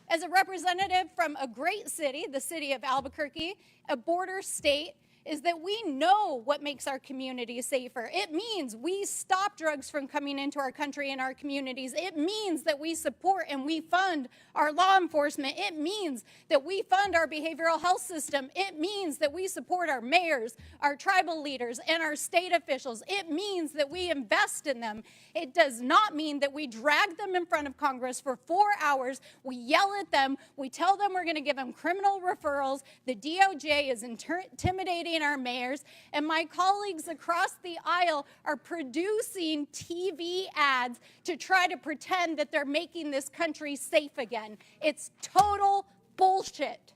as a representative from a great city, the city of Albuquerque, a border state, is that we know what makes our communities safer. It means we stop drugs from coming into our country and our communities. It means that we support and we fund our law enforcement. It means that we fund our behavioral health system. It means that we support our mayors, our tribal leaders, and our state officials. It means that we invest in them. It does not mean that we drag them in front of Congress for 4 hours. We yell at them. We tell them we're going to give them criminal referrals. The DOJ is intimidating our mayors, and my colleagues across the aisle are producing TV ads to try to pretend that they're making this country safe again. It's total bullshit.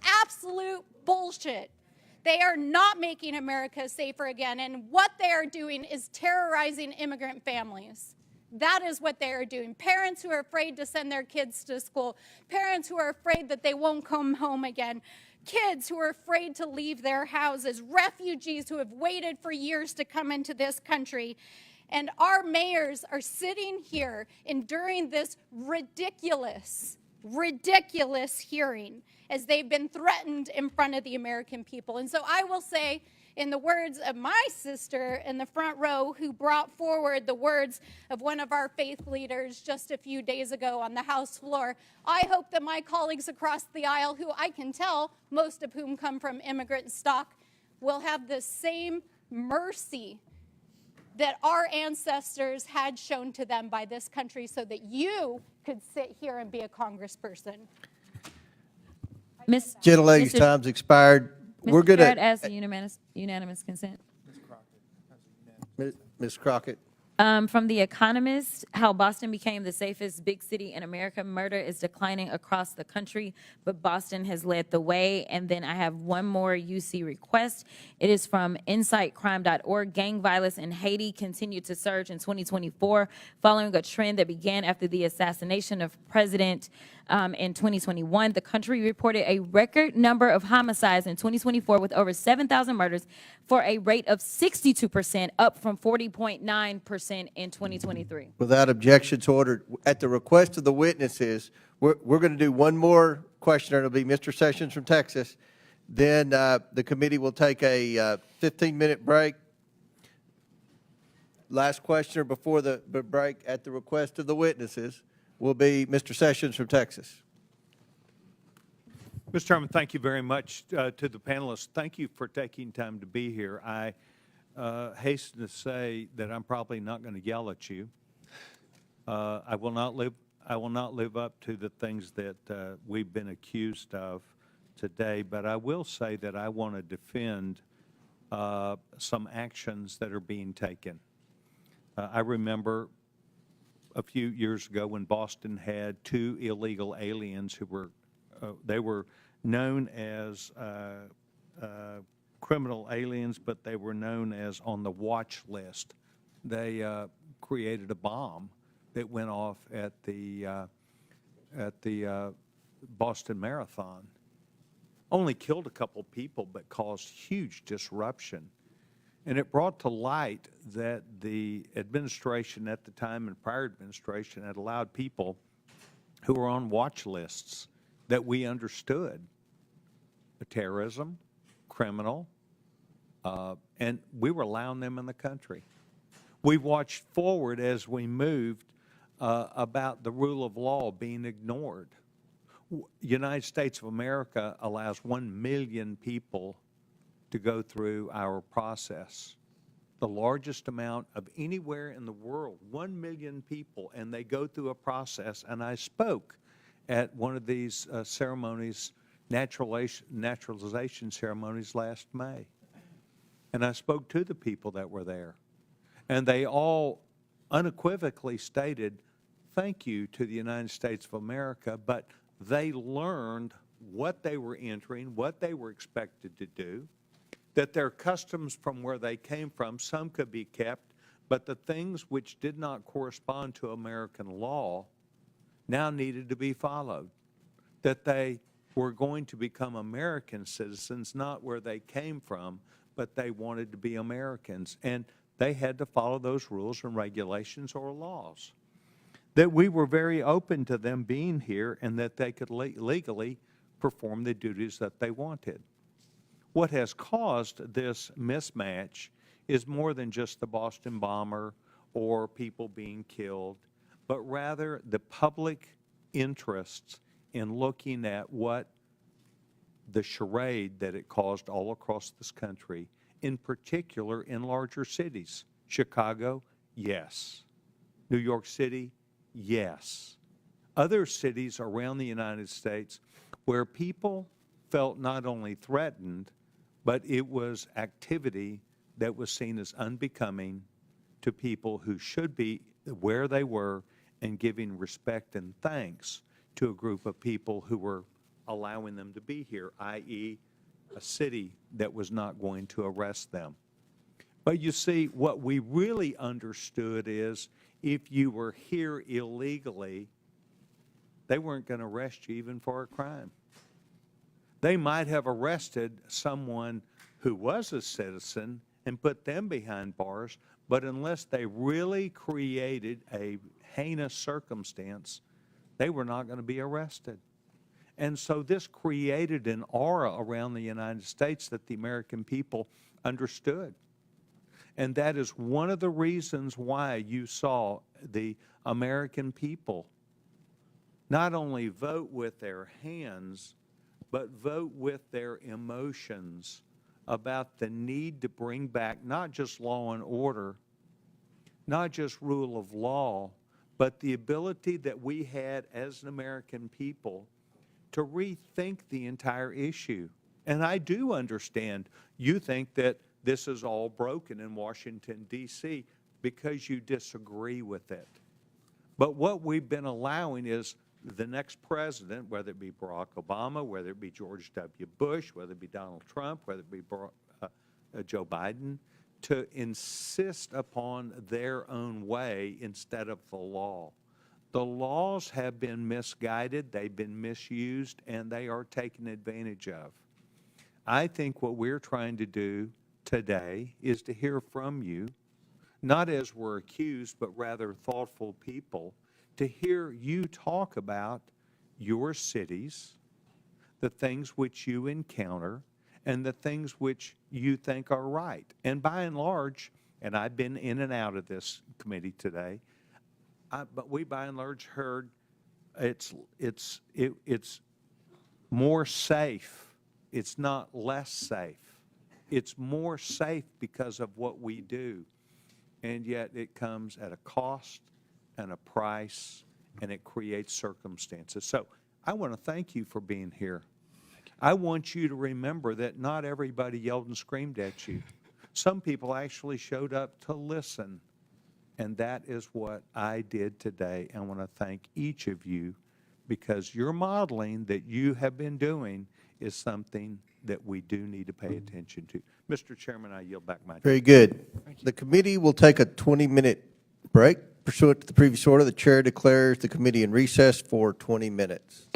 Absolute bullshit. They are not making America safer again, and what they are doing is terrorizing immigrant families. That is what they are doing. Parents who are afraid to send their kids to school, parents who are afraid that they won't come home again, kids who are afraid to leave their houses, refugees who have waited for years to come into this country. And our mayors are sitting here enduring this ridiculous hearing as they've been threatened in front of the American people. And so I will say, in the words of my sister in the front row who brought forward the words of one of our faith leaders just a few days ago on the House floor, I hope that my colleagues across the aisle, who I can tell, most of whom come from immigrant stock, will have the same mercy that our ancestors had shown to them by this country so that you could sit here and be a congressperson. Gentlelady's time's expired. We're going Chair, I'd to, ask the unanimous consent. Ms. Crockett. From The Economist, how Boston became the safest big city in America. Murder is declining across the country, but Boston has led the way. And then I have one more UC request. It is from insightcrime.org. Gang violence in Haiti continued to surge in 2024, following a trend that began after the assassination of President in 2021. The country reported a record number of homicides in 2024 with over 7,000 murders for a rate of 62%, up from 40.9% in 2023. Without objections ordered, at the request of the witnesses, we're going to do one more questioner. It'll be Mr. Sessions from Texas. Then the committee will take a 15-minute break. Last questioner before the break, at the request of the witnesses, will be Mr. Sessions from Texas. Mr. Chairman, thank you very much to the panelists. Thank you for taking time to be here. I hasten to say that I'm probably not going to yell at you. I will not live up to the things that we've been accused of today, but I will say that I want to defend some actions that are being taken. I remember a few years ago when Boston had 2 illegal aliens who were, they were known as criminal aliens, but they were known as on the watch list. They created a bomb that went off at the Boston Marathon. Only killed a couple people, but caused huge disruption. And it brought to light that the administration at the time and prior administration had allowed people who were on watch lists that we understood, terrorism, criminal, and we were allowing them in the country. We watched forward as we moved about the rule of law being ignored. United States of America allows 1 million people to go through our process, the largest amount of anywhere in the world, 1 million people, and they go through a process. And I spoke at one of these ceremonies, naturalization ceremonies last May. And I spoke to the people that were there. And they all unequivocally stated, thank you to the United States of America, but they learned what they were entering, what they were expected to do, that their customs from where they came from, some could be kept, but the things which did not correspond to American law now needed to be followed, that they were going to become American citizens, not where they came from, but they wanted to be Americans, and they had to follow those rules and regulations or laws. That we were very open to them being here and that they could legally perform the duties that they wanted. What has caused this mismatch is more than just the Boston bomber or people being killed, but rather the public interests in looking at what the charade that it caused all across this country, in particular in larger cities. Chicago, yes. New York City, yes. Other cities around the United States where people felt not only threatened, but it was activity that was seen as unbecoming to people who should be where they were and giving respect and thanks to a group of people who were allowing them to be here, i.e., a city that was not going to arrest them. But you see, what we really understood is if you were here illegally, they weren't going to arrest you even for a crime. They might have arrested someone who was a citizen and put them behind bars, but unless they really created a heinous circumstance, they were not going to be arrested. And so this created an aura around the United States that the American people understood. And that is one of the reasons why you saw the American people not only vote with their hands, but vote with their emotions about the need to bring back not just law and order, not just rule of law, but the ability that we had as an American people to rethink the entire issue. And I do understand you think that this is all broken in Washington, D.C. because you disagree with it. But what we've been allowing is the next president, whether it be Barack Obama, whether it be George W. Bush, whether it be Donald Trump, whether it be Joe Biden, to insist upon their own way instead of the law. The laws have been misguided, they've been misused, and they are taken advantage of. I think what we're trying to do today is to hear from you, not as we're accused, but rather thoughtful people, to hear you talk about your cities, the things which you encounter, and the things which you think are right. And by and large, and I've been in and out of this committee today, but we by and large heard it's more safe. It's not less safe. It's more safe because of what we do. And yet it comes at a cost and a price, and it creates circumstances. So I want to thank you for being here. I want you to remember that not everybody yelled and screamed at you. Some people actually showed up to listen, and that is what I did today. I want to thank each of you because your modeling that you have been doing is something that we do need to pay attention to. Mr. Chairman, I yield back my time. Very good. The committee will take a 20-minute break. Pursuant to the previous order, the chair declares the committee in recess for 20 minutes.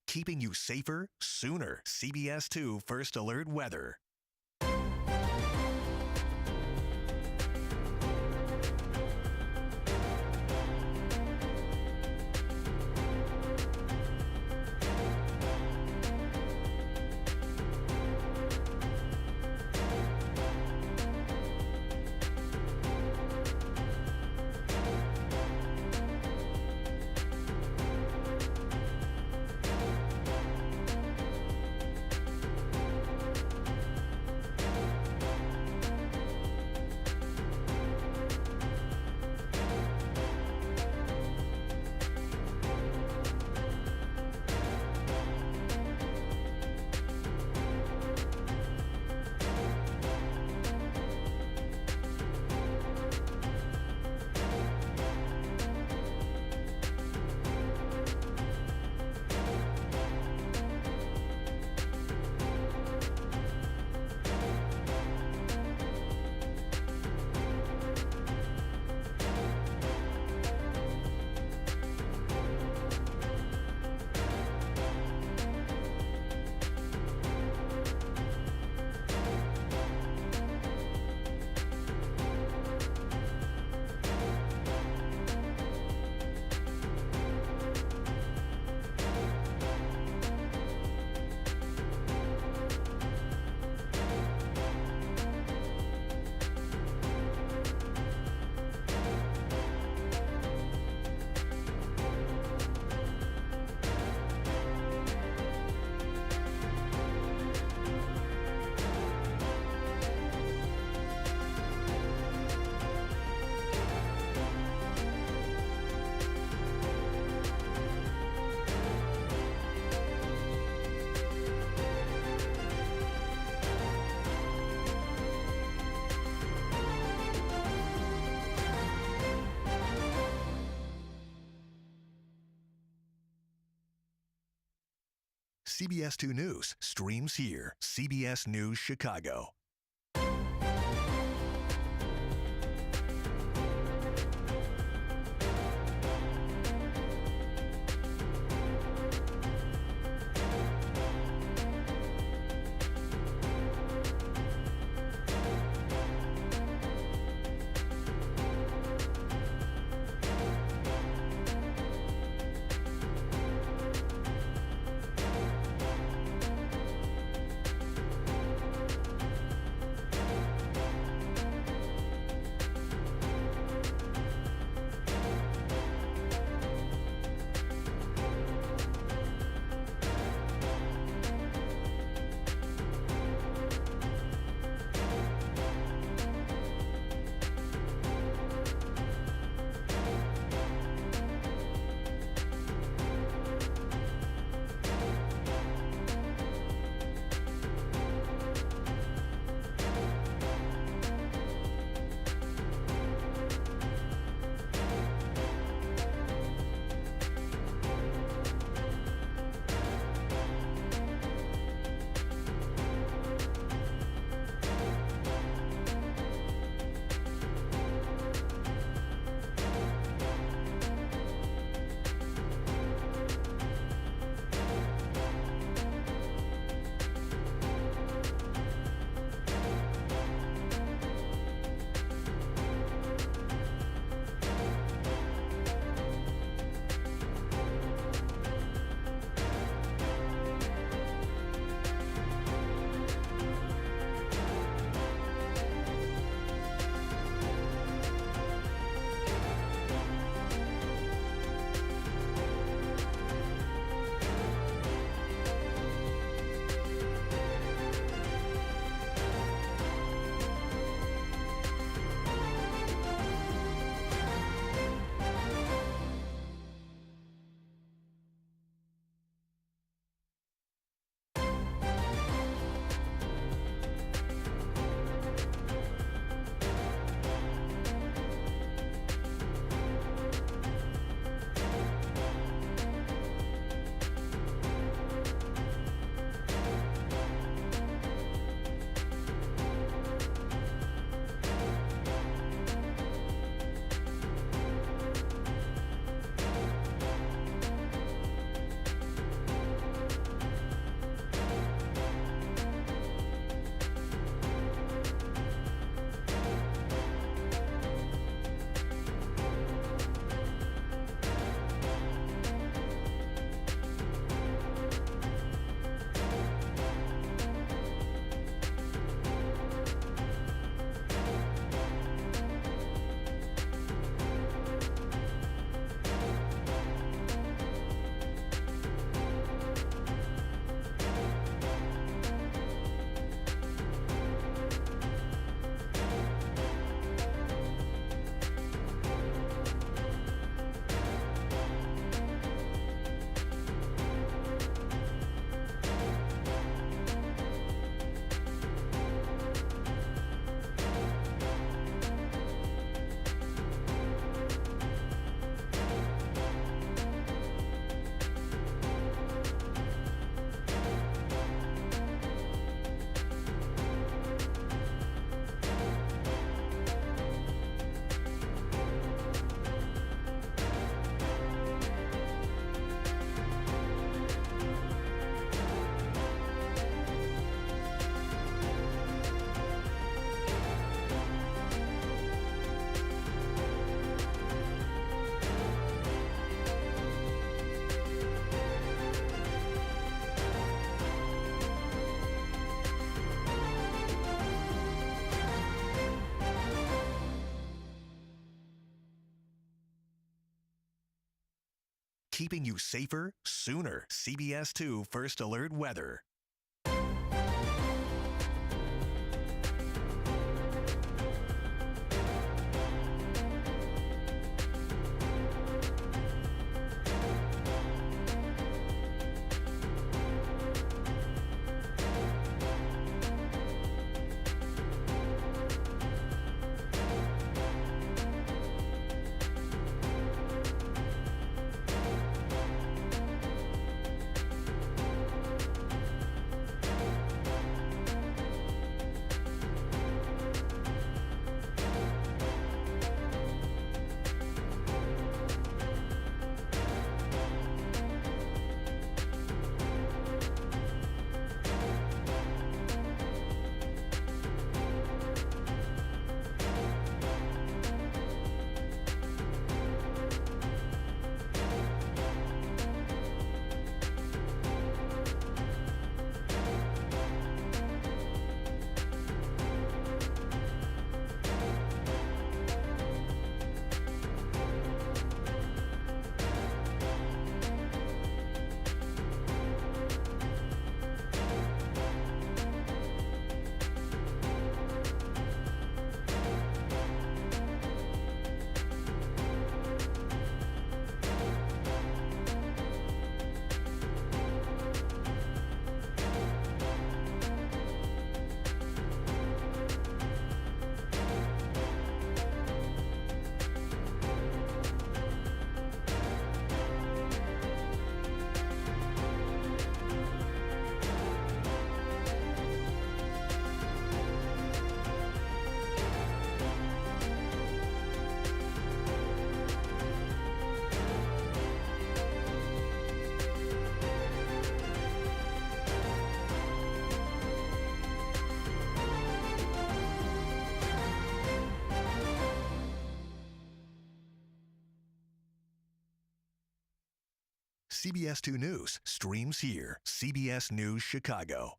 keeping you safer sooner. CBS 2 First Alert Weather. CBS 2 News streams here. CBS News Chicago. keeping you safer sooner. CBS 2 First Alert Weather. CBS 2 News streams here. CBS News Chicago.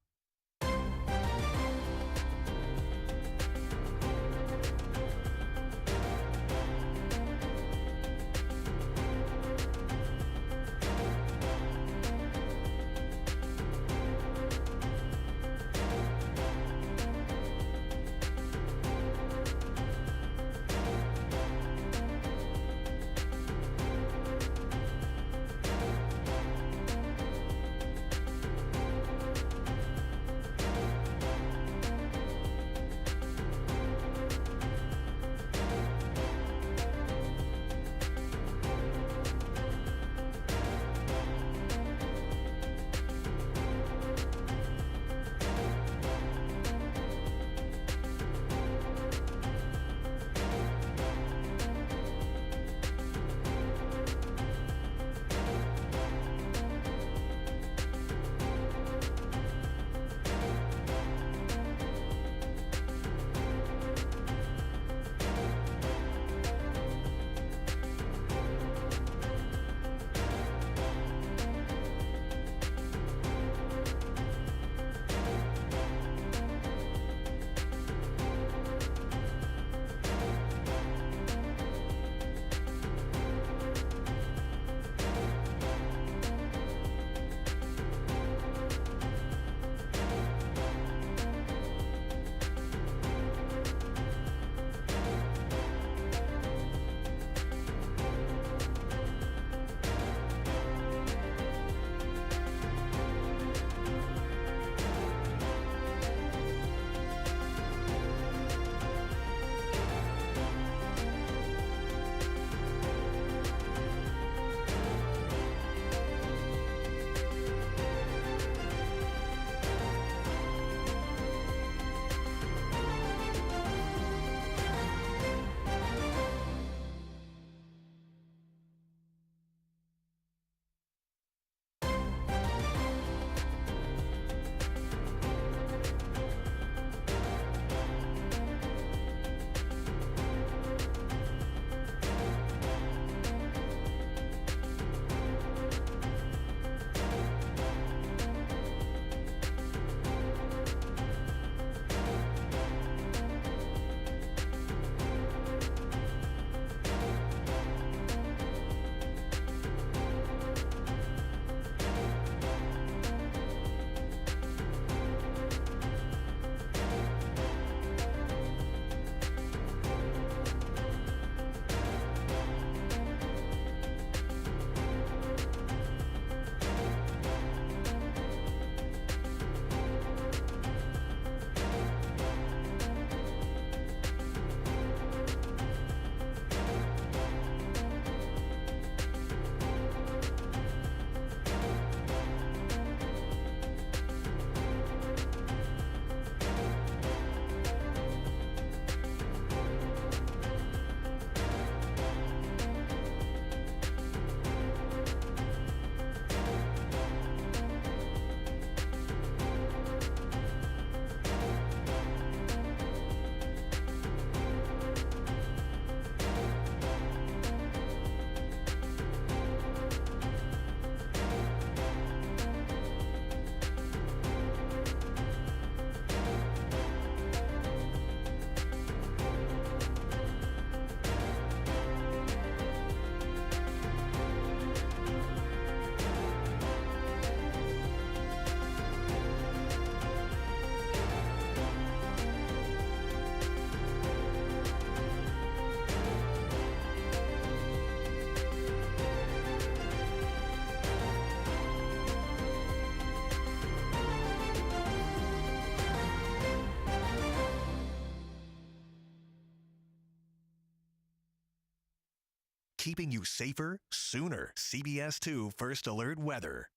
keeping you safer sooner. CBS 2 First Alert Weather.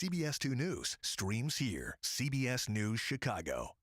CBS 2 News streams here. CBS News Chicago.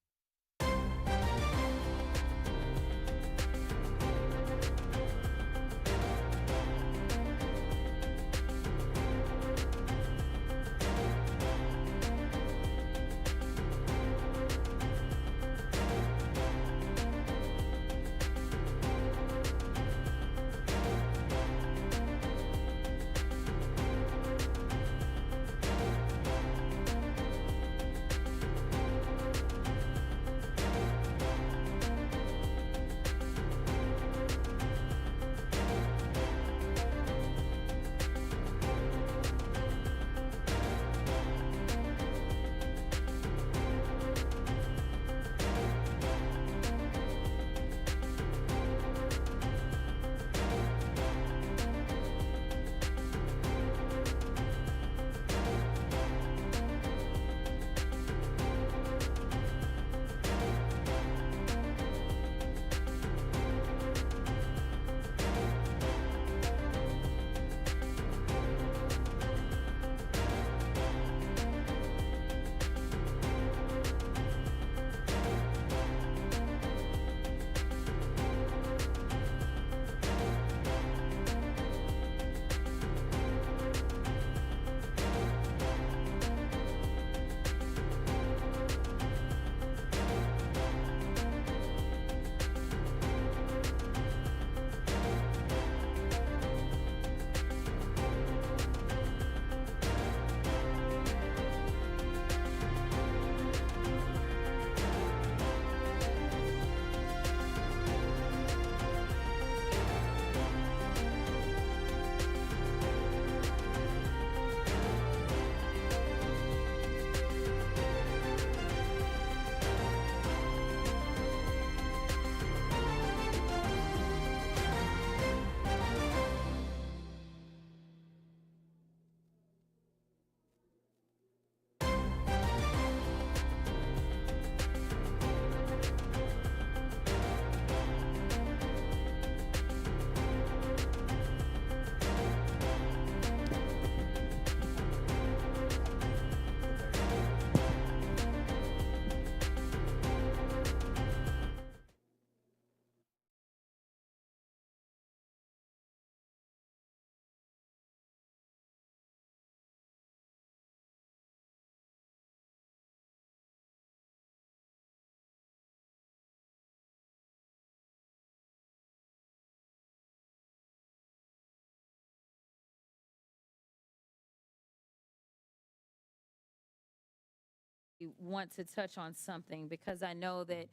want to touch on something because I know that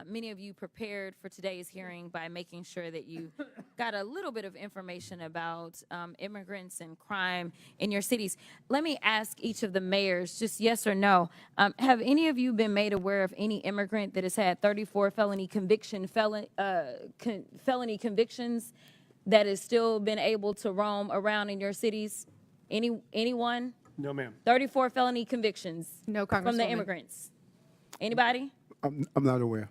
many of you prepared for today's hearing by making sure that you got a little bit of information about immigrants and crime in your cities. Let me ask each of the mayors, just yes or no, have any of you been made aware of any immigrant that has had 34 felony convictions that has still been able to roam around in your cities? Anyone? No, ma'am. 34 felony convictions. No, From the Congresswoman. immigrants. Anybody? I'm not aware.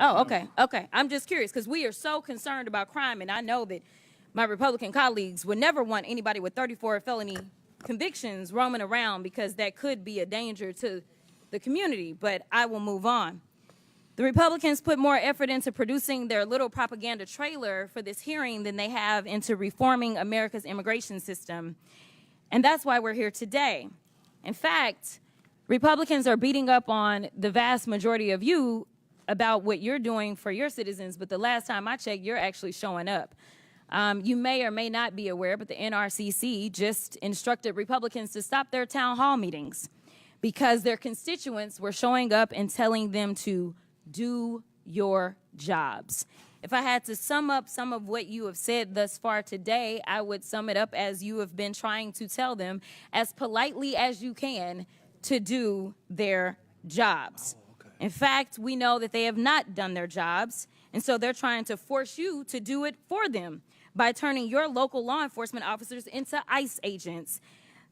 Oh, okay. Okay. I'm just curious because we are so concerned about crime, and I know that my Republican colleagues would never want anybody with 34 felony convictions roaming around because that could be a danger to the community, but I will move on. The Republicans put more effort into producing their little propaganda trailer for this hearing than they have into reforming America's immigration system. And that's why we're here today. In fact, Republicans are beating up on the vast majority of you about what you're doing for your citizens, but the last time I checked, you're actually showing up. You may or may not be aware, but the NRCC just instructed Republicans to stop their town hall meetings because their constituents were showing up and telling them to do your jobs. If I had to sum up some of what you have said thus far today, I would sum it up as you have been trying to tell them as politely as you can to do their jobs. In fact, we know that they have not done their jobs, and so they're trying to force you to do it for them by turning your local law enforcement officers into ICE agents.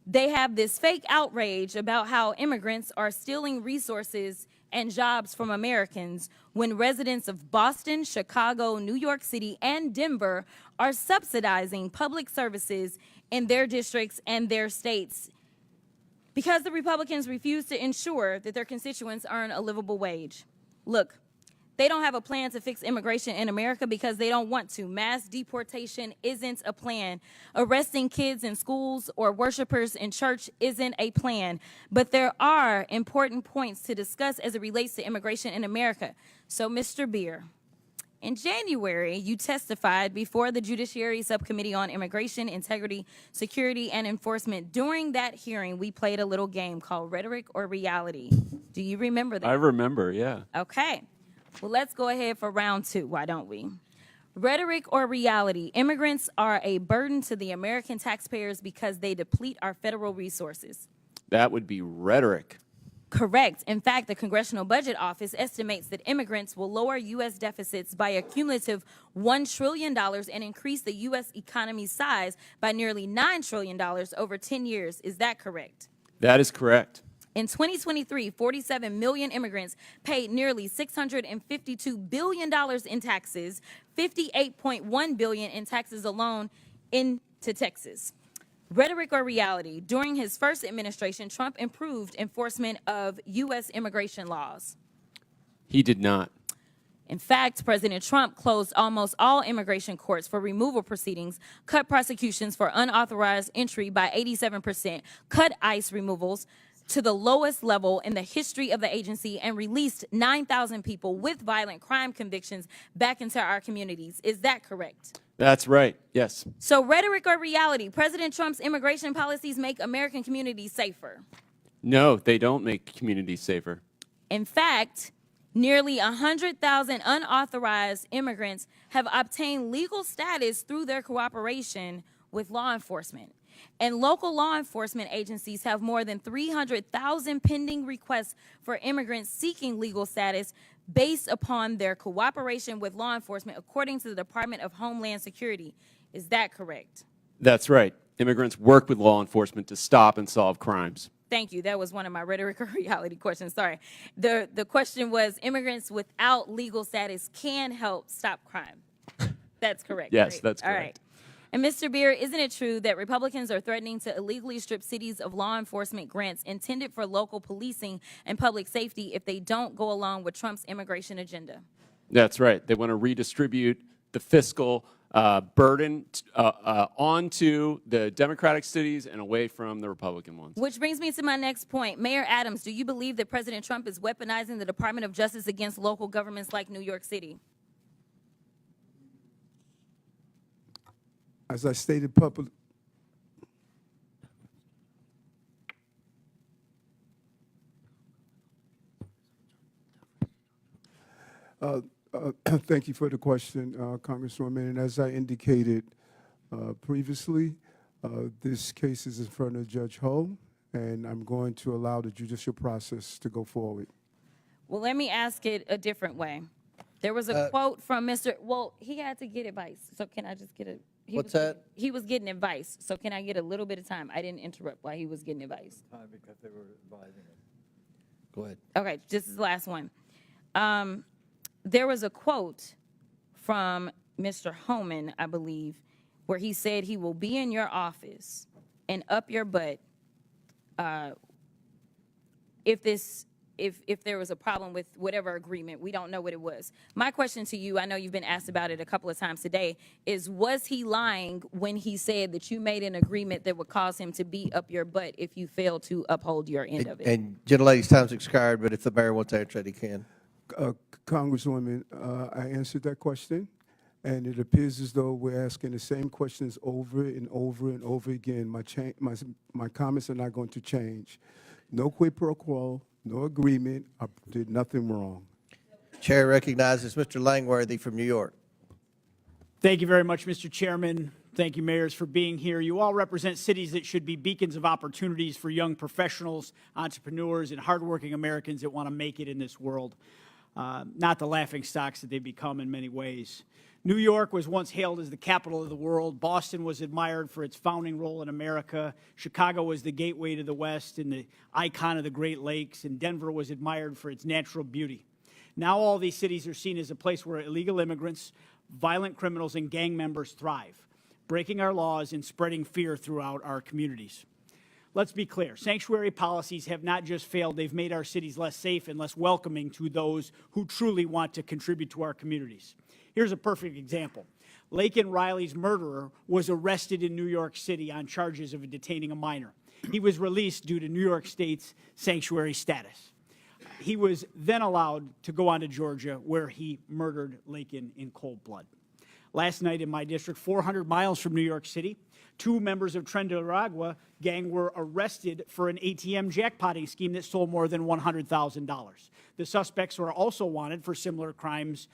They have this fake outrage about how immigrants are stealing resources and jobs from Americans when residents of Boston, Chicago, New York City, and Denver are subsidizing public services in their districts and their states because the Republicans refuse to ensure that their constituents earn a livable wage. Look, they don't have a plan to fix immigration in America because they don't want to. Mass deportation isn't a plan. Arresting kids in schools or worshipers in church isn't a plan. But there are important points to discuss as it relates to immigration in America. So, Mr. Beer, in January, you testified before the Judiciary Subcommittee on Immigration, Integrity, Security, and Enforcement. During that hearing, we played a little game called Rhetoric or Reality. Do you remember that? I remember, yeah. Okay. Well, let's go ahead for round two, why don't we? Rhetoric or reality? Immigrants are a burden to the American taxpayers because they deplete our federal resources. That would be rhetoric. Correct. In fact, the Congressional Budget Office estimates that immigrants will lower U.S. deficits by a cumulative $1 trillion and increase the U.S. economy's size by nearly $9 trillion over 10 years. Is that correct? That is correct. In 2023, 47 million immigrants paid nearly $652 billion in taxes, $58.1 billion in taxes alone into Texas. Rhetoric or reality? During his first administration, Trump improved enforcement of U.S. immigration laws. He did not. In fact, President Trump closed almost all immigration courts for removal proceedings, cut prosecutions for unauthorized entry by 87%, cut ICE removals to the lowest level in the history of the agency, and released 9,000 people with violent crime convictions back into our communities. Is that correct? That's right, yes. So rhetoric or reality? President Trump's immigration policies make American communities safer. No, they don't make communities safer. In fact, nearly 100,000 unauthorized immigrants have obtained legal status through their cooperation with law enforcement. And local law enforcement agencies have more than 300,000 pending requests for immigrants seeking legal status based upon their cooperation with law enforcement, according to the Department of Homeland Security. Is that correct? That's right. Immigrants work with law enforcement to stop and solve crimes. Thank you. That was one of my rhetoric or reality questions. Sorry. The question was, immigrants without legal status can help stop crime. That's correct. Yes, right? that's correct. All right. And Mr. Beer, isn't it true that Republicans are threatening to illegally strip cities of law enforcement grants intended for local policing and public safety if they don't go along with Trump's immigration agenda? That's right. They want to redistribute the fiscal burden onto the Democratic cities and away from the Republican ones. Which brings me to my next point. Mayor Adams, do you believe that President Trump is weaponizing the Department of Justice against local governments like New York City? As I stated publicly, Thank you for the question, Congresswoman. And as I indicated previously, this case is in front of Judge Ho, and I'm going to allow the judicial process to go forward. Well, let me ask it a different way. There was a quote from Mr. Well, he had to get advice. So can I just get a... What's that? He was getting advice. So can I get a little bit of time? I didn't interrupt while he was getting advice. Time because they were advising us. Go ahead. Okay, this is the last one. There was a quote from Mr. Homan, I believe, where he said he will be in your office and up your butt if there was a problem with whatever agreement. We don't know what it was. My question to you, I know you've been asked about it a couple of times today, is was he lying when he said that you made an agreement that would cause him to be up your butt if you failed to uphold your end of it? And gentlelady's time's expired, but if the mayor wants to answer that, he can. Congresswoman, I answered that question, and it appears as though we're asking the same questions over and over and over again. My comments are not going to change. No quid pro quo, no agreement. I did nothing wrong. Chair recognizes Mr. Langworthy from New York. Thank you very much, Mr. Chairman. Thank you, mayors, for being here. You all represent cities that should be beacons of opportunities for young professionals, entrepreneurs, and hardworking Americans that want to make it in this world. Not the laughingstocks that they've become in many ways. New York was once hailed as the capital of the world. Boston was admired for its founding role in America. Chicago was the gateway to the West and the icon of the Great Lakes. And Denver was admired for its natural beauty. Now all these cities are seen as a place where illegal immigrants, violent criminals, and gang members thrive, breaking our laws and spreading fear throughout our communities. Let's be clear. Sanctuary policies have not just failed, they've made our cities less safe and less welcoming to those who truly want to contribute to our communities. Here's a perfect example. Laken Riley's murderer was arrested in New York City on charges of detaining a minor. He was released due to New York State's sanctuary status. He was then allowed to go on to Georgia, where he murdered Laken in cold blood. Last night in my district, 400 miles from New York City, 2 members of Trendaragua gang were arrested for an ATM jackpotting scheme that stole more than $100,000. The suspects were also wanted for similar crimes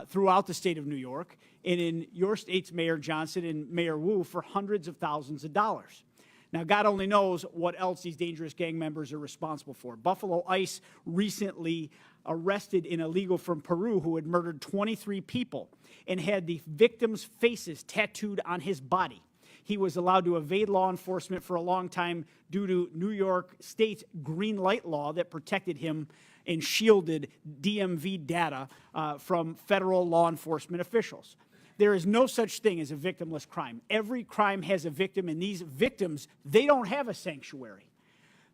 throughout the state of New York, and in your state's Mayor Johnston and Mayor Wu for hundreds of thousands of dollars. Now, God only knows what else these dangerous gang members are responsible for. Buffalo ICE recently arrested an illegal from Peru who had murdered 23 people and had the victims' faces tattooed on his body. He was allowed to evade law enforcement for a long time due to New York State's green light law that protected him and shielded DMV data from federal law enforcement officials. There is no such thing as a victimless crime. Every crime has a victim, and these victims, they don't have a sanctuary.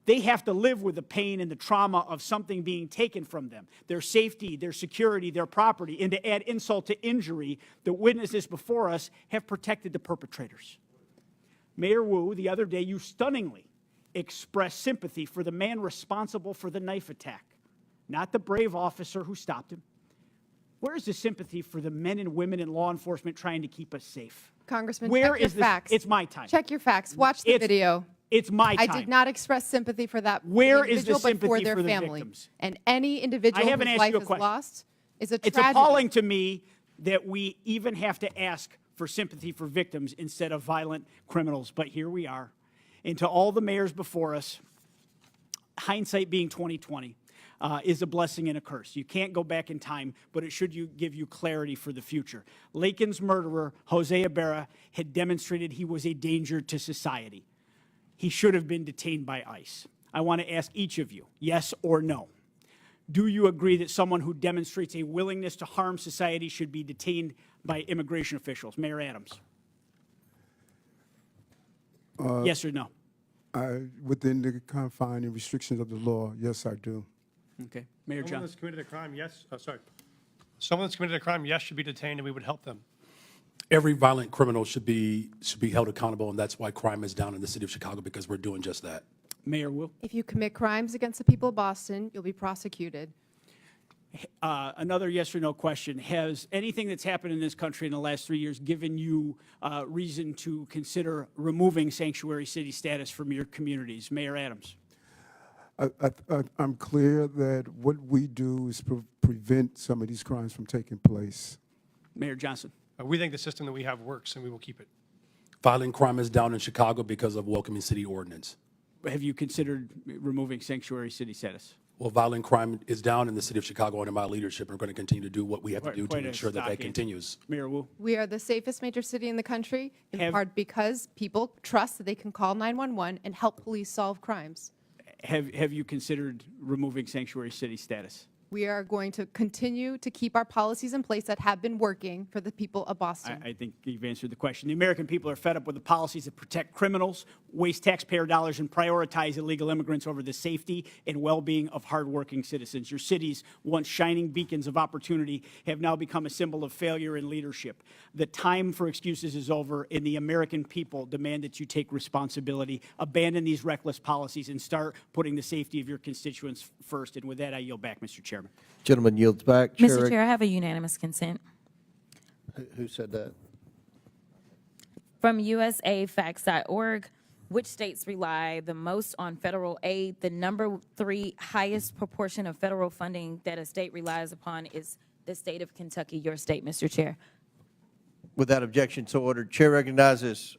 They have to live with the pain and the trauma of something being taken from them, their safety, their security, their property, and to add insult to injury, the witnesses before us have protected the perpetrators. Mayor Wu, the other day, you stunningly expressed sympathy for the man responsible for the knife attack, not the brave officer who stopped him. Where is the sympathy for the men and women in law enforcement trying to keep us safe? Congressman, Where check your is this? facts. It's my time. Check your facts. Watch the video. It's my time. I did not express sympathy for that Where is the individual, but for sympathy their for the family. victims? And any individual I haven't whose asked life you a is question. lost is a It's tragedy. appalling to me that we even have to ask for sympathy for victims instead of violent criminals, but here we are. And to all the mayors before us, hindsight being 20/20, is a blessing and a curse. You can't go back in time, but it should give you clarity for the future. Laken's murderer, Jose Ibarra, had demonstrated he was a danger to society. He should have been detained by ICE. I want to ask each of you, yes or no. Do you agree that someone who demonstrates a willingness to harm society should be detained by immigration officials? Mayor Adams. Yes or no? Within the confines and restrictions of the law, yes, I do. Okay. Mayor Someone John. that's committed a crime, yes. Someone that's committed a crime, yes, should be detained, and we would help them. Every violent criminal should be held accountable, and that's why crime is down in the city of Chicago, because we're doing just that. Mayor Wu. If you commit crimes against the people of Boston, you'll be prosecuted. Another yes or no question. Has anything that's happened in this country in the last 3 years given you reason to consider removing sanctuary city status from your communities? Mayor Adams. I'm clear that what we do is prevent some of these crimes from taking place. Mayor Johnston. We think the system that we have works, and we will keep it. Violent crime is down in Chicago because of welcoming city ordinance. Have you considered removing sanctuary city status? Well, violent crime is down in the city of Chicago under my leadership. We're going to continue to do what we have to do to Quite a ensure that stocky. that continues. Mayor Wu. We are the safest major city in the country, in Have- part because people trust that they can call 911 and help police solve crimes. Have you considered removing sanctuary city status? We are going to continue to keep our policies in place that have been working for the people of Boston. I think you've answered the question. The American people are fed up with the policies that protect criminals, waste taxpayer dollars, and prioritize illegal immigrants over the safety and well-being of hardworking citizens. Your cities, once shining beacons of opportunity, have now become a symbol of failure in leadership. The time for excuses is over, and the American people demand that you take responsibility, abandon these reckless policies, and start putting the safety of your constituents first. And with that, I yield back, Mr. Chairman. Gentleman yields back. Mr. Chair, I have a unanimous consent. Who said that? From USAFacts.org, which states rely the most on federal aid? The number 3 highest proportion of federal funding that a state relies upon is the state of Kentucky, your state, Mr. Chair. Without objection, so ordered. Chair recognizes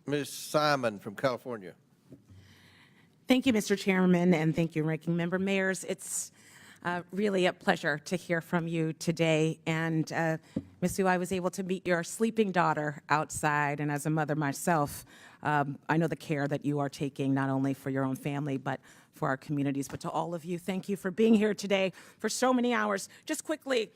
Ms. Simon from California. Thank you, Mr. Chairman, and thank you, Ranking Member Mayors. It's really a pleasure to hear from you today. And Ms. Wu, I was able to meet your sleeping daughter outside, and as a mother myself, I know the care that you are taking not only for your own family, but for our communities. But to all of you, thank you for being here today for so many hours. Just quickly,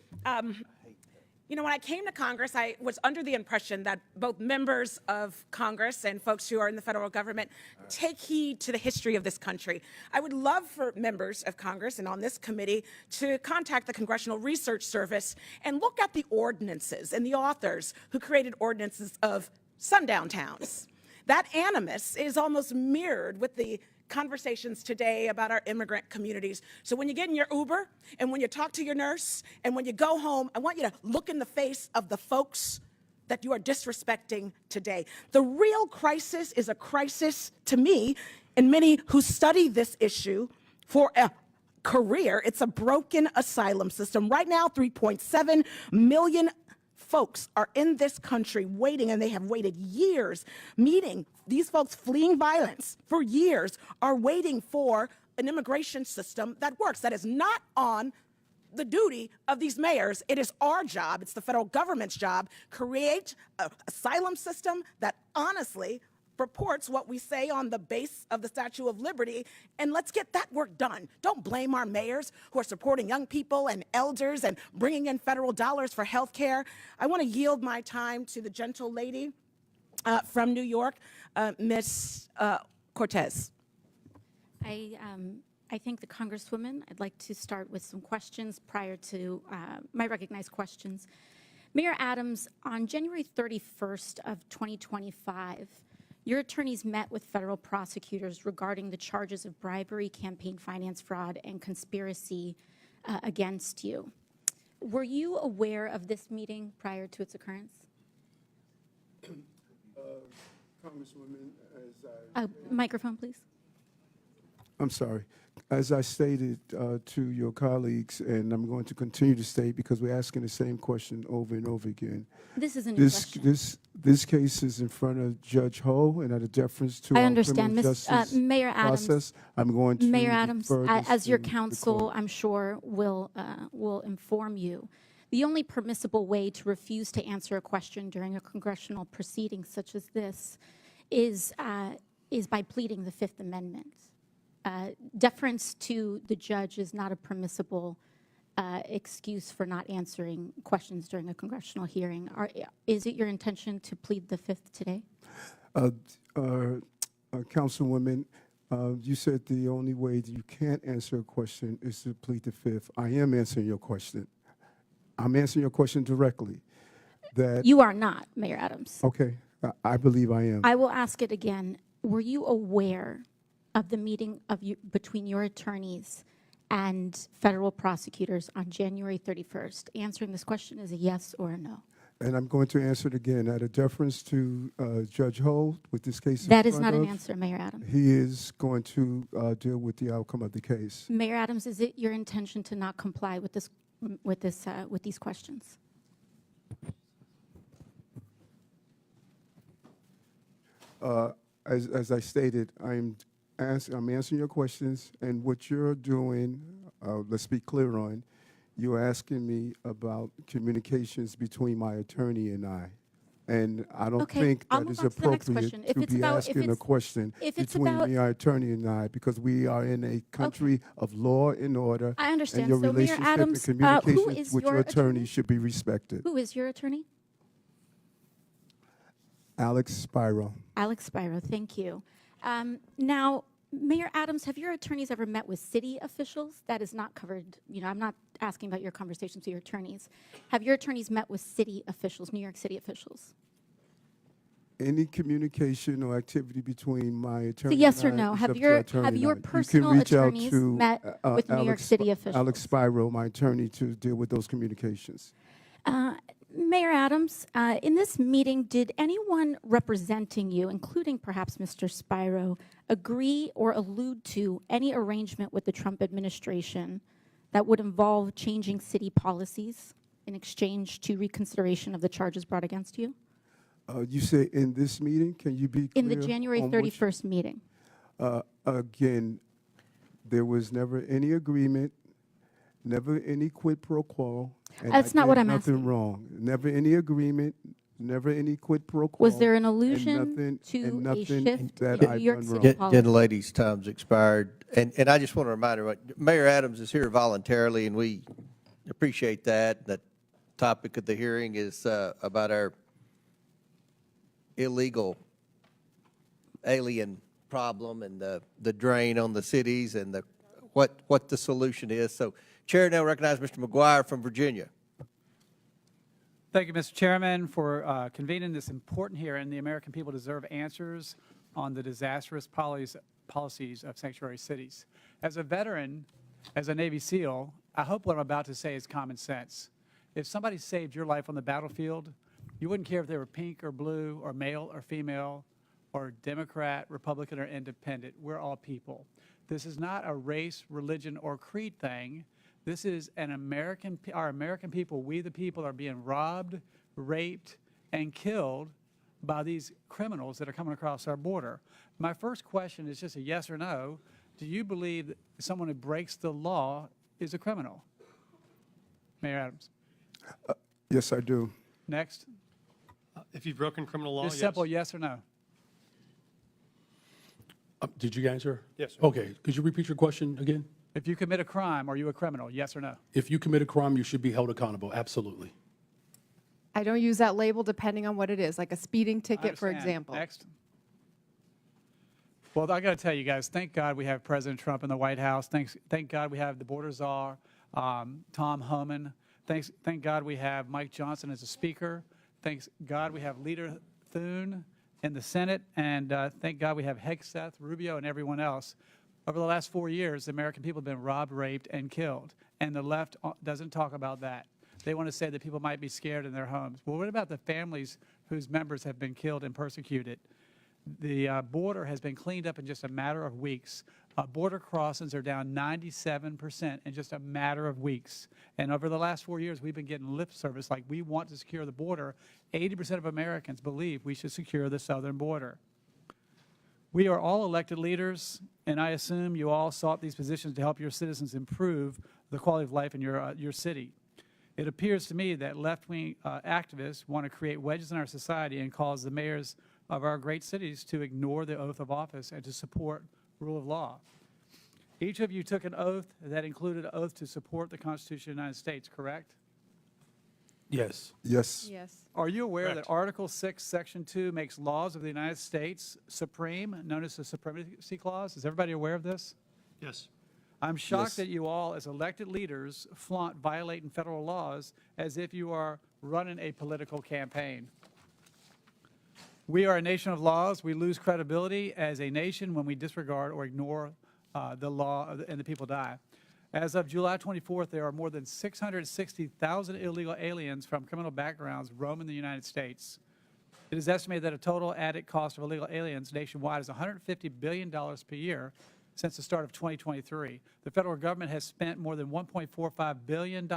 you know, when I came to Congress, I was under the impression that both members of Congress and folks who are in the federal government take heed to the history of this country. I would love for members of Congress and on this committee to contact the Congressional Research Service and look at the ordinances and the authors who created ordinances of sundown towns. That animus is almost mirrored with the conversations today about our immigrant communities. So when you get in your Uber and when you talk to your nurse and when you go home, I want you to look in the face of the folks that you are disrespecting today. The real crisis is a crisis to me and many who study this issue for a career. It's a broken asylum system. Right now, 3.7 million folks are in this country waiting, and they have waited years, meeting these folks fleeing violence for years, are waiting for an immigration system that works. That is not on the duty of these mayors. It is our job, it's the federal government's job, create an asylum system that honestly purports what we say on the base of the Statue of Liberty, and let's get that work done. Don't blame our mayors who are supporting young people and elders and bringing in federal dollars for health care. I want to yield my time to the gentle lady from New York, Ms. Cortez. I thank the Congresswoman. I'd like to start with some questions prior to my recognized questions. Mayor Adams, on January 31st of 2025, your attorneys met with federal prosecutors regarding the charges of bribery, campaign finance fraud, and conspiracy against you. Were you aware of this meeting prior to its occurrence? Congresswoman, as Microphone, please. I'm sorry. As I stated to your colleagues, and I'm going to continue to state because we're asking the same question over and over again. This is a new question. This case is in front of Judge Ho, and out of deference to I our understand, criminal Ms. justice Mayor Adams. process, I'm going to Mayor Adams, defer this as your to the counsel, court. I'm sure will inform you. The only permissible way to refuse to answer a question during a congressional proceeding such as this is by pleading the Fifth Amendment. Deference to the judge is not a permissible excuse for not answering questions during a congressional hearing. Is it your intention to plead the Fifth today? Councilwoman, you said the only way that you can't answer a question is to plead the Fifth. I am answering your question. I'm answering your question directly. That You are not, Mayor Adams. Okay, I believe I am. I will ask it again. Were you aware of the meeting between your attorneys and federal prosecutors on January 31st? Answering this question is a yes or a no. And I'm going to answer it again. Out of deference to Judge Holt with this case in That is front not an of, answer, Mayor Adams. He is going to deal with the outcome of the case. Mayor Adams, is it your intention to not comply with these questions? As I stated, I'm answering your questions, and what you're doing, let's be clear on, you're asking me about communications between my attorney and I. And I don't Okay, think I'll that move is on to the next appropriate question. If to it's be about- if asking a it's- question if it's between about- my attorney and I, because we are in a country of law and order. I understand. And your So, Mayor relationship Adams, and who communications is with your your attorney attorney? should be respected. Who is your attorney? Alex Spiro. Alex Spiro, thank you. Now, Mayor Adams, have your attorneys ever met with city officials? That is not covered. I'm not asking about your conversations with your attorneys. Have your attorneys met with city officials, New York City officials? Any communication or activity between my attorney So yes and or I no? is Have up to your- attorney have and your I. personal You can reach out attorneys to, met with New York City officials? Alex Spiro, my attorney, to deal with those communications. Mayor Adams, in this meeting, did anyone representing you, including perhaps Mr. Spiro, agree or allude to any arrangement with the Trump administration that would involve changing city policies in exchange to reconsideration of the charges brought against you? You say in this meeting? Can you be clear? In the January on 31st meeting? Again, there was never any agreement, never any quid pro quo. And That's I not did what I'm nothing asking. wrong. Never any agreement, never any quid pro quo. Was there an and allusion nothing- to and a nothing shift that in I've New York done City wrong. policy? Gentlelady's time's expired. And I just want to remind everybody, Mayor Adams is here voluntarily, and we appreciate that. The topic of the hearing is about our illegal alien problem and the drain on the cities and what the solution is. So Chair now recognizes Mr. McGuire from Virginia. Thank you, Mr. Chairman, for convening this important hearing. The American people deserve answers on the disastrous policies of sanctuary cities. As a veteran, as a Navy SEAL, I hope what I'm about to say is common sense. If somebody saved your life on the battlefield, you wouldn't care if they were pink or blue or male or female or Democrat, Republican, or independent. We're all people. This is not a race, religion, or creed thing. This is our American people, we the people, are being robbed, raped, and killed by these criminals that are coming across our border. My first question is just a yes or no. Do you believe that someone who breaks the law is a criminal? Mayor Adams. Yes, I do. Next. If you've broken criminal law, Just yes. simple yes or no. Did you answer? Yes, sir. Okay. Could you repeat your question again? If you commit a crime, are you a criminal? Yes or no? If you commit a crime, you should be held accountable. Absolutely. I don't use that label depending on what it is, like a speeding ticket, for Understand. example. Next. Well, I got to tell you guys, thank God we have President Trump in the White House. Thank God we have the border czar, Tom Homan. Thank God we have Mike Johnston as a speaker. Thank God we have Leader Thune in the Senate. And thank God we have Hegseth, Rubio, and everyone else. Over the last 4 years, the American people have been robbed, raped, and killed. And the left doesn't talk about that. They want to say that people might be scared in their homes. Well, what about the families whose members have been killed and persecuted? The border has been cleaned up in just a matter of weeks. Border crossings are down 97% in just a matter of weeks. And over the last 4 years, we've been getting lip service like we want to secure the border. 80% of Americans believe we should secure the southern border. We are all elected leaders, and I assume you all sought these positions to help your citizens improve the quality of life in your city. It appears to me that left-wing activists want to create wedges in our society and cause the mayors of our great cities to ignore the oath of office and to support rule of law. Each of you took an oath that included an oath to support the Constitution of the United States, correct? Yes. Yes. Yes. Are you aware Correct. that Article 6, Section 2 makes laws of the United States supreme, known as the Supremacy Clause? Is everybody aware of this? Yes. I'm shocked Yes. that you all, as elected leaders, flaunt violating federal laws as if you are running a political campaign. We are a nation of laws. We lose credibility as a nation when we disregard or ignore the law and the people die. As of July 24th, there are more than 660,000 illegal aliens from criminal backgrounds roaming the United States. It is estimated that a total added cost of illegal aliens nationwide is $150 billion per year since the start of 2023. The federal government has spent more than $1.45 billion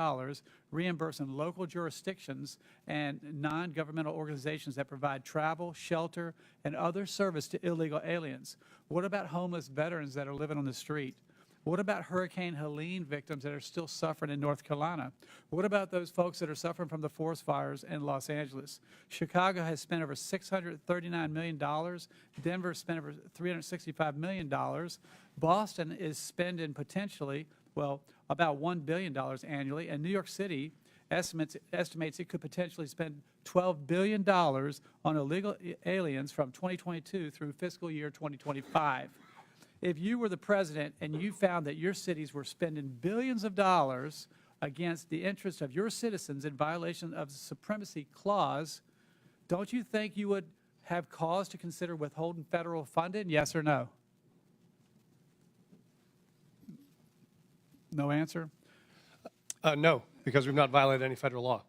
reimbursing local jurisdictions and non-governmental organizations that provide travel, shelter, and other service to illegal aliens. What about homeless veterans that are living on the street? What about Hurricane Helene victims that are still suffering in North Carolina? What about those folks that are suffering from the forest fires in Los Angeles? Chicago has spent over $639 million. Denver spent over $365 million. Boston is spending potentially, well, about $1 billion annually. And New York City estimates it could potentially spend $12 billion on illegal aliens from 2022 through fiscal year 2025. If you were the president and you found that your cities were spending billions of dollars against the interests of your citizens in violation of the Supremacy Clause, don't you think you would have cause to consider withholding federal funding? Yes or no? No answer? No, because we've not violated any federal law.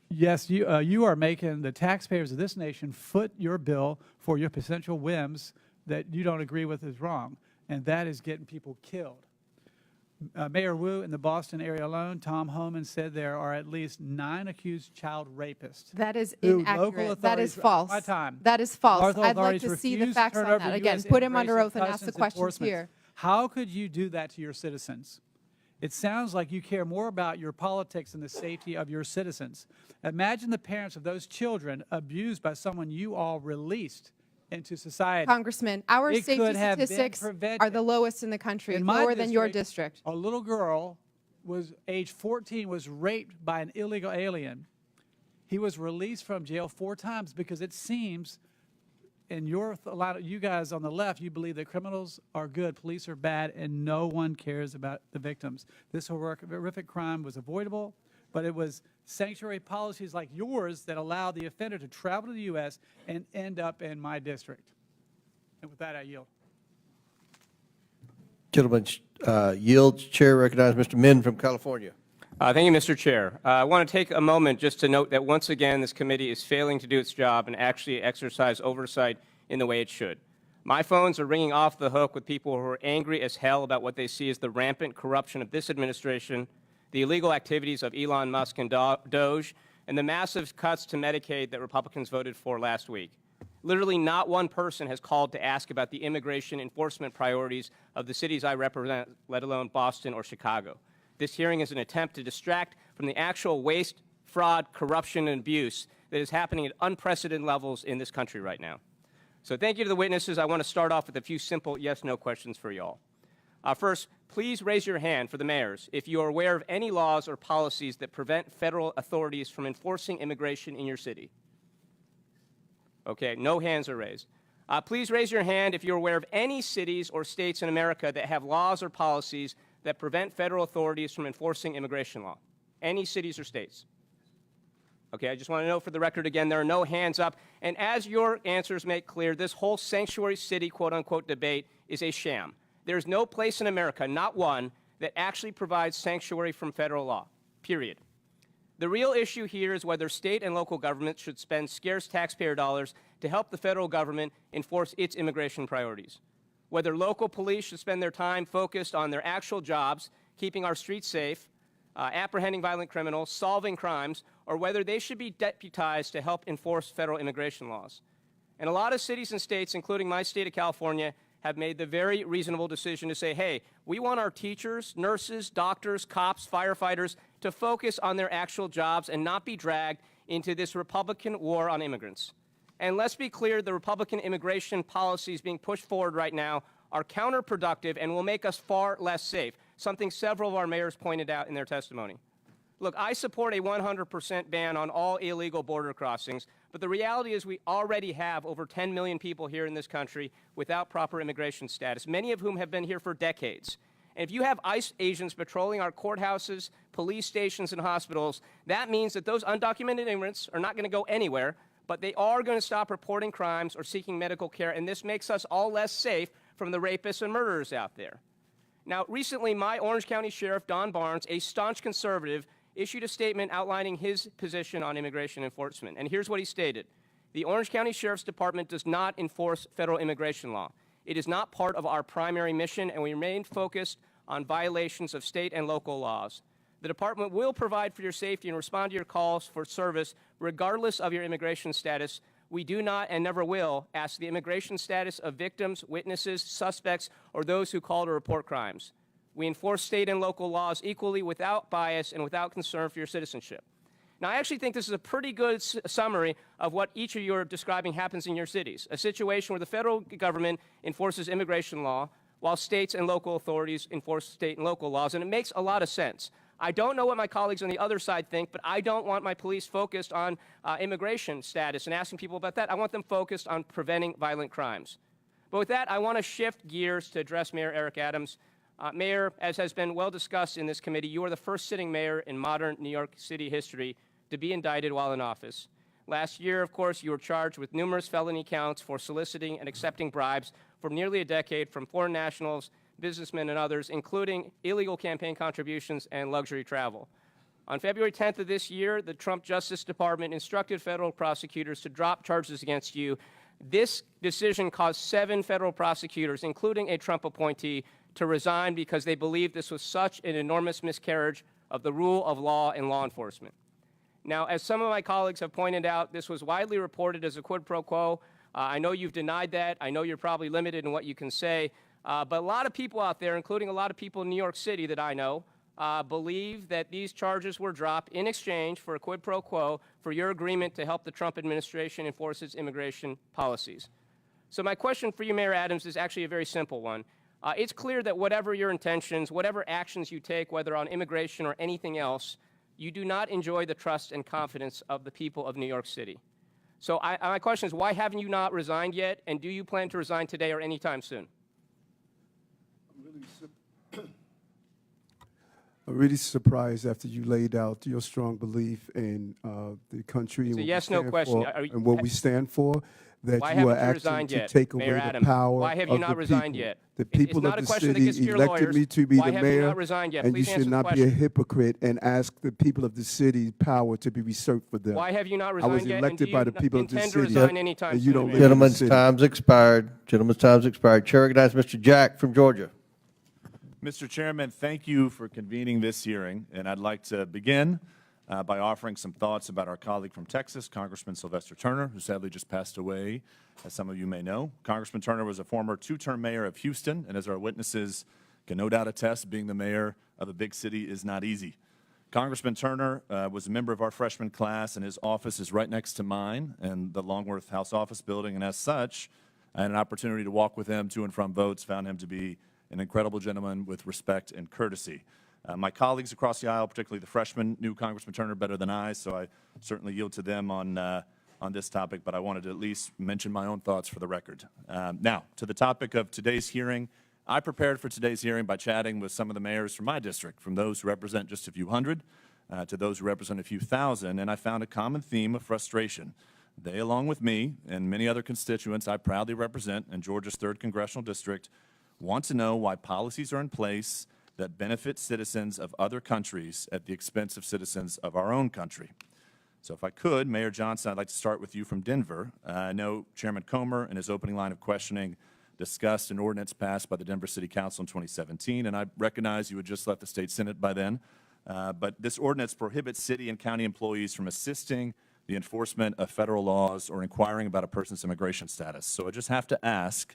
Yes, you are making the taxpayers of this nation foot your bill for your potential whims that you don't agree with is wrong, and that is getting people killed. Mayor Wu, in the Boston area alone, Tom Homan said there are at least 9 accused child rapists. That is who inaccurate. That is authorities- false. My time. That is false. Local I'd like authorities to see the refused facts turn on over that. to Again, US put him under Immigration oath and ask the Customs questions Enforcement. here. How could you do that to your citizens? It sounds like you care more about your politics than the safety of your citizens. Imagine the parents of those children abused by someone you all released into society. Congressman, our It safety could have been statistics prevented. are the lowest in the country, In my lower than your district, district. A little girl was age 14, was raped by an illegal alien. He was released from jail 4 times because it seems, in a lot of you guys on the left, you believe that criminals are good, police are bad, and no one cares about the victims. This horrific crime was avoidable, but it was sanctuary policies like yours that allowed the offender to travel to the U.S. and end up in my district. And with that, I yield. Gentleman yields. Chair recognizes Mr. Min from California. Thank you, Mr. Chair. I want to take a moment just to note that once again this committee is failing to do its job and actually exercise oversight in the way it should. My phones are ringing off the hook with people who are angry as hell about what they see as the rampant corruption of this administration, the illegal activities of Elon Musk and Doge, and the massive cuts to Medicaid that Republicans voted for last week. Literally not one person has called to ask about the immigration enforcement priorities of the cities I represent, let alone Boston or Chicago. This hearing is an attempt to distract from the actual waste, fraud, corruption, and abuse that is happening at unprecedented levels in this country right now. So thank you to the witnesses. I want to start off with a few simple yes-no questions for you all. First, please raise your hand for the mayors if you are aware of any laws or policies that prevent federal authorities from enforcing immigration in your city. Okay, no hands are raised. Please raise your hand if you're aware of any cities or states in America that have laws or policies that prevent federal authorities from enforcing immigration law. Any cities or states. Okay, I just want to note for the record again, there are no hands up. And as your answers make clear, this whole sanctuary city, quote-unquote, debate is a sham. There's no place in America, not one, that actually provides sanctuary from federal law, period. The real issue here is whether state and local governments should spend scarce taxpayer dollars to help the federal government enforce its immigration priorities. Whether local police should spend their time focused on their actual jobs, keeping our streets safe, apprehending violent criminals, solving crimes, or whether they should be deputized to help enforce federal immigration laws. And a lot of cities and states, including my state of California, have made the very reasonable decision to say, hey, we want our teachers, nurses, doctors, cops, firefighters to focus on their actual jobs and not be dragged into this Republican war on immigrants. And let's be clear, the Republican immigration policies being pushed forward right now are counterproductive and will make us far less safe, something several of our mayors pointed out in their testimony. Look, I support a 100% ban on all illegal border crossings, but the reality is we already have over 10 million people here in this country without proper immigration status, many of whom have been here for decades. And if you have ICE agents patrolling our courthouses, police stations, and hospitals, that means that those undocumented immigrants are not going to go anywhere, but they are going to stop reporting crimes or seeking medical care, and this makes us all less safe from the rapists and murderers out there. Now, recently, my Orange County Sheriff, Don Barnes, a staunch conservative, issued a statement outlining his position on immigration enforcement. And here's what he stated. The Orange County Sheriff's Department does not enforce federal immigration law. It is not part of our primary mission, and we remain focused on violations of state and local laws. The department will provide for your safety and respond to your calls for service regardless of your immigration status. We do not and never will ask the immigration status of victims, witnesses, suspects, or those who call to report crimes. We enforce state and local laws equally without bias and without concern for your citizenship. Now, I actually think this is a pretty good summary of what each of you are describing happens in your cities, a situation where the federal government enforces immigration law while states and local authorities enforce state and local laws, and it makes a lot of sense. I don't know what my colleagues on the other side think, but I don't want my police focused on immigration status and asking people about that. I want them focused on preventing violent crimes. But with that, I want to shift gears to address Mayor Eric Adams. Mayor, as has been well discussed in this committee, you are the first sitting mayor in modern New York City history to be indicted while in office. Last year, of course, you were charged with numerous felony counts for soliciting and accepting bribes for nearly a decade from foreign nationals, businessmen, and others, including illegal campaign contributions and luxury travel. On February 10th of this year, the Trump Justice Department instructed federal prosecutors to drop charges against you. This decision caused 7 federal prosecutors, including a Trump appointee, to resign because they believed this was such an enormous miscarriage of the rule of law in law enforcement. Now, as some of my colleagues have pointed out, this was widely reported as a quid pro quo. I know you've denied that. I know you're probably limited in what you can say. But a lot of people out there, including a lot of people in New York City that I know, believe that these charges were dropped in exchange for a quid pro quo for your agreement to help the Trump administration enforce its immigration policies. So my question for you, Mayor Adams, is actually a very simple one. It's clear that whatever your intentions, whatever actions you take, whether on immigration or anything else, you do not enjoy the trust and confidence of the people of New York City. So my question is, why haven't you not resigned yet, and do you plan to resign today or anytime soon? I'm really surprised after you laid out your strong belief in the country It's a yes/no question. And what we stand for, that Why you are haven't you acting resigned to yet, take away Mayor the Adams? power Why have you of not the resigned people. yet? The It's people not of a the question that city gets to your elected lawyers. me to be Why the have you mayor, not resigned yet? and Please you answer should the not be a question. hypocrite and ask the people of the city power to be reserved for them. Why have you not I resigned was yet, and elected do by you the people of the intend to city, resign anytime and you soon, don't Mayor? live in the Gentleman's city. time's expired. Gentleman's time's expired. Chair recognizes Mr. Jack from Georgia. Mr. Chairman, thank you for convening this hearing, and I'd like to begin by offering some thoughts about our colleague from Texas, Congressman Sylvester Turner, who sadly just passed away, as some of you may know. Congressman Turner was a former 2-term mayor of Houston, and as our witnesses can no doubt attest, being the mayor of a big city is not easy. Congressman Turner was a member of our freshman class, and his office is right next to mine in the Longworth House Office Building, and as such, I had an opportunity to walk with him to and from votes, found him to be an incredible gentleman with respect and courtesy. My colleagues across the aisle, particularly the freshmen, knew Congressman Turner better than I, so I certainly yield to them on this topic, but I wanted to at least mention my own thoughts for the record. Now, to the topic of today's hearing. I prepared for today's hearing by chatting with some of the mayors from my district, from those who represent just a few hundred to those who represent a few thousand, and I found a common theme of frustration. They, along with me and many other constituents I proudly represent in Georgia's 3rd Congressional District, want to know why policies are in place that benefit citizens of other countries at the expense of citizens of our own country. So if I could, Mayor Johnston, I'd like to start with you from Denver. I know Chairman Comer, in his opening line of questioning, discussed an ordinance passed by the Denver City Council in 2017, and I recognize you had just left the state Senate by then. But this ordinance prohibits city and county employees from assisting the enforcement of federal laws or inquiring about a person's immigration status. So I just have to ask,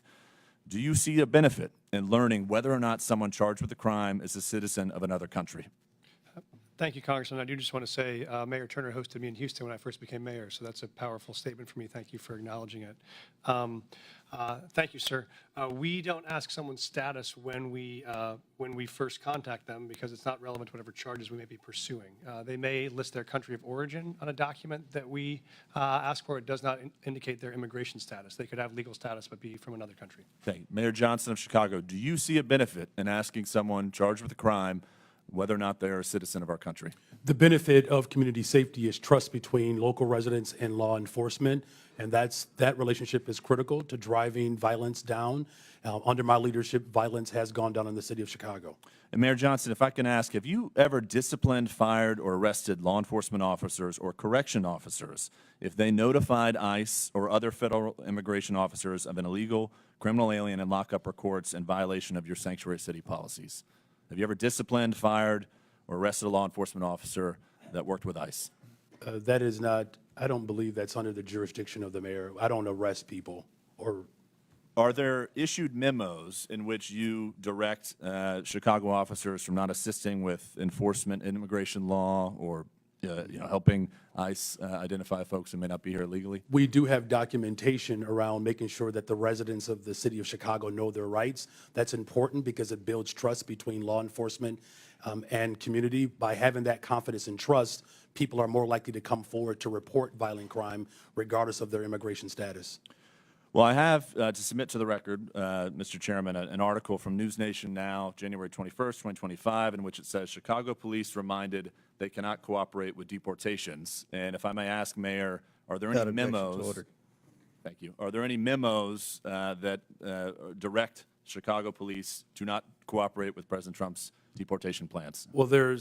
do you see a benefit in learning whether or not someone charged with a crime is a citizen of another country? Thank you, Congressman. I do just want to say Mayor Turner hosted me in Houston when I first became mayor, so that's a powerful statement for me. Thank you for acknowledging it. Thank you, sir. We don't ask someone's status when we first contact them because it's not relevant to whatever charges we may be pursuing. They may list their country of origin on a document that we ask for. It does not indicate their immigration status. They could have legal status but be from another country. Thank you. Mayor Johnston of Chicago, do you see a benefit in asking someone charged with a crime whether or not they are a citizen of our country? The benefit of community safety is trust between local residents and law enforcement. And that relationship is critical to driving violence down. Under my leadership, violence has gone down in the city of Chicago. And Mayor Johnston, if I can ask, have you ever disciplined, fired, or arrested law enforcement officers or correction officers if they notified ICE or other federal immigration officers of an illegal criminal alien in lockup or courts in violation of your sanctuary city policies? Have you ever disciplined, fired, or arrested a law enforcement officer that worked with ICE? That is not, I don't believe that's under the jurisdiction of the mayor. I don't arrest people or. Are there issued memos in which you direct Chicago officers from not assisting with enforcement in immigration law or helping ICE identify folks who may not be here illegally? We do have documentation around making sure that the residents of the city of Chicago know their rights. That's important because it builds trust between law enforcement and community. By having that confidence and trust, people are more likely to come forward to report violent crime regardless of their immigration status. Well, I have to submit to the record, Mr. Chairman, an article from News Nation Now, January 21st, 2025, in which it says Chicago police reminded they cannot cooperate with deportations. And if I may ask, Mayor, are there any memos? Thank you. Are there any memos that direct Chicago police to not cooperate with President Trump's deportation plans? Well,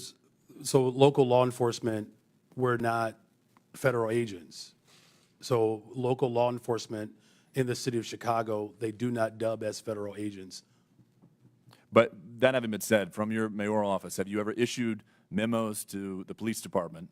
so local law enforcement, we're not federal agents. So local law enforcement in the city of Chicago, they do not dub as federal agents. But that having been said, from your mayoral office, have you ever issued memos to the police department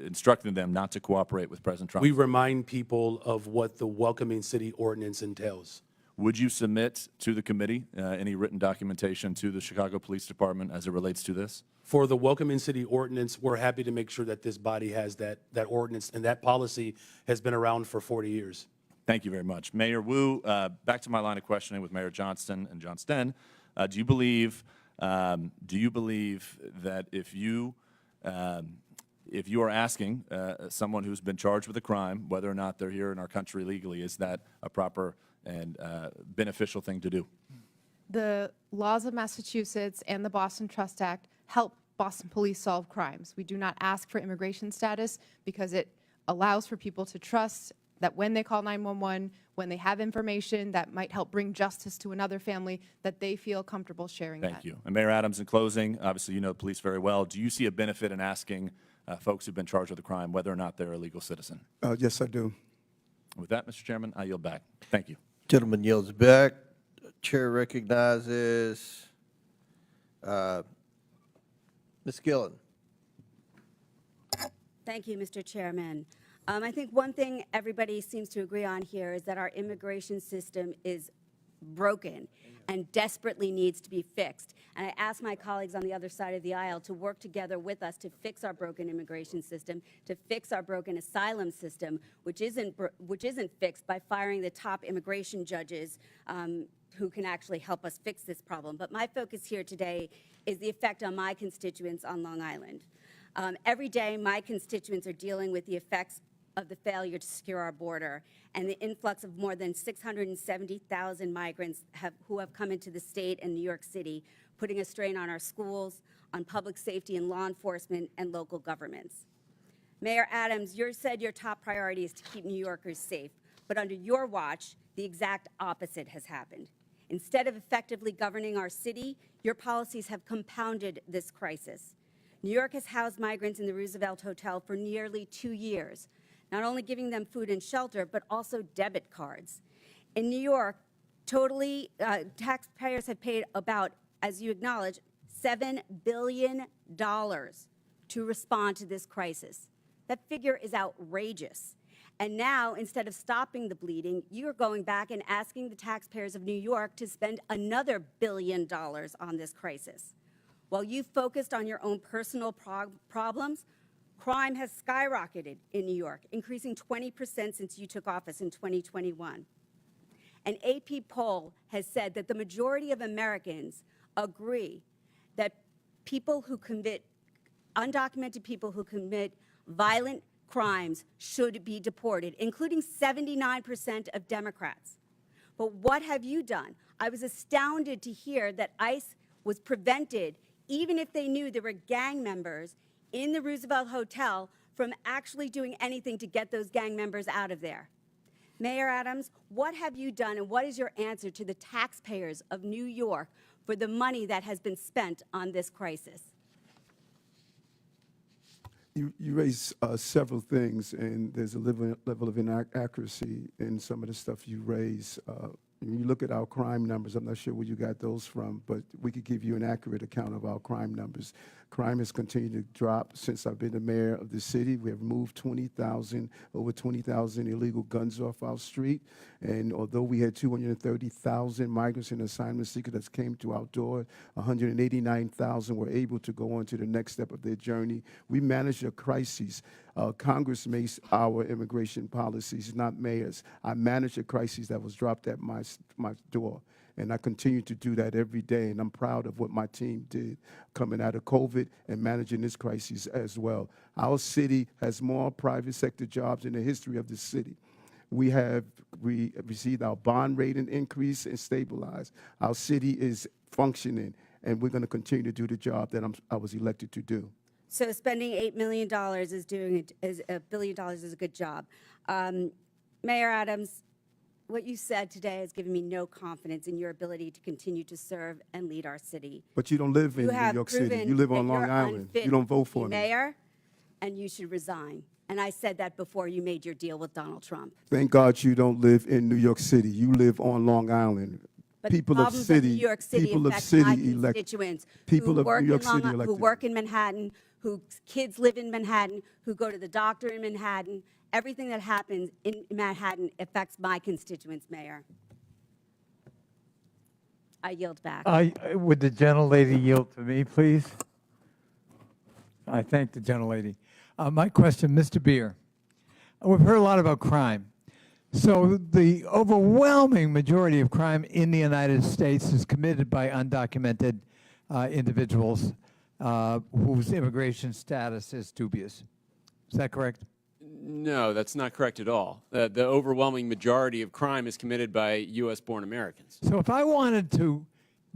instructing them not to cooperate with President Trump? We remind people of what the Welcoming City Ordinance entails. Would you submit to the committee any written documentation to the Chicago Police Department as it relates to this? For the Welcoming City Ordinance, we're happy to make sure that this body has that ordinance, and that policy has been around for 40 years. Thank you very much. Mayor Wu, back to my line of questioning with Mayor Johnston and Johnston. Do you believe that if you are asking someone who's been charged with a crime, whether or not they're here in our country legally, is that a proper and beneficial thing to do? The laws of Massachusetts and the Boston Trust Act help Boston police solve crimes. We do not ask for immigration status because it allows for people to trust that when they call 911, when they have information that might help bring justice to another family, that they feel comfortable sharing that. Thank you. And Mayor Adams, in closing, obviously you know the police very well. Do you see a benefit in asking folks who've been charged with a crime whether or not they're a legal citizen? Yes, I do. With that, Mr. Chairman, I yield back. Thank you. Gentleman yields back. Chair recognizes Ms. Gillen. Thank you, Mr. Chairman. I think one thing everybody seems to agree on here is that our immigration system is broken and desperately needs to be fixed. And I ask my colleagues on the other side of the aisle to work together with us to fix our broken immigration system, to fix our broken asylum system, which isn't fixed by firing the top immigration judges who can actually help us fix this problem. But my focus here today is the effect on my constituents on Long Island. Every day, my constituents are dealing with the effects of the failure to secure our border and the influx of more than 670,000 migrants who have come into the state and New York City, putting a strain on our schools, on public safety and law enforcement, and local governments. Mayor Adams, you said your top priority is to keep New Yorkers safe, but under your watch, the exact opposite has happened. Instead of effectively governing our city, your policies have compounded this crisis. New York has housed migrants in the Roosevelt Hotel for nearly 2 years, not only giving them food and shelter, but also debit cards. In New York, taxpayers have paid about, as you acknowledge, $7 billion to respond to this crisis. That figure is outrageous. And now, instead of stopping the bleeding, you are going back and asking the taxpayers of New York to spend another $1 billion on this crisis. While you focused on your own personal problems, crime has skyrocketed in New York, increasing 20% since you took office in 2021. An AP poll has said that the majority of Americans agree that undocumented people who commit violent crimes should be deported, including 79% of Democrats. But what have you done? I was astounded to hear that ICE was prevented, even if they knew there were gang members in the Roosevelt Hotel, from actually doing anything to get those gang members out of there. Mayor Adams, what have you done and what is your answer to the taxpayers of New York for the money that has been spent on this crisis? You raise several things, and there's a level of inaccuracy in some of the stuff you raise. When you look at our crime numbers, I'm not sure where you got those from, but we could give you an accurate account of our crime numbers. Crime has continued to drop since I've been the mayor of the city. We have moved over 20,000 illegal guns off our street. And although we had 230,000 migrants and assignment seekers that came to our door, 189,000 were able to go on to the next step of their journey. We manage a crisis. Congress makes our immigration policies, not mayors. I manage a crisis that was dropped at my door. And I continue to do that every day, and I'm proud of what my team did coming out of COVID and managing this crisis as well. Our city has more private sector jobs in the history of the city. We received our bond rating increase and stabilized. Our city is functioning, and we're going to continue to do the job that I was elected to do. So spending $8 million is $1 billion is a good job. Mayor Adams, what you said today has given me no confidence in your ability to continue to serve and lead our city. But you don't live in New York City. You live on Long Island. You don't vote for me. Mayor, and you should resign. And I said that before you made your deal with Donald Trump. Thank God you don't live in New York City. You live on Long Island. But people the of problems city, New York City people of affect city my elect constituents people who of work New York in Long City Island, elected. who work in Manhattan, whose kids live in Manhattan, who go to the doctor in Manhattan. Everything that happens in Manhattan affects my constituents, Mayor. I yield back. Would the gentlelady yield to me, please? I thank the gentlelady. My question, Mr. Beer. We've heard a lot about crime. So the overwhelming majority of crime in the United States is committed by undocumented individuals whose immigration status is dubious. Is that correct? No, that's not correct at all. The overwhelming majority of crime is committed by U.S.-born Americans. So if I wanted to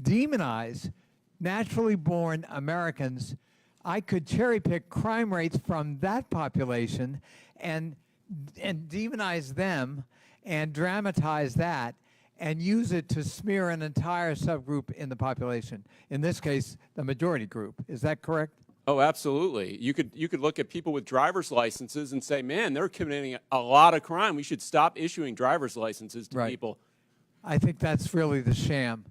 demonize naturally born Americans, I could cherry pick crime rates from that population and demonize them and dramatize that and use it to smear an entire subgroup in the population. In this case, the majority group. Is that correct? Oh, absolutely. You could look at people with driver's licenses and say, man, they're committing a lot of crime. We should stop issuing driver's licenses to people. I think that's really the sham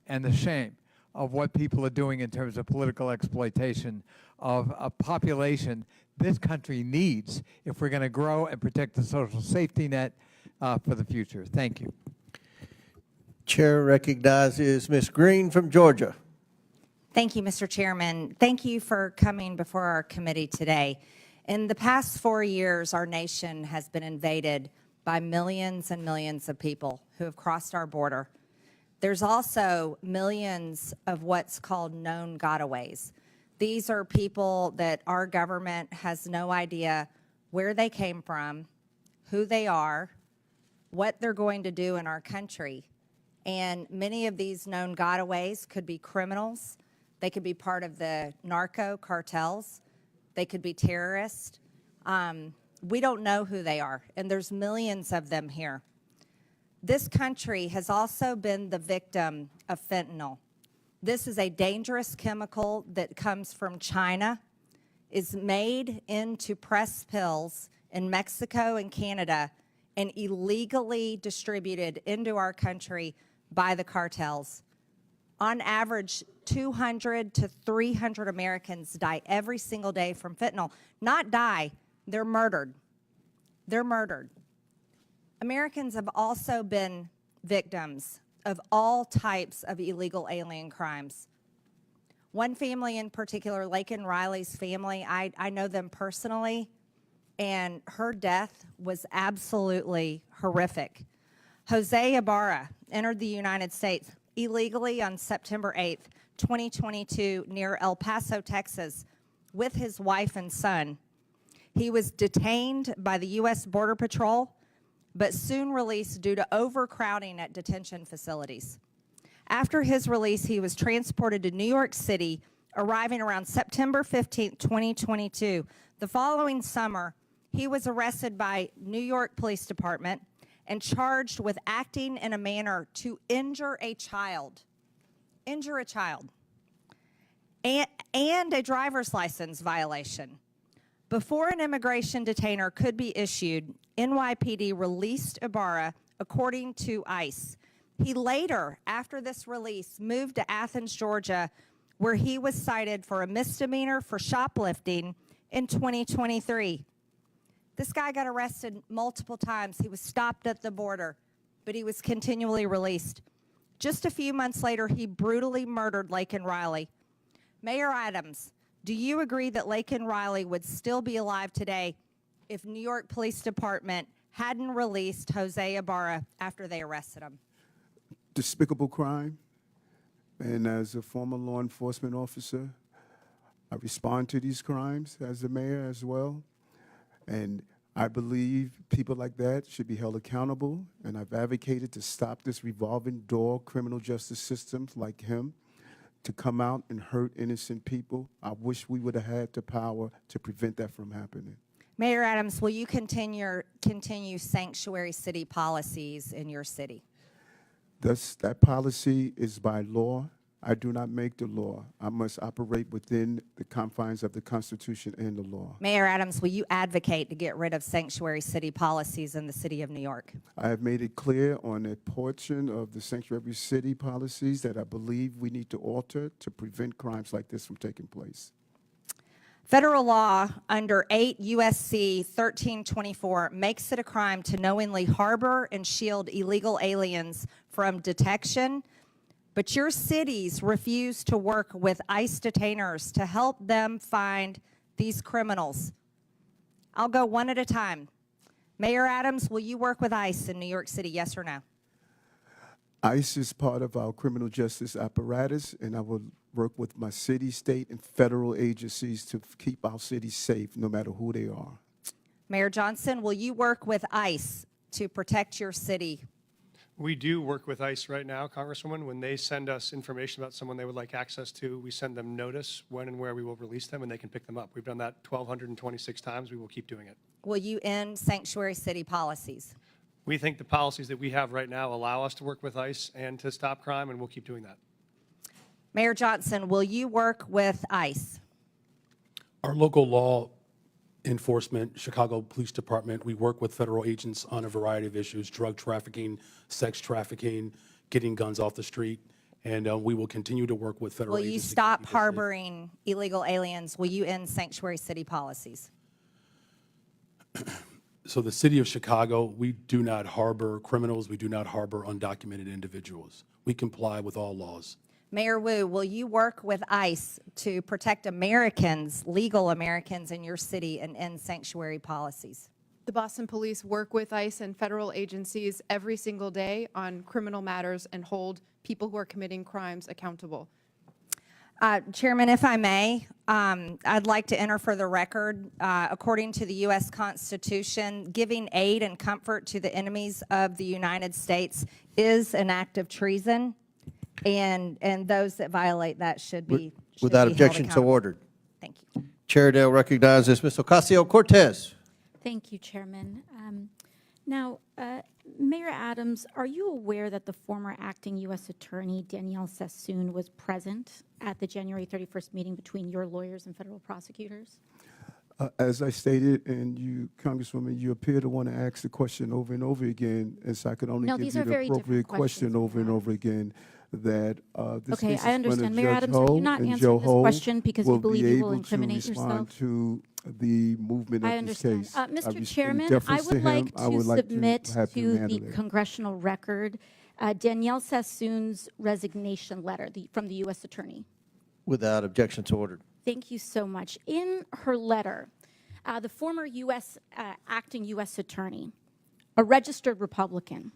and the shame of what people are doing in terms of political exploitation of a population this country needs if we're going to grow and protect the social safety net for the future. Thank you. Chair recognizes Ms. Green from Georgia. Thank you, Mr. Chairman. Thank you for coming before our committee today. In the past 4 years, our nation has been invaded by millions and millions of people who have crossed our border. There's also millions of what's called known gotaways. These are people that our government has no idea where they came from, who they are, what they're going to do in our country. And many of these known gotaways could be criminals. They could be part of the narco cartels. They could be terrorists. We don't know who they are, and there's millions of them here. This country has also been the victim of fentanyl. This is a dangerous chemical that comes from China, is made into pressed pills in Mexico and Canada, and illegally distributed into our country by the cartels. On average, 200 to 300 Americans die every single day from fentanyl. Not die, they're murdered. They're murdered. Americans have also been victims of all types of illegal alien crimes. One family in particular, Lakin Riley's family, I know them personally, and her death was absolutely horrific. Jose Ibarra entered the United States illegally on September 8th, 2022, near El Paso, Texas, with his wife and son. He was detained by the U.S. Border Patrol, but soon released due to overcrowding at detention facilities. After his release, he was transported to New York City, arriving around September 15th, 2022. The following summer, he was arrested by New York Police Department and charged with acting in a manner to injure a child, and a driver's license violation. Before an immigration detainer could be issued, NYPD released Ibarra according to ICE. He later, after this release, moved to Athens, Georgia, where he was cited for a misdemeanor for shoplifting in 2023. This guy got arrested multiple times. He was stopped at the border, but he was continually released. Just a few months later, he brutally murdered Laken Riley. Mayor Adams, do you agree that Laken Riley would still be alive today if New York Police Department hadn't released Jose Ibarra after they arrested him? Despicable crime. And as a former law enforcement officer, I respond to these crimes as the mayor as well. And I believe people like that should be held accountable. And I've advocated to stop this revolving door criminal justice systems like him to come out and hurt innocent people. I wish we would have had the power to prevent that from happening. Mayor Adams, will you continue sanctuary city policies in your city? That policy is by law. I do not make the law. I must operate within the confines of the Constitution and the law. Mayor Adams, will you advocate to get rid of sanctuary city policies in the city of New York? I have made it clear on a portion of the sanctuary city policies that I believe we need to alter to prevent crimes like this from taking place. Federal law under 8 U.S.C. 1324 makes it a crime to knowingly harbor and shield illegal aliens from detection, but your cities refuse to work with ICE detainers to help them find these criminals. I'll go one at a time. Mayor Adams, will you work with ICE in New York City, yes or no? ICE is part of our criminal justice apparatus, and I will work with my city, state, and federal agencies to keep our cities safe, no matter who they are. Mayor Johnston, will you work with ICE to protect your city? We do work with ICE right now, Congresswoman. When they send us information about someone they would like access to, we send them notice when and where we will release them, and they can pick them up. We've done that 1,226 times. We will keep doing it. Will you end sanctuary city policies? We think the policies that we have right now allow us to work with ICE and to stop crime, and we'll keep doing that. Mayor Johnston, will you work with ICE? Our local law enforcement, Chicago Police Department, we work with federal agents on a variety of issues: drug trafficking, sex trafficking, getting guns off the street, and we will continue to work with federal agents. Will you stop harboring illegal aliens? Will you end sanctuary city policies? So the city of Chicago, we do not harbor criminals. We do not harbor undocumented individuals. We comply with all laws. Mayor Wu, will you work with ICE to protect Americans, legal Americans in your city, and end sanctuary policies? The Boston Police work with ICE and federal agencies every single day on criminal matters and hold people who are committing crimes accountable. Chairman, if I may, I'd like to enter for the record, according to the U.S. Constitution, giving aid and comfort to the enemies of the United States is an act of treason, and those that violate that should be Without held objection, so accountable. ordered. Thank you. Chair Dale recognizes Ms. Ocasio-Cortez. Thank you, Chairman. Now, Mayor Adams, are you aware that the former acting U.S. Attorney Danielle Sassoon was present at the January 31st meeting between your lawyers and federal prosecutors? As I stated, and you, Congresswoman, you appear to want to ask the question over and over again, and so I could only No, give these you are the very appropriate different questions. question over and over again. That this Okay, case is I understand. front of Mayor Judge Adams, are you Ho, not and answering Joe this Ho question because you believe you will incriminate be able to respond yourself? to the movement I of this understand. case. Mr. In Chairman, deference I would to like him, I to would like submit to have him to handle the it. congressional record Danielle Sassoon's resignation letter from the U.S. Attorney. Without objection, so ordered. Thank you so much. In her letter, the former acting U.S. Attorney, a registered Republican,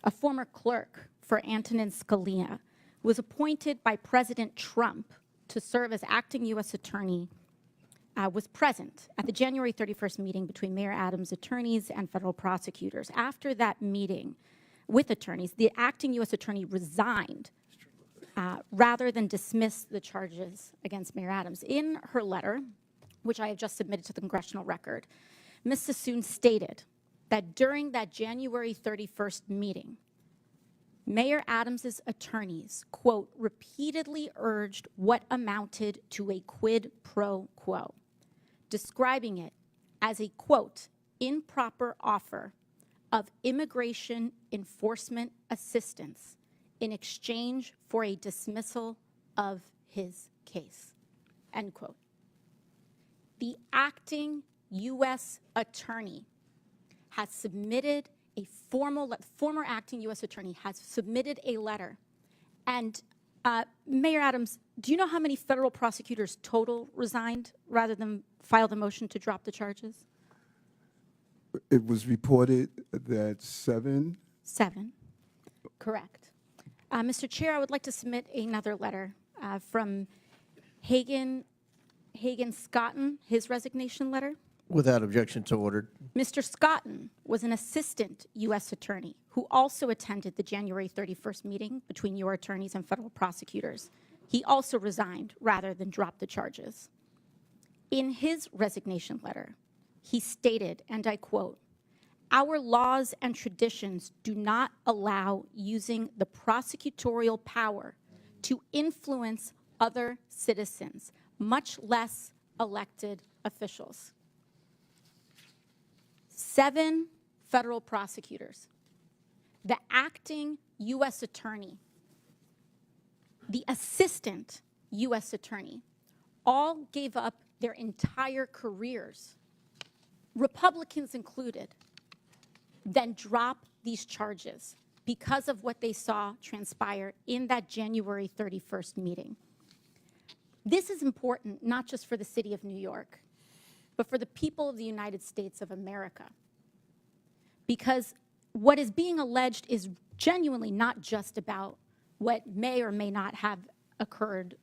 a former clerk for Antonin Scalia, was appointed by President Trump to serve as acting U.S. Attorney, was present at the January 31st meeting between Mayor Adams' attorneys and federal prosecutors. After that meeting with attorneys, the acting U.S. Attorney resigned rather than dismiss the charges against Mayor Adams. In her letter, which I have just submitted to the congressional record, Ms. Sassoon stated that during that January 31st meeting, Mayor Adams's attorneys, quote, repeatedly urged what amounted to a quid pro quo, describing it as a, quote, improper offer of immigration enforcement assistance in exchange for a dismissal of his case, end quote. The acting U.S. attorney has submitted a former acting U.S. attorney has submitted a letter. And Mayor Adams, do you know how many federal prosecutors total resigned rather than file the motion to drop the charges? It was reported that 7. 7, correct. Mr. Chair, I would like to submit another letter from Hagan Scotton, his resignation letter. Without objection, so ordered. Mr. Scotton was an assistant U.S. attorney who also attended the January 31st meeting between your attorneys and federal prosecutors. He also resigned rather than drop the charges. In his resignation letter, he stated, and I quote, "Our laws and traditions do not allow using the prosecutorial power to influence other citizens, much less elected officials." 7 federal prosecutors, the acting U.S. attorney, the assistant U.S. attorney, all gave up their entire careers, Republicans included, then drop these charges because of what they saw transpire in that January 31st meeting. This is important not just for the city of New York, but for the people of the United States of America. Because what is being alleged is genuinely not just about what may or may not have occurred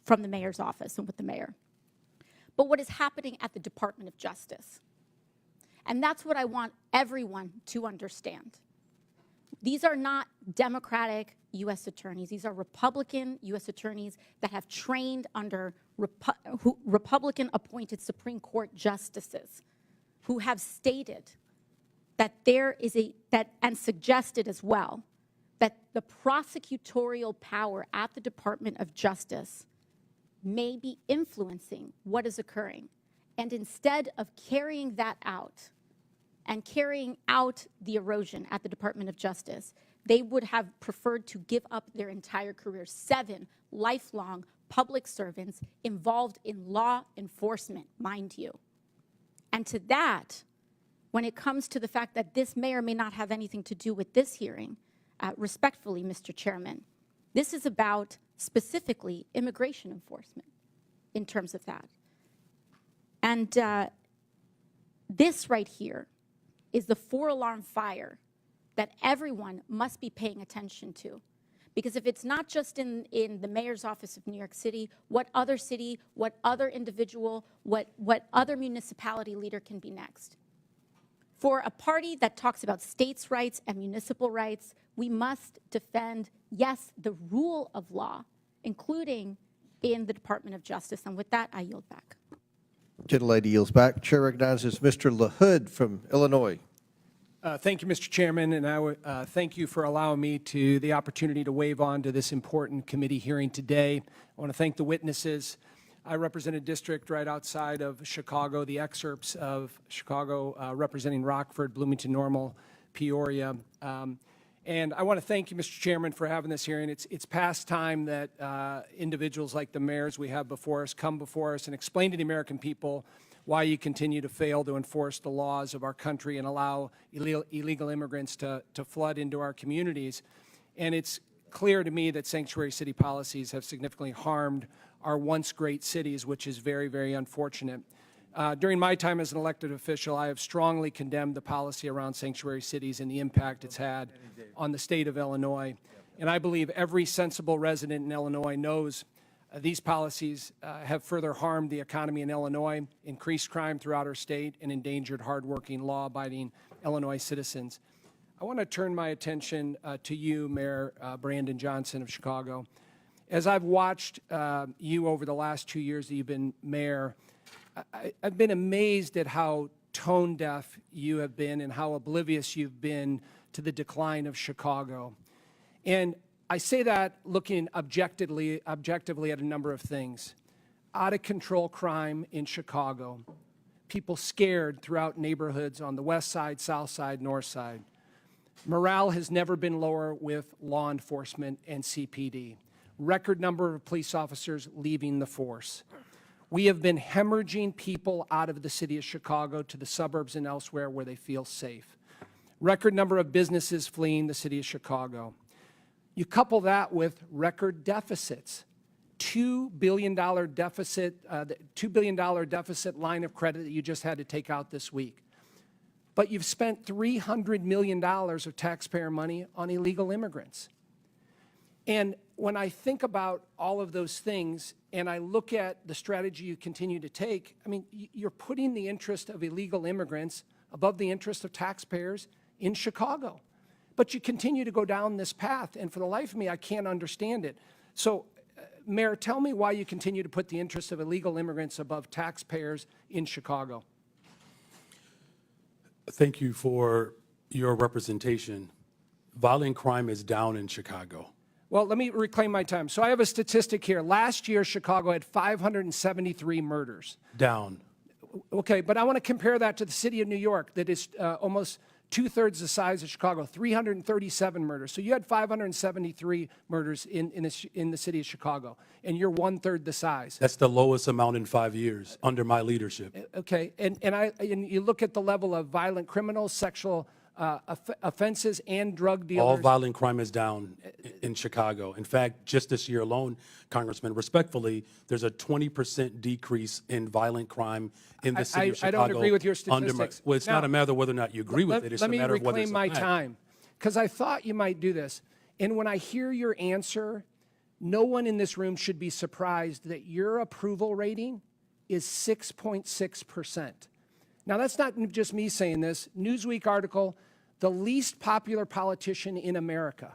from the mayor's office and with the mayor, but what is happening at the Department of Justice. And that's what I want everyone to understand. These are not Democratic U.S. attorneys. These are Republican U.S. attorneys that have trained under Republican-appointed Supreme Court justices who have stated that there is and suggested as well, that the prosecutorial power at the Department of Justice may be influencing what is occurring. And instead of carrying that out and carrying out the erosion at the Department of Justice, they would have preferred to give up their entire career. 7 lifelong public servants involved in law enforcement, mind you. And to that, when it comes to the fact that this may or may not have anything to do with this hearing, respectfully, Mr. Chairman, this is about specifically immigration enforcement in terms of that. And this right here is the 4-alarm fire that everyone must be paying attention to. Because if it's not just in the mayor's office of New York City, what other city, what other individual, what other municipality leader can be next? For a party that talks about states' rights and municipal rights, we must defend, yes, the rule of law, including in the Department of Justice. And with that, I yield back. Gentlelady yields back. Chair recognizes Mr. LaHood from Illinois. Thank you, Mr. Chairman, and I thank you for allowing me the opportunity to wave on to this important committee hearing today. I want to thank the witnesses. I represent a district right outside of Chicago, the excerpts of Chicago representing Rockford, Bloomington Normal, Peoria. And I want to thank you, Mr. Chairman, for having this hearing. It's past time that individuals like the mayors we have before us come before us and explain to the American people why you continue to fail to enforce the laws of our country and allow illegal immigrants to flood into our communities. And it's clear to me that sanctuary city policies have significantly harmed our once great cities, which is very, very unfortunate. During my time as an elected official, I have strongly condemned the policy around sanctuary cities and the impact it's had on the state of Illinois. And I believe every sensible resident in Illinois knows these policies have further harmed the economy in Illinois, increased crime throughout our state, and endangered hardworking, law-abiding Illinois citizens. I want to turn my attention to you, Mayor Brandon Johnston of Chicago. As I've watched you over the last 2 years that you've been mayor, I've been amazed at how tone deaf you have been and how oblivious you've been to the decline of Chicago. And I say that looking objectively at a number of things. Out of control crime in Chicago, people scared throughout neighborhoods on the west side, south side, north side. Morale has never been lower with law enforcement and CPD. Record number of police officers leaving the force. We have been hemorrhaging people out of the city of Chicago to the suburbs and elsewhere where they feel safe. Record number of businesses fleeing the city of Chicago. You couple that with record deficits. $2 billion deficit, $2 billion deficit line of credit that you just had to take out this week. But you've spent $300 million of taxpayer money on illegal immigrants. And when I think about all of those things and I look at the strategy you continue to take, I mean, you're putting the interest of illegal immigrants above the interest of taxpayers in Chicago. But you continue to go down this path, and for the life of me, I can't understand it. So, Mayor, tell me why you continue to put the interest of illegal immigrants above taxpayers in Chicago. Thank you for your representation. Violent crime is down in Chicago. Well, let me reclaim my time. So I have a statistic here. Last year, Chicago had 573 murders. Down. Okay, but I want to compare that to the city of New York that is almost two-thirds the size of Chicago, 337 murders. So you had 573 murders in the city of Chicago, and you're one-third the size. That's the lowest amount in 5 years under my leadership. Okay, and you look at the level of violent criminals, sexual offenses, and drug dealers. All violent crime is down in Chicago. In fact, just this year alone, Congressman, respectfully, there's a 20% decrease in violent crime in the city of Chicago. I don't agree with your statistics. Well, it's not a matter of whether or not you agree with it. It's a matter of whether it's a fact. Let me reclaim my time, because I thought you might do this. And when I hear your answer, no one in this room should be surprised that your approval rating is 6.6%. Now, that's not just me saying this. Newsweek article, the least popular politician in America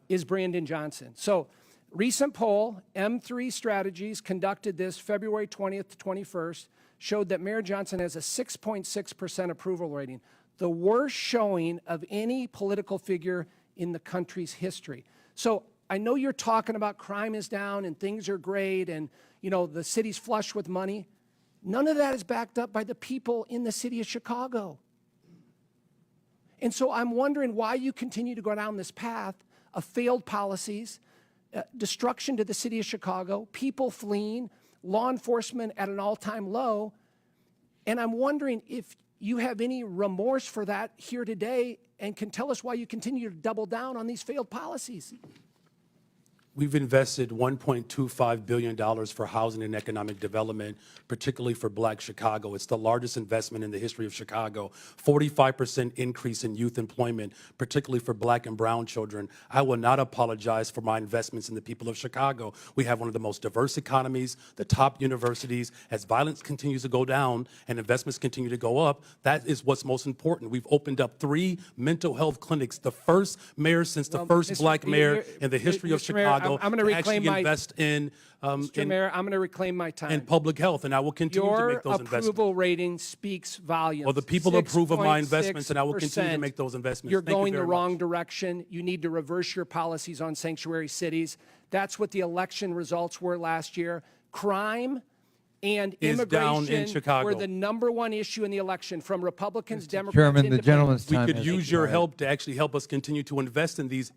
is Brandon Johnston. So, recent poll, M3 Strategies, conducted this February 20th to 21st, showed that Mayor Johnston has a 6.6% approval rating, the worst showing of any political figure in the country's history. So, I know you're talking about crime is down and things are great and, you know, the city's flush with money. None of that is backed up by the people in the city of Chicago. And so I'm wondering why you continue to go down this path of failed policies, destruction to the city of Chicago, people fleeing, law enforcement at an all-time low. And I'm wondering if you have any remorse for that here today and can tell us why you continue to double down on these failed policies. We've invested $1.25 billion for housing and economic development, particularly for Black Chicago. It's the largest investment in the history of Chicago. 45% increase in youth employment, particularly for Black and brown children. I will not apologize for my investments in the people of Chicago. We have one of the most diverse economies, the top universities. As violence continues to go down and investments continue to go up, that is what's most important. We've opened up 3 mental health clinics, the first mayor since the first Black mayor in the history of Chicago. I'm going to reclaim my invest in, Mr. Mayor, I'm going to reclaim my time. in public health, and I will continue to make those investments. Your approval rating speaks volumes. Well, the people approve of my investments, and I will continue to make those investments. You're Thank you going the very wrong much. direction. You need to reverse your policies on sanctuary cities. That's what the election results were last year. Crime and Is down in immigration Chicago. were the #1 issue in the election, from Republicans, Democrats, Chairman, the Independents. gentleman's We time could has use your expired. help to actually help us continue to invest in these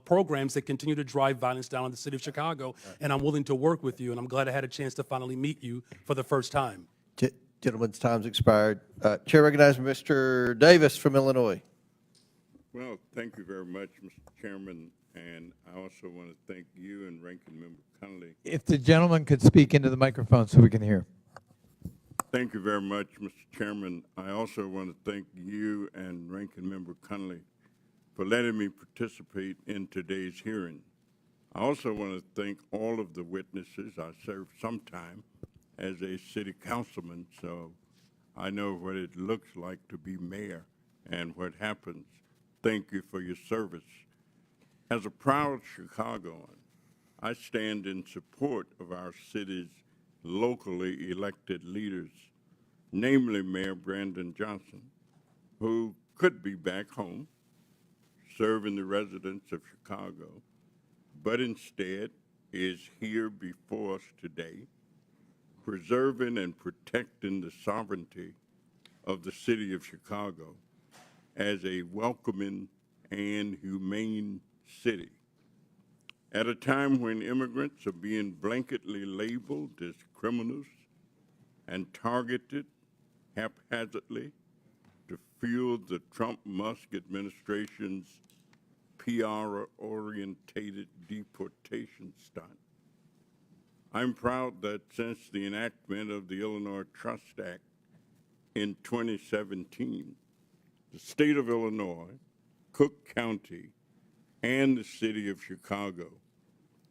programs that continue to drive violence down in the city of Chicago, and I'm willing to work with you, and I'm glad I had a chance to finally meet you for the first time. Gentleman's time's expired. Chair recognizes Mr. Davis from Illinois. Well, thank you very much, Mr. Chairman, and I also want to thank you and Ranking Member Connolly. If the gentleman could speak into the microphone so we can hear. Thank you very much, Mr. Chairman. I also want to thank you and Ranking Member Connolly for letting me participate in today's hearing. I also want to thank all of the witnesses. I served some time as a city councilman, so I know what it looks like to be mayor and what happens. Thank you for your service. As a proud Chicagoan, I stand in support of our city's locally elected leaders. namely Mayor Brandon Johnston, who could be back home serving the residents of Chicago, but instead is here before us today, preserving and protecting the sovereignty of the city of Chicago as a welcoming and humane city. At a time when immigrants are being blanketly labeled as criminals and targeted haphazardly to fuel the Trump-Musk administration's PR-orientated deportation stunt. I'm proud that since the enactment of the Illinois Trust Act in 2017, the state of Illinois, Cook County, and the city of Chicago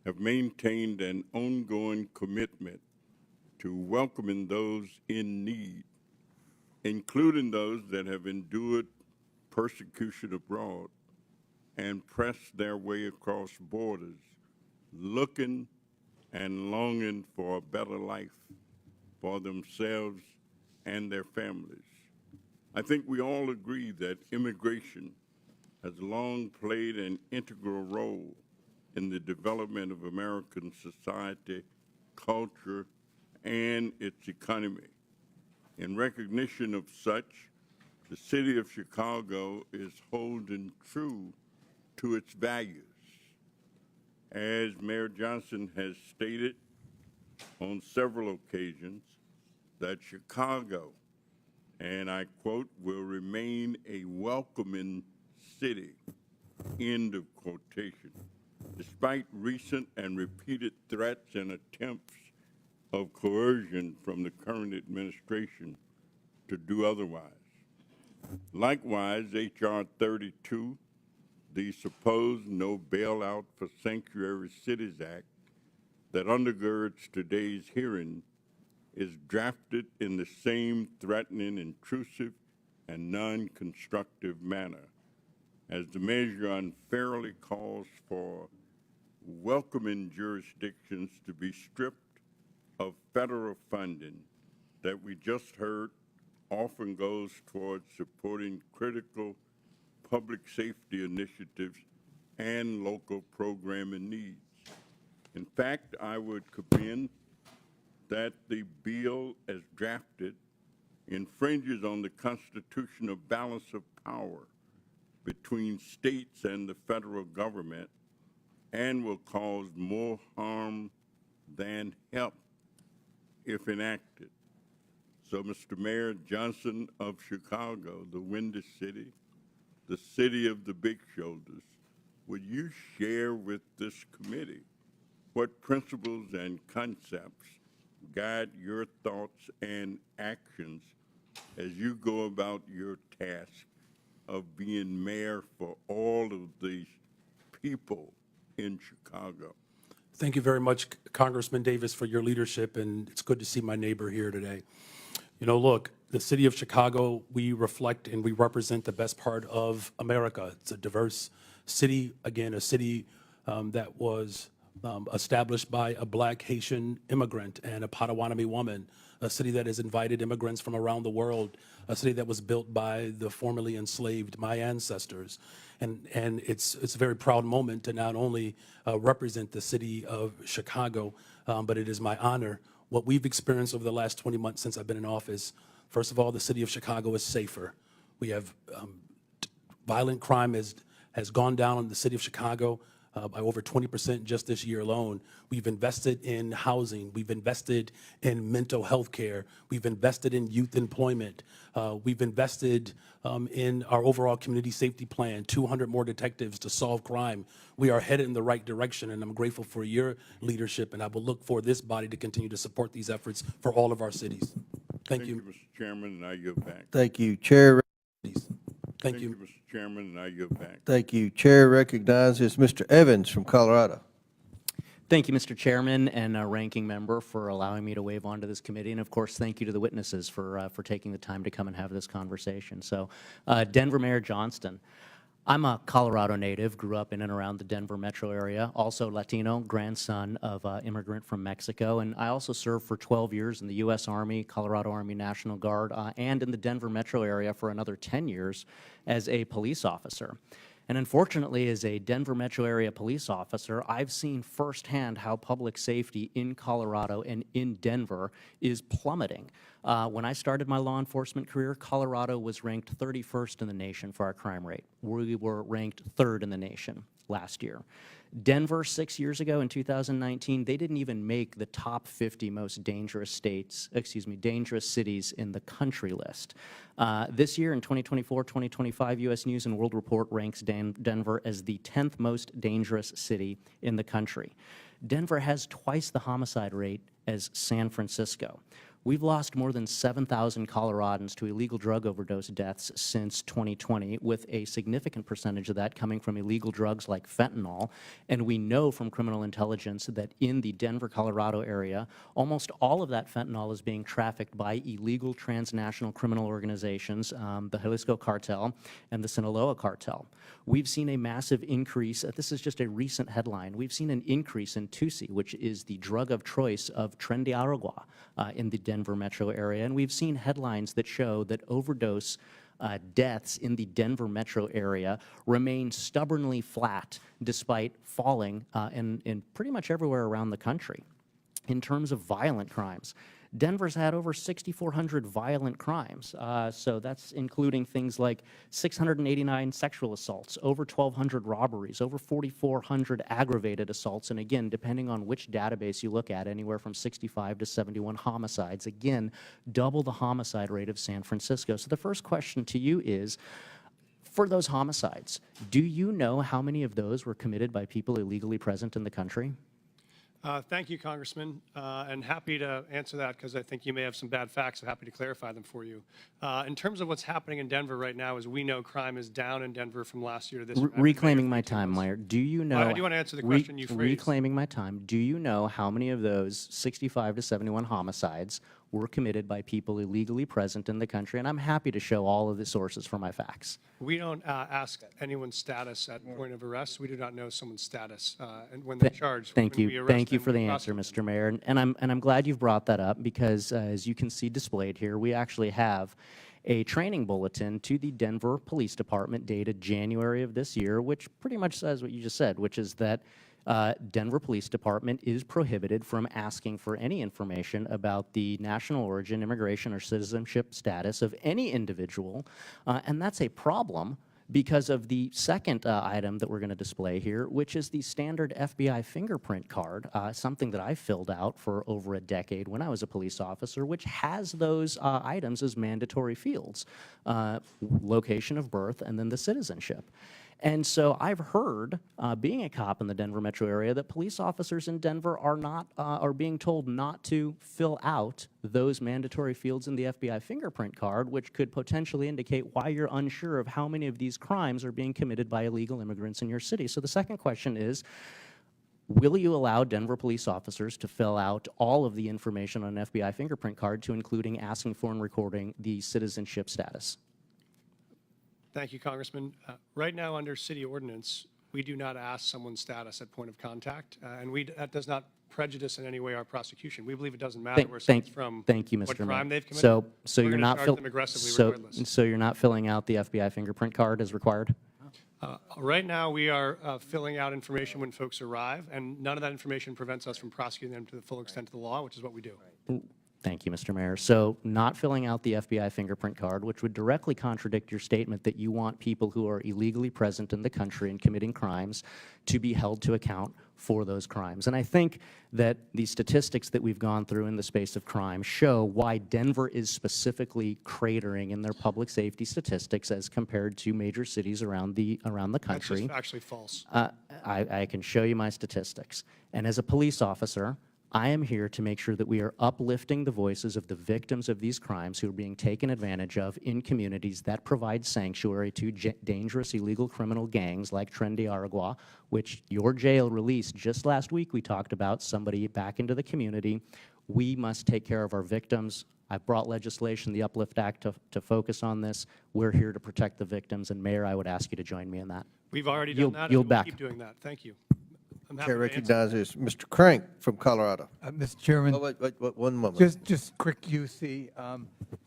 have maintained an ongoing commitment to welcoming those in need, including those that have endured persecution abroad and pressed their way across borders, looking and longing for a better life for themselves and their families. I think we all agree that immigration has long played an integral role in the development of American society, culture, and its economy. In recognition of such, the city of Chicago is holding true to its values. As Mayor Johnston has stated on several occasions, that Chicago, and I quote, will remain a welcoming city, end of quotation, despite recent and repeated threats and attempts of coercion from the current administration to do otherwise. Likewise, H.R. 32, the supposed No Bailout for Sanctuary Cities Act that undergirds today's hearing, is drafted in the same threatening, intrusive, and non-constructive manner, as the measure unfairly calls for welcoming jurisdictions to be stripped of federal funding that we just heard often goes towards supporting critical public safety initiatives and local programming needs. In fact, I would commend that the bill as drafted infringes on the constitutional balance of power between states and the federal government and will cause more harm than help if enacted. So, Mr. Mayor Johnston of Chicago, the Windy City, the city of the big shoulders, would you share with this committee what principles and concepts guide your thoughts and actions as you go about your task of being mayor for all of these people in Chicago? Thank you very much, Congressman Davis, for your leadership, and it's good to see my neighbor here today. You know, look, the city of Chicago, we reflect and we represent the best part of America. It's a diverse city, again, a city that was established by a Black Haitian immigrant and a Potawatomi woman, a city that has invited immigrants from around the world, a city that was built by the formerly enslaved, my ancestors. And it's a very proud moment to not only represent the city of Chicago, but it is my honor. What we've experienced over the last 20 months since I've been in office, first of all, the city of Chicago is safer. We have violent crime has gone down in the city of Chicago by over 20% just this year alone. We've invested in housing. We've invested in mental health care. We've invested in youth employment. We've invested in our overall community safety plan, 200 more detectives to solve crime. We are headed in the right direction, and I'm grateful for your leadership, and I will look for this body to continue to support these efforts for all of our cities. Thank you. Mr. Chairman, and I yield back. Thank you, Chair. Thank you. Mr. Chairman, and I yield back. Thank you. Chair recognizes Mr. Evans from Colorado. Thank you, Mr. Chairman and Ranking Member, for allowing me to wave onto this committee. And of course, thank you to the witnesses for taking the time to come and have this conversation. So, Denver Mayor Johnston, I'm a Colorado native, grew up in and around the Denver metro area, also Latino, grandson of an immigrant from Mexico, and I also served for 12 years in the U.S. Army, Colorado Army National Guard, and in the Denver metro area for another 10 years as a police officer. And unfortunately, as a Denver metro area police officer, I've seen firsthand how public safety in Colorado and in Denver is plummeting. When I started my law enforcement career, Colorado was ranked 31st in the nation for our crime rate. We were ranked 3rd in the nation last year. Denver, 6 years ago in 2019, they didn't even make the top 50 most dangerous dangerous cities in the country list. This year in 2024-2025, U.S. News and World Report ranks Denver as the 10th most dangerous city in the country. Denver has twice the homicide rate as San Francisco. We've lost more than 7,000 Coloradans to illegal drug overdose deaths since 2020, with a significant percentage of that coming from illegal drugs like fentanyl. And we know from criminal intelligence that in the Denver, Colorado area, almost all of that fentanyl is being trafficked by illegal transnational criminal organizations, the Jalisco Cartel and the Sinaloa Cartel. We've seen a massive increase, this is just a recent headline, we've seen an increase in Tusi, which is the drug of choice of Tren de Aragua in the Denver metro area, and we've seen headlines that show that overdose deaths in the Denver metro area remain stubbornly flat despite falling in pretty much everywhere around the country. In terms of violent crimes, Denver's had over 6,400 violent crimes, so that's including things like 689 sexual assaults, over 1,200 robberies, over 4,400 aggravated assaults, and again, depending on which database you look at, anywhere from 65 to 71 homicides. Again, double the homicide rate of San Francisco. So the first question to you is, for those homicides, do you know how many of those were committed by people illegally present in the country? Thank you, Congressman, and happy to answer that because I think you may have some bad facts. I'm happy to clarify them for you. In terms of what's happening in Denver right now, as we know, crime is down in Denver from last year to this year. Reclaiming my time, Meyer. Do you know? I do want to answer the question you phrased. Reclaiming my time. Do you know how many of those 65 to 71 homicides were committed by people illegally present in the country? And I'm happy to show all of the sources for my facts. We don't ask anyone's status at point of arrest. We do not know someone's status and when they're charged. Thank you. Thank you for the answer, Mr. Mayor. And I'm glad you've brought that up because, as you can see displayed here, we actually have a training bulletin to the Denver Police Department dated January of this year, which pretty much says what you just said, which is that Denver Police Department is prohibited from asking for any information about the national origin, immigration, or citizenship status of any individual, and that's a problem because of the second item that we're going to display here, which is the standard FBI fingerprint card, something that I filled out for over a decade when I was a police officer, which has those items as mandatory fields, location of birth and then the citizenship. And so I've heard, being a cop in the Denver metro area, that police officers in Denver are being told not to fill out those mandatory fields in the FBI fingerprint card, which could potentially indicate why you're unsure of how many of these crimes are being committed by illegal immigrants in your city. So the second question is, will you allow Denver police officers to fill out all of the information on an FBI fingerprint card, to including asking for and recording the citizenship status? Thank you, Congressman. Right now, under city ordinance, we do not ask someone's status at point of contact, and that does not prejudice in any way our prosecution. We believe it doesn't matter where someone's from, thank you, Mr. what Mayor. crime they've committed. So you're not so you're not filling out the FBI fingerprint card as required? Right now, we are filling out information when folks arrive, and none of that information prevents us from prosecuting them to the full extent of the law, which is what we do. Thank you, Mr. Mayor. So not filling out the FBI fingerprint card, which would directly contradict your statement that you want people who are illegally present in the country and committing crimes to be held to account for those crimes. And I think that the statistics that we've gone through in the space of crime show why Denver is specifically cratering in their public safety statistics as compared to major cities around the country. That's just actually false. I can show you my statistics. And as a police officer, I am here to make sure that we are uplifting the voices of the victims of these crimes who are being taken advantage of in communities that provide sanctuary to dangerous illegal criminal gangs like Tren de Aragua, which your jail released just last week. We talked about somebody back into the community. We must take care of our victims I've brought legislation, the Uplift Act, to focus on this. We're here to protect the victims, and Mayor, I would ask you to join me in that. We've already done that. Yield and back. We'll keep doing that. Thank you. I'm happy Chair to answer. recognizes Mr. Crank from Colorado. Mr. Chairman. Oh, wait, one moment. Just quick UC.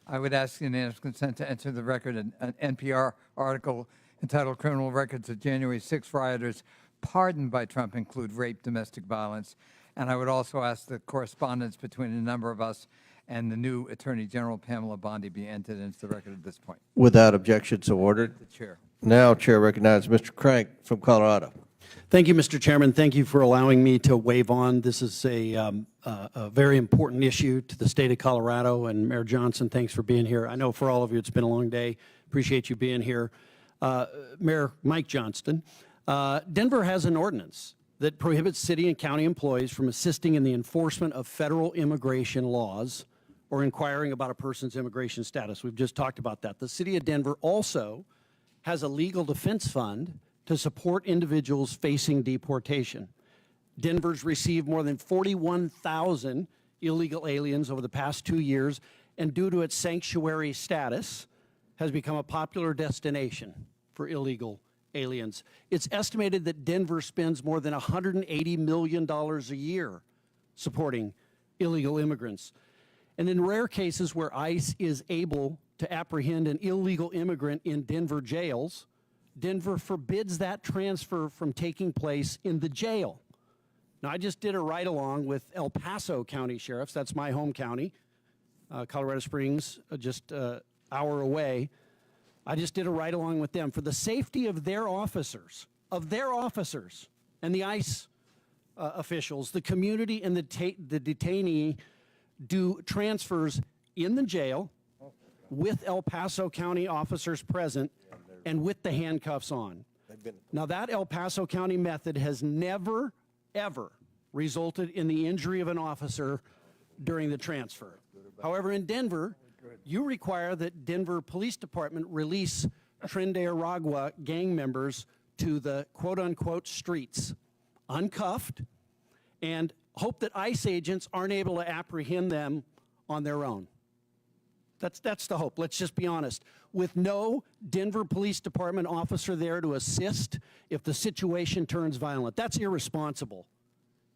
I would ask unanimous consent to enter the record an NPR article entitled Criminal Records of January 6 Rioters Pardoned by Trump Include Rape, Domestic Violence. And I would also ask the correspondence between a number of us and the new Attorney General, Pamela Bondi, be entered into the record at this point. Without objection, so ordered. The Chair. Now, Chair recognizes Mr. Crank from Colorado. Thank you, Mr. Chairman. Thank you for allowing me to wave on. This is a very important issue to the state of Colorado. And Mayor Johnston, thanks for being here. I know for all of you it's been a long day. Appreciate you being here. Mayor Mike Johnston, Denver has an ordinance that prohibits city and county employees from assisting in the enforcement of federal immigration laws or inquiring about a person's immigration status. We've just talked about that. The city of Denver also has a legal defense fund to support individuals facing deportation. Denver's received more than 41,000 illegal aliens over the past 2 years, and due to its sanctuary status, has become a popular destination for illegal aliens. It's estimated that Denver spends more than $180 million a year supporting illegal immigrants. And in rare cases where ICE is able to apprehend an illegal immigrant in Denver jails, Denver forbids that transfer from taking place in the jail. Now, I just did a ride-along with El Paso County Sheriffs. That's my home county. Colorado Springs, just an hour away. I just did a ride-along with them for the safety of their officers, and the ICE officials. The community and the detainee do transfers in the jail with El Paso County officers present and with the handcuffs on. Now, that El Paso County method has never, ever resulted in the injury of an officer during the transfer. However, in Denver, you require that Denver Police Department release Tren de Aragua gang members to the quote-unquote streets, uncuffed, and hope that ICE agents aren't able to apprehend them on their own. That's the hope. Let's just be honest. With no Denver Police Department officer there to assist if the situation turns violent, that's irresponsible.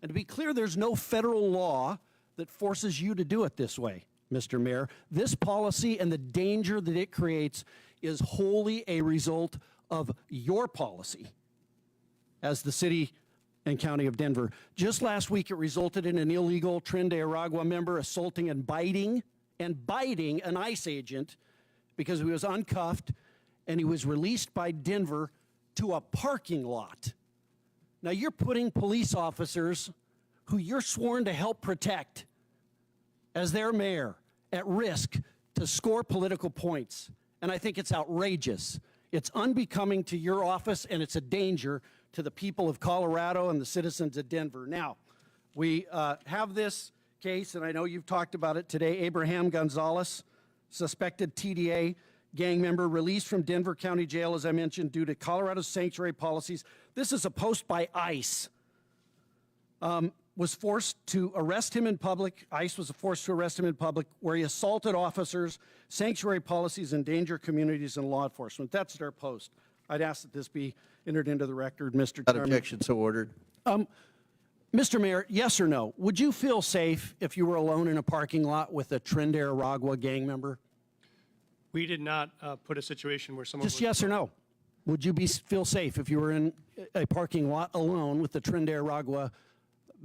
And to be clear, there's no federal law that forces you to do it this way, Mr. Mayor. This policy and the danger that it creates is wholly a result of your policy as the city and county of Denver. Just last week, it resulted in an illegal Tren de Aragua member assaulting and biting an ICE agent because he was uncuffed and he was released by Denver to a parking lot. Now, you're putting police officers who you're sworn to help protect as their mayor at risk to score political points. And I think it's outrageous. It's unbecoming to your office, and it's a danger to the people of Colorado and the citizens of Denver. Now, we have this case, and I know you've talked about it today. Abraham Gonzalez, suspected TDA gang member, released from Denver County Jail, as I mentioned, due to Colorado's sanctuary policies. This is a post by ICE. Was forced to arrest him in public. ICE was forced to arrest him in public where he assaulted officers, sanctuary policies, endanger communities, and law enforcement. That's their post. I'd ask that this be entered into the record, Mr. Chairman. Objection, so ordered. Mr. Mayor, yes or no? Would you feel safe if you were alone in a parking lot with a Tren de Aragua gang member? We did not put a situation where someone Just yes or no. Would you feel safe if you were in a parking lot alone with the Tren de Aragua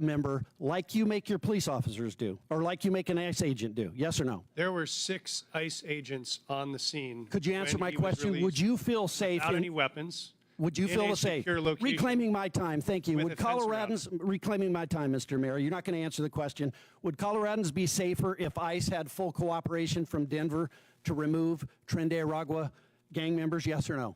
member, like you make your police officers do, or like you make an ICE agent do? Yes or no? There were 6 ICE agents on the scene. Could you answer my question? Would you feel safe without any weapons? Would you feel safe? Reclaiming my time, thank you. Would Coloradans, reclaiming my time, Mr. Mayor, you're not going to answer the question. Would Coloradans be safer if ICE had full cooperation from Denver to remove Tren de Aragua gang members, yes or no?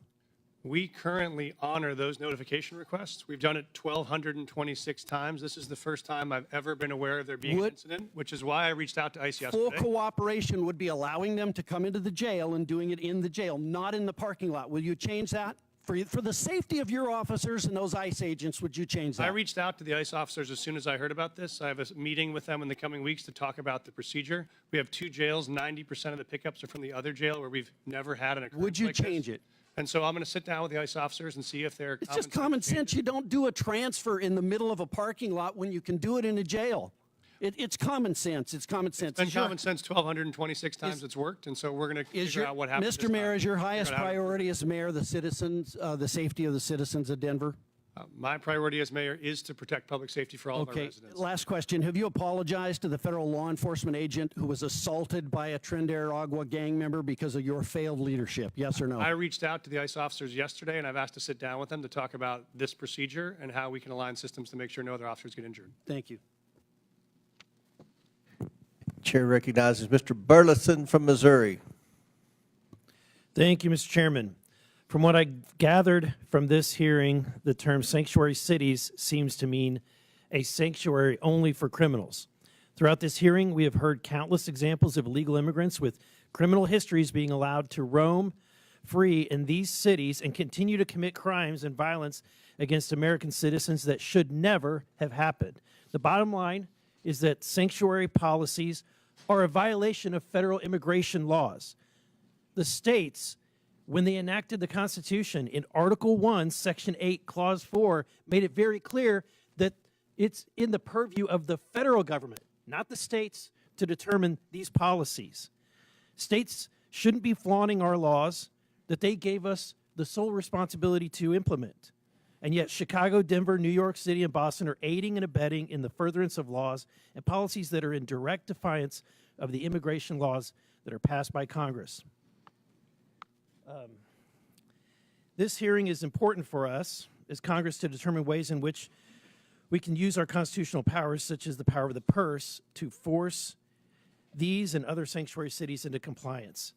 We currently honor those notification requests. We've done it 1,226 times. This is the first time I've ever been aware of there being an incident, which is why I reached out to ICE yesterday. Full cooperation would be allowing them to come into the jail and doing it in the jail, not in the parking lot. Will you change that For the safety of your officers and those ICE agents, would you change that? I reached out to the ICE officers as soon as I heard about this. I have a meeting with them in the coming weeks to talk about the procedure. We have 2 jails. 90% of the pickups are from the other jail where we've never had an occurrence Would you like this. change it? And so I'm going to sit down with the ICE officers and see if they're It's just common sense. You don't do a transfer in the middle of a parking lot when you can do it in a jail. It's common sense. It's common sense. It's been Is your- common sense 1,226 times it's worked, and so we're going to figure out what happens. Mr. Mayor, is your Figure highest out how to- priority as mayor the citizens, the safety of the citizens of Denver? My priority as mayor is to protect public safety for all of our Okay, residents. last question. Have you apologized to the federal law enforcement agent who was assaulted by a Trinidad Agua gang member because of your failed leadership? Yes or no? I reached out to the ICE officers yesterday, and I've asked to sit down with them to talk about this procedure and how we can align systems to make sure no other officers get injured. Thank you. Chair recognizes Mr. Burleson from Missouri. Thank you, Mr. Chairman. From what I gathered from this hearing, the term sanctuary cities seems to mean a sanctuary only for criminals. Throughout this hearing, we have heard countless examples of illegal immigrants with criminal histories being allowed to roam free in these cities and continue to commit crimes and violence against American citizens that should never have happened. The bottom line is that sanctuary policies are a violation of federal immigration laws. The states, when they enacted the Constitution in Article 1, Section 8, Clause 4, made it very clear that it's in the purview of the federal government, not the states, to determine these policies. States shouldn't be flaunting our laws that they gave us the sole responsibility to implement. And yet Chicago, Denver, New York City, and Boston are aiding and abetting in the furtherance of laws and policies that are in direct defiance of the immigration laws that are passed by Congress. This hearing is important for us as Congress to determine ways in which we can use our constitutional powers, such as the power of the purse, to force these and other sanctuary cities into compliance.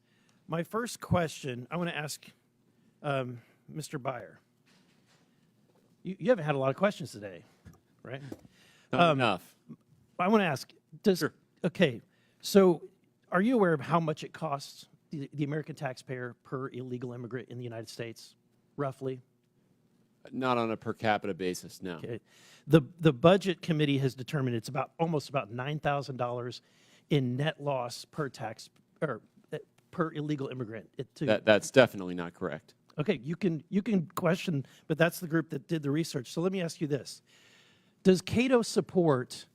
My first question, I want to ask Mr. Byer. You haven't had a lot of questions today, right? Not enough. I want to ask, okay, so are you aware of how much it costs the American taxpayer per illegal immigrant in the United States, roughly? Not on a per capita basis, no. Okay. The Budget Committee has determined it's almost about $9,000 in net loss per per illegal immigrant. That's definitely not correct. Okay, you can question, but that's the group that did the research. So let me ask you this. Does Cato support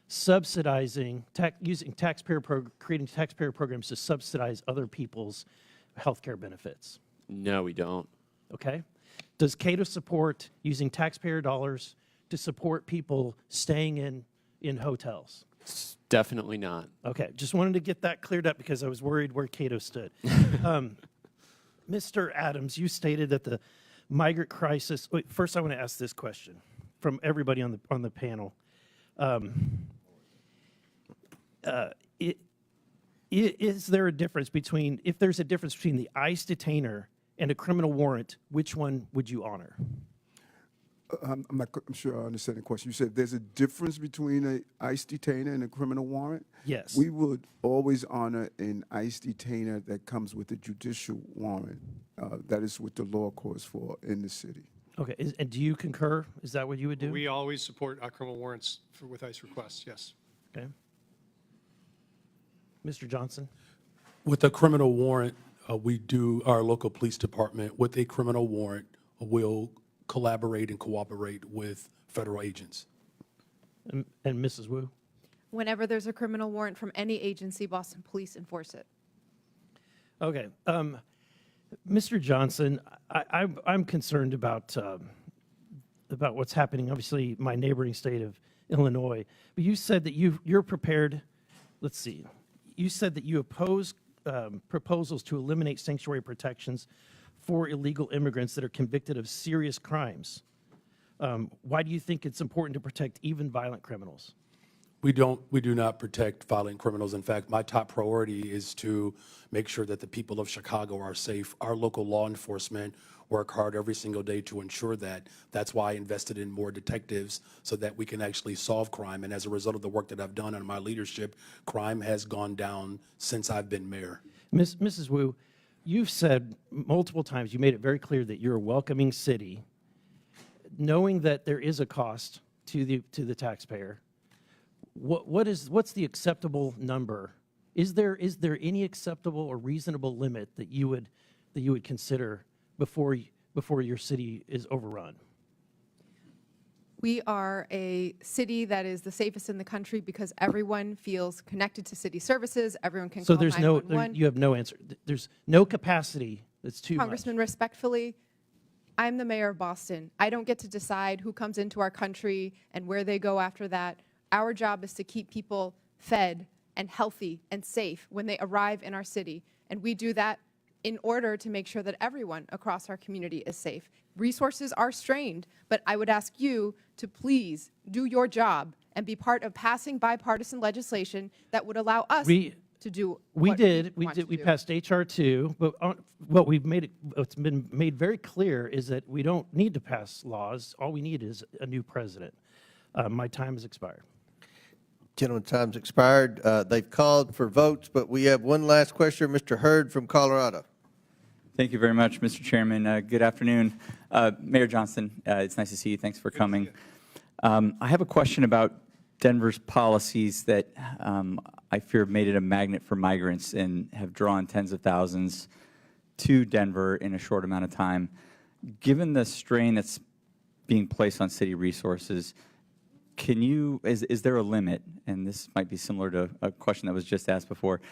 subsidizing, creating taxpayer programs to subsidize other people's health care benefits? No, we don't. Okay. Does Cato support using taxpayer dollars to support people staying in hotels? Definitely not. Okay, just wanted to get that cleared up because I was worried where Cato stood. Mr. Adams, you stated that the migrant crisis. Wait, first, I want to ask this question from everybody on the panel. Is there a difference between, if there's a difference between the ICE detainer and a criminal warrant, which one would you honor? I'm sure I understand the question. You said there's a difference between an ICE detainer and a criminal warrant? Yes. We would always honor an ICE detainer that comes with a judicial warrant. That is what the law calls for in the city. Okay, and do you concur? Is that what you would do? We always support our criminal warrants with ICE requests, yes. Okay. Mr. Johnston? With a criminal warrant, our local police department, with a criminal warrant, will collaborate and cooperate with federal agents. And Mrs. Wu? Whenever there's a criminal warrant from any agency, Boston Police enforce it. Okay. Mr. Johnson, I'm concerned about what's happening, obviously, my neighboring state of Illinois. But you said that you're prepared, let's see, you said that you oppose proposals to eliminate sanctuary protections for illegal immigrants that are convicted of serious crimes. Why do you think it's important to protect even violent criminals? We do not protect violent criminals. In fact, my top priority is to make sure that the people of Chicago are safe. Our local law enforcement work hard every single day to ensure that. That's why I invested in more detectives so that we can actually solve crime. And as a result of the work that I've done under my leadership, crime has gone down since I've been mayor. Mrs. Wu, you've said multiple times, you made it very clear that you're a welcoming city, knowing that there is a cost to the taxpayer. What's the acceptable number? Is there any acceptable or reasonable limit that you would consider before your city is overrun? We are a city that is the safest in the country because everyone feels connected to city services. Everyone can So call there's 911. you have no answer. There's no capacity. That's too Congressman, respectfully, I'm the mayor of Boston. I don't get to decide who comes into our country and where they go after that. Our job is to keep people fed and healthy and safe when they arrive in our city. And we do that in order to make sure that everyone across our community is safe. Resources are strained, but I would ask you to please do your job and be part of passing bipartisan legislation that would allow us to do what we passed HR 2, but what's been made very clear is that we don't need to pass laws. All we need is a new president. My time has expired. Gentleman's time's expired. They've called for votes, but we have one last question. Mr. Hurd from Colorado. Thank you very much, Mr. Chairman. Good afternoon. Mayor Johnston, it's nice to see you. Thanks for coming. I have a question about Denver's policies that I fear have made it a magnet for migrants and have drawn tens of thousands to Denver in a short amount of time. Given the strain that's being placed on city resources, is there a limit, and this might be similar to a question that was just asked before,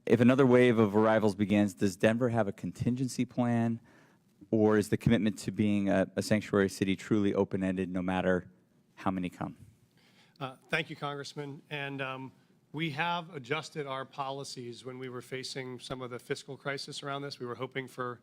if another wave of arrivals begins, does Denver have a contingency plan, or is the commitment to being a sanctuary city truly open-ended no matter how many come? Thank you, Congressman. And we have adjusted our policies when we were facing some of the fiscal crisis around this. We were hoping for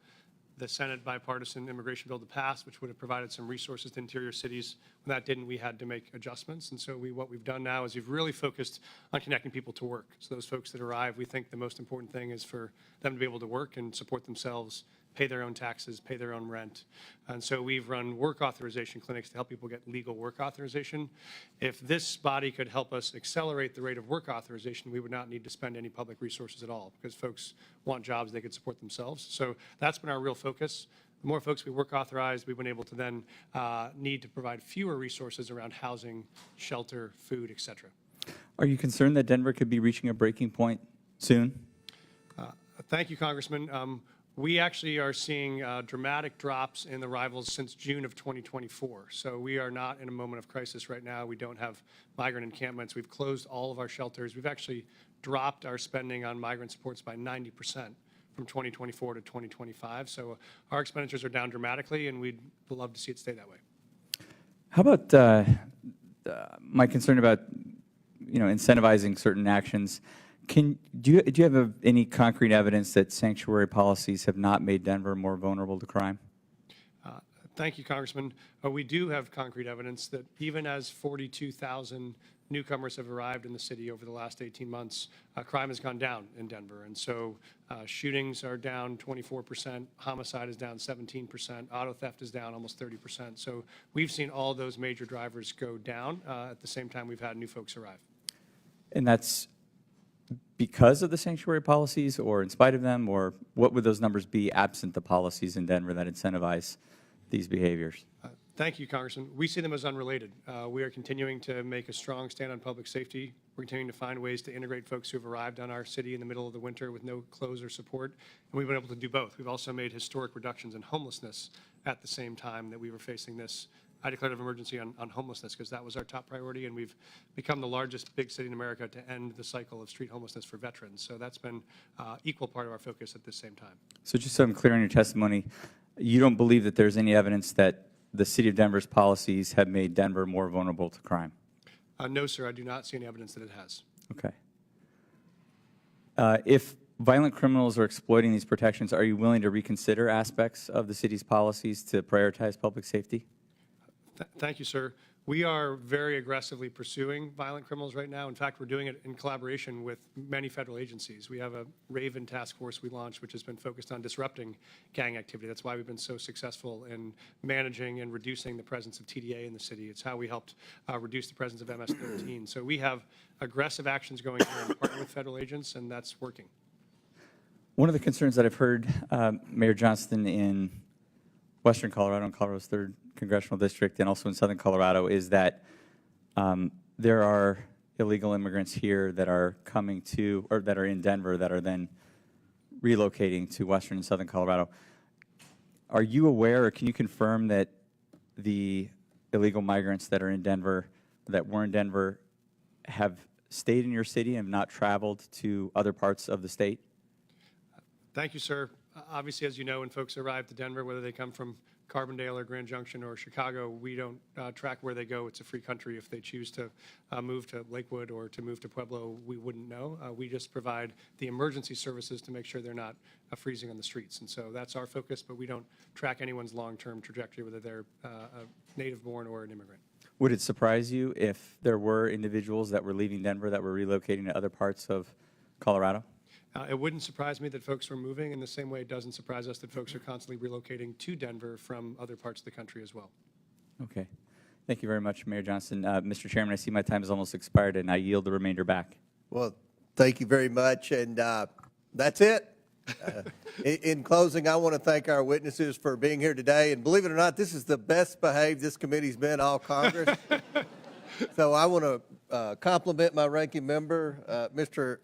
the Senate bipartisan immigration bill to pass, which would have provided some resources to interior cities. When that didn't, we had to make adjustments. And so what we've done now is we've really focused on connecting people to work. So those folks that arrive, we think the most important thing is for them to be able to work and support themselves, pay their own taxes, pay their own rent. And so we've run work authorization clinics to help people get legal work authorization. If this body could help us accelerate the rate of work authorization, we would not need to spend any public resources at all because folks want jobs they could support themselves. So that's been our real focus. The more folks we work authorized, we've been able to then need to provide fewer resources around housing, shelter, food, et cetera. Are you concerned that Denver could be reaching a breaking point soon? Thank you, Congressman. We actually are seeing dramatic drops in arrivals since June of 2024. So we are not in a moment of crisis right now. We don't have migrant encampments. We've closed all of our shelters. We've actually dropped our spending on migrant supports by 90% from 2024 to 2025. So our expenditures are down dramatically, and we'd love to see it stay that way. How about my concern about incentivizing certain actions? Do you have any concrete evidence that sanctuary policies have not made Denver more vulnerable to crime? Thank you, Congressman. We do have concrete evidence that even as 42,000 newcomers have arrived in the city over the last 18 months, crime has gone down in Denver. And so shootings are down 24%, homicide is down 17%, auto theft is down almost 30%. So we've seen all those major drivers go down. At the same time, we've had new folks arrive. And that's because of the sanctuary policies or in spite of them, or what would those numbers be absent the policies in Denver that incentivize these behaviors? Thank you, Congressman. We see them as unrelated. We are continuing to make a strong stand on public safety. We're continuing to find ways to integrate folks who have arrived on our city in the middle of the winter with no clothes or support, and we've been able to do both. We've also made historic reductions in homelessness at the same time that we were facing this declarative emergency on homelessness, because that was our top priority, and we've become the largest big city in America to end the cycle of street homelessness for veterans. So that's been equal part of our focus at the same time. So just so I'm clear on your testimony, you don't believe that there's any evidence that the city of Denver's policies have made Denver more vulnerable to crime? No, sir, I do not see any evidence that it has. Okay. If violent criminals are exploiting these protections, are you willing to reconsider aspects of the city's policies to prioritize public safety? Thank you, sir. We are very aggressively pursuing violent criminals right now. In fact, we're doing it in collaboration with many federal agencies. We have a Raven task force we launched, which has been focused on disrupting gang activity. That's why we've been so successful in managing and reducing the presence of TDA in the city. It's how we helped reduce the presence of MS-13. So we have aggressive actions going on, partnering with federal agents, and that's working. One of the concerns that I've heard, Mayor Johnston, in western Colorado and Colorado's 3rd Congressional District and also in southern Colorado is that there are illegal immigrants here that are coming to, or that are in Denver that are then relocating to western and southern Colorado. Are you aware, or can you confirm that the illegal migrants that are in Denver, that were in Denver, have stayed in your city and have not traveled to other parts of the state? Thank you, sir. Obviously, as you know, when folks arrive to Denver, whether they come from Carbondale or Grand Junction or Chicago, we don't track where they go. It's a free country. If they choose to move to Lakewood or to move to Pueblo, we wouldn't know. We just provide the emergency services to make sure they're not freezing on the streets. And so that's our focus, but we don't track anyone's long-term trajectory, whether they're a native-born or an immigrant. Would it surprise you if there were individuals that were leaving Denver that were relocating to other parts of Colorado? It wouldn't surprise me that folks were moving in the same way it doesn't surprise us that folks are constantly relocating to Denver from other parts of the country as well. Okay. Thank you very much, Mayor Johnston. Mr. Chairman, I see my time has almost expired, and I yield the remainder back. Well, thank you very much, and that's it. In closing, I want to thank our witnesses for being here today, and believe it or not, this is the best behaved this committee's been all Congress. So I want to compliment my ranking member, Mr.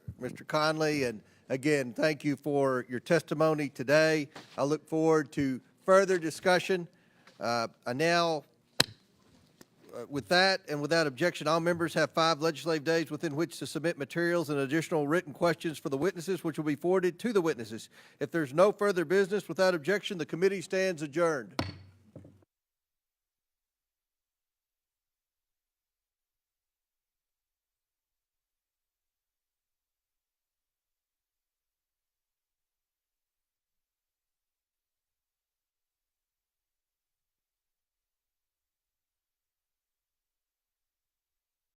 Conley, and again, thank you for your testimony today. I look forward to further discussion. With that and without objection, all members have 5 legislative days within which to submit materials and additional written questions for the witnesses, which will be forwarded to the witnesses. If there's no further business, without objection, the committee stands adjourned.